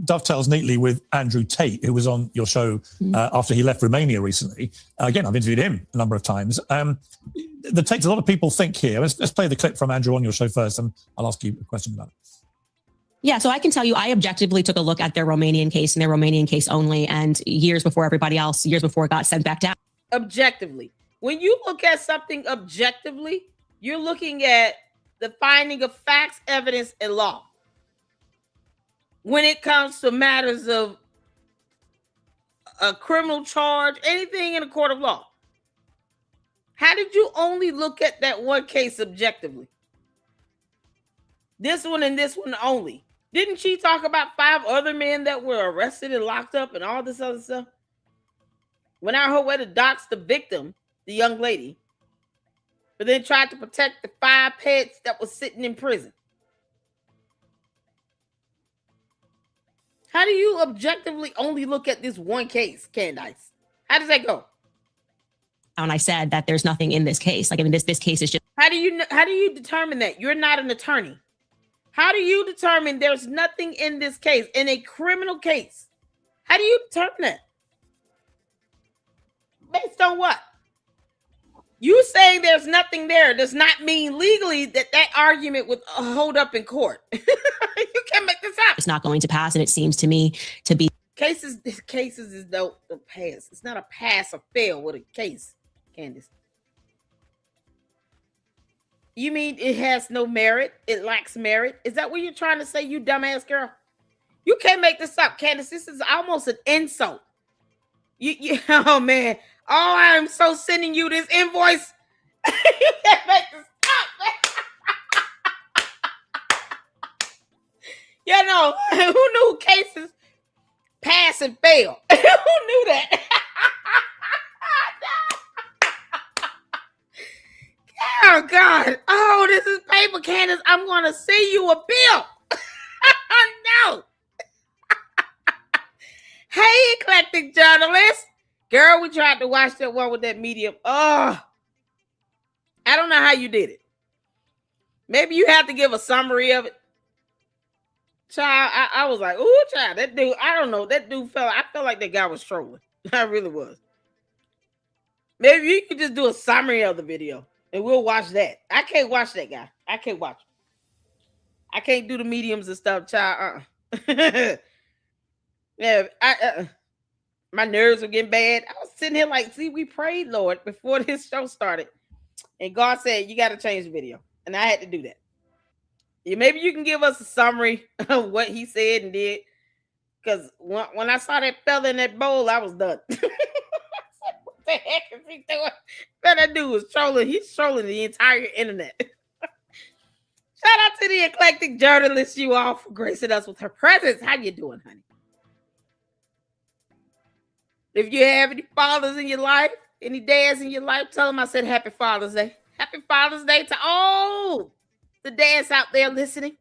Dovetails neatly with Andrew Tate, who was on your show after he left Romania recently. Again, I've interviewed him a number of times. The Tate, a lot of people think here, let's play the clip from Andrew on your show first, and I'll ask you a question about it. Yeah, so I can tell you, I objectively took a look at their Romanian case and their Romanian case only. And years before everybody else, years before it got sent back down. Objectively. When you look at something objectively, you're looking at the finding of facts, evidence, and law. When it comes to matters of a criminal charge, anything in a court of law. How did you only look at that one case objectively? This one and this one only. Didn't she talk about 5 other men that were arrested and locked up and all this other stuff? Went out her way to dox the victim, the young lady, but then tried to protect the 5 pets that were sitting in prison. How do you objectively only look at this one case, Candace? How does that go? And I said that there's nothing in this case. Like, I mean, this case is just. How do you determine that? You're not an attorney. How do you determine there's nothing in this case, in a criminal case? How do you determine that? Based on what? You saying there's nothing there does not mean legally that argument would hold up in court. You can't make this up. It's not going to pass, and it seems to me to be. Cases is don't pass. It's not a pass or fail with a case, Candace. You mean it has no merit? It lacks merit? Is that what you're trying to say, you dumbass girl? You can't make this up, Candace. This is almost an insult. Oh, man. Oh, I'm so sending you this invoice. You can't make this up, man. You know, who knew cases pass and fail? Who knew that? Oh, God. Oh, this is paper, Candace. I'm going to send you a bill. No. Hey, eclectic journalist. Girl, we tried to watch that one with that medium. Oh, I don't know how you did it. Maybe you have to give a summary of it. Child, I was like, ooh, child, that dude, I don't know. That dude I felt like that guy was trolling. I really was. Maybe you could just do a summary of the video. And we'll watch that. I can't watch that guy. I can't watch him. I can't do the mediums and stuff, child. Yeah, my nerves were getting bad. I was sitting here like, see, we prayed, Lord, before this show started. And God said, you got to change the video. And I had to do that. Yeah, maybe you can give us a summary of what he said and did. Because when I saw that fella in that bowl, I was done. What the heck is he doing? That dude was trolling. He's trolling the entire internet. Shout out to the eclectic journalist, you all, for gracing us with her presence. How you doing, honey? If you have any fathers in your life, any dads in your life, tell them I said Happy Father's Day. Happy Father's Day to all the dads out there listening.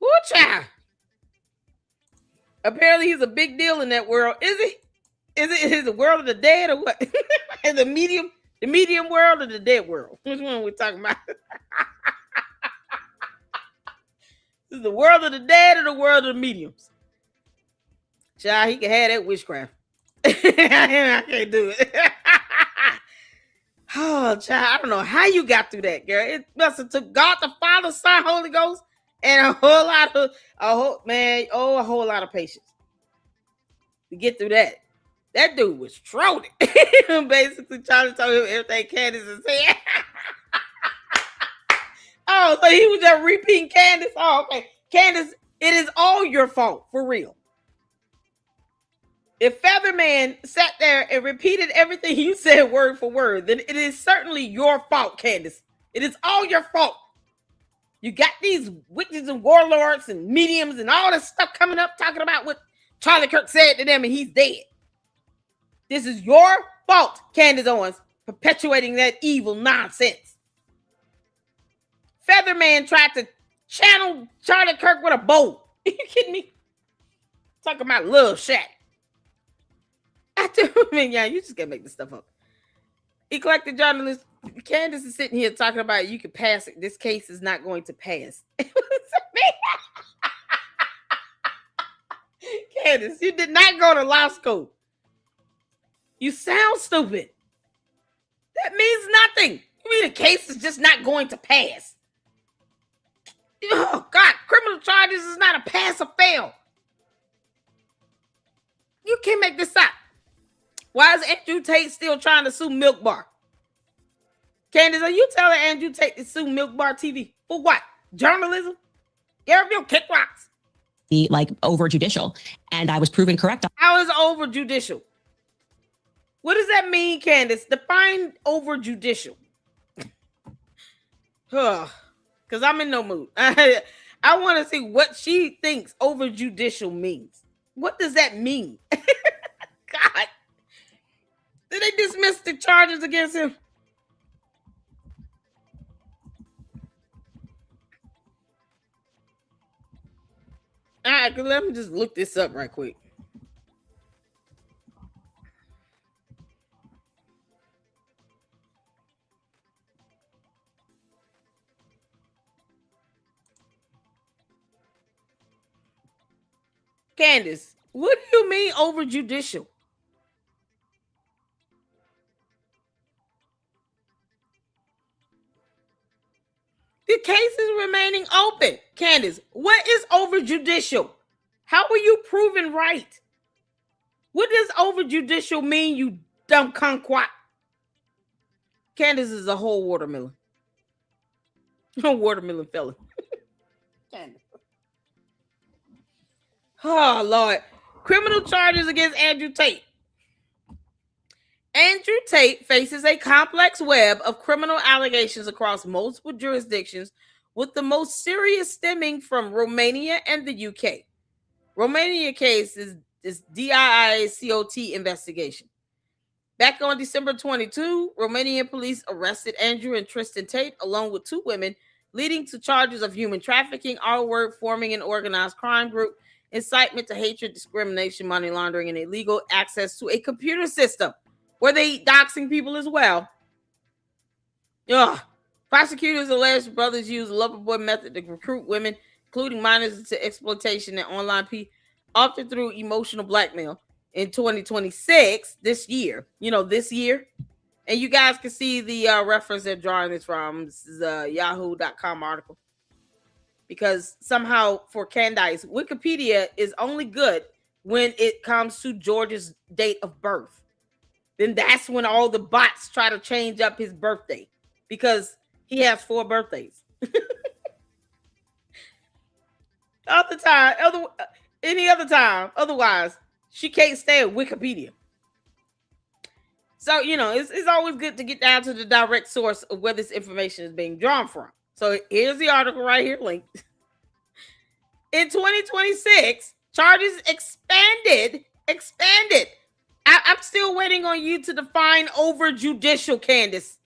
Woo, child. Apparently he's a big deal in that world. Is he? Is it the world of the dead or what? Is the medium world or the dead world? Which one are we talking about? Is it the world of the dead or the world of the mediums? Child, he can have that witchcraft. I can't do it. Oh, child, I don't know how you got through that, girl. It must have took God the Father, Son, Holy Ghost, and a whole lot of patience to get through that. That dude was trolling. Basically trying to tell him everything Candace is saying. Oh, so he was just repeating Candace? Oh, okay. Candace, it is all your fault, for real. If Featherman sat there and repeated everything you said word for word, then it is certainly your fault, Candace. It is all your fault. You got these witches and warlords and mediums and all this stuff coming up talking about what Charlie Kirk said to them and he's dead. This is your fault, Candace Owens, perpetuating that evil nonsense. Featherman tried to channel Charlie Kirk with a bow. Are you kidding me? Talking about Love Shack. Yeah, you just gotta make this stuff up. Eclectic journalist Candace is sitting here talking about you can pass it. This case is not going to pass. Candace, you did not go to law school. You sound stupid. That means nothing. You mean the case is just not going to pass? Oh, God, criminal charges is not a pass or fail. You can't make this up. Why is Andrew Tate still trying to sue Milk Bar? Candace, are you telling Andrew Tate to sue Milk Bar TV? For what? Journalism? Garyville kick rocks. Like over judicial. And I was proven correct. How is over judicial? What does that mean, Candace? Define over judicial. Because I'm in no mood. I want to see what she thinks over judicial means. What does that mean? God. Did they dismiss the charges against him? All right, let me just look this up right quick. Candace, what do you mean over judicial? The case is remaining open. Candace, what is over judicial? How are you proven right? What does over judicial mean, you dumb kumquat? Candace is a whole watermelon. A watermelon fella. Candace. Oh, Lord. Criminal charges against Andrew Tate. Andrew Tate faces a complex web of criminal allegations across multiple jurisdictions, with the most serious stemming from Romania and the UK. Romania case is DIICOT investigation. Back on December 22, Romanian police arrested Andrew and Tristan Tate along with two women, leading to charges of human trafficking, R-word, forming an organized crime group, incitement to hatred, discrimination, money laundering, and illegal access to a computer system. Were they doxing people as well? Ugh. Prosecutors alleged brothers used a lover boy method to recruit women, including minors, to exploitation and online often through emotional blackmail. In 2026, this year, this year, and you guys can see the reference they're drawing this from. This is a yahoo.com article. Because somehow for Candace, Wikipedia is only good when it comes to George's date of birth. Then that's when all the bots try to change up his birthday. because he has 4 birthdays. Any other time, otherwise, she can't stay at Wikipedia. So, it's always good to get down to the direct source of where this information is being drawn from. So here's the article right here linked. In 2026, charges expanded. I'm still waiting on you to define over judicial, Candace.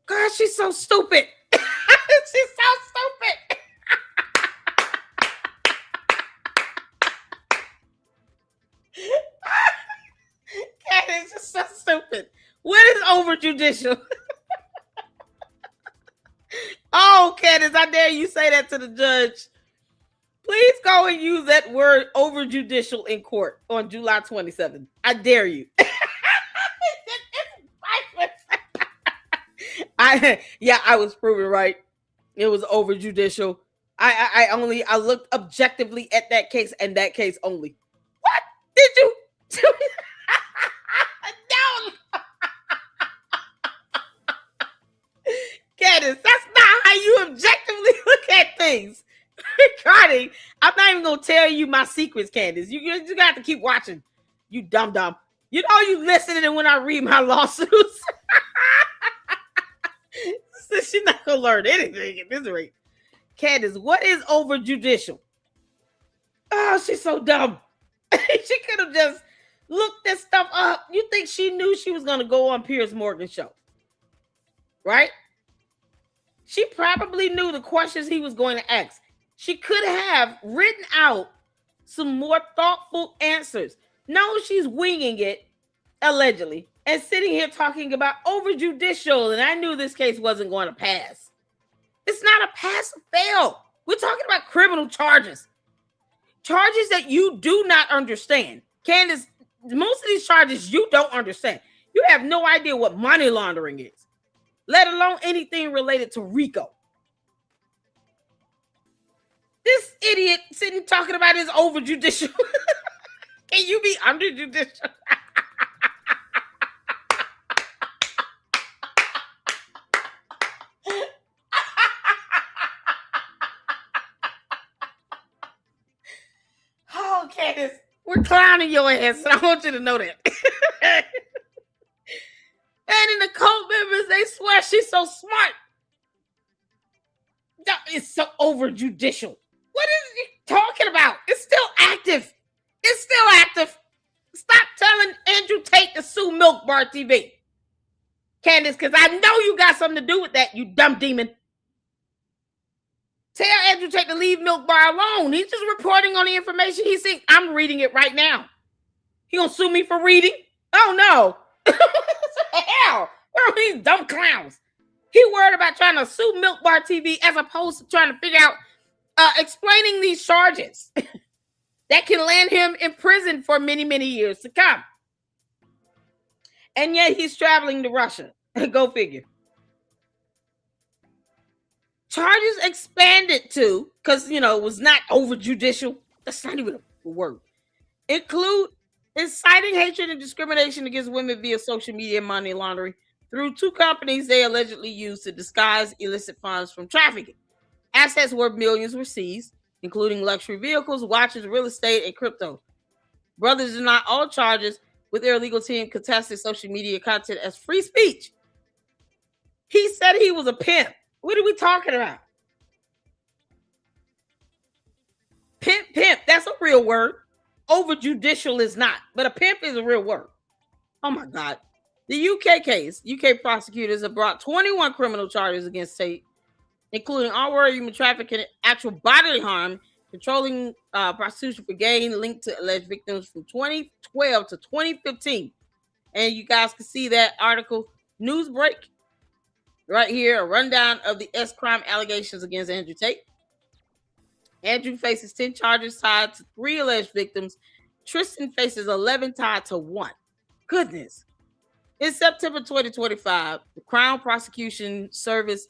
God, she's so stupid. She's so stupid. Candace is so stupid. What is over judicial? Oh, Candace, I dare you say that to the judge. Please go and use that word over judicial in court on July 27th. I dare you. I was proven right. It was over judicial. I looked objectively at that case and that case only. What did you do? No. Candace, that's not how you objectively look at things. Regarding, I'm not even gonna tell you my secrets, Candace. You got to keep watching. You dumb. You listening when I read my lawsuits. She's not gonna learn anything at this rate. Candace, what is over judicial? Oh, she's so dumb. She could have just looked this stuff up. You think she knew she was gonna go on Piers Morgan's show, right? She probably knew the questions he was going to ask. She could have written out some more thoughtful answers. No, she's winging it, allegedly, and sitting here talking about over judicial, and I knew this case wasn't going to pass. It's not a pass or fail. We're talking about criminal charges. Charges that you do not understand. Candace, most of these charges you don't understand. You have no idea what money laundering is, let alone anything related to RICO. This idiot sitting talking about his over judicial. Can you be under judicial? Oh, Candace, we're clowning your ass, and I want you to know that. And in the cult members, they swear she's so smart. It's so over judicial. What is he talking about? It's still active. It's still active. Stop telling Andrew Tate to sue Milk Bar TV. Candace, because I know you got something to do with that, you dumb demon. Tell Andrew Tate to leave Milk Bar alone. He's just reporting on the information he's seeing. I'm reading it right now. He gonna sue me for reading? Oh, no. What the hell? Where are these dumb clowns? He worried about trying to sue Milk Bar TV as opposed to trying to figure out explaining these charges that can land him in prison for many, many years to come. And yet he's traveling to Russia. Go figure. Charges expanded to, because, it was not over judicial. That's not even a word. Include inciting hatred and discrimination against women via social media and money laundering through 2 companies they allegedly used to disguise illicit funds from trafficking. Assets worth millions were seized, including luxury vehicles, watches, real estate, and crypto. Brothers deny all charges, with their legal team contested social media content as free speech. He said he was a pimp. What are we talking about? Pimp, that's a real word. Over judicial is not, but a pimp is a real word. Oh my God. The UK case, UK prosecutors have brought 21 criminal charges against Tate, including all human trafficking, actual bodily harm, controlling prostitution for gain, linked to alleged victims from 2012 to 2015. And you guys can see that article, Newsbreak, right here, a rundown of the S-crime allegations against Andrew Tate. Andrew faces 10 charges tied to 3 alleged victims. Tristan faces 11 tied to 1. Goodness. In September 2025, the Crown Prosecution Service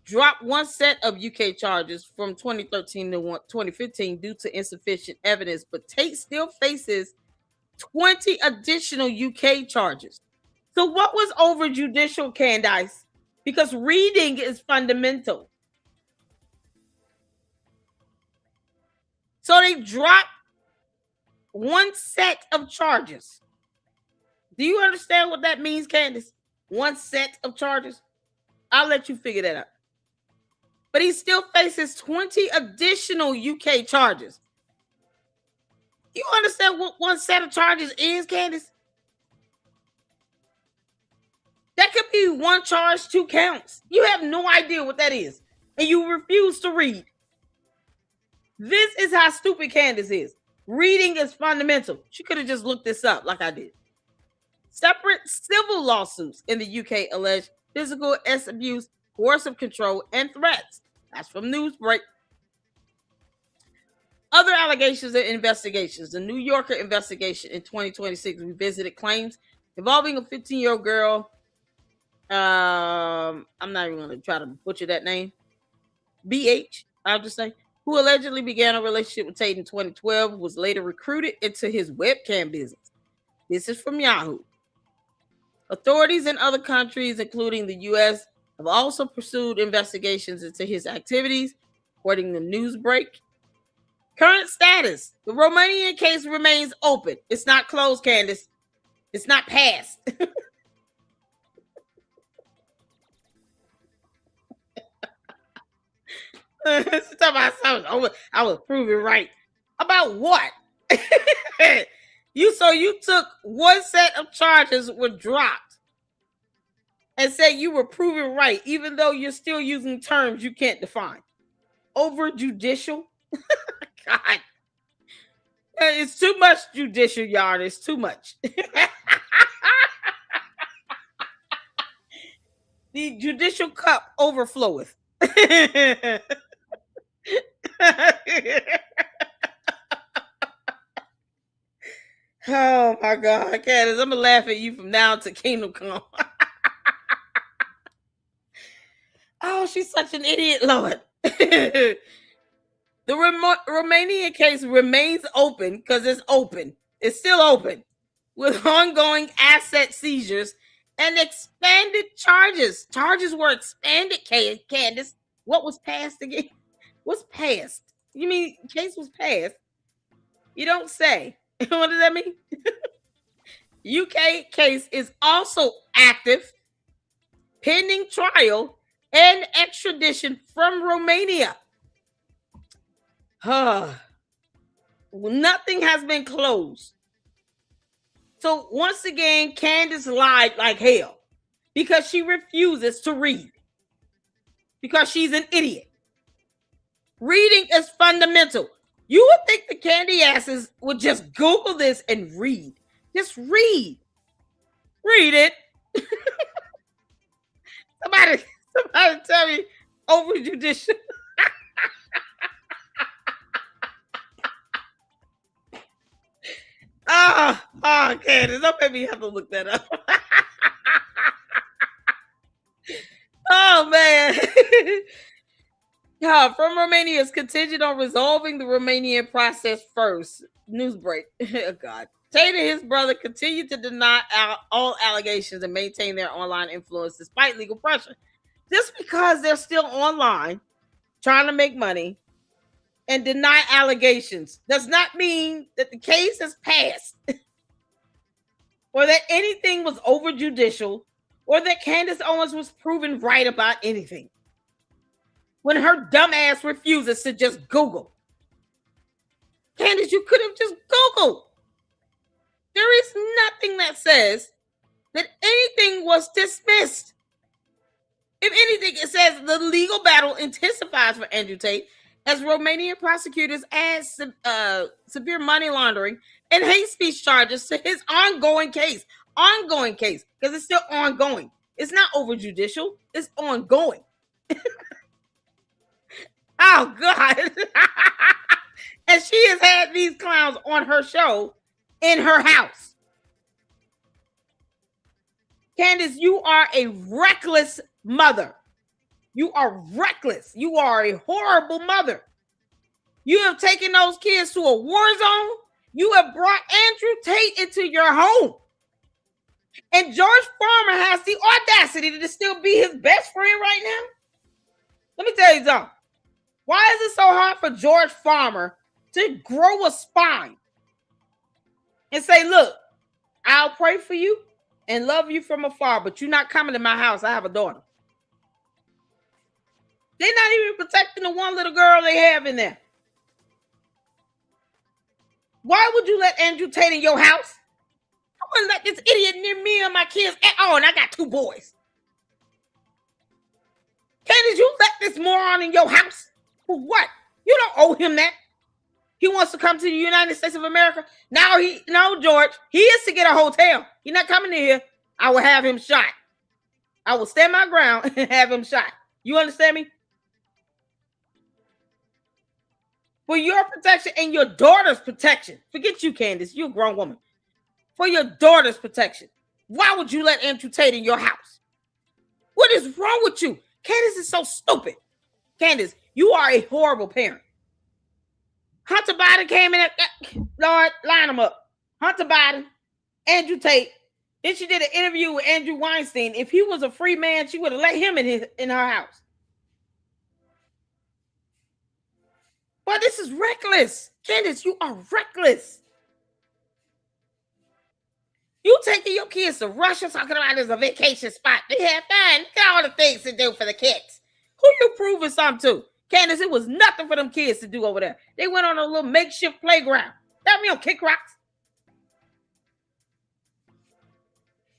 dropped 1 set of UK charges from 2013 to 2015 due to insufficient evidence, but Tate still faces 20 additional UK charges. So what was over judicial, Candace? Because reading is fundamental. So they dropped one set of charges. Do you understand what that means, Candace? One set of charges? I'll let you figure that out. But he still faces 20 additional UK charges. You understand what one set of charges is, Candace? That could be one charge, 2 counts. You have no idea what that is. And you refuse to read. This is how stupid Candace is. Reading is fundamental. She could have just looked this up like I did. Separate civil lawsuits in the UK allege physical abuse, coercive control, and threats. That's from Newsbreak. Other allegations and investigations. The New Yorker investigation in 2026 revisited claims involving a 15-year-old girl. I'm not even going to try to butcher that name. BH, I'll just say, who allegedly began a relationship with Tate in 2012, was later recruited into his webcam business. This is from Yahoo. Authorities in other countries, including the U.S., have also pursued investigations into his activities, according to Newsbreak. Current status. The Romanian case remains open. It's not closed, Candace. It's not passed. I was proven right. About what? You took one set of charges were dropped and said you were proven right, even though you're still using terms you can't define. Over judicial? God. It's too much judicial, y'all. It's too much. The judicial cup overfloweth. Oh my God, Candace, I'm gonna laugh at you from now to Kingdom Come. Oh, she's such an idiot, Lord. The Romanian case remains open because it's open. It's still open with ongoing asset seizures and expanded charges. Charges were expanded, Candace. What was passed again? What's passed? You mean case was passed? You don't say. What does that mean? UK case is also active, pending trial and extradition from Romania. Nothing has been closed. So once again, Candace lied like hell because she refuses to read. Because she's an idiot. Reading is fundamental. You would think the candy asses would just Google this and read. Just read. Read it. Somebody tell me over judicial. Candace, don't make me have to look that up. Oh, man. From Romania is contingent on resolving the Romanian process first. Newsbreak. Oh, God. Tate and his brother continue to deny all allegations and maintain their online influence despite legal pressure. Just because they're still online trying to make money and deny allegations does not mean that the case has passed or that anything was over judicial or that Candace Owens was proven right about anything. When her dumb ass refuses to just Google. Candace, you could have just Googled. There is nothing that says that anything was dismissed. If anything, it says the legal battle intensifies for Andrew Tate as Romanian prosecutors add severe money laundering and hate speech charges to his ongoing case. Ongoing case, because it's still ongoing. It's not over judicial. It's ongoing. Oh, God. And she has had these clowns on her show in her house. Candace, you are a reckless mother. You are reckless. You are a horrible mother. You have taken those kids to a war zone. You have brought Andrew Tate into your home. And George Farmer has the audacity to still be his best friend right now. Let me tell you something. Why is it so hard for George Farmer to grow a spine and say, look, I'll pray for you and love you from afar, but you're not coming to my house. I have a daughter. They're not even protecting the one little girl they have in there. Why would you let Andrew Tate in your house? I wouldn't let this idiot near me and my kids at all, and I got 2 boys. Candace, you let this moron in your house? For what? You don't owe him that. He wants to come to the United States of America. No, George, he is to get a hotel. He's not coming in here. I will have him shot. I will stand my ground and have him shot. You understand me? For your protection and your daughter's protection. Forget you, Candace. You're a grown woman. For your daughter's protection. Why would you let Andrew Tate in your house? What is wrong with you? Candace is so stupid. Candace, you are a horrible parent. Hunter Biden came in. Lord, line them up. Hunter Biden, Andrew Tate. Then she did an interview with Andrew Weinstein. If he was a free man, she would have let him in her house. But this is reckless. Candace, you are reckless. You taking your kids to Russia, talking about it as a vacation spot. They have fun. Look at all the things to do for the kids. Who you proving something to? Candace, it was nothing for them kids to do over there. They went on a little makeshift playground. That me on kick rocks.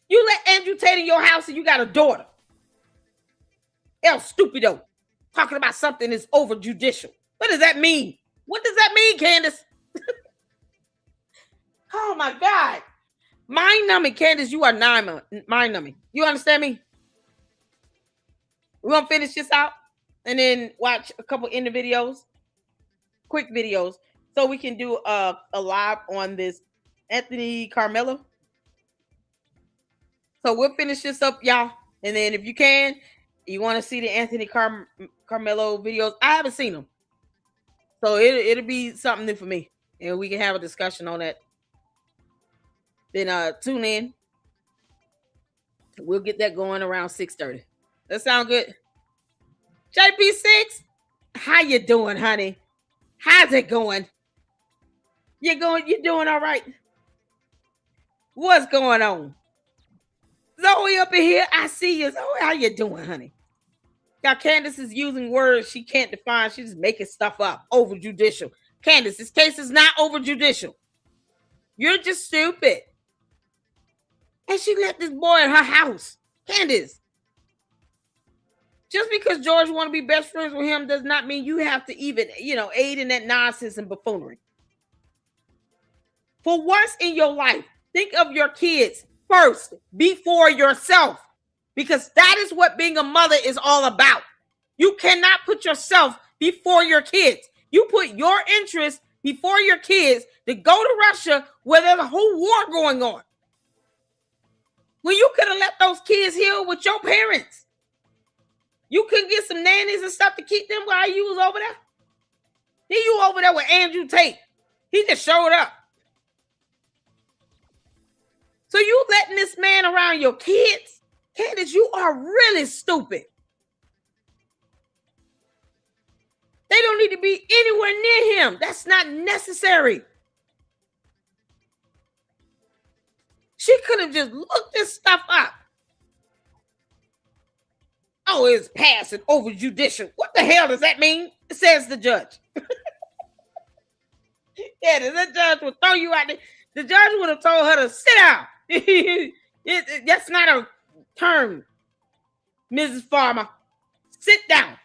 You let Andrew Tate in your house and you got a daughter. El Stupido. Talking about something that's over judicial. What does that mean? What does that mean, Candace? Oh my God. Mind numbing, Candace. You are mind numbing. You understand me? We're going to finish this out and then watch a couple in the videos, quick videos, so we can do a live on this Anthony Carmelo. So we'll finish this up, y'all. And then if you can, you want to see the Anthony Carmelo videos, I haven't seen them. So it'll be something new for me. And we can have a discussion on that. Then tune in. We'll get that going around 6:30. That sound good? JP6, how you doing, honey? How's it going? You're doing all right? What's going on? Zoe up in here. I see you. Zoe, how you doing, honey? Now, Candace is using words she can't define. She's just making stuff up. Over judicial. Candace, this case is not over judicial. You're just stupid. And she let this boy in her house. Candace. Just because George want to be best friends with him does not mean you have to even, aid in that nonsense and buffoonery. For once in your life, think of your kids first before yourself. Because that is what being a mother is all about. You cannot put yourself before your kids. You put your interests before your kids to go to Russia where there's a whole war going on. When you could have let those kids heal with your parents. You couldn't get some nannies and stuff to keep them while you was over there. Then you over there with Andrew Tate. He just showed up. So you letting this man around your kids? Candace, you are really stupid. They don't need to be anywhere near him. That's not necessary. She could have just looked this stuff up. Oh, it's passing over judicial. What the hell does that mean? Says the judge. Yeah, the judge would throw you out there. The judge would have told her to sit down. That's not a term, Mrs. Farmer. Sit down.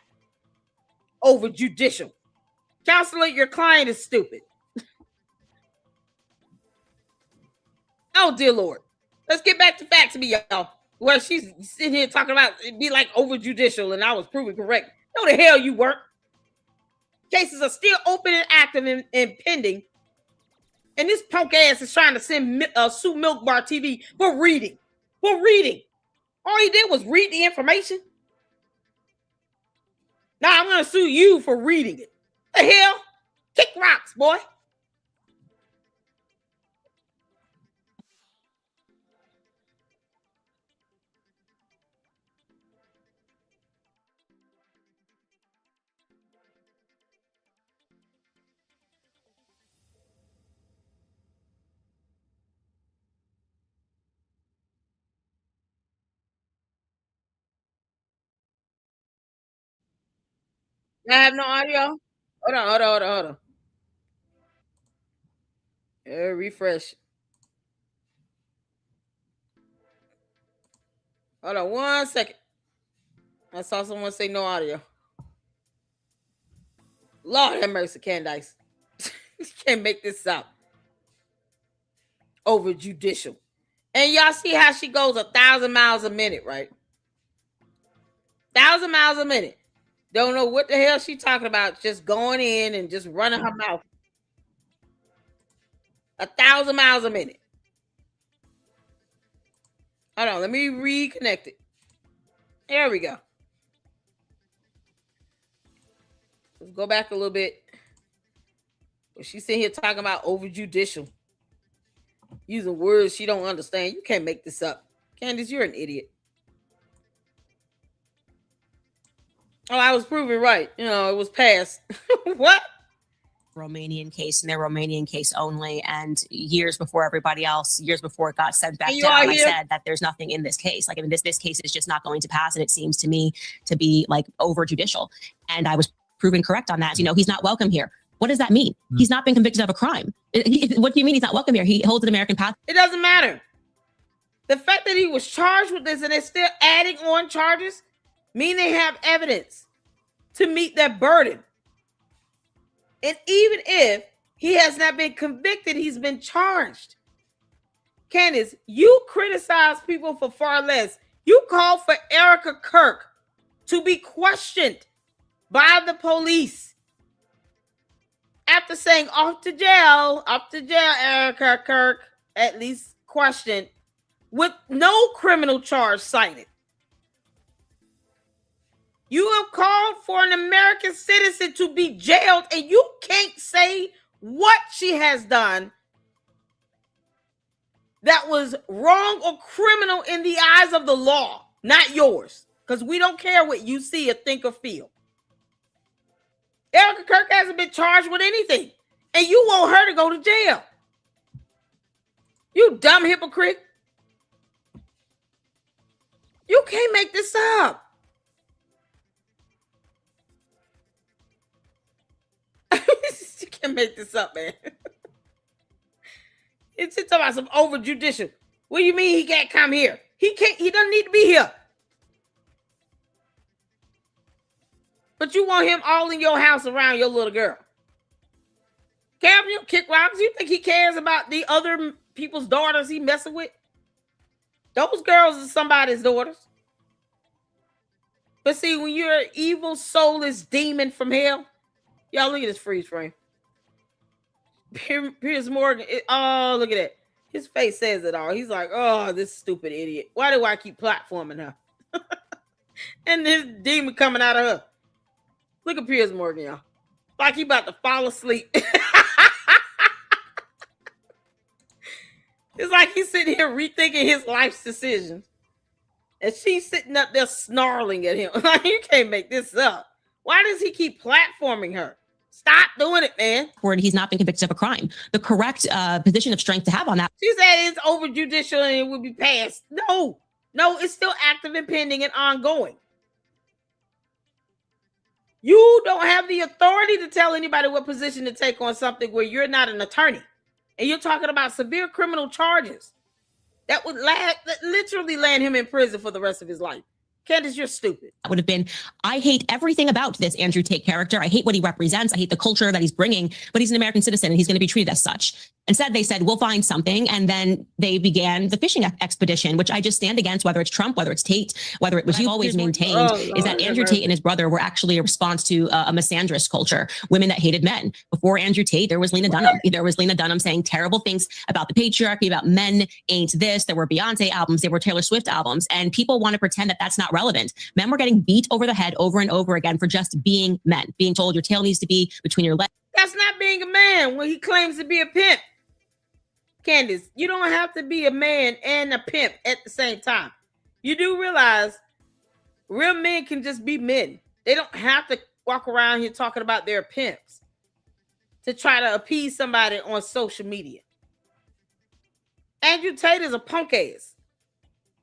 Over judicial. Counselor, your client is stupid. Oh, dear Lord. Let's get back to facts, me, y'all. Well, she's sitting here talking about it be like over judicial, and I was proven correct. No, the hell you weren't. Cases are still open and active and pending. And this punk ass is trying to sue Milk Bar TV for reading. For reading. All he did was read the information. Now I'm going to sue you for reading it. The hell? Kick rocks, boy. I have no audio. Hold on. Refresh. Hold on 1 second. I saw someone say no audio. Lord have mercy, Candace. You can't make this up. Over judicial. And y'all see how she goes 1,000 miles a minute, right? 1,000 miles a minute. Don't know what the hell she talking about. Just going in and just running her mouth. 1,000 miles a minute. Hold on, let me reconnect it. There we go. Let's go back a little bit. She's sitting here talking about over judicial. Using words she don't understand. You can't make this up. Candace, you're an idiot. Oh, I was proven right. You know, it was passed. What? Romanian case and their Romanian case only. And years before everybody else, years before it got sent back down, I said that there's nothing in this case. Like, I mean, this case is just not going to pass. And it seems to me to be like over judicial. And I was proven correct on that. You know, he's not welcome here. What does that mean? He's not been convicted of a crime. What do you mean he's not welcome here? He holds an American passport. It doesn't matter. The fact that he was charged with this and they're still adding on charges mean they have evidence to meet that burden. And even if he has not been convicted, he's been charged. Candace, you criticize people for far less. You called for Erica Kirk to be questioned by the police. After saying off to jail, Erica Kirk, at least questioned, with no criminal charge cited. You have called for an American citizen to be jailed, and you can't say what she has done that was wrong or criminal in the eyes of the law, not yours, because we don't care what you see or think or feel. Erica Kirk hasn't been charged with anything, and you want her to go to jail. You dumb hypocrite. You can't make this up. You can't make this up, man. It's talking about some over judicial. What do you mean he can't come here? He doesn't need to be here. But you want him all in your house around your little girl. Cam, you kick rocks. You think he cares about the other people's daughters he messing with? Those girls are somebody's daughters. But see, when you're an evil, soulless demon from hell, y'all look at this freeze frame. Piers Morgan. Oh, look at that. His face says it all. He's like, oh, this stupid idiot. Why do I keep platforming her? And this demon coming out of her. Look at Piers Morgan, y'all. Like he about to fall asleep. It's like he's sitting here rethinking his life's decisions. And she's sitting up there snarling at him. Like, you can't make this up. Why does he keep platforming her? Stop doing it, man. He's not been convicted of a crime. The correct position of strength to have on that. She said it's over judicial and it will be passed. No, it's still active and pending and ongoing. You don't have the authority to tell anybody what position to take on something where you're not an attorney. And you're talking about severe criminal charges that would literally land him in prison for the rest of his life. Candace, you're stupid. That would have been, I hate everything about this Andrew Tate character. I hate what he represents. I hate the culture that he's bringing, but he's an American citizen and he's going to be treated as such. Instead, they said, we'll find something. And then they began the fishing expedition, which I just stand against, whether it's Trump, whether it's Tate, whether it was you always maintained, is that Andrew Tate and his brother were actually a response to a misandrist culture, women that hated men. Before Andrew Tate, there was Lena Dunham. There was Lena Dunham saying terrible things about the patriarchy, about men ain't this. There were Beyonce albums. There were Taylor Swift albums. And people want to pretend that that's not relevant. Men were getting beat over the head over and over again for just being men, being told your tail needs to be between your legs. That's not being a man when he claims to be a pimp. Candace, you don't have to be a man and a pimp at the same time. You do realize real men can just be men. They don't have to walk around here talking about their pimps to try to appease somebody on social media. Andrew Tate is a punk ass.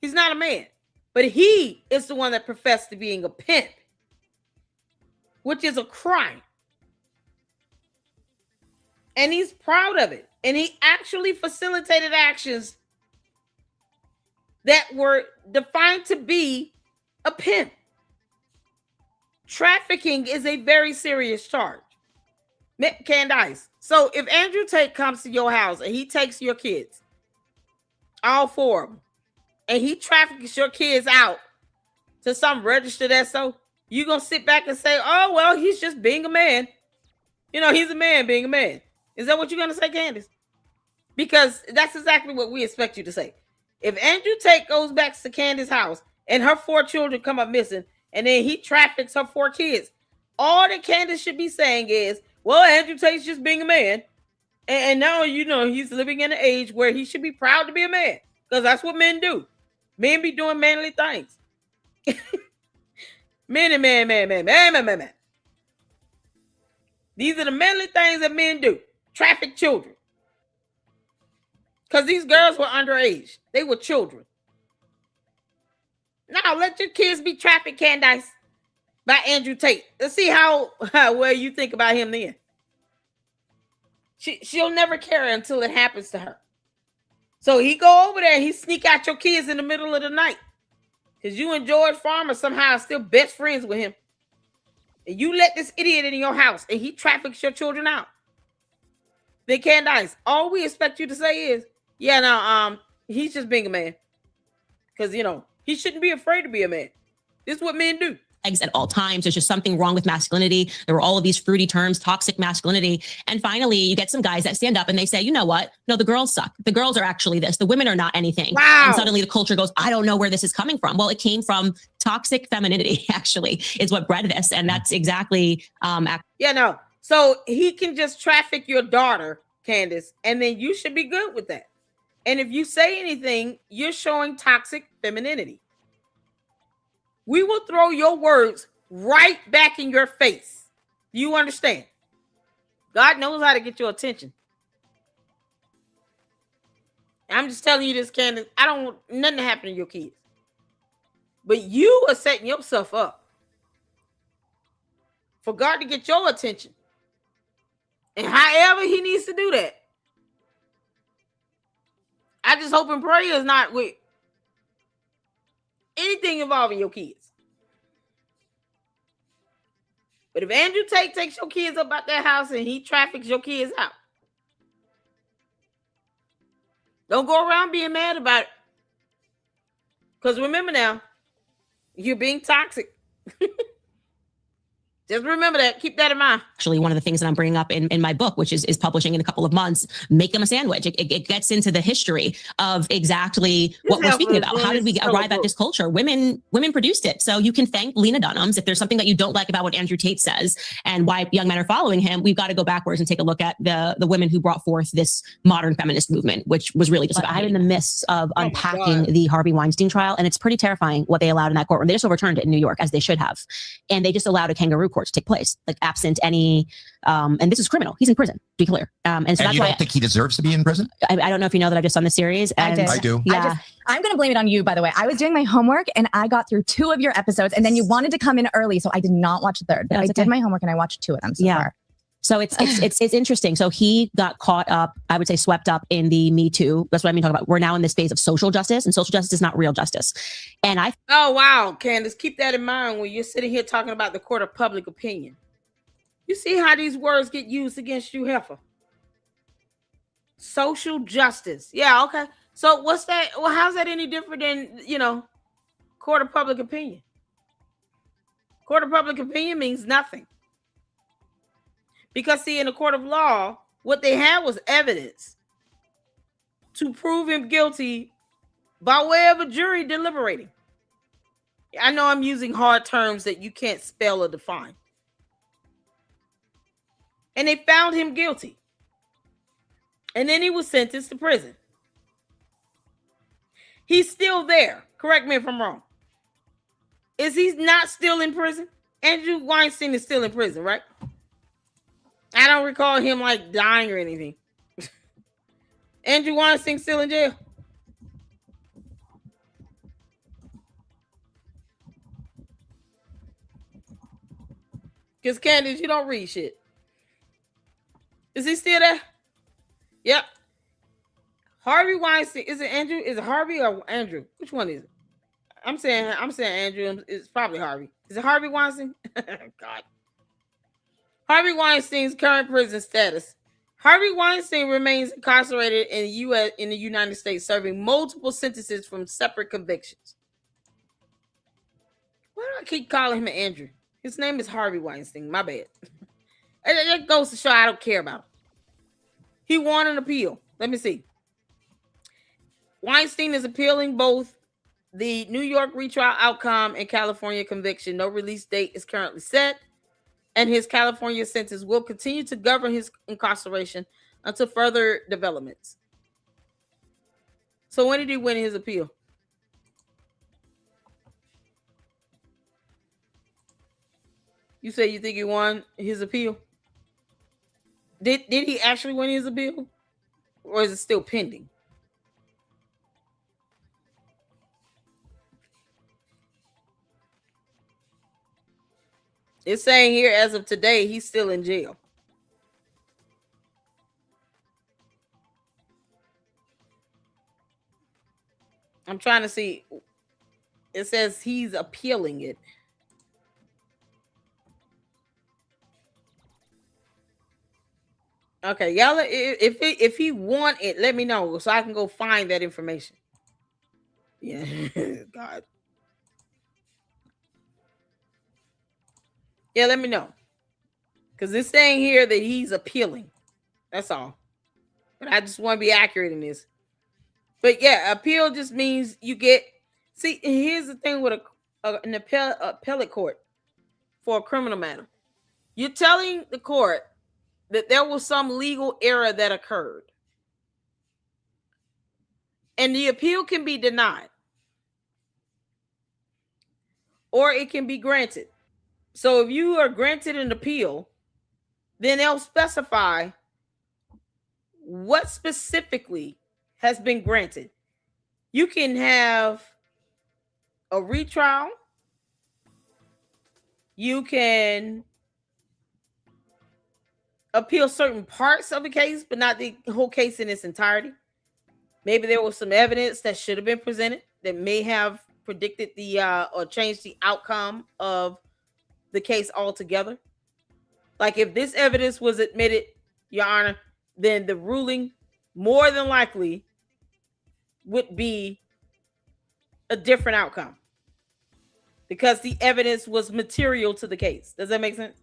He's not a man. But he is the one that professed to being a pimp. which is a crime. And he's proud of it. And he actually facilitated actions that were defined to be a pimp. Trafficking is a very serious charge. Candace. So if Andrew Tate comes to your house and he takes your kids, all four of them, and he traffics your kids out to some registered SO, you gonna sit back and say, oh, well, he's just being a man. You know, he's a man being a man. Is that what you're gonna say, Candace? Because that's exactly what we expect you to say. If Andrew Tate goes back to Candace's house and her 4 children come up missing, and then he traffics her 4 kids, all that Candace should be saying is, well, Andrew Tate's just being a man. And now, you know, he's living in an age where he should be proud to be a man. Because that's what men do. Men be doing manly things. Man. These are the manly things that men do. Traffic children. Because these girls were underage. They were children. Now, let your kids be trafficked, Candace, by Andrew Tate. Let's see how well you think about him then. She'll never care until it happens to her. So he go over there and he sneak out your kids in the middle of the night. Because you and George Farmer somehow are still best friends with him. And you let this idiot in your house and he traffics your children out. Then Candace, all we expect you to say is, yeah, no, he's just being a man. Because, you know, he shouldn't be afraid to be a man. This is what men do. At all times. There's just something wrong with masculinity. There were all of these fruity terms, toxic masculinity. And finally, you get some guys that stand up and they say, you know what? No, the girls suck. The girls are actually this. The women are not anything. Wow. And suddenly the culture goes, I don't know where this is coming from. Well, it came from toxic femininity, actually, is what bred this. And that's exactly... yeah, no. So he can just traffic your daughter, Candace, and then you should be good with that. And if you say anything, you're showing toxic femininity. We will throw your words right back in your face. You understand? God knows how to get your attention. I'm just telling you this, Candace. I don't want nothing to happen to your kids. But you are setting yourself up for God to get your attention. And however he needs to do that. I just hope and pray is not with anything involving your kids. But if Andrew Tate takes your kids up out that house and he traffics your kids out, don't go around being mad about it. Because remember now, you're being toxic. Just remember that. Keep that in mind. Actually, one of the things that I'm bringing up in my book, which is publishing in a couple of months, Make Them a Sandwich. It gets into the history of exactly what we're speaking about. How did we arrive at this culture? Women produced it. So you can thank Lena Dunham's. If there's something that you don't like about what Andrew Tate says and why young men are following him, we've got to go backwards and take a look at the women who brought forth this modern feminist movement, which was really just about. I'm in the midst of unpacking the Harvey Weinstein trial, and it's pretty terrifying what they allowed in that courtroom. They just overturned it in New York, as they should have. And they just allowed a kangaroo court to take place, like absent any, and this is criminal. He's in prison, to be clear. And so that's you why don't think he deserves to be in prison? I don't know if you know that I've just done the series. And I do. Yeah. I'm going to blame it on you, by the way. I was doing my homework and I got through 2 of your episodes and then you wanted to come in early. So I did not watch the 3rd, but I did my homework and I watched 2 of them so far. So it's interesting. So he got caught up, I would say swept up in the Me Too. That's what I mean talking about. We're now in this phase of social justice, and social justice is not real justice. And oh, wow, Candace, keep that in mind when you're sitting here talking about the court of public opinion. You see how these words get used against you, heifer? Social justice. Yeah, okay. So what's that? Well, how's that any different than, you know, court of public opinion? Court of public opinion means nothing. Because, see, in the court of law, what they had was evidence to prove him guilty by way of a jury deliberating. I know I'm using hard terms that you can't spell or define. And they found him guilty. And then he was sentenced to prison. He's still there. Correct me if I'm wrong. Is he not still in prison? Andrew Weinstein is still in prison, right? I don't recall him like dying or anything. Andrew Weinstein still in jail. Because Candace, you don't read shit. Is he still there? Yep. Harvey Weinstein. Is it Andrew? Is it Harvey or Andrew? Which one is it? I'm saying Andrew. It's probably Harvey. Is it Harvey Weinstein? God. Harvey Weinstein's current prison status. Harvey Weinstein remains incarcerated in the United States, serving multiple sentences from separate convictions. Why do I keep calling him Andrew? His name is Harvey Weinstein. My bad. That goes to show I don't care about him. He won an appeal. Let me see. Weinstein is appealing both the New York retrial outcome and California conviction. No release date is currently set, and his California sentence will continue to govern his incarceration until further developments. So when did he win his appeal? You say you think he won his appeal? Did he actually win his appeal? Or is it still pending? It's saying here as of today, he's still in jail. I'm trying to see. It says he's appealing it. Okay, y'all. If he won it, let me know so I can go find that information. Yeah, God. Yeah, let me know. Because it's saying here that he's appealing. That's all. But I just want to be accurate in this. But yeah, appeal just means you get. See, here's the thing with an appellate court for a criminal matter. You're telling the court that there was some legal error that occurred. And the appeal can be denied. Or it can be granted. So if you are granted an appeal, then they'll specify what specifically has been granted. You can have a retrial. You can appeal certain parts of the case, but not the whole case in its entirety. Maybe there was some evidence that should have been presented that may have predicted the or changed the outcome of the case altogether. Like if this evidence was admitted, Your Honor, then the ruling more than likely would be a different outcome because the evidence was material to the case. Does that make sense?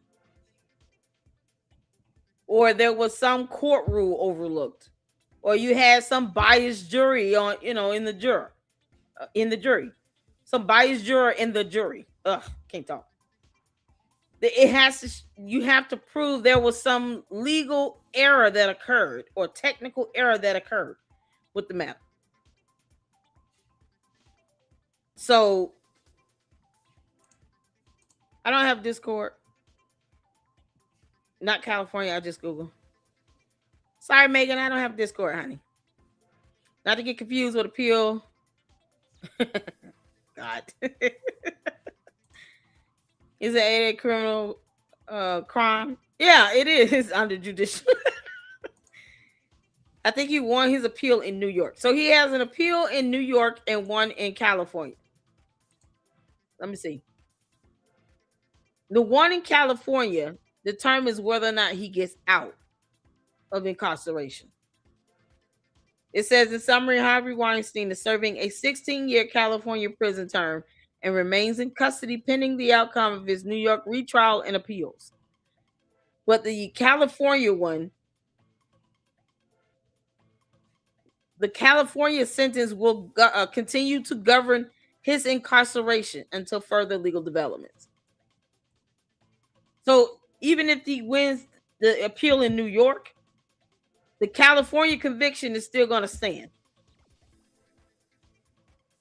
Or there was some court rule overlooked, or you had some biased jury on, in the jury, some biased juror in the jury. Ugh, can't talk. You have to prove there was some legal error that occurred or technical error that occurred with the matter. So I don't have Discord. Not California, I just Google. Sorry, Megan, I don't have Discord, honey. Not to get confused with appeal. God. Is it a criminal crime? Yeah, it is under judicial. I think he won his appeal in New York. So he has an appeal in New York and one in California. Let me see. The one in California determines whether or not he gets out of incarceration. It says in summary, Harvey Weinstein is serving a 16-year California prison term and remains in custody pending the outcome of his New York retrial and appeals. But the California one, the California sentence will continue to govern his incarceration until further legal developments. So even if he wins the appeal in New York, the California conviction is still going to stand.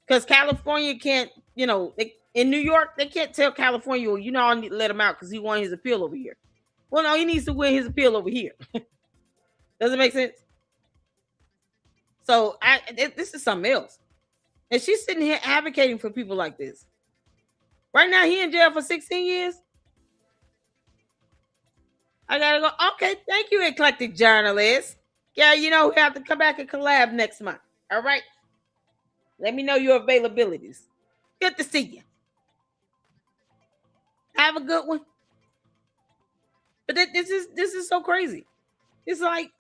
Because California can't, in New York, they can't tell California, well, I need to let him out because he won his appeal over here. Well, no, he needs to win his appeal over here. Does it make sense? So this is something else. And she's sitting here advocating for people like this. Right now, he in jail for 16 years. I gotta go. Okay, thank you, eclectic journalist. Yeah, we have to come back and collab next month. All right. Let me know your availabilities. Good to see you. Have a good one. But this is so crazy. It's like,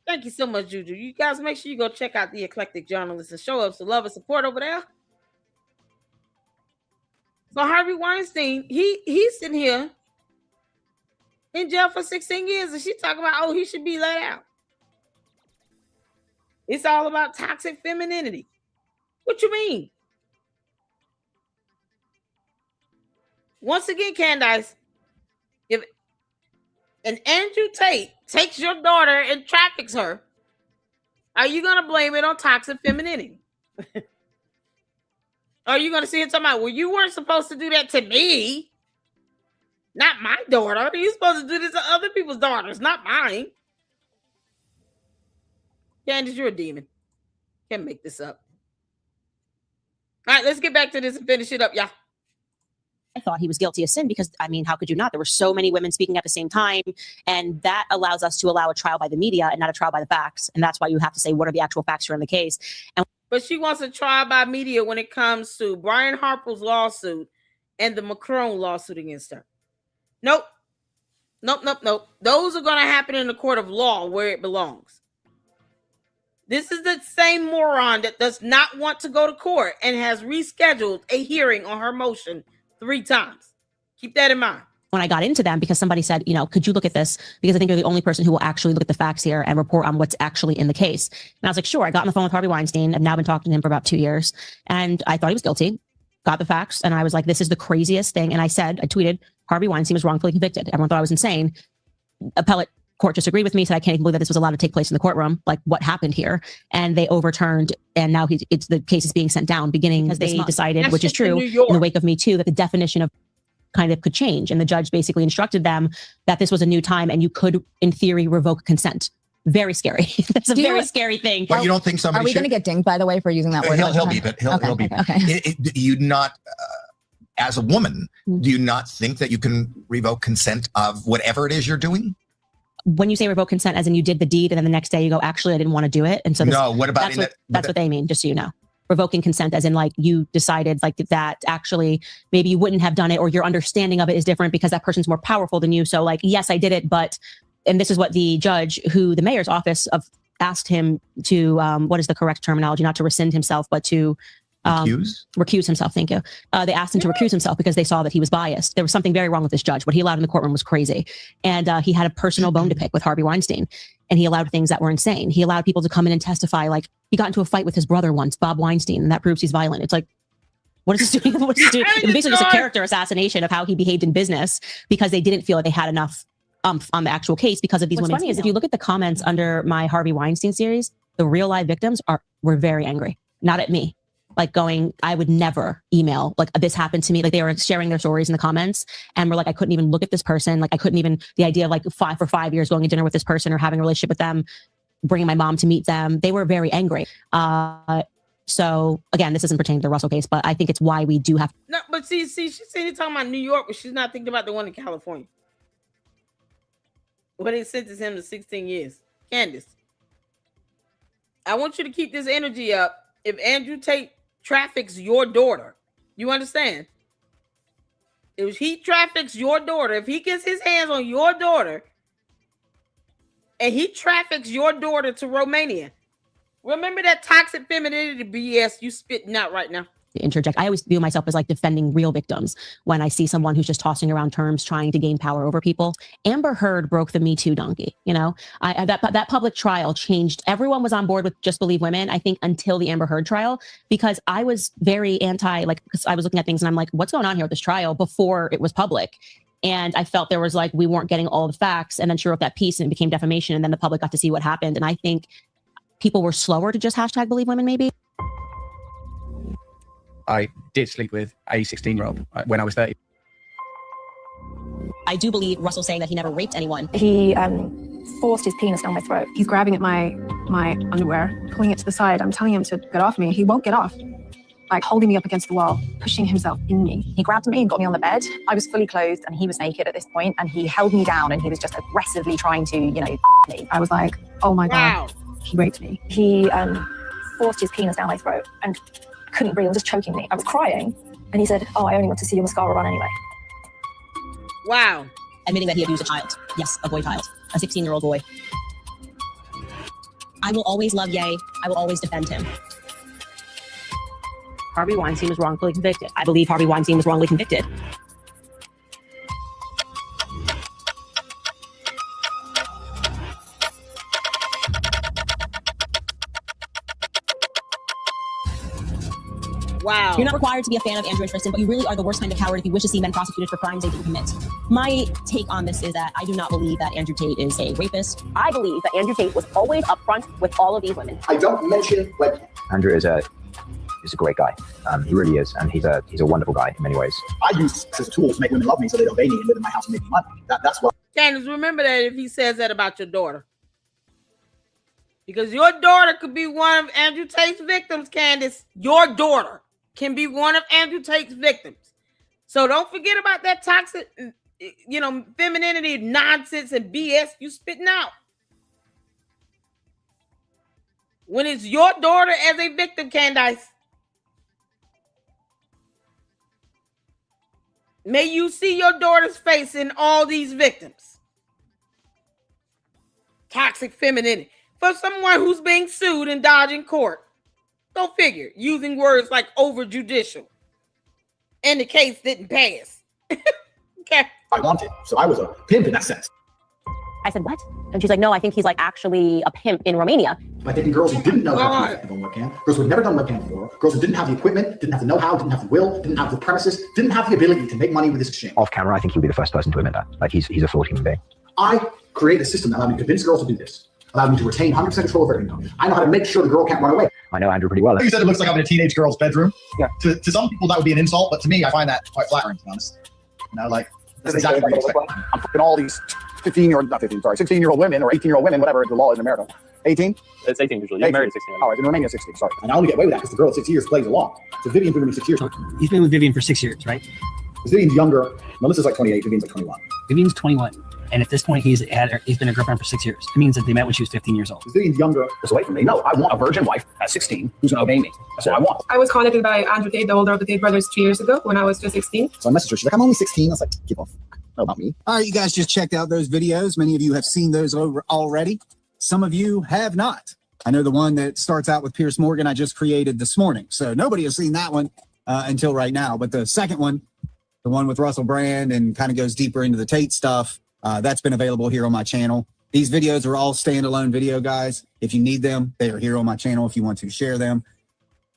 thank you so much, Juju. You guys make sure you go check out the eclectic journalist and show up some love and support over there. So Harvey Weinstein, he's sitting here in jail for 16 years, and she's talking about, he should be let out. It's all about toxic femininity. What you mean? Once again, Candace, if an Andrew Tate takes your daughter and traffics her, are you going to blame it on toxic femininity? Are you going to see it talking about, well, you weren't supposed to do that to me? Not my daughter. You're supposed to do this to other people's daughters, not mine. Candace, you're a demon. Can't make this up. All right, let's get back to this and finish it up, y'all. I thought he was guilty of sin because, I mean, how could you not? There were so many women speaking at the same time, and that allows us to allow a trial by the media and not a trial by the facts. And that's why you have to say, what are the actual facts here in the case? But she wants a trial by media when it comes to Brian Harper's lawsuit and the Macron lawsuit against her. Nope. Those are going to happen in the court of law where it belongs. This is the same moron that does not want to go to court and has rescheduled a hearing on her motion 3 times. Keep that in mind. When I got into them, because somebody said, could you look at this? Because I think you're the only person who will actually look at the facts here and report on what's actually in the case. And I was like, sure. I got on the phone with Harvey Weinstein. I've now been talking to him for about 2 years. And I thought he was guilty. Got the facts. And I was like, this is the craziest thing. And I tweeted, Harvey Weinstein was wrongfully convicted. Everyone thought I was insane. Appellate court disagreed with me, said I can't even believe that this was allowed to take place in the courtroom. Like, what happened here? And they overturned, and now the case is being sent down beginning because they decided, which is true, in the wake of Me Too, that the definition of kind of could change. And the judge basically instructed them that this was a new time and you could, in theory, revoke consent. Very scary. That's a very scary thing. But you don't think somebody Are we going to get dinged, by the way, for using that word? He'll be, but he'll be. Okay. You not, as a woman, do you not think that you can revoke consent of whatever it is you're doing? When you say revoke consent, as in you did the deed and then the next day you go, actually, I didn't want to do it. And so no, what about that's what they mean, just so you know. Revoking consent, as in like you decided like that actually maybe you wouldn't have done it, or your understanding of it is different because that person's more powerful than you. So like, yes, I did it, but, and this is what the judge, who the mayor's office of asked him to, what is the correct terminology? Not to rescind himself, but to recuse himself. Thank you. They asked him to recuse himself because they saw that he was biased. There was something very wrong with this judge. What he allowed in the courtroom was crazy. And he had a personal bone to pick with Harvey Weinstein. And he allowed things that were insane. He allowed people to come in and testify. Like, he got into a fight with his brother once, Bob Weinstein, and that proves he's violent. It's like, what is this doing? What is this doing? It's basically just a character assassination of how he behaved in business because they didn't feel like they had enough on the actual case because of these women. What's funny is if you look at the comments under my Harvey Weinstein series, the real live victims were very angry, not at me. Like going, I would never email, like this happened to me. Like they were sharing their stories in the comments and were like, I couldn't even look at this person. Like I couldn't even, the idea of like 5 years going to dinner with this person or having a relationship with them, bringing my mom to meet them. They were very angry. So again, this doesn't pertain to the Russell case, but I think it's why we do have. No, but see, she's saying talking about New York, but she's not thinking about the one in California. Where they sentenced him to 16 years. Candace, I want you to keep this energy up. If Andrew Tate traffics your daughter, you understand? If he traffics your daughter, if he gets his hands on your daughter and he traffics your daughter to Romania, remember that toxic femininity BS you spitting out right now? Interject. I always view myself as like defending real victims when I see someone who's just tossing around terms trying to gain power over people. Amber Heard broke the Me Too donkey. You know, that public trial changed. Everyone was on board with Just Believe Women, I think, until the Amber Heard trial, because I was very anti, like, because I was looking at things and I'm like, what's going on here with this trial before it was public? And I felt there was like, we weren't getting all the facts. And then she wrote that piece and it became defamation. And then the public got to see what happened. And I think people were slower to just hashtag believe women, maybe. I did sleep with a 16-year-old when I was 30. I do believe Russell saying that he never raped anyone. He forced his penis down my throat. He's grabbing at my underwear, pulling it to the side. I'm telling him to get off me. He won't get off. like holding me up against the wall, pushing himself in me. He grabbed me and got me on the bed. I was fully clothed and he was naked at this point, and he held me down and he was just aggressively trying to, me. I was like, oh my God, he raped me. He forced his penis down my throat and couldn't breathe, just choking me. I was crying. And he said, oh, I only want to see your mascara run anyway. Wow. Admitting that he abused a child. Yes, a boy child. A 16-year-old boy. I will always love Ye. I will always defend him. Harvey Weinstein was wrongfully convicted. I believe Harvey Weinstein was wrongly convicted. Wow. You're not required to be a fan of Andrew and Tristan, but you really are the worst kind of coward if you wish to see men prosecuted for crimes they didn't commit. My take on this is that I do not believe that Andrew Tate is a rapist. I believe that Andrew Tate was always upfront with all of these women. I don't mention web. Andrew is a great guy. He really is, and he's a wonderful guy in many ways. I use sex as a tool to make women love me, so they obey me and live in my house and make me money. That's what. Candace, remember that if he says that about your daughter, because your daughter could be one of Andrew Tate's victims. Candace, your daughter can be one of Andrew Tate's victims. So don't forget about that toxic, femininity nonsense and BS you spitting out. When it's your daughter as a victim, Candace, may you see your daughter's face in all these victims. Toxic femininity. For someone who's being sued and dodging court. Go figure. Using words like over judicial. And the case didn't pass. Okay. I wanted. So I was a pimp in that sense. I said, what? And she's like, no, I think he's like actually a pimp in Romania. By taking girls who didn't know how to do webcam, girls who had never done webcam before, girls who didn't have the equipment, didn't have the know-how, didn't have the will, didn't have the premises, didn't have the ability to make money with this exchange. Off camera, I think he'll be the first person to admit that. Like he's a flawed human being. I created a system that allowed me to convince girls to do this. Allowed me to retain 100% control of their income. I know how to make sure the girl can't run away. I know Andrew pretty well. You said it looks like I'm in a teenage girl's bedroom. Yeah. To some people, that would be an insult, but to me, I find that quite flattering, to be honest. That's exactly what you expect. I'm fucking all these 16-year-old women or 18-year-old women, whatever the law is in America. 18? It's 18 usually. You're married at 16. Oh, in Romania, 16, sorry. And I only get away with that because the girl at 6 years plays along. So Vivian's been with me 6 years. He's been with Vivian for 6 years, right? Vivian's younger. Melissa's like 28, Vivian's like 21. Vivian's 21. And at this point, he's been a girlfriend for 6 years. It means that they met when she was 15 years old. Vivian's younger. Just away from me. No, I want a virgin wife at 16 who's going to obey me. That's what I want. I was contacted by Andrew Tate, the older of the Tate brothers, 3 years ago when I was just 16. So I messaged her. She's like, I'm only 16. I was like, give off. Know about me. All right, you guys just checked out those videos. Many of you have seen those already. Some of you have not. I know the one that starts out with Pierce Morgan I just created this morning. So nobody has seen that one until right now. But the second one, the one with Russell Brand and kind of goes deeper into the Tate stuff, that's been available here on my channel. These videos are all standalone video, guys. If you need them, they are here on my channel if you want to share them.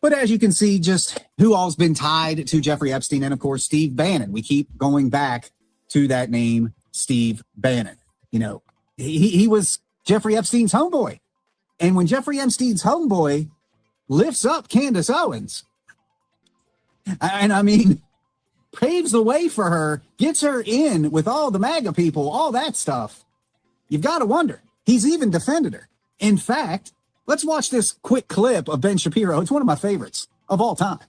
But as you can see, just who all's been tied to Jeffrey Epstein and, of course, Steve Bannon. We keep going back to that name, Steve Bannon. You know, he was Jeffrey Epstein's homeboy. And when Jeffrey Epstein's homeboy lifts up Candace Owens, and I mean, paves the way for her, gets her in with all the MAGA people, all that stuff, you've got to wonder. He's even defended her. In fact, let's watch this quick clip of Ben Shapiro. It's one of my favorites of all time.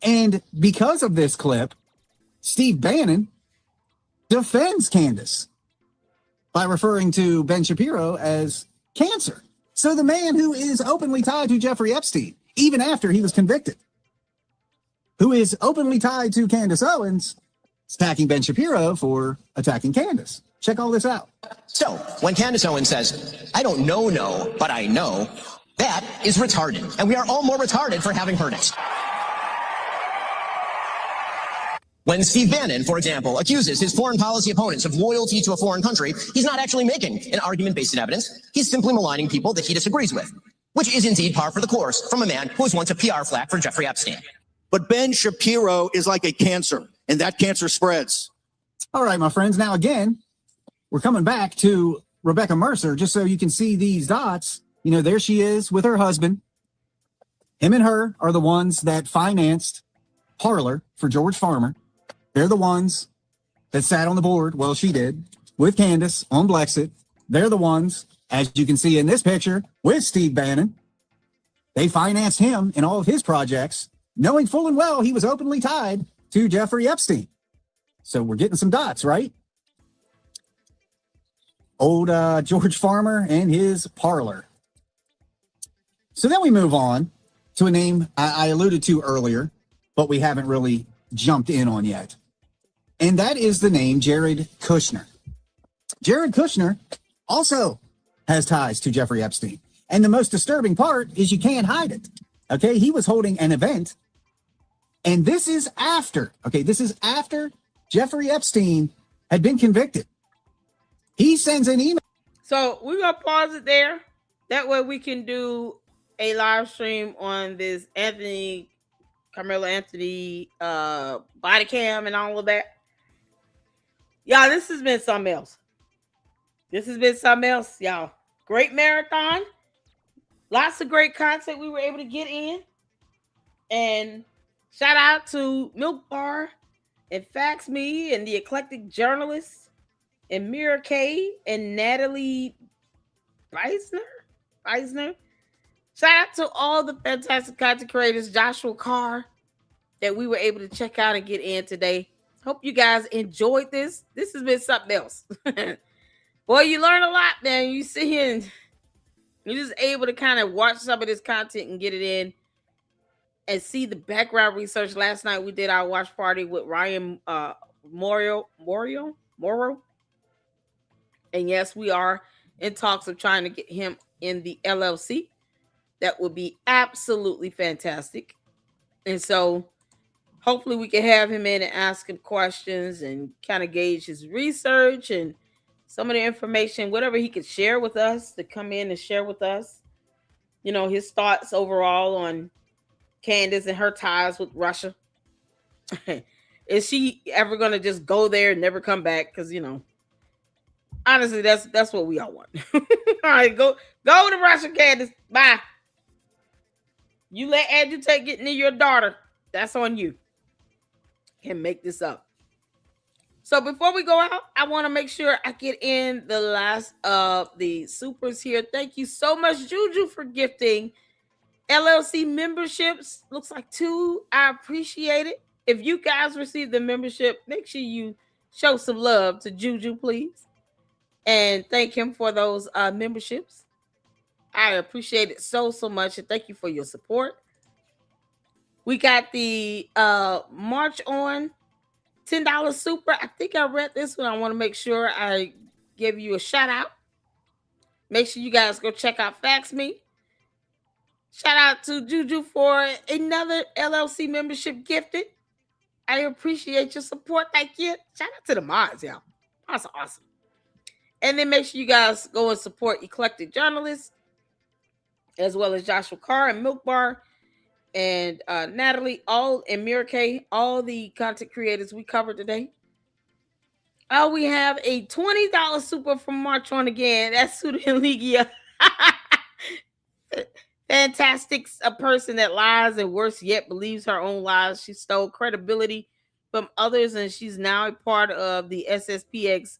And because of this clip, Steve Bannon defends Candace by referring to Ben Shapiro as cancer. So the man who is openly tied to Jeffrey Epstein, even after he was convicted, who is openly tied to Candace Owens, is attacking Ben Shapiro for attacking Candace. Check all this out. So when Candace Owens says, I don't know, but I know, that is retarded. And we are all more retarded for having heard it. When Steve Bannon, for example, accuses his foreign policy opponents of loyalty to a foreign country, he's not actually making an argument based in evidence. He's simply maligning people that he disagrees with, which is indeed par for the course from a man who was once a PR flack for Jeffrey Epstein. But Ben Shapiro is like a cancer, and that cancer spreads. All right, my friends. Now, again, we're coming back to Rebecca Mercer, just so you can see these dots. You know, there she is with her husband. Him and her are the ones that financed Parler for George Farmer. They're the ones that sat on the board, well, she did, with Candace on Blexit. They're the ones, as you can see in this picture, with Steve Bannon. They financed him in all of his projects, knowing full and well he was openly tied to Jeffrey Epstein. So we're getting some dots, right? Old George Farmer and his parlor. So then we move on to a name I alluded to earlier, but we haven't really jumped in on yet. And that is the name Jared Kushner. Jared Kushner also has ties to Jeffrey Epstein. And the most disturbing part is you can't hide it. Okay, he was holding an event. And this is after Jeffrey Epstein had been convicted. He sends an email. So we're going to pause it there. That way we can do a live stream on this Carmelo Anthony body cam and all of that. Y'all, this has been something else. Y'all. Great marathon. Lots of great content we were able to get in. And shout out to Milk Bar and Fax Me and the Eclectic Journalists and Mira K and Natalie Beisner. Shout out to all the fantastic content creators, Joshua Carr, that we were able to check out and get in today. Hope you guys enjoyed this. This has been something else. Boy, you learn a lot, man. You sit here and you're just able to kind of watch some of this content and get it in and see the background research. Last night we did our watch party with Ryan Morrow. And yes, we are in talks of trying to get him in the LLC. That would be absolutely fantastic. And so hopefully we can have him in and ask him questions and kind of gauge his research and some of the information, whatever he could share with us, to come in and share with us, you know, his thoughts overall on Candace and her ties with Russia. Is she ever going to just go there and never come back? Because, you know, honestly, that's what we all want. All right, go to Russia, Candace. Bye. You let Andrew Tate get near your daughter. That's on you. Can't make this up. So before we go out, I want to make sure I get in the last of the supers here. Thank you so much, Juju, for gifting LLC memberships. Looks like 2. I appreciate it. If you guys receive the membership, make sure you show some love to Juju, please. And thank him for those memberships. I appreciate it so much. And thank you for your support. We got the March On $10 super. I think I read this one. I want to make sure I give you a shout out. Make sure you guys go check out Fax Me. Shout out to Juju for another LLC membership gifted. I appreciate your support. Thank you. Shout out to the mods, y'all. That's awesome. And then make sure you guys go and support Eclectic Journalists, as well as Joshua Carr and Milk Bar and Natalie, and Mira K, all the content creators we covered today. We have a $20 super from March On again. That's Sudan Ligia. Fantastic, a person that lies and worse yet believes her own lies. She stole credibility from others, and she's now a part of the SSPX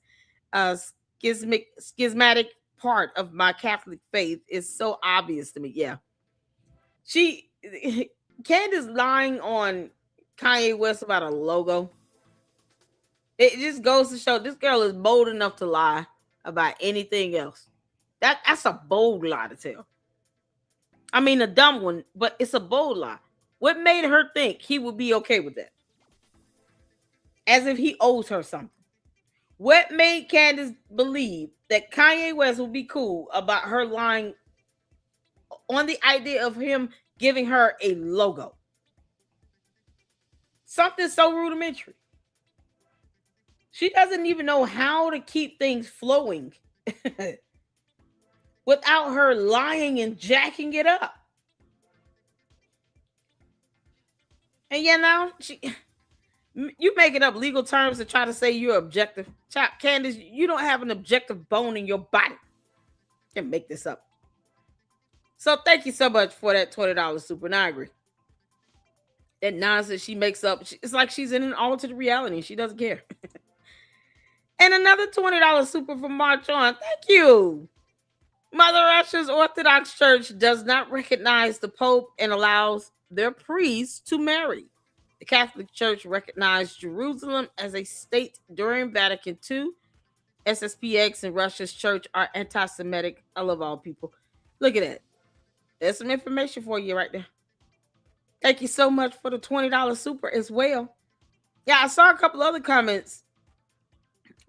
schismatic part of my Catholic faith. Is so obvious to me. Yeah. Candace lying on Kanye West about a logo. It just goes to show this girl is bold enough to lie about anything else. That's a bold lie to tell. I mean, a dumb one, but it's a bold lie. What made her think he would be okay with that? As if he owes her something. What made Candace believe that Kanye West would be cool about her lying on the idea of him giving her a logo? Something so rudimentary. She doesn't even know how to keep things flowing without her lying and jacking it up. And you know, you making up legal terms to try to say you're objective. Candace, you don't have an objective bone in your body. You can make this up. So thank you so much for that $20 super. And I agree. That nonsense she makes up, it's like she's in an alternate reality. She doesn't care. And another $20 super from March On. Thank you. Mother Russia's Orthodox Church does not recognize the Pope and allows their priests to marry. The Catholic Church recognized Jerusalem as a state during Vatican II. SSPX and Russia's church are anti-Semitic. I love all people. Look at that. There's some information for you right there. Thank you so much for the $20 super as well. Yeah, I saw a couple other comments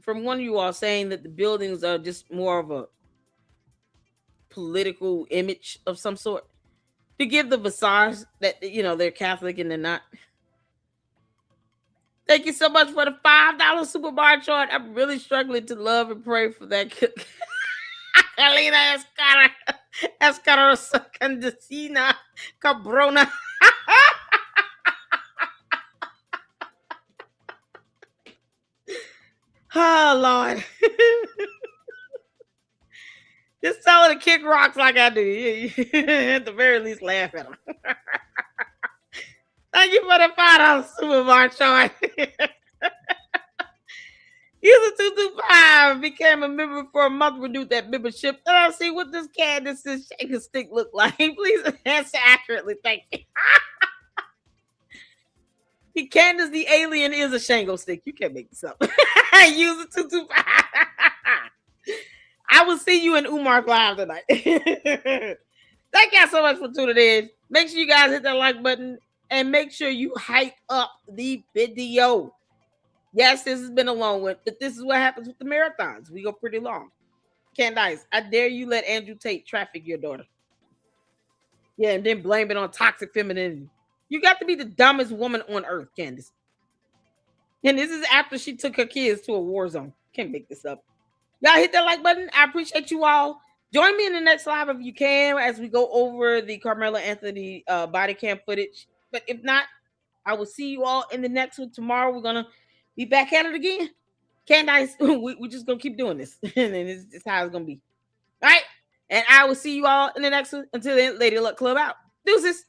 from one of you all saying that the buildings are just more of a political image of some sort to give the visage that, you know, they're Catholic and they're not. Thank you so much for the $5 super bar chart. I'm really struggling to love and pray for that. Alina Escarosa Candesina Cabrona. Oh, Lord. Just tell her to kick rocks like I do. At the very least, laugh at them. Thank you for the $5 super bar chart. User 225 became a member for a month, renewed that membership. And I'll see what this Candace's shaking stick look like. Please answer accurately. Thank you. Candace the alien is a Shango stick. You can't make this up. User 225. I will see you in Umark Live tonight. Thank y'all so much for tuning in. Make sure you guys hit that like button and make sure you hype up the video. Yes, this has been a long one, but this is what happens with the marathons. We go pretty long. Candace, I dare you let Andrew Tate traffic your daughter. Yeah, and then blame it on toxic femininity. You got to be the dumbest woman on earth, Candace. And this is after she took her kids to a war zone. Can't make this up. Y'all hit that like button. I appreciate you all. Join me in the next live if you can as we go over the Carmelo Anthony body cam footage. But if not, I will see you all in the next one tomorrow. We're going to be back at it again. Candace, we're just going to keep doing this. And it's how it's going to be. All right? And I will see you all in the next one. Until then, Lady Luck Club out. Deuces.